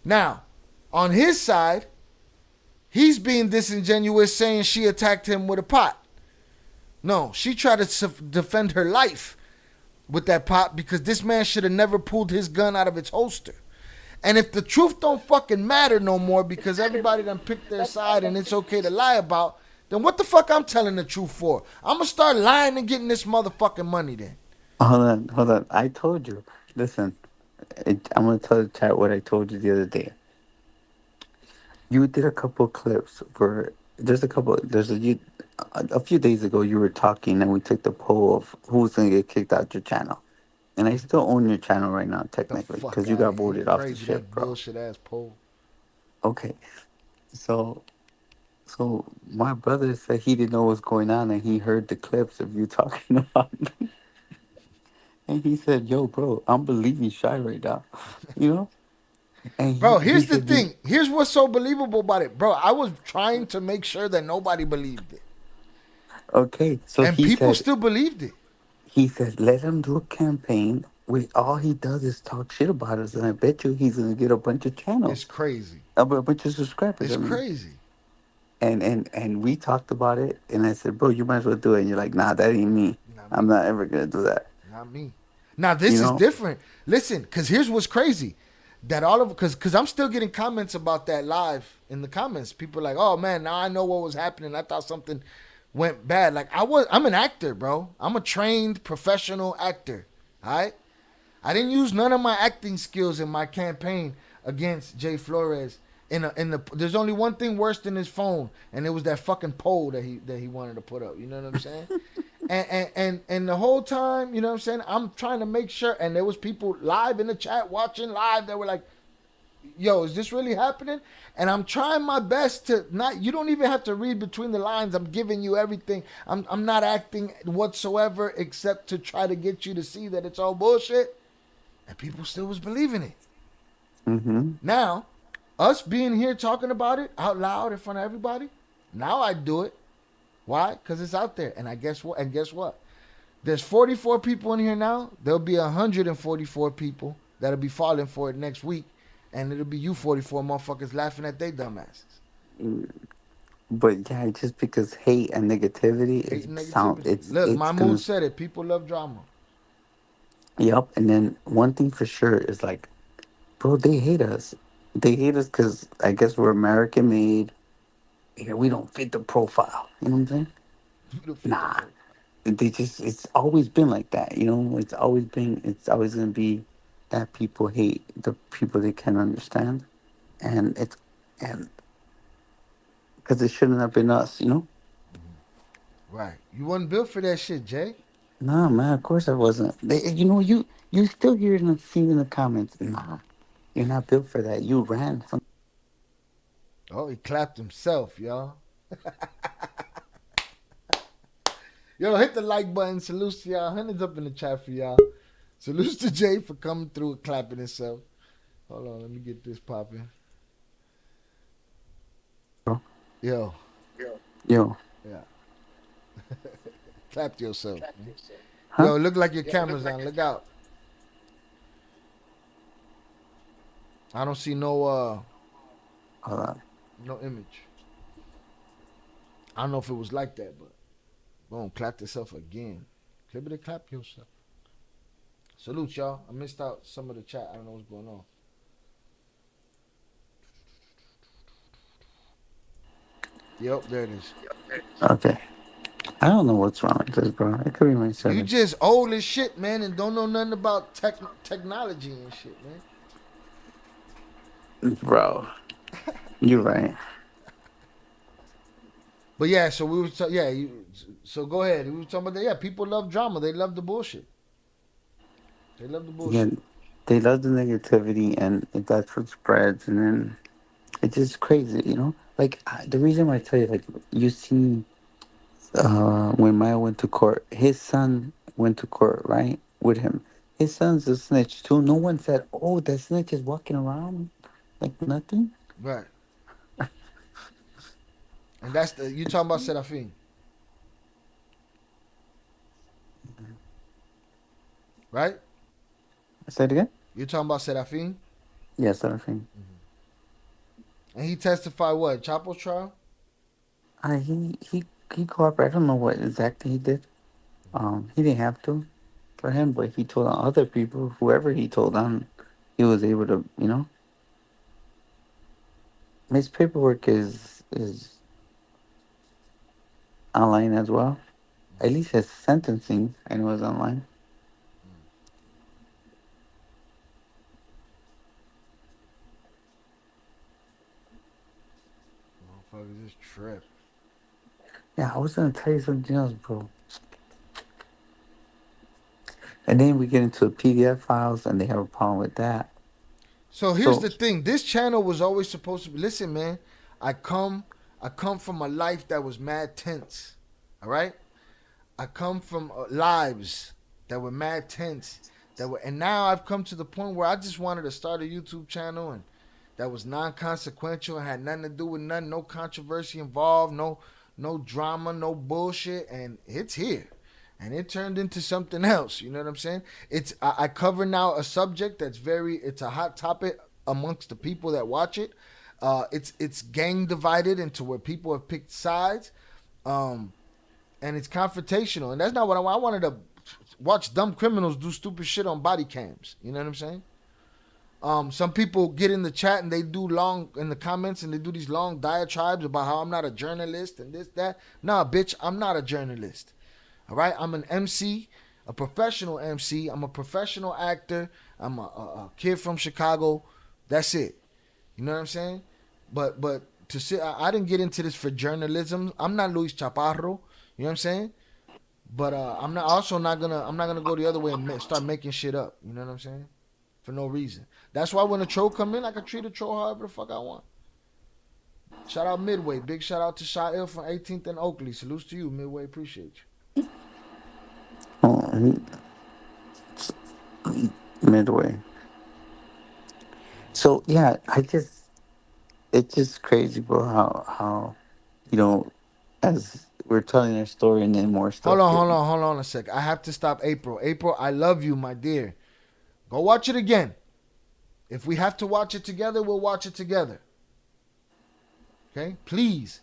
Now, on his side, he's being disingenuous saying she attacked him with a pot. No, she tried to defend her life with that pot because this man should have never pulled his gun out of its holster. And if the truth don't fucking matter no more because everybody done picked their side and it's okay to lie about, then what the fuck I'm telling the truth for? I'm gonna start lying and getting this motherfucking money then. Hold on. I told you. Listen, I'm gonna tell the chat what I told you the other day. You did a couple clips where a few days ago you were talking and we took the poll of who's gonna get kicked out your channel. And I still own your channel right now, technically, because you got voted off the shit, bro. Bullshit ass poll. Okay, so my brother said he didn't know what's going on, and he heard the clips of you talking about me, and he said, "Yo, bro, I'm believing Shy right now," you know. And bro, here's the thing. Here's what's so believable about it, bro. I was trying to make sure that nobody believed it. Okay, so and people still believed it. He said, let him do a campaign where all he does is talk shit about us, and I bet you he's gonna get a bunch of channels. It's crazy. A bunch of subscribers. It's crazy. And we talked about it, and I said, bro, you might as well do it. And you're like, nah, that ain't me. I'm not ever gonna do that. Not me. Now this is different. Listen, because here's what's crazy. That all of because I'm still getting comments about that live in the comments. People are like, oh man, now I know what was happening. I thought something went bad. Like I'm an actor, bro. I'm a trained professional actor. All right. I didn't use none of my acting skills in my campaign against Jay Flores. There's only one thing worse than his phone, and it was that fucking poll that he wanted to put up. You know what I'm saying? and the whole time, you know what I'm saying, I'm trying to make sure. And there was people live in the chat watching live that were like, yo, is this really happening? And I'm trying my best to not, you don't even have to read between the lines. I'm giving you everything. I'm not acting whatsoever except to try to get you to see that it's all bullshit. And people still was believing it. Mm-hmm. Now, us being here talking about it out loud in front of everybody, now I do it. Why? Because it's out there. And guess what? There's 44 people in here now. There'll be 144 people that'll be falling for it next week. And it'll be you 44 motherfuckers laughing at they dumbasses. But yeah, just because hate and negativity, Look, Mahmoud said it. People love drama. Yep. And then one thing for sure is like, bro, they hate us. They hate us because I guess we're American made. Yeah, we don't fit the profile. You know what I'm saying? Nah. It's always been like that. You know, it's always going to be that people hate the people they can understand. And because it shouldn't have been us, you know? Right. You wasn't built for that shit, Jay. Nah, man, of course I wasn't. You still hear in the comments, nah, you're not built for that. You ran from. Oh, he clapped himself, y'all. Yo, hit the like button. Salutes to y'all. Hundreds up in the chat for y'all. Salutes to Jay for coming through and clapping himself. Hold on, let me get this popping. Yo. Yeah. Clap yourself. Huh? Yo, look like your camera's on. Look out. I don't see no no image. I don't know if it was like that, but boom, clap yourself again. Clippity clap yourself. Salute, y'all. I missed out some of the chat. I don't know what's going on. Yep, there it is. Okay. I don't know what's wrong with this, bro. It could be my service. You just old as shit, man, and don't know nothing about technology and shit, man. Bro, you're right. But yeah, so we were so go ahead. We were talking about that. Yeah, people love drama. They love the bullshit. They love the bullshit. Yeah, they love the negativity, and that's what spreads. And then it's just crazy, you know. Like the reason why I tell you, like you see, when Mayo went to court, his son went to court, right, with him. His son's a snitch too. No one said, "Oh, that snitch is walking around like nothing." Right. And that's you talking about Serafin. Right? Say it again? You're talking about Serafin? Yes, Serafin. And he testified what? Chapo's trial? He cooperated. I don't know what exactly he did. He didn't have to for him, but he told on other people, whoever he told on, he was able to, his paperwork is online as well. At least his sentencing, I know, is online. Motherfuckers just trip. Yeah, I was gonna tell you something else, bro. And then we get into PDF files, and they have a problem with that. So here's the thing. This channel was always supposed to be. Listen, man. I come from a life that was mad tense. All right. I come from lives that were mad tense. And now I've come to the point where I just wanted to start a YouTube channel and that was non-consequential and had nothing to do with nothing, no controversy involved, no drama, no bullshit, and it's here. And it turned into something else. You know what I'm saying? I cover now a subject that's it's a hot topic amongst the people that watch it. It's gang divided into where people have picked sides. And it's confrontational. And that's not what I wanted to watch dumb criminals do stupid shit on body cams. You know what I'm saying? Some people get in the chat and they do in the comments and they do these long diatribes about how I'm not a journalist and this, that. Nah, bitch, I'm not a journalist. All right? I'm an MC, a professional MC. I'm a professional actor. I'm a kid from Chicago. That's it. You know what I'm saying? But to say I didn't get into this for journalism. I'm not Luis Chaparro. You know what I'm saying? But I'm not gonna go the other way and start making shit up. You know what I'm saying? For no reason. That's why when a troll come in, I can treat a troll however the fuck I want. Shout out Midway. Big shout out to Shail from 18th and Oakley. Salutes to you, Midway. Appreciate you. Midway. So yeah, it's just crazy, bro. How as we're telling our story and then more stuff. Hold on a sec. I have to stop April. April, I love you, my dear. Go watch it again. If we have to watch it together, we'll watch it together. Okay, please.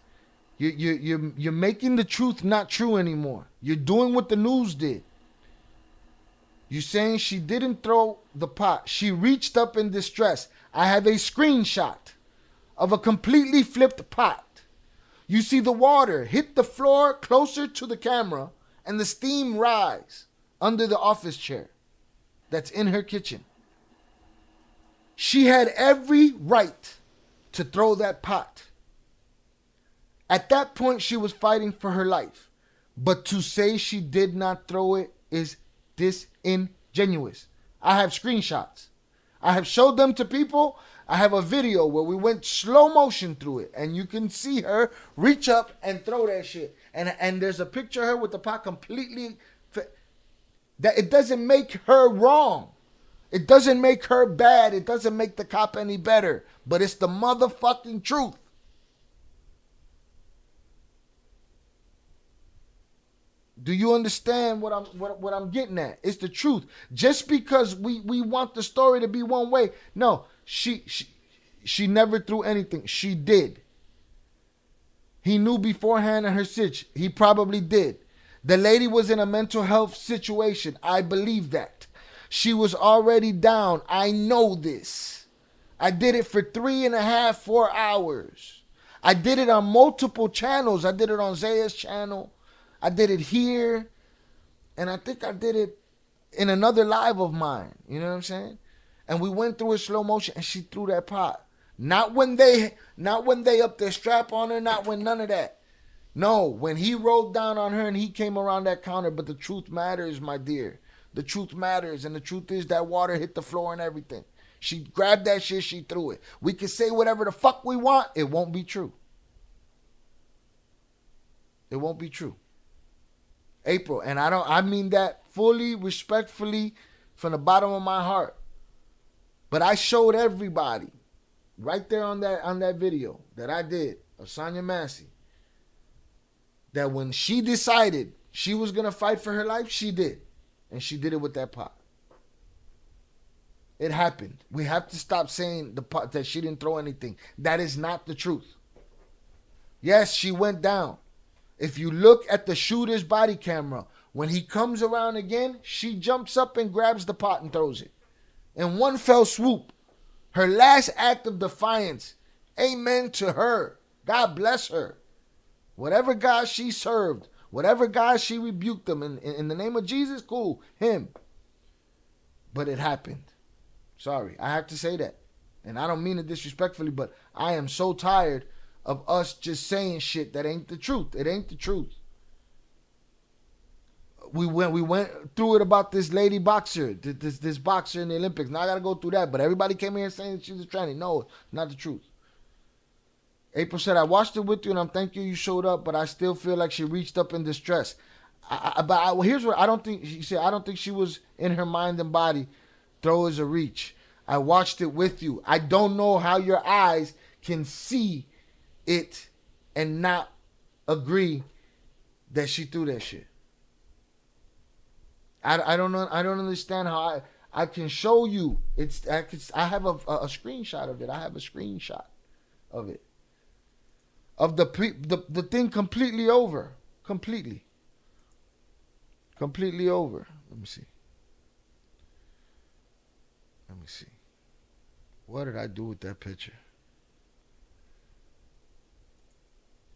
You're making the truth not true anymore. You're doing what the news did. You're saying she didn't throw the pot. She reached up in distress. I have a screenshot of a completely flipped pot. You see the water hit the floor closer to the camera and the steam rise under the office chair that's in her kitchen. She had every right to throw that pot. At that point, she was fighting for her life. But to say she did not throw it is disingenuous. I have screenshots. I have showed them to people. I have a video where we went slow motion through it. And you can see her reach up and throw that shit. And there's a picture of her with the pot completely... That it doesn't make her wrong. It doesn't make her bad. It doesn't make the cop any better. But it's the motherfucking truth. Do you understand what I'm getting at? It's the truth. Just because we want the story to be one way. No, she never threw anything. She did. He knew beforehand in her sitch. He probably did. The lady was in a mental health situation. I believe that. She was already down. I know this. I did it for 3.5, 4 hours. I did it on multiple channels. I did it on Zaya's channel. I did it here. And I think I did it in another live of mine. You know what I'm saying? And we went through it slow motion and she threw that pot. Not when they up their strap on her, not when none of that. No, when he rolled down on her and he came around that counter. But the truth matters, my dear. The truth matters. And the truth is that water hit the floor and everything. She grabbed that shit, she threw it. We can say whatever the fuck we want. It won't be true. It won't be true. April, and I mean that fully, respectfully, from the bottom of my heart. But I showed everybody right there on that video that I did of Sonya Massey that when she decided she was going to fight for her life, she did. And she did it with that pot. It happened. We have to stop saying the pot that she didn't throw anything. That is not the truth. Yes, she went down. If you look at the shooter's body camera, when he comes around again, she jumps up and grabs the pot and throws it. In one fell swoop. Her last act of defiance. Amen to her. God bless her. Whatever God she served, whatever God she rebuked them in the name of Jesus, cool, him. But it happened. Sorry, I have to say that. And I don't mean it disrespectfully, but I am so tired of us just saying shit that ain't the truth. It ain't the truth. We went through it about this lady boxer, this boxer in the Olympics. Now I gotta go through that. But everybody came here saying that she was tranny. No, not the truth. April said, I watched it with you and I'm thankful you showed up, but I still feel like she reached up in distress. Here's what I don't think she said. I don't think she was in her mind and body. Throw is a reach. I watched it with you. I don't know how your eyes can see it and not agree that she threw that shit. I don't know. I don't understand how I can show you. I have a screenshot of it. I have a screenshot of it. Of the thing completely over. Completely over. Let me see. What did I do with that picture?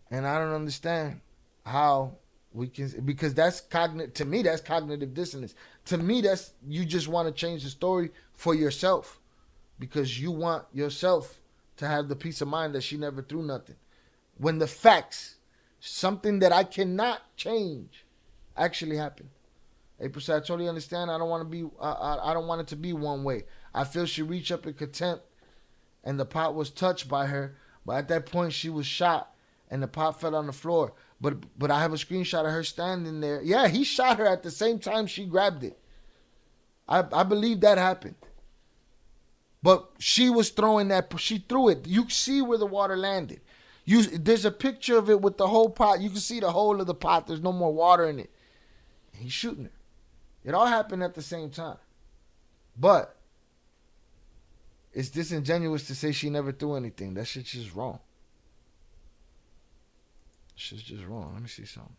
And I don't understand how we can, because that's to me, that's cognitive dissonance. To me, that's, you just want to change the story for yourself because you want yourself to have the peace of mind that she never threw nothing. When the facts, something that I cannot change, actually happened. April said, I totally understand. I don't want to be. I don't want it to be one way. I feel she reached up in contempt, and the pot was touched by her. But at that point, she was shot, and the pot fell on the floor. But I have a screenshot of her standing there. Yeah, he shot her at the same time she grabbed it. I believe that happened. But she was throwing that. She threw it. You see where the water landed. There's a picture of it with the whole pot. You can see the whole of the pot. There's no more water in it. He's shooting her. It all happened at the same time. But it's disingenuous to say she never threw anything. That shit's just wrong. Shit's just wrong. Let me see something.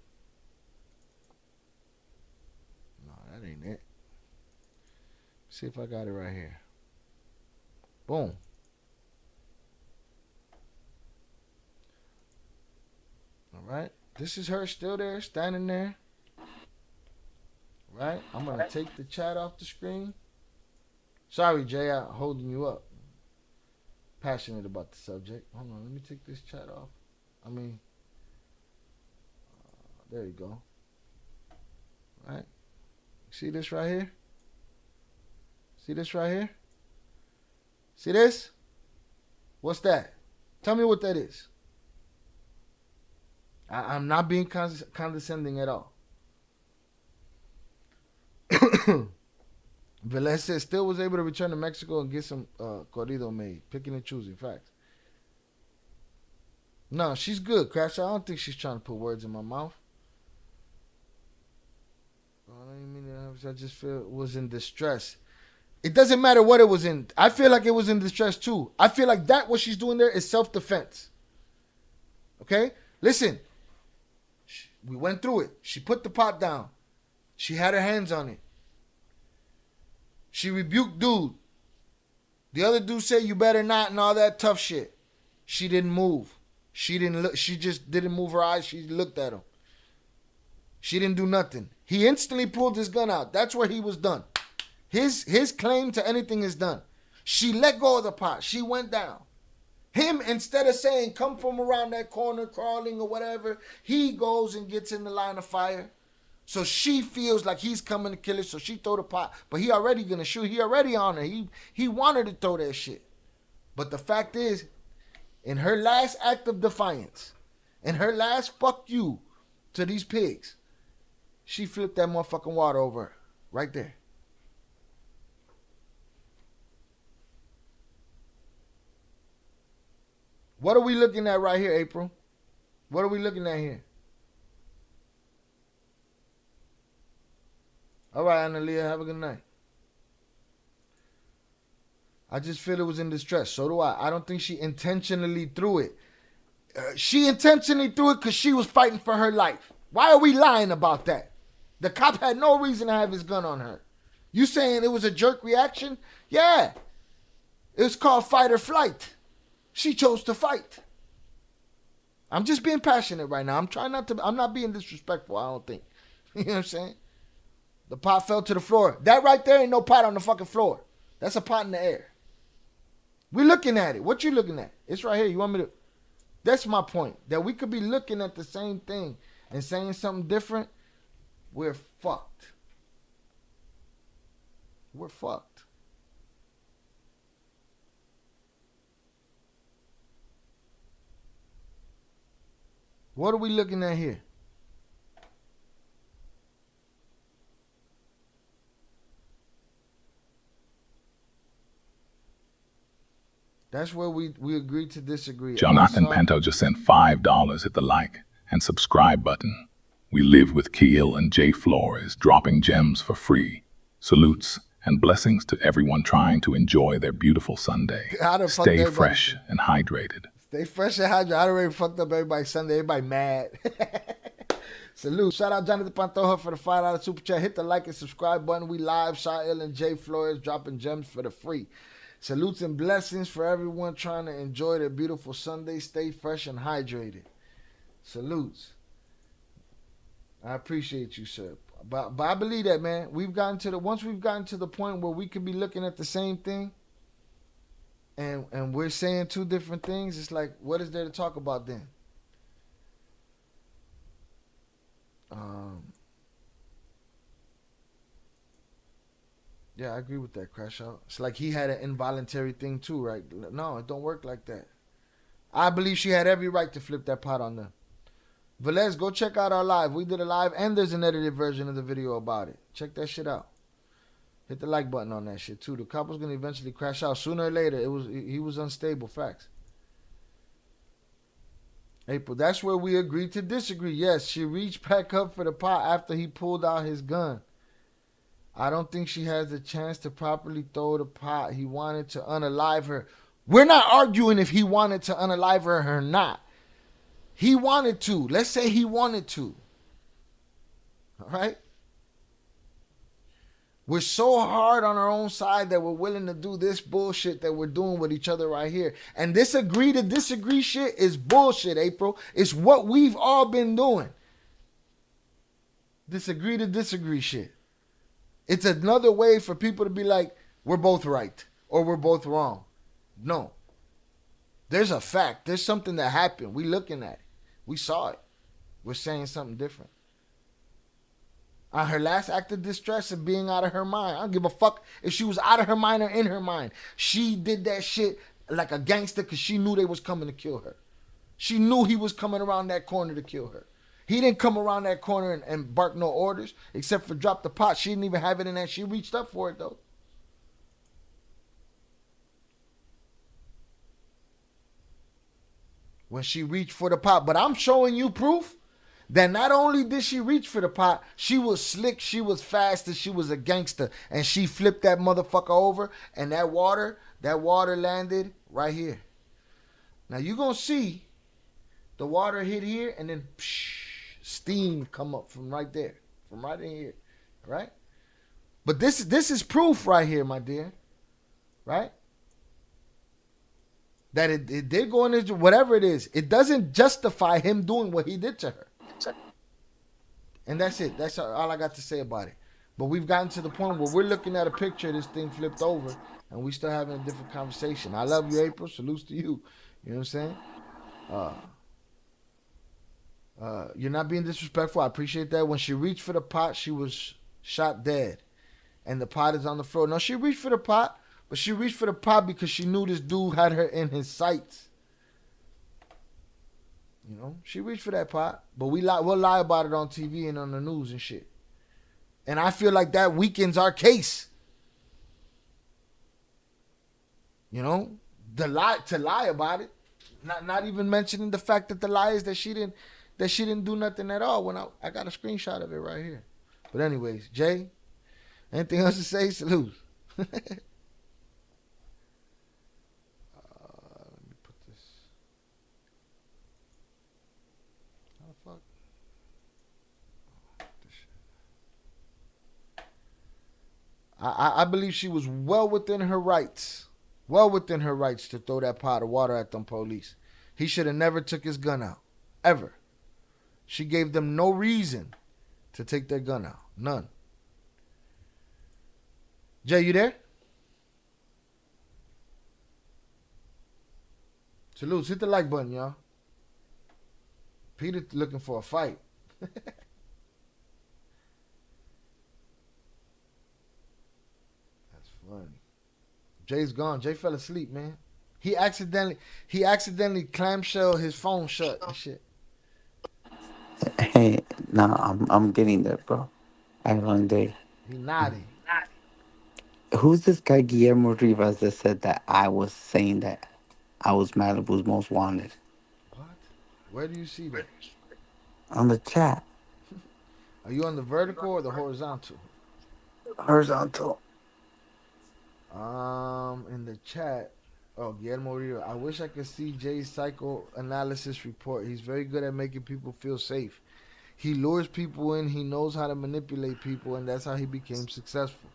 No, that ain't it. See if I got it right here. Boom. All right. This is her still there, standing there. Right? I'm going to take the chat off the screen. Sorry, Jay, I'm holding you up. Passionate about the subject. Hold on, let me take this chat off. There you go. Right? See this right here? See this right here? See this? What's that? Tell me what that is. I'm not being condescending at all. Velez says still was able to return to Mexico and get some corrido made. Picking and choosing. Facts. No, she's good, Crash. I don't think she's trying to put words in my mouth. I just feel it was in distress. It doesn't matter what it was in. I feel like it was in distress too. I feel like that what she's doing there is self-defense. Okay? Listen. We went through it. She put the pot down. She had her hands on it. She rebuked dude. The other dude said you better not and all that tough shit. She didn't move. She didn't look. She just didn't move her eyes. She looked at him. She didn't do nothing. He instantly pulled his gun out. That's where he was done. His claim to anything is done. She let go of the pot. She went down. Him, instead of saying, come from around that corner, crawling or whatever, he goes and gets in the line of fire. So she feels like he's coming to kill her, so she throw the pot. But he already gonna shoot. He already on her. He wanted to throw that shit. But the fact is, in her last act of defiance, in her last fuck you to these pigs, she flipped that motherfucking water over right there. What are we looking at right here, April? What are we looking at here? All right, Analia, have a good night. I just feel it was in distress. So do I. I don't think she intentionally threw it. She intentionally threw it because she was fighting for her life. Why are we lying about that? The cop had no reason to have his gun on her. You saying it was a jerk reaction? Yeah. It was called fight or flight. She chose to fight. I'm just being passionate right now. I'm not being disrespectful, I don't think. You know what I'm saying? The pot fell to the floor. That right there ain't no pot on the fucking floor. That's a pot in the air. We're looking at it. What you looking at? It's right here. You want me to... That's my point. That we could be looking at the same thing and saying something different. We're fucked. We're fucked. What are we looking at here? That's where we agreed to disagree. Jonathan Pinto just sent $5. Hit the like and subscribe button. We live with Keel and Jay Flores, dropping gems for free. Salutes and blessings to everyone trying to enjoy their beautiful Sunday. Stay fresh and hydrated. Stay fresh and hydrated. I already fucked up everybody's Sunday. Everybody mad. Salute. Shout out Jonathan Pantoja for the $5 super chat. Hit the like and subscribe button. We live. Shael and Jay Flores dropping gems for the free. Salutes and blessings for everyone trying to enjoy their beautiful Sunday. Stay fresh and hydrated. Salutes. I appreciate you, sir. But I believe that, man. Once we've gotten to the point where we could be looking at the same thing and we're saying two different things, it's like, what is there to talk about then? Yeah, I agree with that, Crash Out. It's like he had an involuntary thing too, right? No, it don't work like that. I believe she had every right to flip that pot on them. Velez, go check out our live. We did a live and there's an edited version of the video about it. Check that shit out. Hit the like button on that shit too. The couple's gonna eventually crash out sooner or later. He was unstable. Facts. April, that's where we agreed to disagree. Yes, she reached back up for the pot after he pulled out his gun. I don't think she has the chance to properly throw the pot. He wanted to unalive her. We're not arguing if he wanted to unalive her or not. He wanted to. Let's say he wanted to. All right? We're so hard on our own side that we're willing to do this bullshit that we're doing with each other right here. And this agree to disagree shit is bullshit, April. It's what we've all been doing. Disagree to disagree shit. It's another way for people to be like, we're both right or we're both wrong. No. There's a fact. There's something that happened. We looking at it. We saw it. We're saying something different. On her last act of distress of being out of her mind. I don't give a fuck if she was out of her mind or in her mind. She did that shit like a gangster because she knew they was coming to kill her. She knew he was coming around that corner to kill her. He didn't come around that corner and bark no orders except for drop the pot. She didn't even have it in that. She reached up for it though. When she reached for the pot. But I'm showing you proof that not only did she reach for the pot, she was slick, she was fast, and she was a gangster. And she flipped that motherfucker over, and that water landed right here. Now you're going to see the water hit here, and then steam come up from right there, from right in here, right? But this is proof right here, my dear, right? That it did go into whatever it is. It doesn't justify him doing what he did to her. And that's it. That's all I got to say about it. But we've gotten to the point where we're looking at a picture of this thing flipped over, and we still having a different conversation. I love you, April. Salutes to you. You know what I'm saying? You're not being disrespectful. I appreciate that. When she reached for the pot, she was shot dead. And the pot is on the floor. No, she reached for the pot, but she reached for the pot because she knew this dude had her in his sights. You know, she reached for that pot, but we'll lie about it on TV and on the news and shit. And I feel like that weakens our case. You know, to lie about it, not even mentioning the fact that the lie is that she didn't do nothing at all. When I got a screenshot of it right here. But anyways, Jay, Anything else to say? Salute. Let me put this. How the fuck? I believe she was well within her rights. Well within her rights to throw that pot of water at them police. He should have never took his gun out. Ever. She gave them no reason to take their gun out. None. Jay, you there? Salute. Hit the like button, y'all. Peter looking for a fight. That's funny. Jay's gone. Jay fell asleep, man. He accidentally clamshell his phone shut and shit. Hey, nah, I'm getting there, bro. I had a long day. He nodding. Who's this guy Guillermo Rivas that said that I was saying that I was Malibu's most wanted? What? Where do you see that? On the chat. Are you on the vertical or the horizontal? Horizontal. In the chat. Oh, Guillermo Rivas. I wish I could see Jay's psychoanalysis report. He's very good at making people feel safe. He lures people in. He knows how to manipulate people, and that's how he became successful.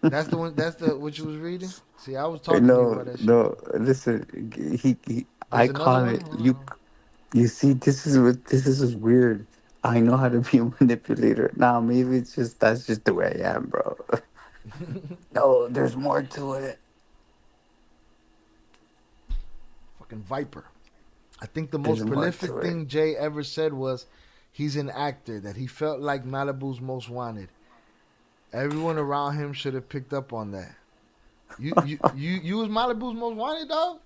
That's the one. That's the what you was reading. See, I was talking to you about that shit. No, listen. I call it. You see, this is weird. I know how to be a manipulator. Now, maybe it's just that's just the way I am, bro. No, there's more to it. Fucking Viper. I think the most prolific thing Jay ever said was he's an actor, that he felt like Malibu's most wanted. Everyone around him should have picked up on that. You was Malibu's most wanted, dog?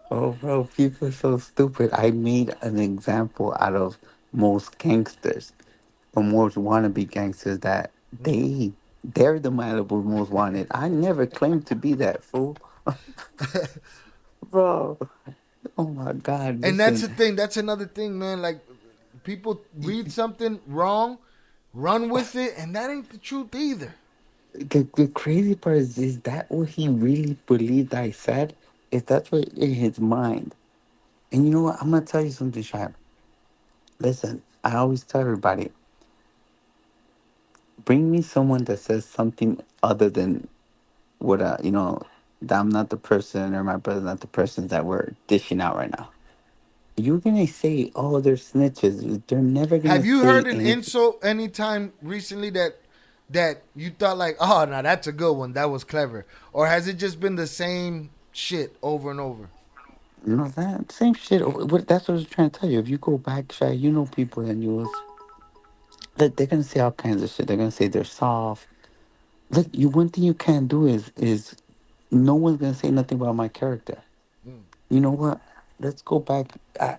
Oh, bro, people are so stupid. I made an example out of most gangsters, or most wannabe gangsters that they're the Malibu most wanted. I never claimed to be that fool. Bro, oh my God. And that's the thing. That's another thing, man. Like, people read something wrong, run with it, and that ain't the truth either. The crazy part is that what he really believed I said? Is that's what in his mind? And you know what? I'm gonna tell you something, Shab. Listen, I always tell everybody, bring me someone that says something other than what that I'm not the person or my brother's not the person that we're dishing out right now. You're gonna say, "Oh, they're snitches." They're never gonna. Have you heard an insult anytime recently that you thought like, oh, now that's a good one, that was clever, or has it just been the same shit over and over? No, that same shit. That's what I was trying to tell you. If you go back, Shy, you know people that knew us. They're gonna say all kinds of shit. They're gonna say they're soft. Look, one thing you can't do is no one's gonna say nothing about my character. You know what? Let's go back. I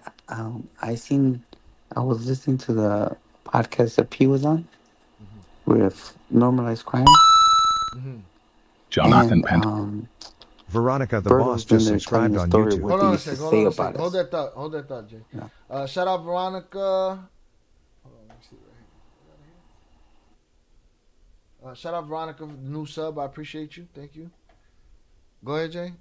was listening to the podcast that P was on with normalized crime. Jonathan Veronica the boss just subscribed on YouTube. Hold on a second. Hold that thought, Jay. Yeah. Shout out Veronica. Hold on, let me see right here. Shout out Veronica, new sub. I appreciate you. Thank you. Go ahead, Jay.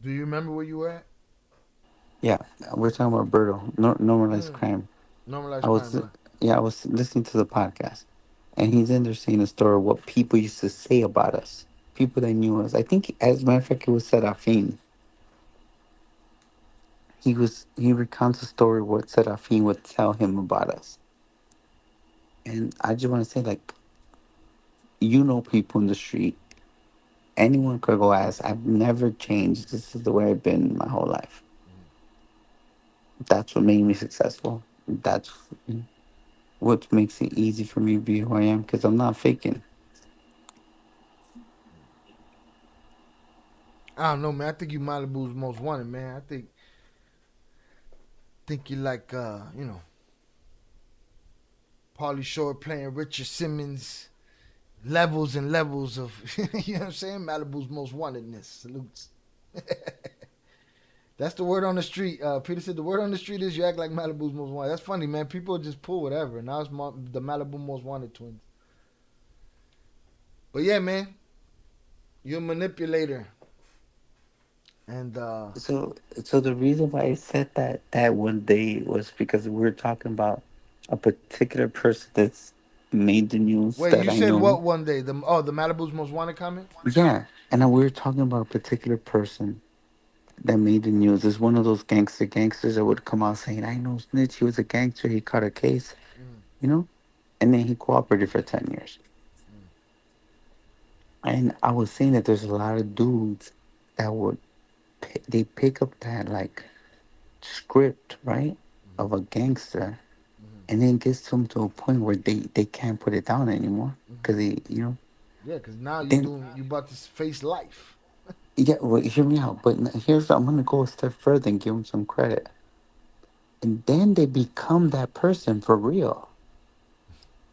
Do you remember where you were at? Yeah, we're talking about Berto, normalized crime. Normalized crime. Yeah, I was listening to the podcast, and he's in there saying a story of what people used to say about us, people that knew us. I think, as a matter of fact, it was Serafin. He recounts a story of what Serafin would tell him about us, and I just want to say, like, people in the street. Anyone could go ask. I've never changed. This is the way I've been my whole life. That's what made me successful. That's what makes it easy for me to be who I am, because I'm not faking. I don't know, man. I think you Malibu's most wanted, man. I think you like, Pauly Shore playing Richard Simmons, levels and levels of, you know what I'm saying? Malibu's most wantedness. Salutes. That's the word on the street. Peter said the word on the street is you act like Malibu's most wanted. That's funny, man. People just pull whatever. Now it's the Malibu most wanted twins. But yeah, man, you're a manipulator. And so the reason why I said that one day was because we were talking about a particular person that's made the news wait, that you I said know. what one day? The Malibu's most wanted comment? Yeah, and we were talking about a particular person that made the news. It's one of those gangsters that would come out saying, "I know Snitch. He was a gangster. He caught a case, you know," and then he cooperated for 10 years. And I was saying that there's a lot of dudes that would they pick up that like script, right, of a gangster, and then gets them to a point where they can't put it down anymore because Yeah, because now then you about to face life. yeah. Well, hear me out. But here's I'm gonna go a step further and give them some credit, and then they become that person for real.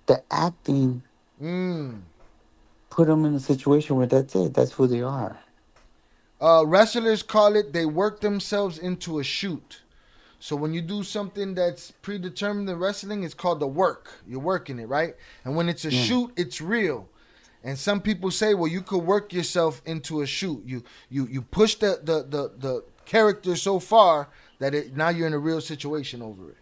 The acting put them in a situation where that's it. That's who they are. Wrestlers call it they work themselves into a shoot. So when you do something that's predetermined in wrestling, it's called the work. You're working it, right? And when it's a shoot, it's real. And some people say, well, you could work yourself into a shoot. You push the character so far that now you're in a real situation over it.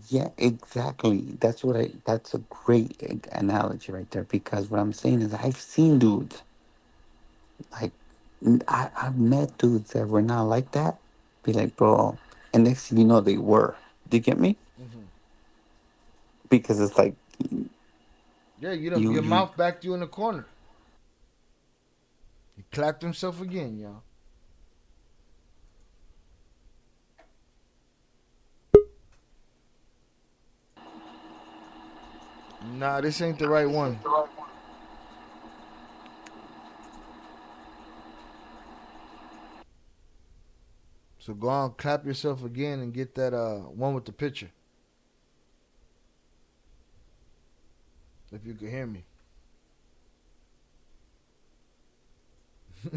Yeah, exactly. That's a great analogy right there because what I'm saying is I've seen dudes like I've met dudes that were not like that. Be like, bro, and next thing you know, they were. Do you get me? Because it's like Yeah, your mouth backed you in the corner. He clapped himself again, y'all. Nah, this ain't the right one. So go on, clap yourself again and get that one with the picture. If you can hear me.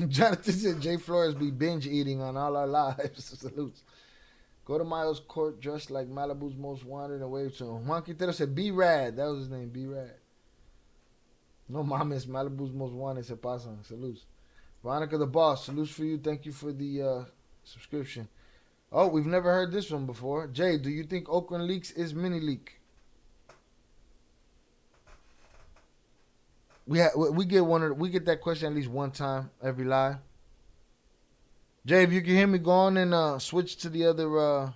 Jonathan said Jay Flores be binge eating on all our lives. Salutes. Go to Mayo's court dressed like Malibu's most wanted and wave to him. Juan Quintero said B-Rad. That was his name, B-Rad. No mames, Malibu's most wanted se pasan. Salutes. Veronica the Boss, salutes for you. Thank you for the subscription. Oh, we've never heard this one before. Jay, do you think Oakland Leaks is mini leak? We get that question at least one time every live. Jay, if you can hear me, go on and switch to the other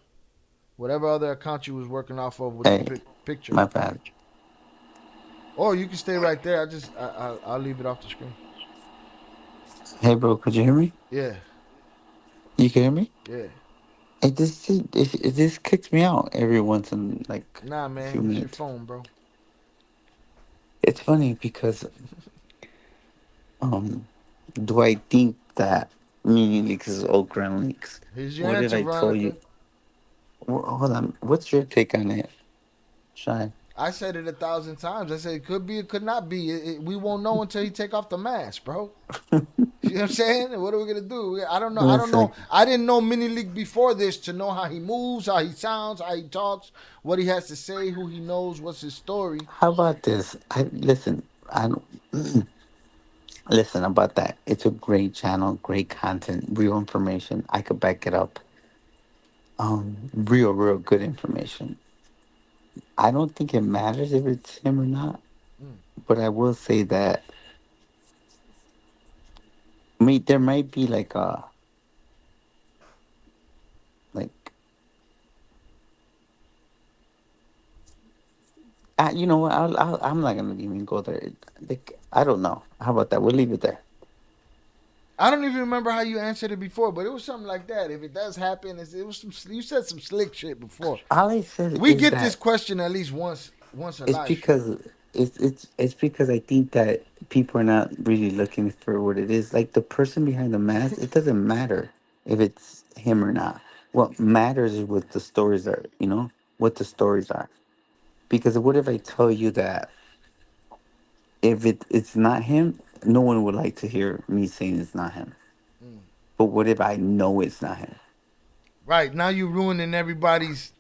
whatever other account you was working off of with the picture. My bad. Or you can stay right there. I'll leave it off the screen. Hey, bro, could you hear me? Yeah. You can hear me? Yeah. It this kicks me out every once in like Nah, man, a few it's minutes. your phone, bro. It's funny because do I think that mini leaks is Oakland leaks? Here's your What answer, did I tell you? Hold on. What's your take on it, Shine? I said it 1,000 times. I said it could be, it could not be. We won't know until he take off the mask, bro. You know what I'm saying? What are we gonna do? I don't know. I didn't know Mini League before this to know how he moves, how he sounds, how he talks, what he has to say, who he knows, what's his story. How about this? Listen about that. It's a great channel, great content, real information. I could back it up. Real good information. I don't think it matters if it's him or not, but I will say that there might be like you know what? I'm not gonna even go there. Like I don't know. How about that? We'll leave it there. I don't even remember how you answered it before, but it was something like that. If it does happen, it was you said some slick shit before. All I said we get this question at least once a it's life. Because it's because I think that people are not really looking for what it is. Like the person behind the mask, it doesn't matter if it's him or not. What matters is what the stories are. You know what the stories are. Because what if I tell you that if it's not him, no one would like to hear me saying it's not him. But what if I know it's not him? Right now, you ruining everybody's.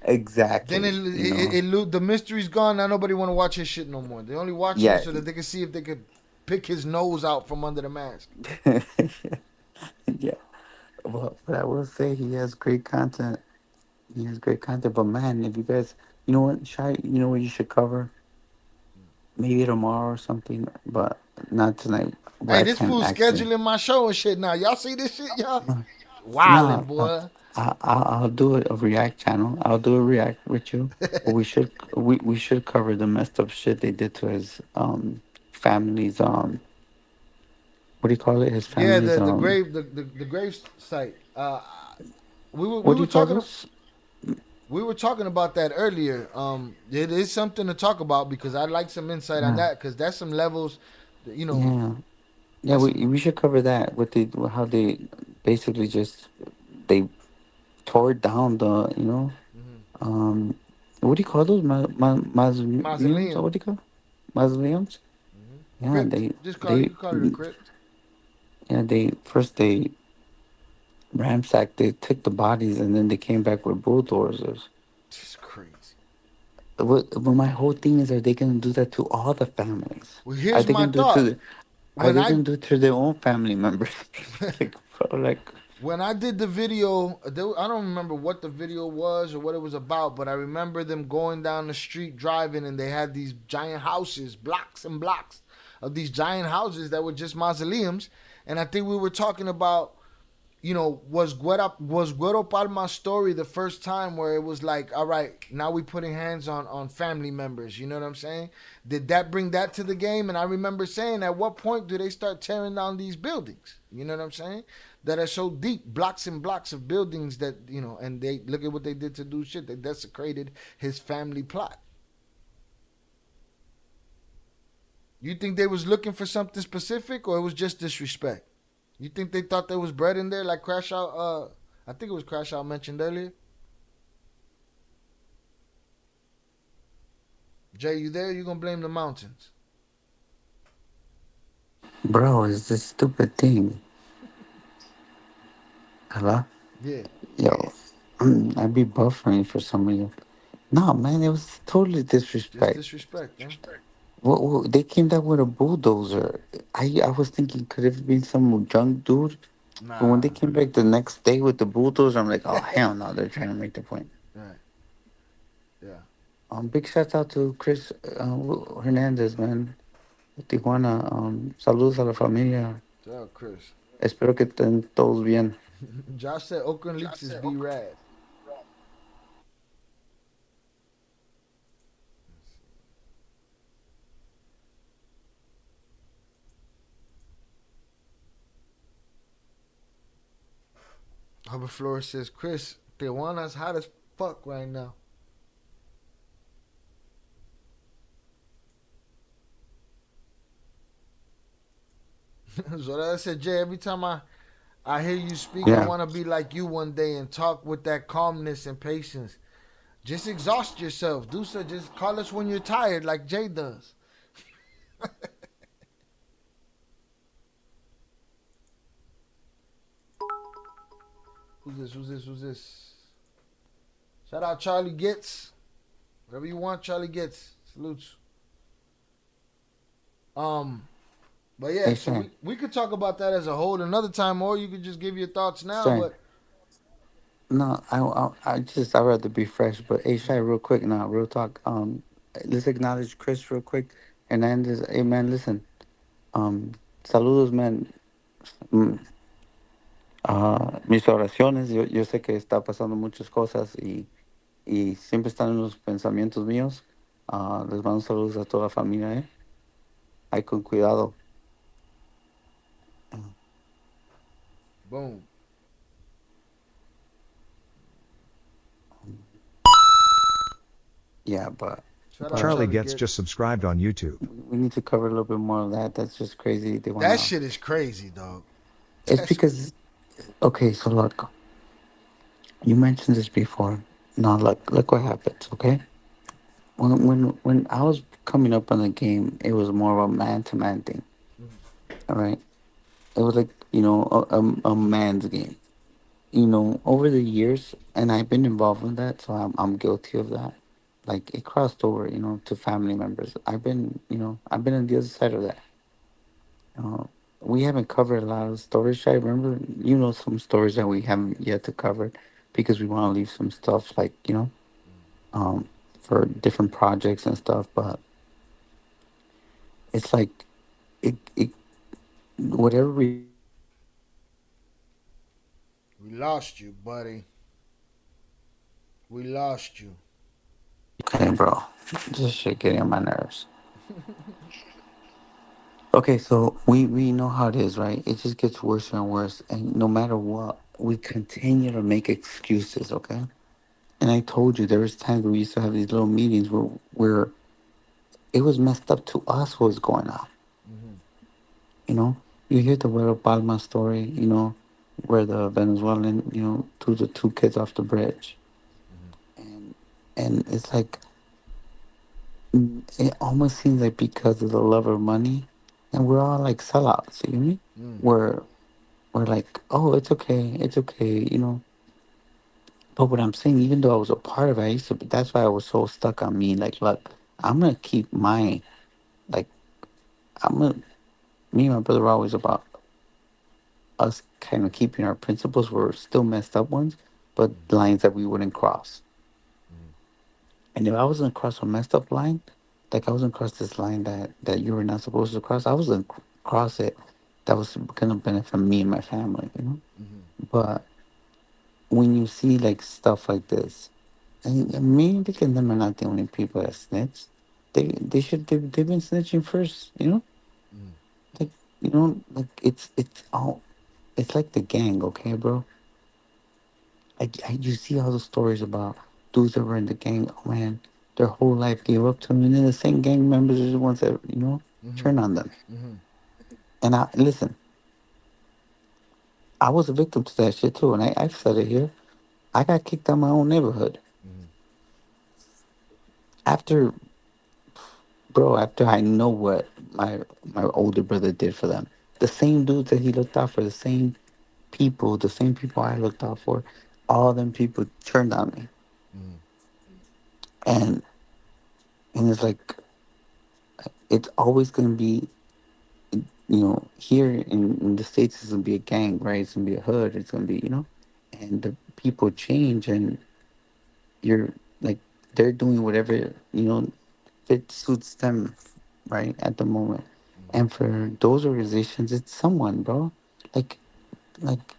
Exactly. Then the mystery's gone. Now nobody want to watch his shit no more. They only watching it Yeah. so that they can see if they could pick his nose out from under the mask. Yeah. But I will say he has great content. He has great content. But man, if you guys, you know what, Shy, you know what you should cover? Maybe tomorrow or something, but not tonight. But Hey, I this can't fool actually. scheduling my show and shit now. Y'all see this shit, y'all? Nah, Wildin', boy. I'll do a react channel. I'll do a react with you. But we should cover the messed up shit they did to his family's what do you call it? His Yeah, family's the grave the grave site. We what do were you call talking those? we were talking about that earlier. It is something to talk about because I'd like some insight on Yeah, that because that's some levels. You know, yeah, yeah. that's We should cover that with the how they basically just they tore down the um what do you call those mausoleums or mausoleum. what do you call mausoleums? Yeah, Crypt. Just call it. You can call it a crypt. yeah they first they ransacked, they took the bodies, and then they came back with bulldozers. It's crazy. But my whole thing is, are they gonna do that to all the families? Well, Are here's they my gonna do it to thought. are When they I gonna do it to their own family members? Like, bro, like when I did the video, I don't remember what the video was or what it was about, but I remember them going down the street driving, and they had these giant houses, blocks and blocks of these giant houses that were just mausoleums. And I think we were talking about, was Guero Palma's story the first time where it was like, all right, now we putting hands on family members. You know what I'm saying? Did that bring that to the game? And I remember saying, at what point do they start tearing down these buildings? You know what I'm saying? That are so deep, blocks and blocks of buildings that, and they look at what they did to do shit. They desecrated his family plot. You think they was looking for something specific, or it was just disrespect? You think they thought there was bread in there, like Crash Out? I think it was Crash Out mentioned earlier. Jay, you there? You gonna blame the mountains? bro, it's this stupid thing. Hello? Yeah. Yo, I be buffering for some reason. No, man, it was totally Just disrespect. disrespect, man. They came down with a bulldozer. I was thinking, could it have been some drunk dude? But when Nah. they came back the next day with the bulldozer, I'm like, oh hell no, they're trying to make the point. Right. Yeah. Big shout out to Chris Hernandez, man. Tijuana. Saludos a la familia. Tell Chris. Espero que estén todos bien. Josh said Oakland Leaks is B-Rad. Albert Flores says, Chris, Tijuana's hot as fuck right now. So I said, Jay, every time I hear you speak, I want to be like you one day and talk with that calmness and patience. Just exhaust yourself. Do so. Just call us when you're tired, like Jay does. Who's this? Shout out Charlie Gets. Whatever you want, Charlie Gets. Salutes. But yeah, so we could talk about that as a whole another time, or you could just give your thoughts now. But no, I'd rather be fresh. But hey, Shy, real quick, now, real talk. Let's acknowledge Chris real quick. Hernandez, hey man, listen. Saludos, man. Mis oraciones. Yo sé que está pasando muchas cosas y siempre están en los pensamientos míos. Les mando saludos a toda la familia, Hay con cuidado. Boom. Yeah, but Charlie Gets just subscribed on YouTube. We need to cover a little bit more of that. That's just crazy. That shit is crazy, dog. It's because, okay, so look, you mentioned this before. Now look what happens, okay? When I was coming up in the game, it was more of a man-to-man thing. All right? It was like, a man's game. over the years, and I've been involved in that, so I'm guilty of that. Like it crossed over, to family members. I've been on the other side of that. Uh, we haven't covered a lot of stories. I remember, some stories that we haven't yet to cover because we want to leave some stuff like, um, for different projects and stuff. But it's like it whatever we. We lost you, buddy. We lost you. Okay, bro, this shit getting on my nerves. Okay, so we know how it is, right? It just gets worse and worse, and no matter what, we continue to make excuses. Okay, and I told you there was times where we used to have these little meetings where it was messed up to us what was going on. You know, you hear the Wero Palma story. Where the Venezuelan threw the two kids off the bridge, and it's like it almost seems like because of the love of money, and we're all like sellouts. You know what I mean? We're like, oh, it's okay, But what I'm saying, even though I was a part of it, that's why I was so stuck on me. Like, look, I'm gonna keep my, like, I'm gonna, me and my brother were always about us kind of keeping our principles were still messed up ones, but lines that we wouldn't cross. And if I wasn't cross a messed up line, like I wasn't cross this line that you were not supposed to cross, I wasn't cross it. That was gonna benefit me and my family. But when you see like stuff like this, and me, Dick, and them are not the only people that snitch. They've been snitching first. Like like it's like the gang, okay, bro. You see all the stories about dudes that were in the gang. Oh man, their whole life gave up to them, and then the same gang members are the ones that turn on them. And I listen, I was a victim to that shit too, and I've said it here. I got kicked out of my own neighborhood after, bro. After I know what my older brother did for them, the same dudes that he looked out for, the same people I looked out for, all them people turned on me, and it's like it's always gonna be, here in the States, it's gonna be a gang, right? It's gonna be a hood. It's gonna be. And the people change, and you're like they're doing whatever fit suits them, right at the moment. And for those organizations, it's someone, bro. Like,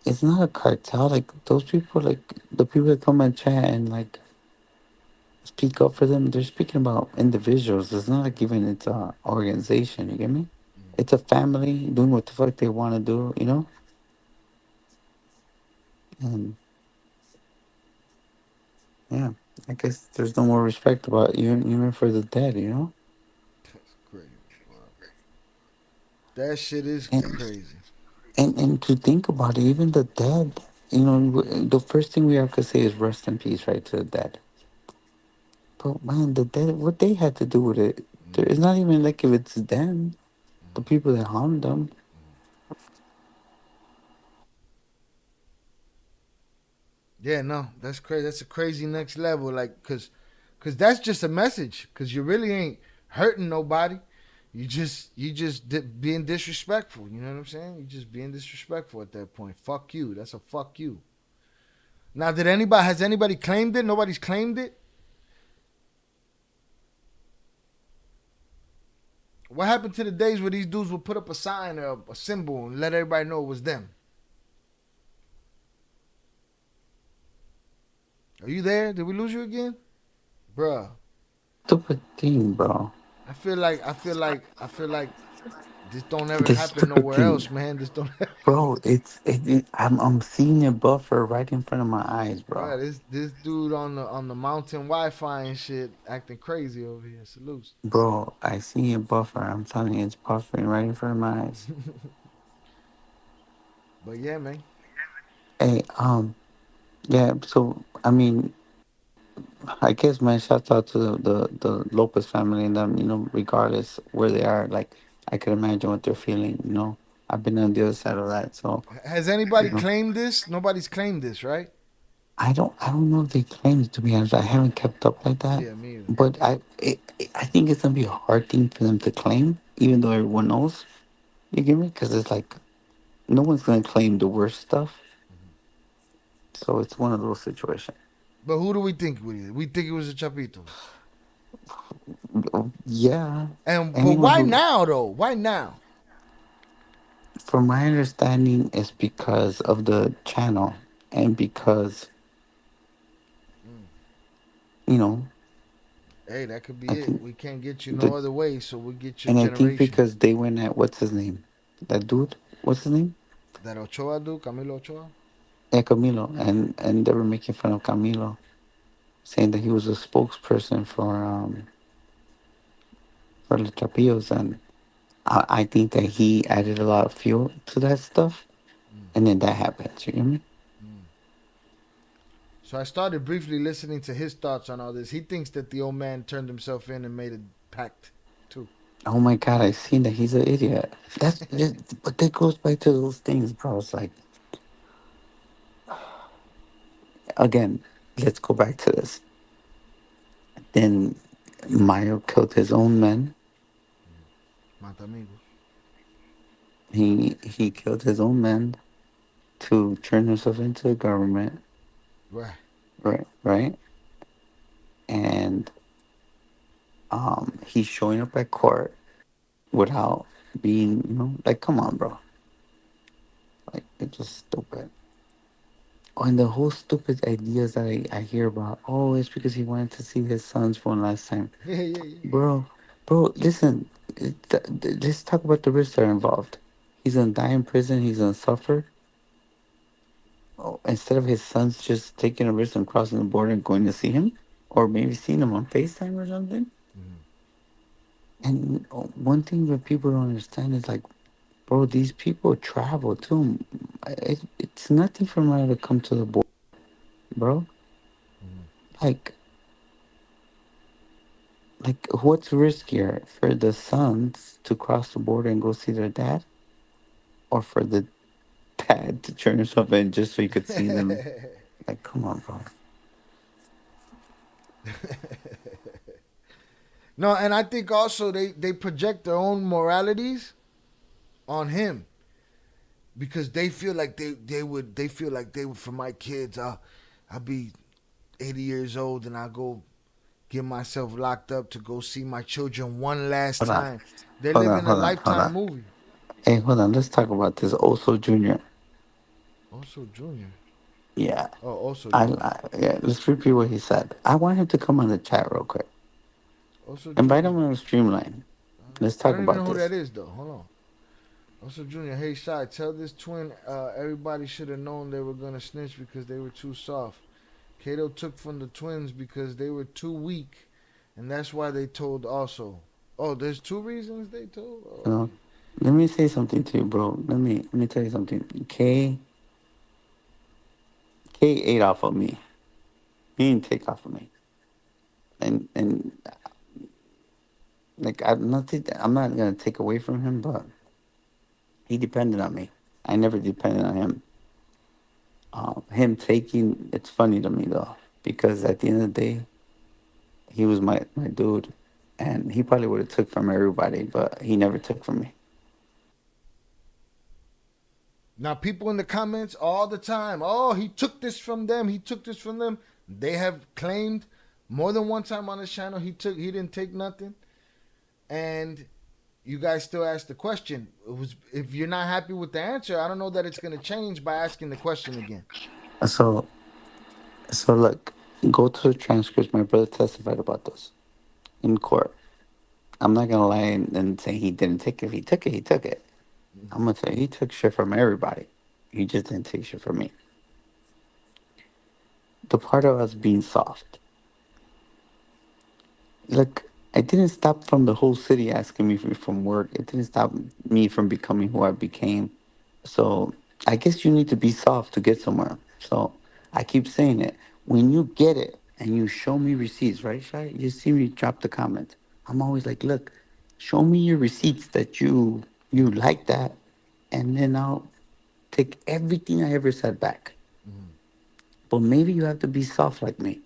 it's not a cartel. Like those people, like the people that come and chat and like speak up for them. They're speaking about individuals. It's not like even it's a organization. You get me? It's a family doing what the fuck they want to do. And yeah, I guess there's no more respect about even for the dead. Crazy. That shit is And crazy. and to think about it, even the dead, the first thing we have to say is rest in peace, right, to the dead. But man, the dead, what they had to do with it, it's not even like if it's them, the people that harmed them. Yeah, no, that's crazy. That's a crazy next level. Like, cause that's just a message. Cause you really ain't hurting nobody. You just being disrespectful. You know what I'm saying? You just being disrespectful at that point. Fuck you. That's a fuck you. Now, has anybody claimed it? Nobody's claimed it. What happened to the days where these dudes would put up a sign or a symbol and let everybody know it was them? Are you there? Did we lose you again? Bruh. Stupid thing, bro. I feel like this don't ever This happen stupid nowhere thing. else, man. This don't Bro, I'm seeing a buffer right in front of my eyes, bro. Bruh, this dude on the mountain Wi-Fi and shit acting crazy over here. Salutes. Bro, I see a buffer. I'm telling you, it's buffering right in front of my eyes. But yeah, man. Hey, yeah. So I mean, I guess man, shout out to the Lopez family and them. Regardless where they are, like I could imagine what they're feeling. I've been on the other side of that. So Has anybody you know, claimed this? Nobody's claimed this, right? I don't know if they claim it. To be honest, I haven't kept up like that. Yeah, me either. But I think it's gonna be a hard thing for them to claim, even though everyone knows. You get me? Because it's like no one's gonna claim the worst stuff. So it's one of those situations. But who do we think we think it was a Chapito. Yeah. But Anyone why who, now though? Why now? from my understanding, it's because of the channel and because you know. Hey, that could be I it. think We can't get you no the other way, so we get your and I think generation. because they went at what's his name, that dude, what's his name? That Ochoa dude, Camilo Ochoa. Yeah, Camilo, and they were making fun of Camilo, saying that he was a spokesperson for the Chapillos, and I think that he added a lot of fuel to that stuff, and then that happens. You get me? So I started briefly listening to his thoughts on all this. He thinks that the old man turned himself in and made a pact too. Oh my God, I seen that he's an idiot. That's just, but that goes back to those things, bro. It's like, again, let's go back to this. Then Mayo killed his own men. Mata amigos. He killed his own men to turn himself into the government. Right. Right. And he's showing up at court without being, like, come on, bro. Like, it's just stupid. Oh, and the whole stupid ideas that I hear about, oh, it's because he wanted to see his sons one last time. Yeah. Bro, listen, let's talk about the risks that are involved. He's gonna die in prison, he's gonna suffer. Oh, instead of his sons just taking a risk and crossing the border and going to see him, or maybe seeing him on FaceTime or something. And one thing that people don't understand is like, bro, these people travel too. It's nothing for them to come to the border, bro. Like, what's riskier for the sons to cross the border and go see their dad, or for the dad to turn himself in just so he could see them? Like, come on, bro. No, and I think also they project their own moralities on him because they feel like they feel like they would, for my kids. I'll be 80 years old and I'll go get myself locked up to go see my children one last Hold on. time. They're Hold living on, a lifetime movie. Hey, hold on. Let's talk about this Oso Jr. Also Junior. Yeah. Oh, also Junior. Yeah, let's repeat what he said. I want him to come on the chat real quick. Also Invite Junior. him on the streamline. Let's I talk don't even about know who this. that is though. Hold on. Also Junior, hey Shy, tell this twin everybody should have known they were gonna snitch because they were too soft. Kato took from the twins because they were too weak, and that's why they told also. Oh, there's two reasons they told? Oh. Let me say something to you, bro. Let me tell you something. K ate off of me. He didn't take off of me. And like I'm not gonna take away from him, but he depended on me. I never depended on him. Him taking, it's funny to me though, because at the end of the day, he was my dude, and he probably would have took from everybody, but he never took from me. Now, people in the comments all the time, oh, he took this from them. He took this from them. They have claimed more than one time on his channel he didn't take nothing. And you guys still ask the question. If you're not happy with the answer, I don't know that it's going to change by asking the question again. So look, go to the transcripts. My brother testified about this in court. I'm not gonna lie and say he didn't take it. If he took it, he took it. I'm gonna tell you, he took shit from everybody. He just didn't take shit from me. The part of us being soft. Look, it didn't stop from the whole city asking me from work. It didn't stop me from becoming who I became. So I guess you need to be soft to get somewhere. So I keep saying it. When you get it and you show me receipts, right, Shai? You see me drop the comment. I'm always like, look, show me your receipts that you like that. and then I'll take everything I ever said back. But maybe you have to be soft like me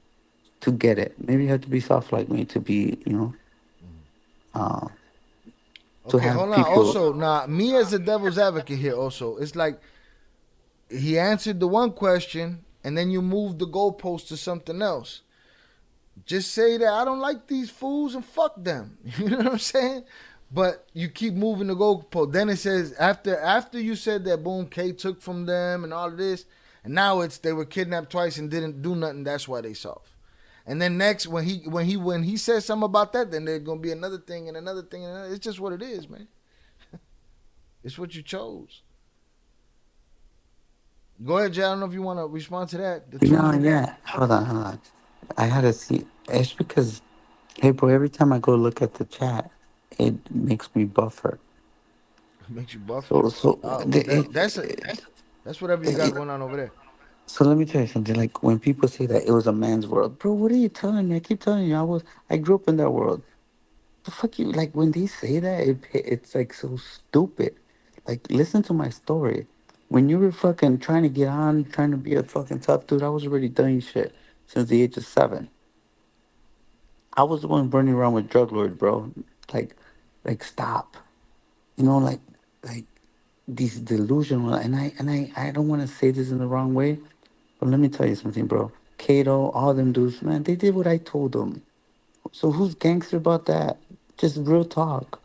to get it. Maybe you have to be soft like me to be, uh, to Okay, have hold on. people. Also, now me as a devil's advocate here, also, it's like he answered the one question and then you move the goalpost to something else. Just say that I don't like these fools and fuck them. You know what I'm saying? But you keep moving the goalpost. Then it says after you said that boom K took from them and all of this, and now it's they were kidnapped twice and didn't do nothing. That's why they soft. And then next when he says something about that, then there's gonna be another thing and another thing and another. It's just what it is, man. It's what you chose. Go ahead, Jay. I don't know if you want to respond to that. No, yeah. Hold on, hold on. I had to see. It's because, hey, bro, every time I go look at the chat, it makes me buffer. Makes you buffer. So, That's whatever you got going on over there. so let me tell you something. Like when people say that it was a man's world, bro, what are you telling me? I keep telling you, I grew up in that world. The fuck you like when they say that it's like so stupid. Like listen to my story. When you were fucking trying to get on, trying to be a fucking tough dude, I was already doing shit since the age of 7. I was the one running around with drug lords, bro. Like, stop. You know, like these delusional. And I don't want to say this in the wrong way, but let me tell you something, bro. Kato, all them dudes, man, they did what I told them. So who's gangster about that? Just real talk.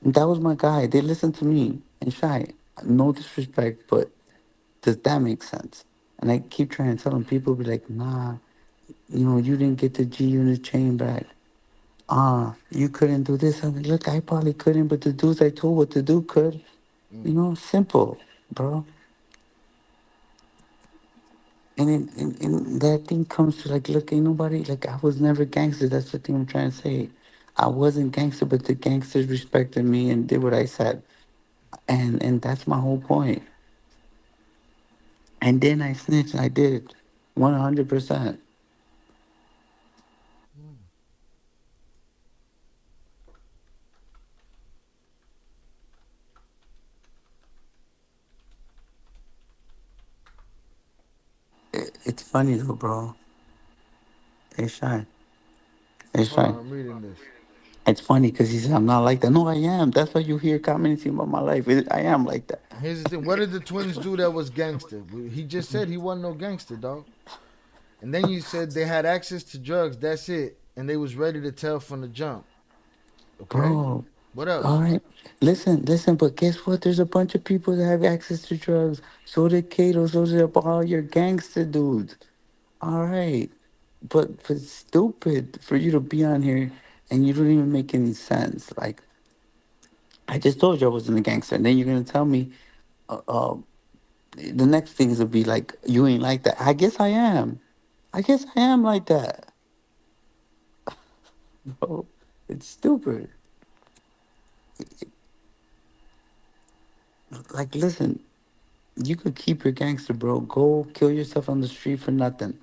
And that was my guy. They listened to me. And Shy, no disrespect, but does that make sense? And I keep trying to tell them, people be like, nah, you didn't get the G unit chain back. You couldn't do this. I'm like, look, I probably couldn't, but the dudes I told what to do could. Simple, bro. And that thing comes to like, look, ain't nobody, like, I was never gangster. That's the thing I'm trying to say. I wasn't gangster, but the gangsters respected me and did what I said. And that's my whole point. And then I snitched. I did 100%. It's funny though, bro. Hey, Shy. Hey, Hold Shy. on, I'm reading this. It's funny because he said, I'm not like that. No, I am. That's why you hear commenting about my life. I am like that. Here's the thing. What did the twins do that was gangster? He just said he wasn't no gangster, dog. And then you said they had access to drugs. That's it. And they was ready to tell from the jump. Okay? Bro, What else? all right. Listen, but guess what? There's a bunch of people that have access to drugs. So did Kato, so did all your gangster dudes. All right. But it's stupid for you to be on here and you don't even make any sense. Like, I just told you I wasn't a gangster. And then you're going to tell me the next thing is to be like, you ain't like that. I guess I am. I guess I am like that. Bro, it's stupid. Like, listen, you could keep your gangster, bro. Go kill yourself on the street for nothing.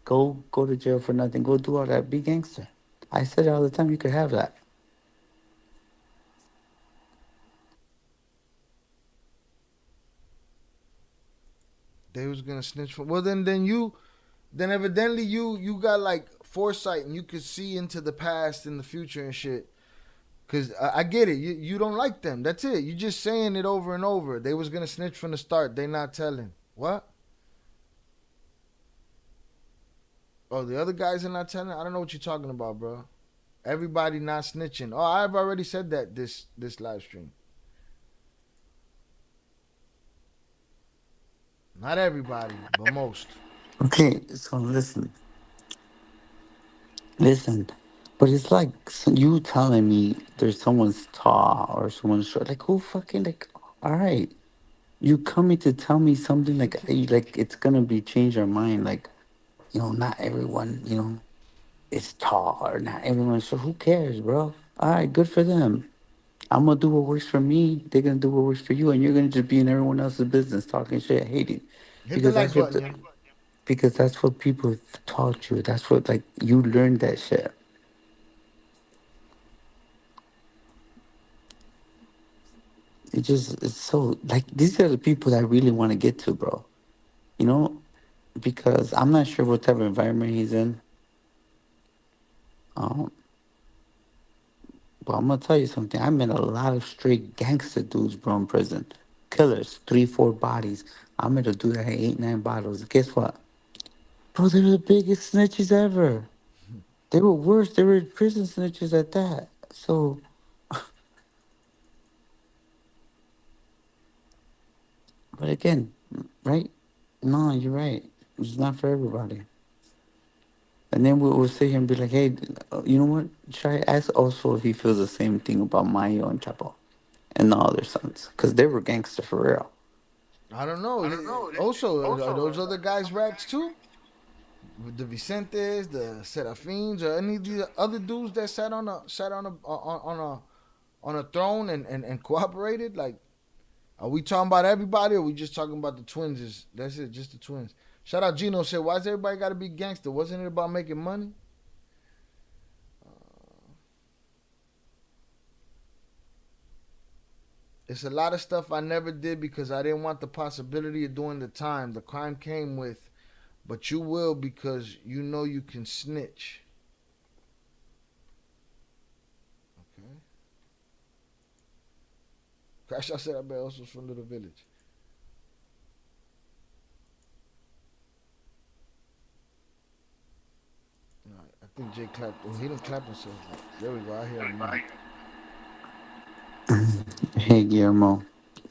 Go to jail for nothing. Go do all that. Be gangster. I said it all the time. You could have that. They was gonna snitch for well then evidently you got like foresight and you could see into the past and the future and shit. Cause I get it. You don't like them. That's it. You just saying it over and over. They was gonna snitch from the start. They not telling. What? Oh, the other guys are not telling. I don't know what you're talking about, bro. Everybody not snitching. Oh, I've already said that this live stream. Not everybody, but most. Okay, so listen. But it's like you telling me there's someone's tall or someone's short. Like who fucking like? All right, you coming to tell me something like it's gonna be change your mind. Like not everyone is tall or not everyone. So who cares, bro? All right, good for them. I'm gonna do what works for me. They're gonna do what works for you, and you're gonna just be in everyone else's business, talking shit, hating, Hit the because like that's what button, yeah. because that's what people taught you. That's what like you learned that shit. it's so like these are the people that I really want to get to, bro. You know, because I'm not sure what type of environment he's in. Um, but I'm gonna tell you something. I met a lot of straight gangster dudes, bro, in prison. Killers, 3, 4 bodies. I met a dude that had 8, 9 bottles. Guess what? Bro, they were the biggest snitches ever. They were worse. They were prison snitches at that. So, but again, right? No, you're right. It's not for everybody. And then we'll sit here and be like, hey, you know what? Try ask also if he feels the same thing about Mayo and Chapo and the other sons. Because they were gangster for real. I don't know. Also, are those other guys rats too? The Vicentes, the Serafins, or any of the other dudes that sat on a throne and cooperated? Like, are we talking about everybody, or are we just talking about the twins? That's it, just the twins. Shout out Gino said, "Why's everybody got to be gangster? Wasn't it about making money?" It's a lot of stuff I never did because I didn't want the possibility of doing the time. The crime came with, but you will because you know you can snitch. Okay. Crash, I said I bet also from Little Village. I think Jay clapped. Oh, he didn't clap himself. There we go. I hear him now. Hey, Guillermo.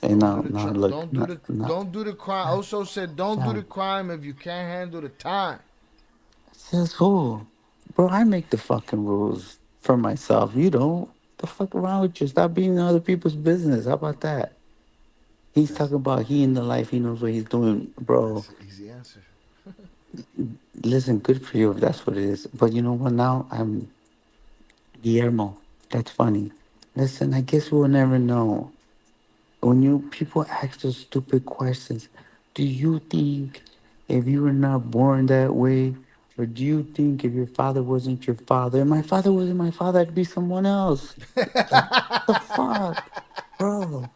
Hey, now, look. Don't do the crime. Also said, don't do the crime if you can't handle the time. Says who? Bro, I make the fucking rules for myself. You don't. The fuck around with you? Stop being in other people's business. How about that? He's talking about he in the life. He knows what he's doing, bro. That's an easy answer. Listen, good for you if that's what it is. But you know what? Now I'm Guillermo. That's funny. Listen, I guess we'll never know. When you people ask those stupid questions, do you think if you were not born that way, or do you think if your father wasn't your father, and my father wasn't my father, I'd be someone else? Like, the fuck, bro?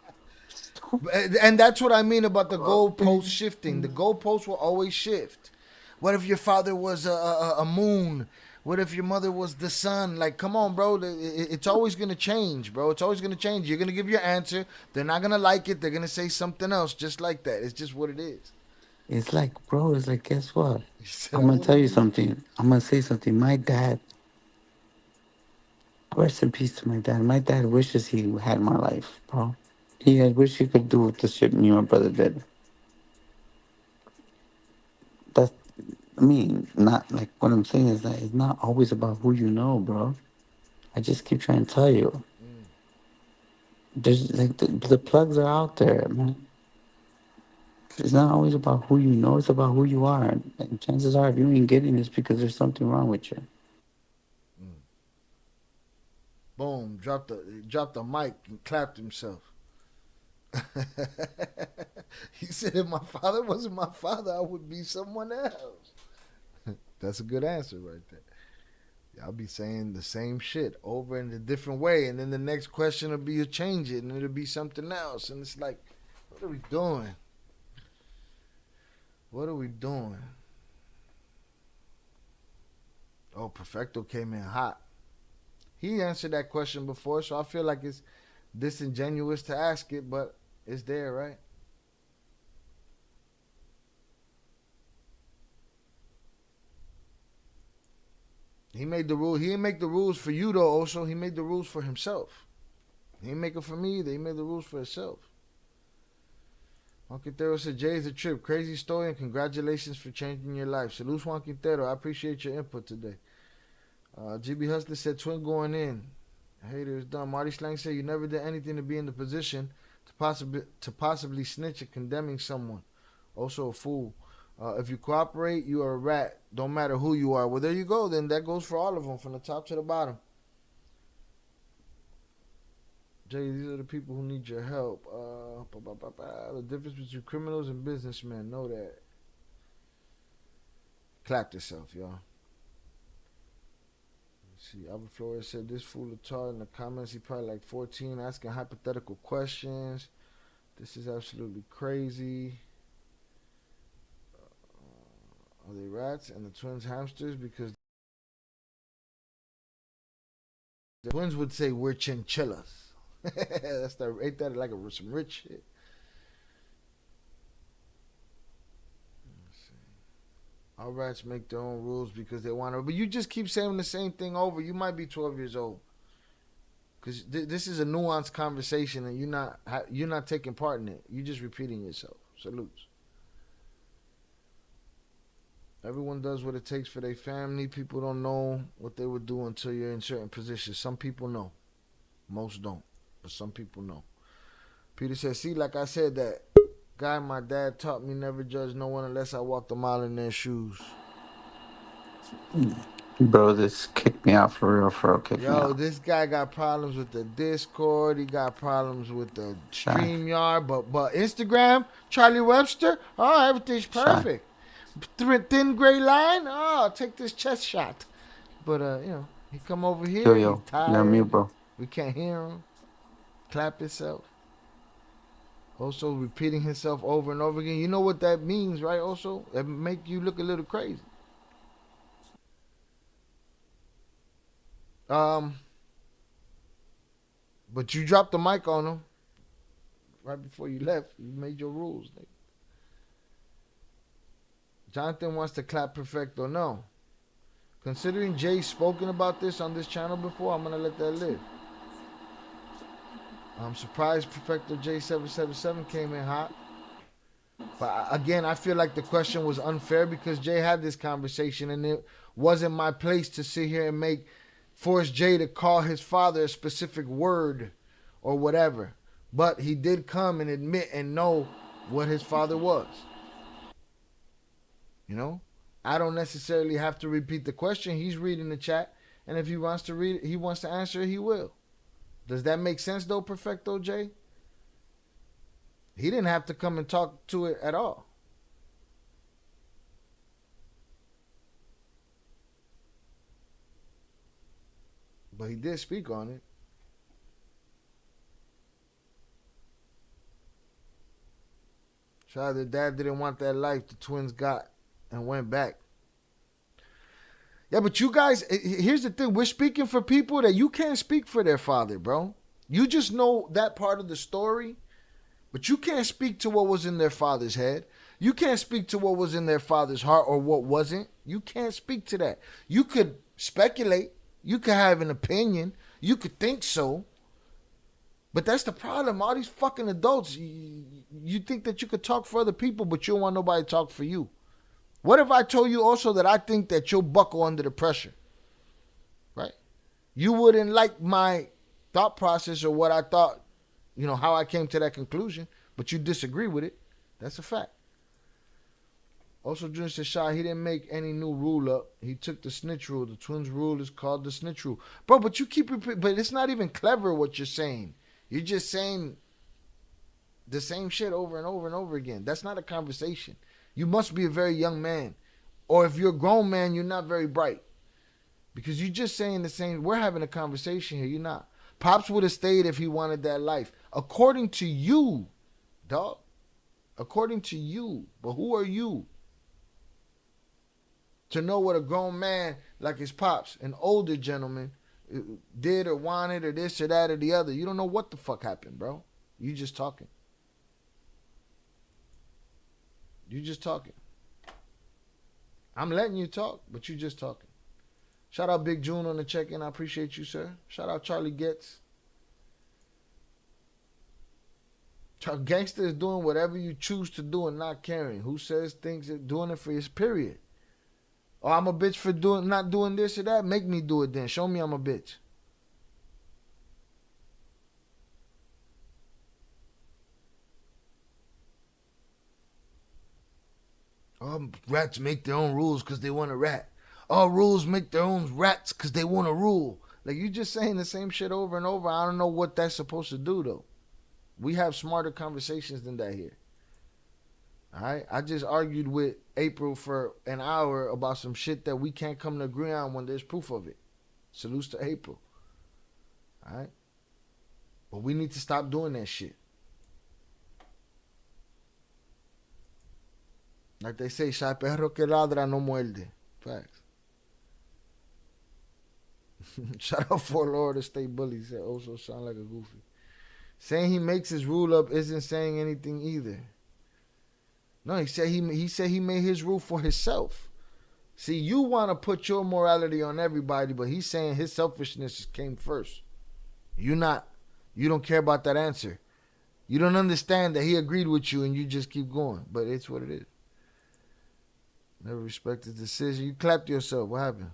And that's what I mean about the goalpost shifting. The goalposts will always shift. What if your father was a moon? What if your mother was the sun? Like, come on, bro. It's always going to change, bro. It's always going to change. You're going to give your answer. They're not going to like it. They're going to say something else just like that. It's just what it is. It's like, bro, it's like, guess what? I'm going to tell you something. I'm going to say something. My dad, rest in peace to my dad. My dad wishes he had my life, bro. He had wish he could do the shit me and my brother did. That's, I mean, not like what I'm saying is that it's not always about who you know, bro. I just keep trying to tell you. There's like the plugs are out there, man. It's not always about who you know, it's about who you are. And chances are, if you ain't getting this, because there's something wrong with you. Boom! Dropped the mic and clapped himself. He said, "If my father wasn't my father, I would be someone else." That's a good answer right there. I'll be saying the same shit over in a different way, and then the next question will be you change it, and it'll be something else, and it's like, what are we doing? What are we doing? Oh, Perfecto came in hot. He answered that question before, so I feel like it's disingenuous to ask it, but it's there, right? He made the rule. He didn't make the rules for you though. Also, he made the rules for himself. He didn't make it for me either. He made the rules for himself. Juan Quintero said, "Jay is a trip. Crazy story and congratulations for changing your life." Salute, Juan Quintero. I appreciate your input today. GB Hustler said, "Twin going in. Haters done." Marty Slang said, "You never did anything to be in the position to possibly snitch at condemning someone. Also a fool. If you cooperate, you are a rat. Don't matter who you are." Well, there you go. Then that goes for all of them, from the top to the bottom. Jay, these are the people who need your help. The difference between criminals and businessmen. Know that. Clap yourself, y'all. Let's See, Albert Flores said this fool retarded in the comments. He probably like 14 asking hypothetical questions. This is absolutely crazy. Are they rats and the twins hamsters? Because the twins would say we're chinchillas. Ain't that like some rich shit? All rats make their own rules because they want to. But you just keep saying the same thing over. You might be 12 years old. Because this is a nuanced conversation and you're not taking part in it. You're just repeating yourself. Salutes. Everyone does what it takes for their family. People don't know what they would do until you're in certain positions. Some people know. Most don't. But some people know. Peter says, see, like I said, that guy my dad taught me never judge no one unless I walked a mile in their shoes. Bro, this kicked me out for real, kicked me out. Yo, this guy got problems with the Discord. He got problems with the StreamYard. But Instagram, Charlie Webster, oh, everything's perfect. Thin gray line, oh, I'll take this chest shot. But, he come over here, Yo, he's tired. you're on mute, bro. We can't hear him. Clap himself. Also repeating himself over and over again. You know what that means, right? Also, it make you look a little crazy. But you dropped the mic on him right before you left. You made your rules, nigga. Jonathan wants to clap Perfecto. No. Considering Jay's spoken about this on this channel before, I'm going to let that live. I'm surprised Perfecto J777 came in hot. But again, I feel like the question was unfair because Jay had this conversation and it wasn't my place to sit here and force Jay to call his father a specific word or whatever. But he did come and admit and know what his father was. You know? I don't necessarily have to repeat the question. He's reading the chat. And if he wants to read it, he wants to answer it, he will. Does that make sense though, Perfecto Jay? He didn't have to come and talk to it at all. But he did speak on it. Shout out, the dad didn't want that life the twins got and went back. Yeah, but you guys, here's the thing. We're speaking for people that you can't speak for their father, bro. You just know that part of the story, but you can't speak to what was in their father's head. You can't speak to what was in their father's heart or what wasn't. You can't speak to that. You could speculate. You could have an opinion. You could think so. But that's the problem. All these fucking adults, you think that you could talk for other people, but you don't want nobody to talk for you. What if I told you also that I think that you'll buckle under the pressure? Right? You wouldn't like my thought process or what I thought, how I came to that conclusion, but you disagree with it. That's a fact. Also, Junior said, Shy, he didn't make any new rule up. He took the snitch rule. The twins rule is called the snitch rule. Bro, but you keep repeating, but it's not even clever what you're saying. You're just saying the same shit over and over and over again. That's not a conversation. You must be a very young man. Or if you're a grown man, you're not very bright. Because you're just saying the same. We're having a conversation here. You're not. Pops would have stayed if he wanted that life. According to you, dog. According to you. But who are you to know what a grown man like his pops, an older gentleman, did or wanted or this or that or the other? You don't know what the fuck happened, bro. You just talking. You just talking. I'm letting you talk, but you just talking. Shout out Big June on the check-in. I appreciate you, sir. Shout out Charlie Getz. Gangster is doing whatever you choose to do and not caring. Who says things are doing it for his period? Oh, I'm a bitch for not doing this or that? Make me do it then. Show me I'm a bitch. Oh, rats make their own rules because they want to rat. All rules make their own rats because they want to rule. Like, you just saying the same shit over and over. I don't know what that's supposed to do, though. We have smarter conversations than that here. All right? I just argued with April for an hour about some shit that we can't come to agree on when there's proof of it. Salutes to April. All right? But we need to stop doing that shit. Like they say, "Si perro que ladra no muerde." Facts. Shout out Fort Lauderdale State Bully. He said, "Also sound like a goofy." Saying he makes his rule up isn't saying anything either. No, he said he made his rule for himself. See, you want to put your morality on everybody, but he's saying his selfishness came first. You don't care about that answer. You don't understand that he agreed with you and you just keep going. But it's what it is. Never respect his decision. You clapped yourself. What happened?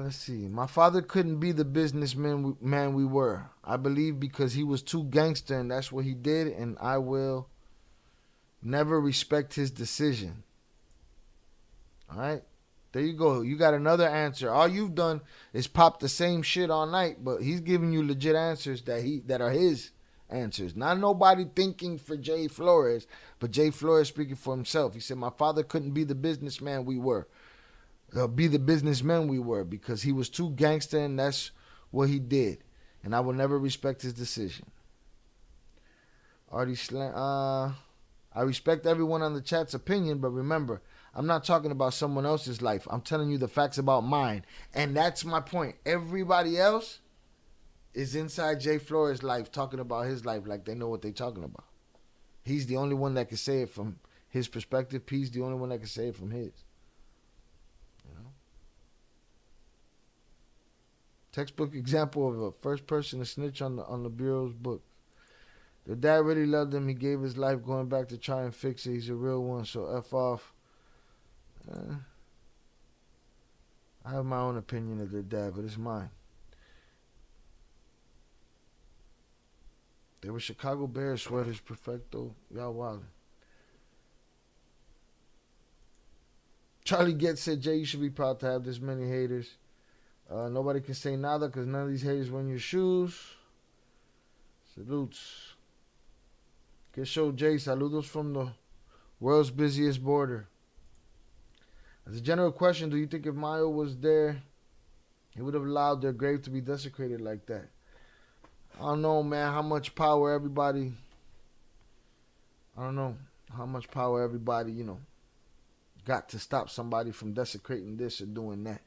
Let's see. My father couldn't be the businessman man we were. I believe because he was too gangster and that's what he did, and I will never respect his decision. All right? There you go. You got another answer. All you've done is pop the same shit all night, but he's giving you legit answers that are his answers. Not nobody thinking for Jay Flores, but Jay Flores speaking for himself. He said, my father couldn't be the businessman we were. Be the businessmen we were because he was too gangster and that's what he did. And I will never respect his decision. I respect everyone on the chat's opinion, but remember, I'm not talking about someone else's life. I'm telling you the facts about mine. And that's my point. Everybody else is inside Jay Flores' life talking about his life like they know what they're talking about. He's the only one that can say it from his perspective. He's the only one that can say it from his. Textbook example of a first person to snitch on the Bureau's book. The dad really loved him. He gave his life going back to try and fix it. He's a real one, so F off. I have my own opinion of their dad, but it's mine. They were Chicago Bears sweaters, perfecto. Y'all wildin'. Charlie Getz said, Jay, you should be proud to have this many haters. Nobody can say nada because none of these haters wear your shoes. Salutes. Que show, Jay. Saludos from the world's busiest border. As a general question, do you think if Mayo was there, he would have allowed their grave to be desecrated like that? I don't know, man, how much power everybody, got to stop somebody from desecrating this or doing that.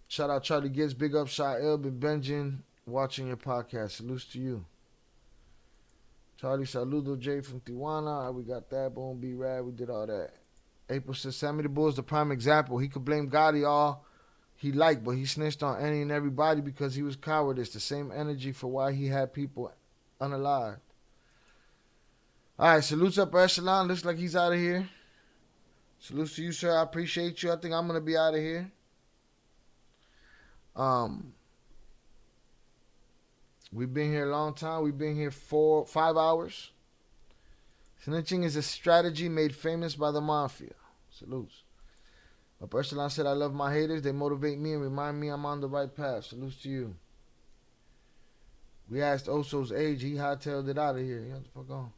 Shout out Charlie Gibbs, big up Shy Elb and Benjamin watching your podcast. Salutes to you. Charlie, saludo Jay from Tijuana. We got that. Boom, B-Rad. We did all that. April says, Sammy the Bull is the prime example. He could blame Gotti all he liked, but he snitched on any and everybody because he was cowardice. The same energy for why he had people unalived. All right, salutes up Echelon. Looks like he's out of here. Salutes to you, sir. I appreciate you. I think I'm going to be out of here. We've been here a long time. We've been here 5 hours. Snitching is a strategy made famous by the mafia. Salutes. Echelon said, I love my haters. They motivate me and remind me I'm on the right path. Salutes to you. We asked Oso's age. He hightailed it out of here. Get the fuck on.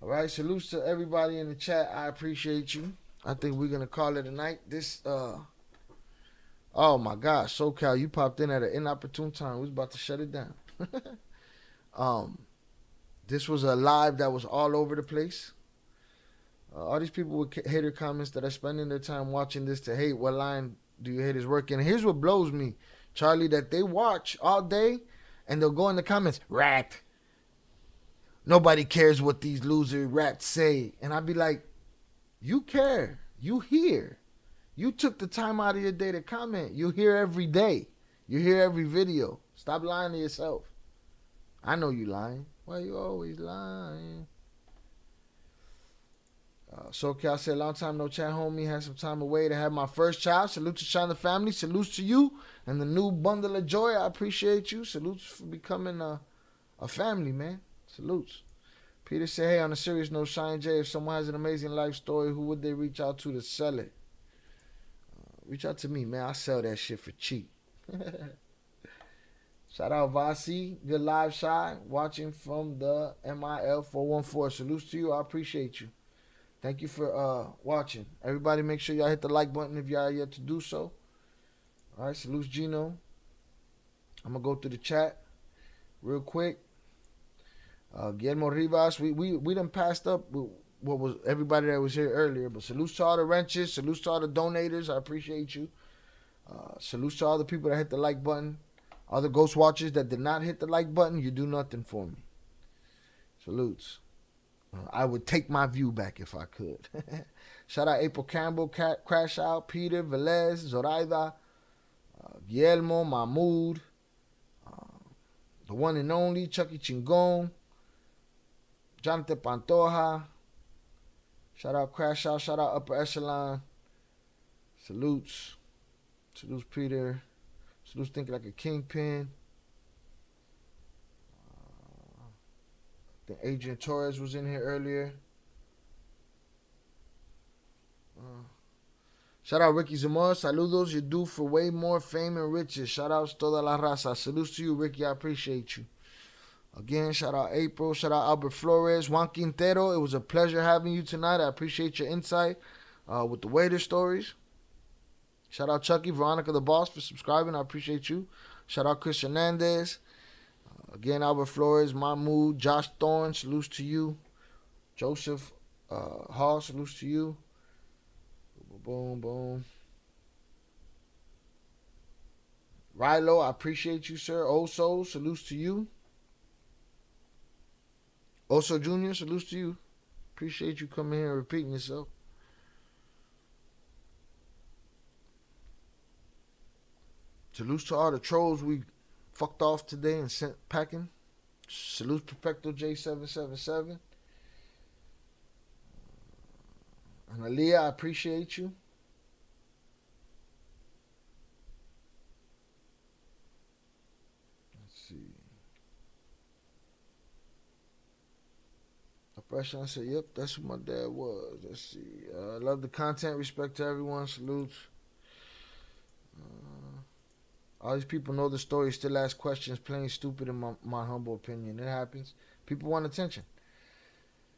All right. Salutes to everybody in the chat. I appreciate you. I think we're going to call it a night. Oh my gosh, SoCal, you popped in at an inopportune time. We was about to shut it down. This was a live that was all over the place. All these people with hater comments that are spending their time watching this to hate, what line do you haters work in? Here's what blows me, Charlie, that they watch all day and they'll go in the comments, rat. Nobody cares what these loser rats say. And I'd be like, you care. You hear. You took the time out of your day to comment. You hear every day. You hear every video. Stop lying to yourself. I know you lying. Why you always lying? SoCal said, long time no chat, homie. Had some time away to have my first child. Salute to Shine the family. Salutes to you and the new bundle of joy. I appreciate you. Salutes for becoming a family, man. Salutes. Peter said, hey, on a serious note, Shine J, if someone has an amazing life story, who would they reach out to sell it? Reach out to me, man. I'll sell that shit for cheap. Shout out Vasi. Good live shot. Watching from the MIL 414. Salutes to you. I appreciate you. Thank you for watching. Everybody make sure y'all hit the like button if y'all yet to do so. All right, salute Gino. I'm going to go through the chat real quick. Guillermo Rivas, we done passed up what was everybody that was here earlier, but salute to all the wrenches, salute to all the donators. I appreciate you. Salute to all the people that hit the like button. All the ghost watchers that did not hit the like button, you do nothing for me. Salutes. I would take my view back if I could. Shout out April Campbell, Crash Out, Peter, Velez, Zoraida, Guillermo, Mahmoud, the one and only, Chucky Chingon, Jonathan Pantoja. Shout out Crash Out, shout out Upper Echelon. Salutes. Salutes Peter. Salutes Thinking Like a Kingpin. I think Adrian Torres was in here earlier. Shout out Ricky Zamora. Saludos. You're due for way more fame and riches. Shout out Toda La Raza. Salutes to you, Ricky. I appreciate you. Again, shout out April. Shout out Albert Flores. Juan Quintero. It was a pleasure having you tonight. I appreciate your insight with the waiter stories. Shout out Chucky, Veronica the Boss for subscribing. I appreciate you. Shout out Chris Hernandez. Again, Albert Flores, Mahmoud, Josh Thorne, salutes to you. Joseph Hall, salutes to you. Boom, boom. Rilo, I appreciate you, sir. Oso, salutes to you. Oso Jr., salutes to you. Appreciate you coming here and repeating yourself. Salutes to all the trolls we fucked off today and sent packing. Salute Perfecto J777. And Aaliyah, I appreciate you. Let's see. Oppression, I said, yep, that's who my dad was. Let's see. I love the content. Respect to everyone. Salutes. All these people know the story, still ask questions, plain stupid in my humble opinion. It happens. People want attention.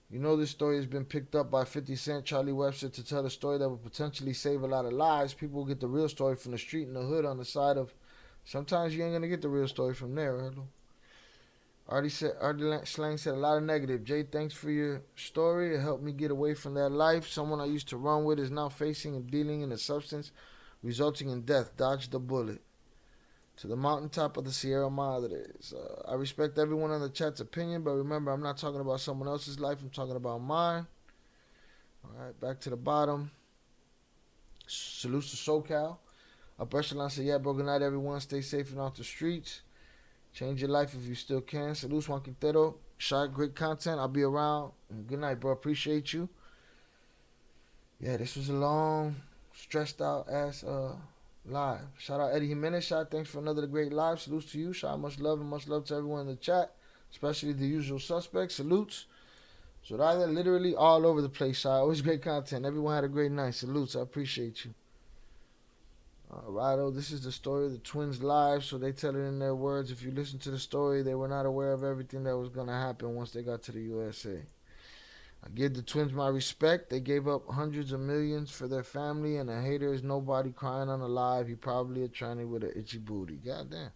You know this story has been picked up by 50 Cent, Charlie Webster to tell a story that will potentially save a lot of lives. People get the real story from the street and the hood on the side of... Sometimes you ain't going to get the real story from there. Artie Slang said a lot of negative. Jay, thanks for your story. It helped me get away from that life. Someone I used to run with is now facing and dealing in a substance resulting in death. Dodge the bullet. To the mountaintop of the Sierra Madres. I respect everyone on the chat's opinion, but remember, I'm not talking about someone else's life. I'm talking about mine. All right, back to the bottom. Salutes to SoCal. Upper Echelon said, yeah, bro, good night, everyone. Stay safe and off the streets. Change your life if you still can. Salutes, Juan Quintero. Shot, great content. I'll be around. Good night, bro. Appreciate you. Yeah, this was a long, stressed out ass live. Shout out Eddie Jimenez. Shout, thanks for another great live. Salutes to you. Shout, much love and much love to everyone in the chat, especially the usual suspects. Salutes. Zoraida, literally all over the place. Shout, always great content. Everyone had a great night. Salutes. I appreciate you. Righto, this is the story of the twins live, so they tell it in their words. If you listen to the story, they were not aware of everything that was going to happen once they got to the USA. I give the twins my respect. They gave up hundreds of millions for their family, and a hater is nobody crying on a live. He probably a tranny with an itchy booty. Goddamn.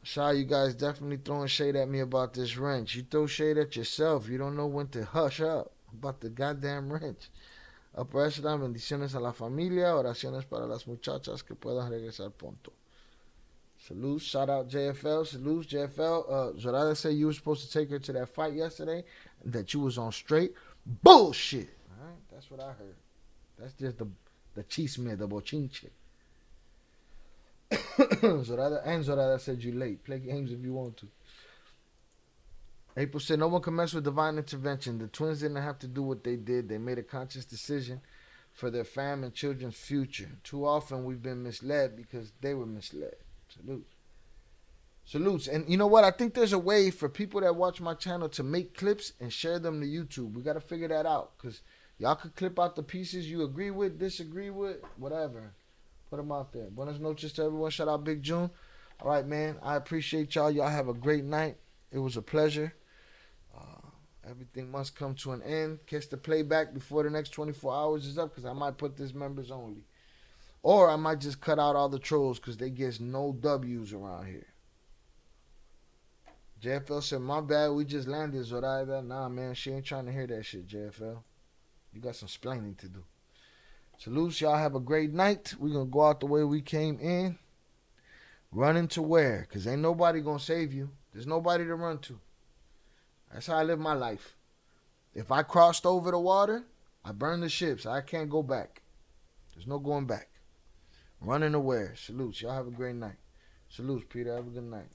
Shy, you guys definitely throwing shade at me about this wrench. You throw shade at yourself. You don't know when to hush up about the goddamn wrench. Upper Echelon, bendiciones a la familia, oraciones para las muchachas que puedan regresar pronto. Salute, shout out JFL, salute JFL. Zoraida said you were supposed to take her to that fight yesterday, and that you was on straight bullshit. All right, that's what I heard. That's just the chisme, the bochinche. Zoraida said you late. Play games if you want to. April said no one can mess with divine intervention. The twins didn't have to do what they did. They made a conscious decision for their fam and children's future. Too often we've been misled because they were misled. Salutes. And you know what? I think there's a way for people that watch my channel to make clips and share them to YouTube. We got to figure that out, because y'all could clip out the pieces you agree with, disagree with, whatever. Put them out there. Buenas noches to everyone. Shout out Big June. All right, man. I appreciate y'all. Y'all have a great night. It was a pleasure. Everything must come to an end. Catch the playback before the next 24 hours is up, because I might put this members only. Or I might just cut out all the trolls because they get no W's around here. JFL said, my bad, we just landed, Zoraida. Nah, man, she ain't trying to hear that shit, JFL. You got some splaining to do. Salutes, y'all have a great night. We're going to go out the way we came in. Running to where? Because ain't nobody going to save you. There's nobody to run to. That's how I live my life. If I crossed over the water, I burned the ships. I can't go back. There's no going back. Running to where? Salutes. Y'all have a great night. Salutes, Peter. Have a good night.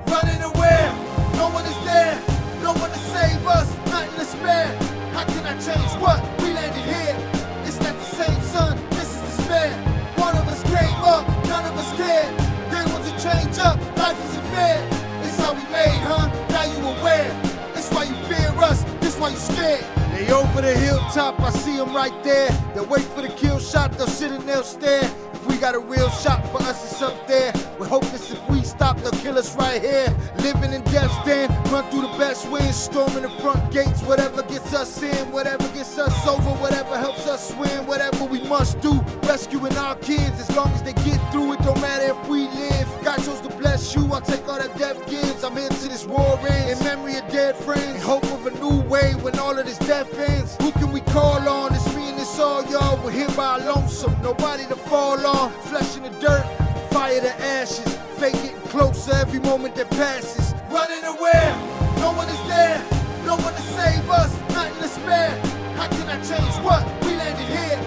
Running away, no one is there, no one to save us, nothing to spare. How can I change what? We landed here. It's not the same, son, this is despair. One of us came up, none of us cared. They want to change up, life isn't fair. It's how we made, huh? Now you aware. It's why you fear us, this why you scared. They over the hilltop, I see them right there. They'll wait for the kill shot, they'll sit and they'll stare. If we got a real shot for us, it's up there. We're hopeless if we stop, they'll kill us right here. Living in death's den, run through the best winds, storming the front gates. Whatever gets us in, whatever gets us over, whatever helps us win, whatever we must do. Rescuing our kids, as long as they get through it, don't matter if we live. God chose to bless you, I'll take all that death gives. I'm into this war ends, in memory of dead friends, in hope of a new way when all of this death ends. Who can we call on? It's me and it's all y'all. We're here by our lonesome, nobody to fall on. Flesh in the dirt, fire to ashes. Fate getting closer every moment that passes. Running away, no one is there, no one to save us, nothing to spare. How can I change what? We landed here.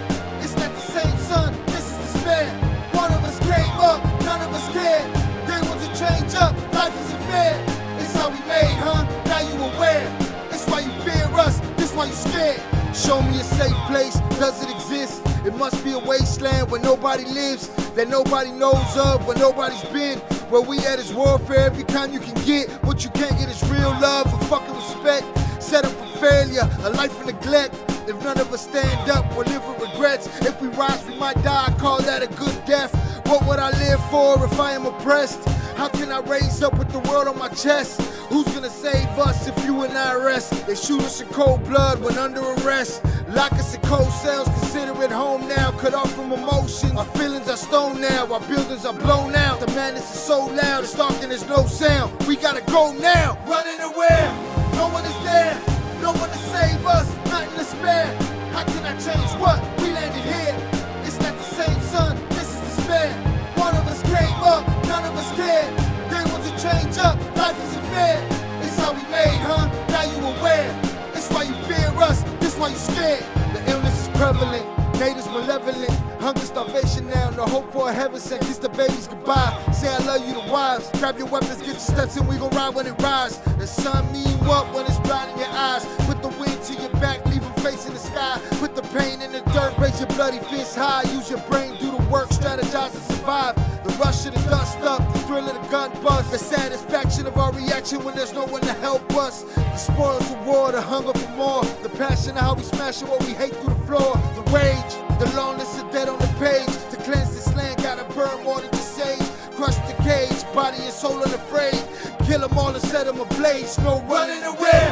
It's not the same, son, this is despair. One of us came up, none of us cared. They want to change up, life isn't fair. It's how we made, huh? Now you aware. It's why you fear us, this why you scared. Show me a safe place, does it exist? It must be a wasteland where nobody lives, that nobody knows of, where nobody's been. Where we at is warfare, every kind you can get. What you can't get is real love and fucking respect. Set up for failure, a life of neglect. If none of us stand up, we'll live with regrets. If we rise, we might die, I call that a good death. What would I live for if I am oppressed? How can I raise up with the world on my chest? Who's gonna save us if you and I rest? They shoot us in cold blood when under arrest. Lock us in cold cells, consider it home now. Cut off from emotion, our feelings are stone now. Our buildings are blown out, the madness is so loud. It's dark and there's no sound, we gotta go now. Running away, no one is there, no one to save us, nothing to spare. How can I change what? We landed here. It's not the same, son, this is despair. One of us came up, none of us cared. They want to change up, life isn't fair. It's how we made, huh? Now you aware. It's why you fear us, this why you scared. The illness is prevalent, natives malevolent. Hunger, starvation now, no hope for a heaven sent. Kiss the babies goodbye, say I love you to wives. Grab your weapons, get your steps in, we gon' ride when it rise. The sun mean what when it's bright in your eyes? Put the wind to your back, leave them facing the sky. Put the pain in the dirt, raise your bloody fist high. Use your brain, do the work, strategize and survive. The rush of the dust up, the thrill of the gun buzz. The satisfaction of our reaction when there's no one to help us. The spoils of war, the hunger for more. The passion of how we smash it, what we hate through the floor. The rage, the loneliness of dead on the page. To cleanse this land, gotta burn more than just sage. Crush the cage, body and soul unafraid. Kill them all and set them ablaze. No running away,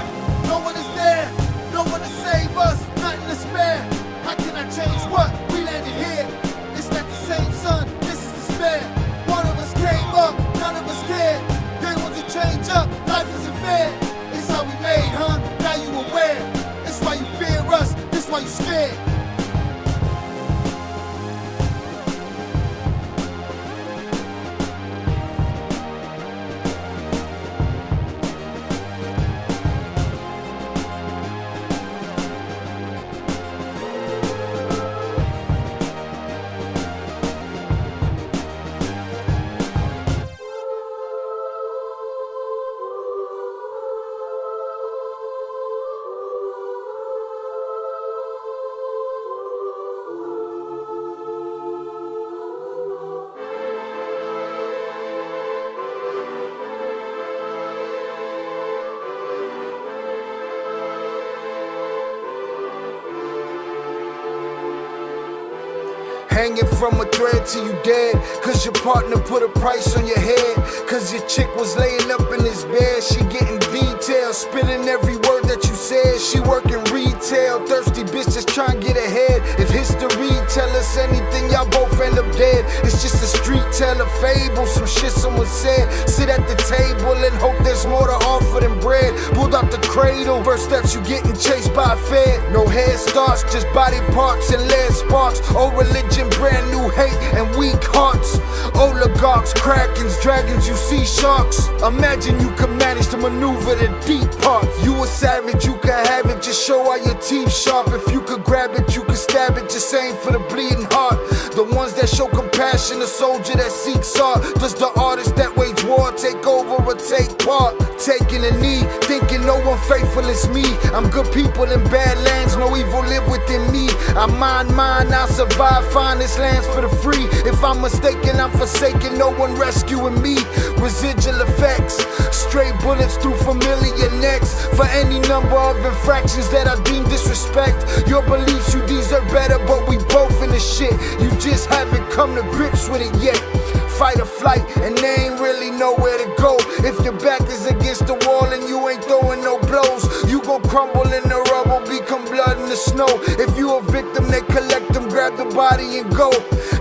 no one is there, no one to save us, nothing to spare. How can I change what? We landed here. It's not the same, son, this is despair. One of us came up, none of us cared. They want to change up, life isn't fair. It's how we made, huh? Now you aware. It's why you fear us, this why you scared. Hanging from a thread till you dead, cause your partner put a price on your head. Cause your chick was laying up in his bed. She getting details, spilling every word that you said. She working retail, thirsty bitch just trying to get ahead. If history tell us anything, y'all both end up dead. It's just a street tale, a fable, some shit someone said. Sit at the table and hope there's more to offer than bread. Pulled out the cradle, first steps you getting chased by a fed. No head starts, just body parts and lead sparks. Old religion, brand new hate and weak hearts. Oligarchs, krakens, dragons, you see sharks. Imagine you could manage to maneuver the deep part. You a savage, you can have it, just show all your teeth sharp. If you could grab it, you could stab it, just aim for the bleeding heart. The ones that show compassion, a soldier that seeks art. Does the artist that wage war take over or take part? Taking a knee, thinking no one faithful is me. I'm good people in bad lands, no evil live within me. I mind mine, I'll survive, find this lands for the free. If I'm mistaken, I'm forsaken, no one rescuing me. Residual effects, stray bullets through familiar necks. For any number of infractions that I deem disrespect. Your beliefs, you deserve better, but we both in the shit. You just haven't come to grips with it yet. Fight or flight, and they ain't really nowhere to go. If your back is against the wall and you ain't throwing no blows, you gon' crumble in the rubble, become blood in the snow. If you a victim, they collect them, grab the body and go.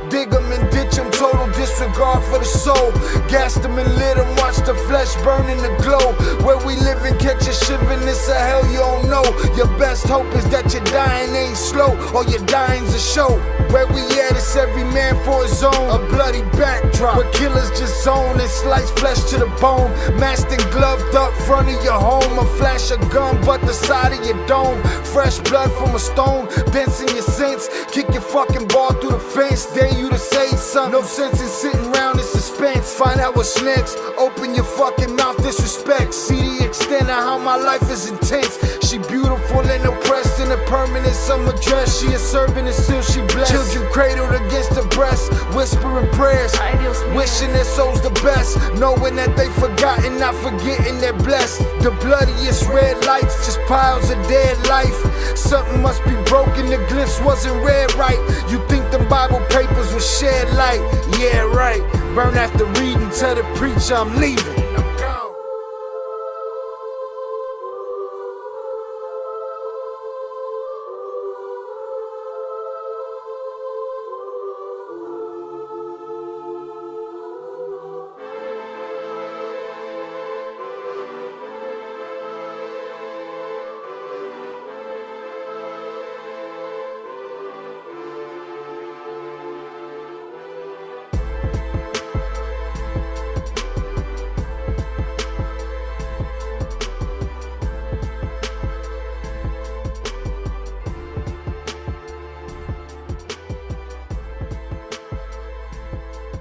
Dig them and ditch them, total disregard for the soul. Gas them and lit them, watch the flesh burn in the glow. Where we live and catch a shivering, it's a hell you don't know. Your best hope is that your dying ain't slow, or your dying's a show. Where we at, it's every man for his own. A bloody backdrop, where killers just zone and slice flesh to the bone. Masked and gloved up front of your home. A flash of gun, but the side of your dome. Fresh blood from a stone, dents in your sense. Kick your fucking ball through the fence, dare you to say something. No sense in sitting around in suspense. Find out what's next, open your fucking mouth, disrespect. See the extent of how my life is intense. She beautiful and oppressed in a permanent summer dress. She a servant and still she blessed. Children cradled against her breast, whispering prayers, wishing their souls the best, knowing that they forgotten, not forgetting they're blessed. The bloodiest red lights, just piles of dead life. Something must be broken, the glyphs wasn't read right. You think them Bible papers was shed light? Yeah, right. Burn after reading, tell the preacher I'm leaving.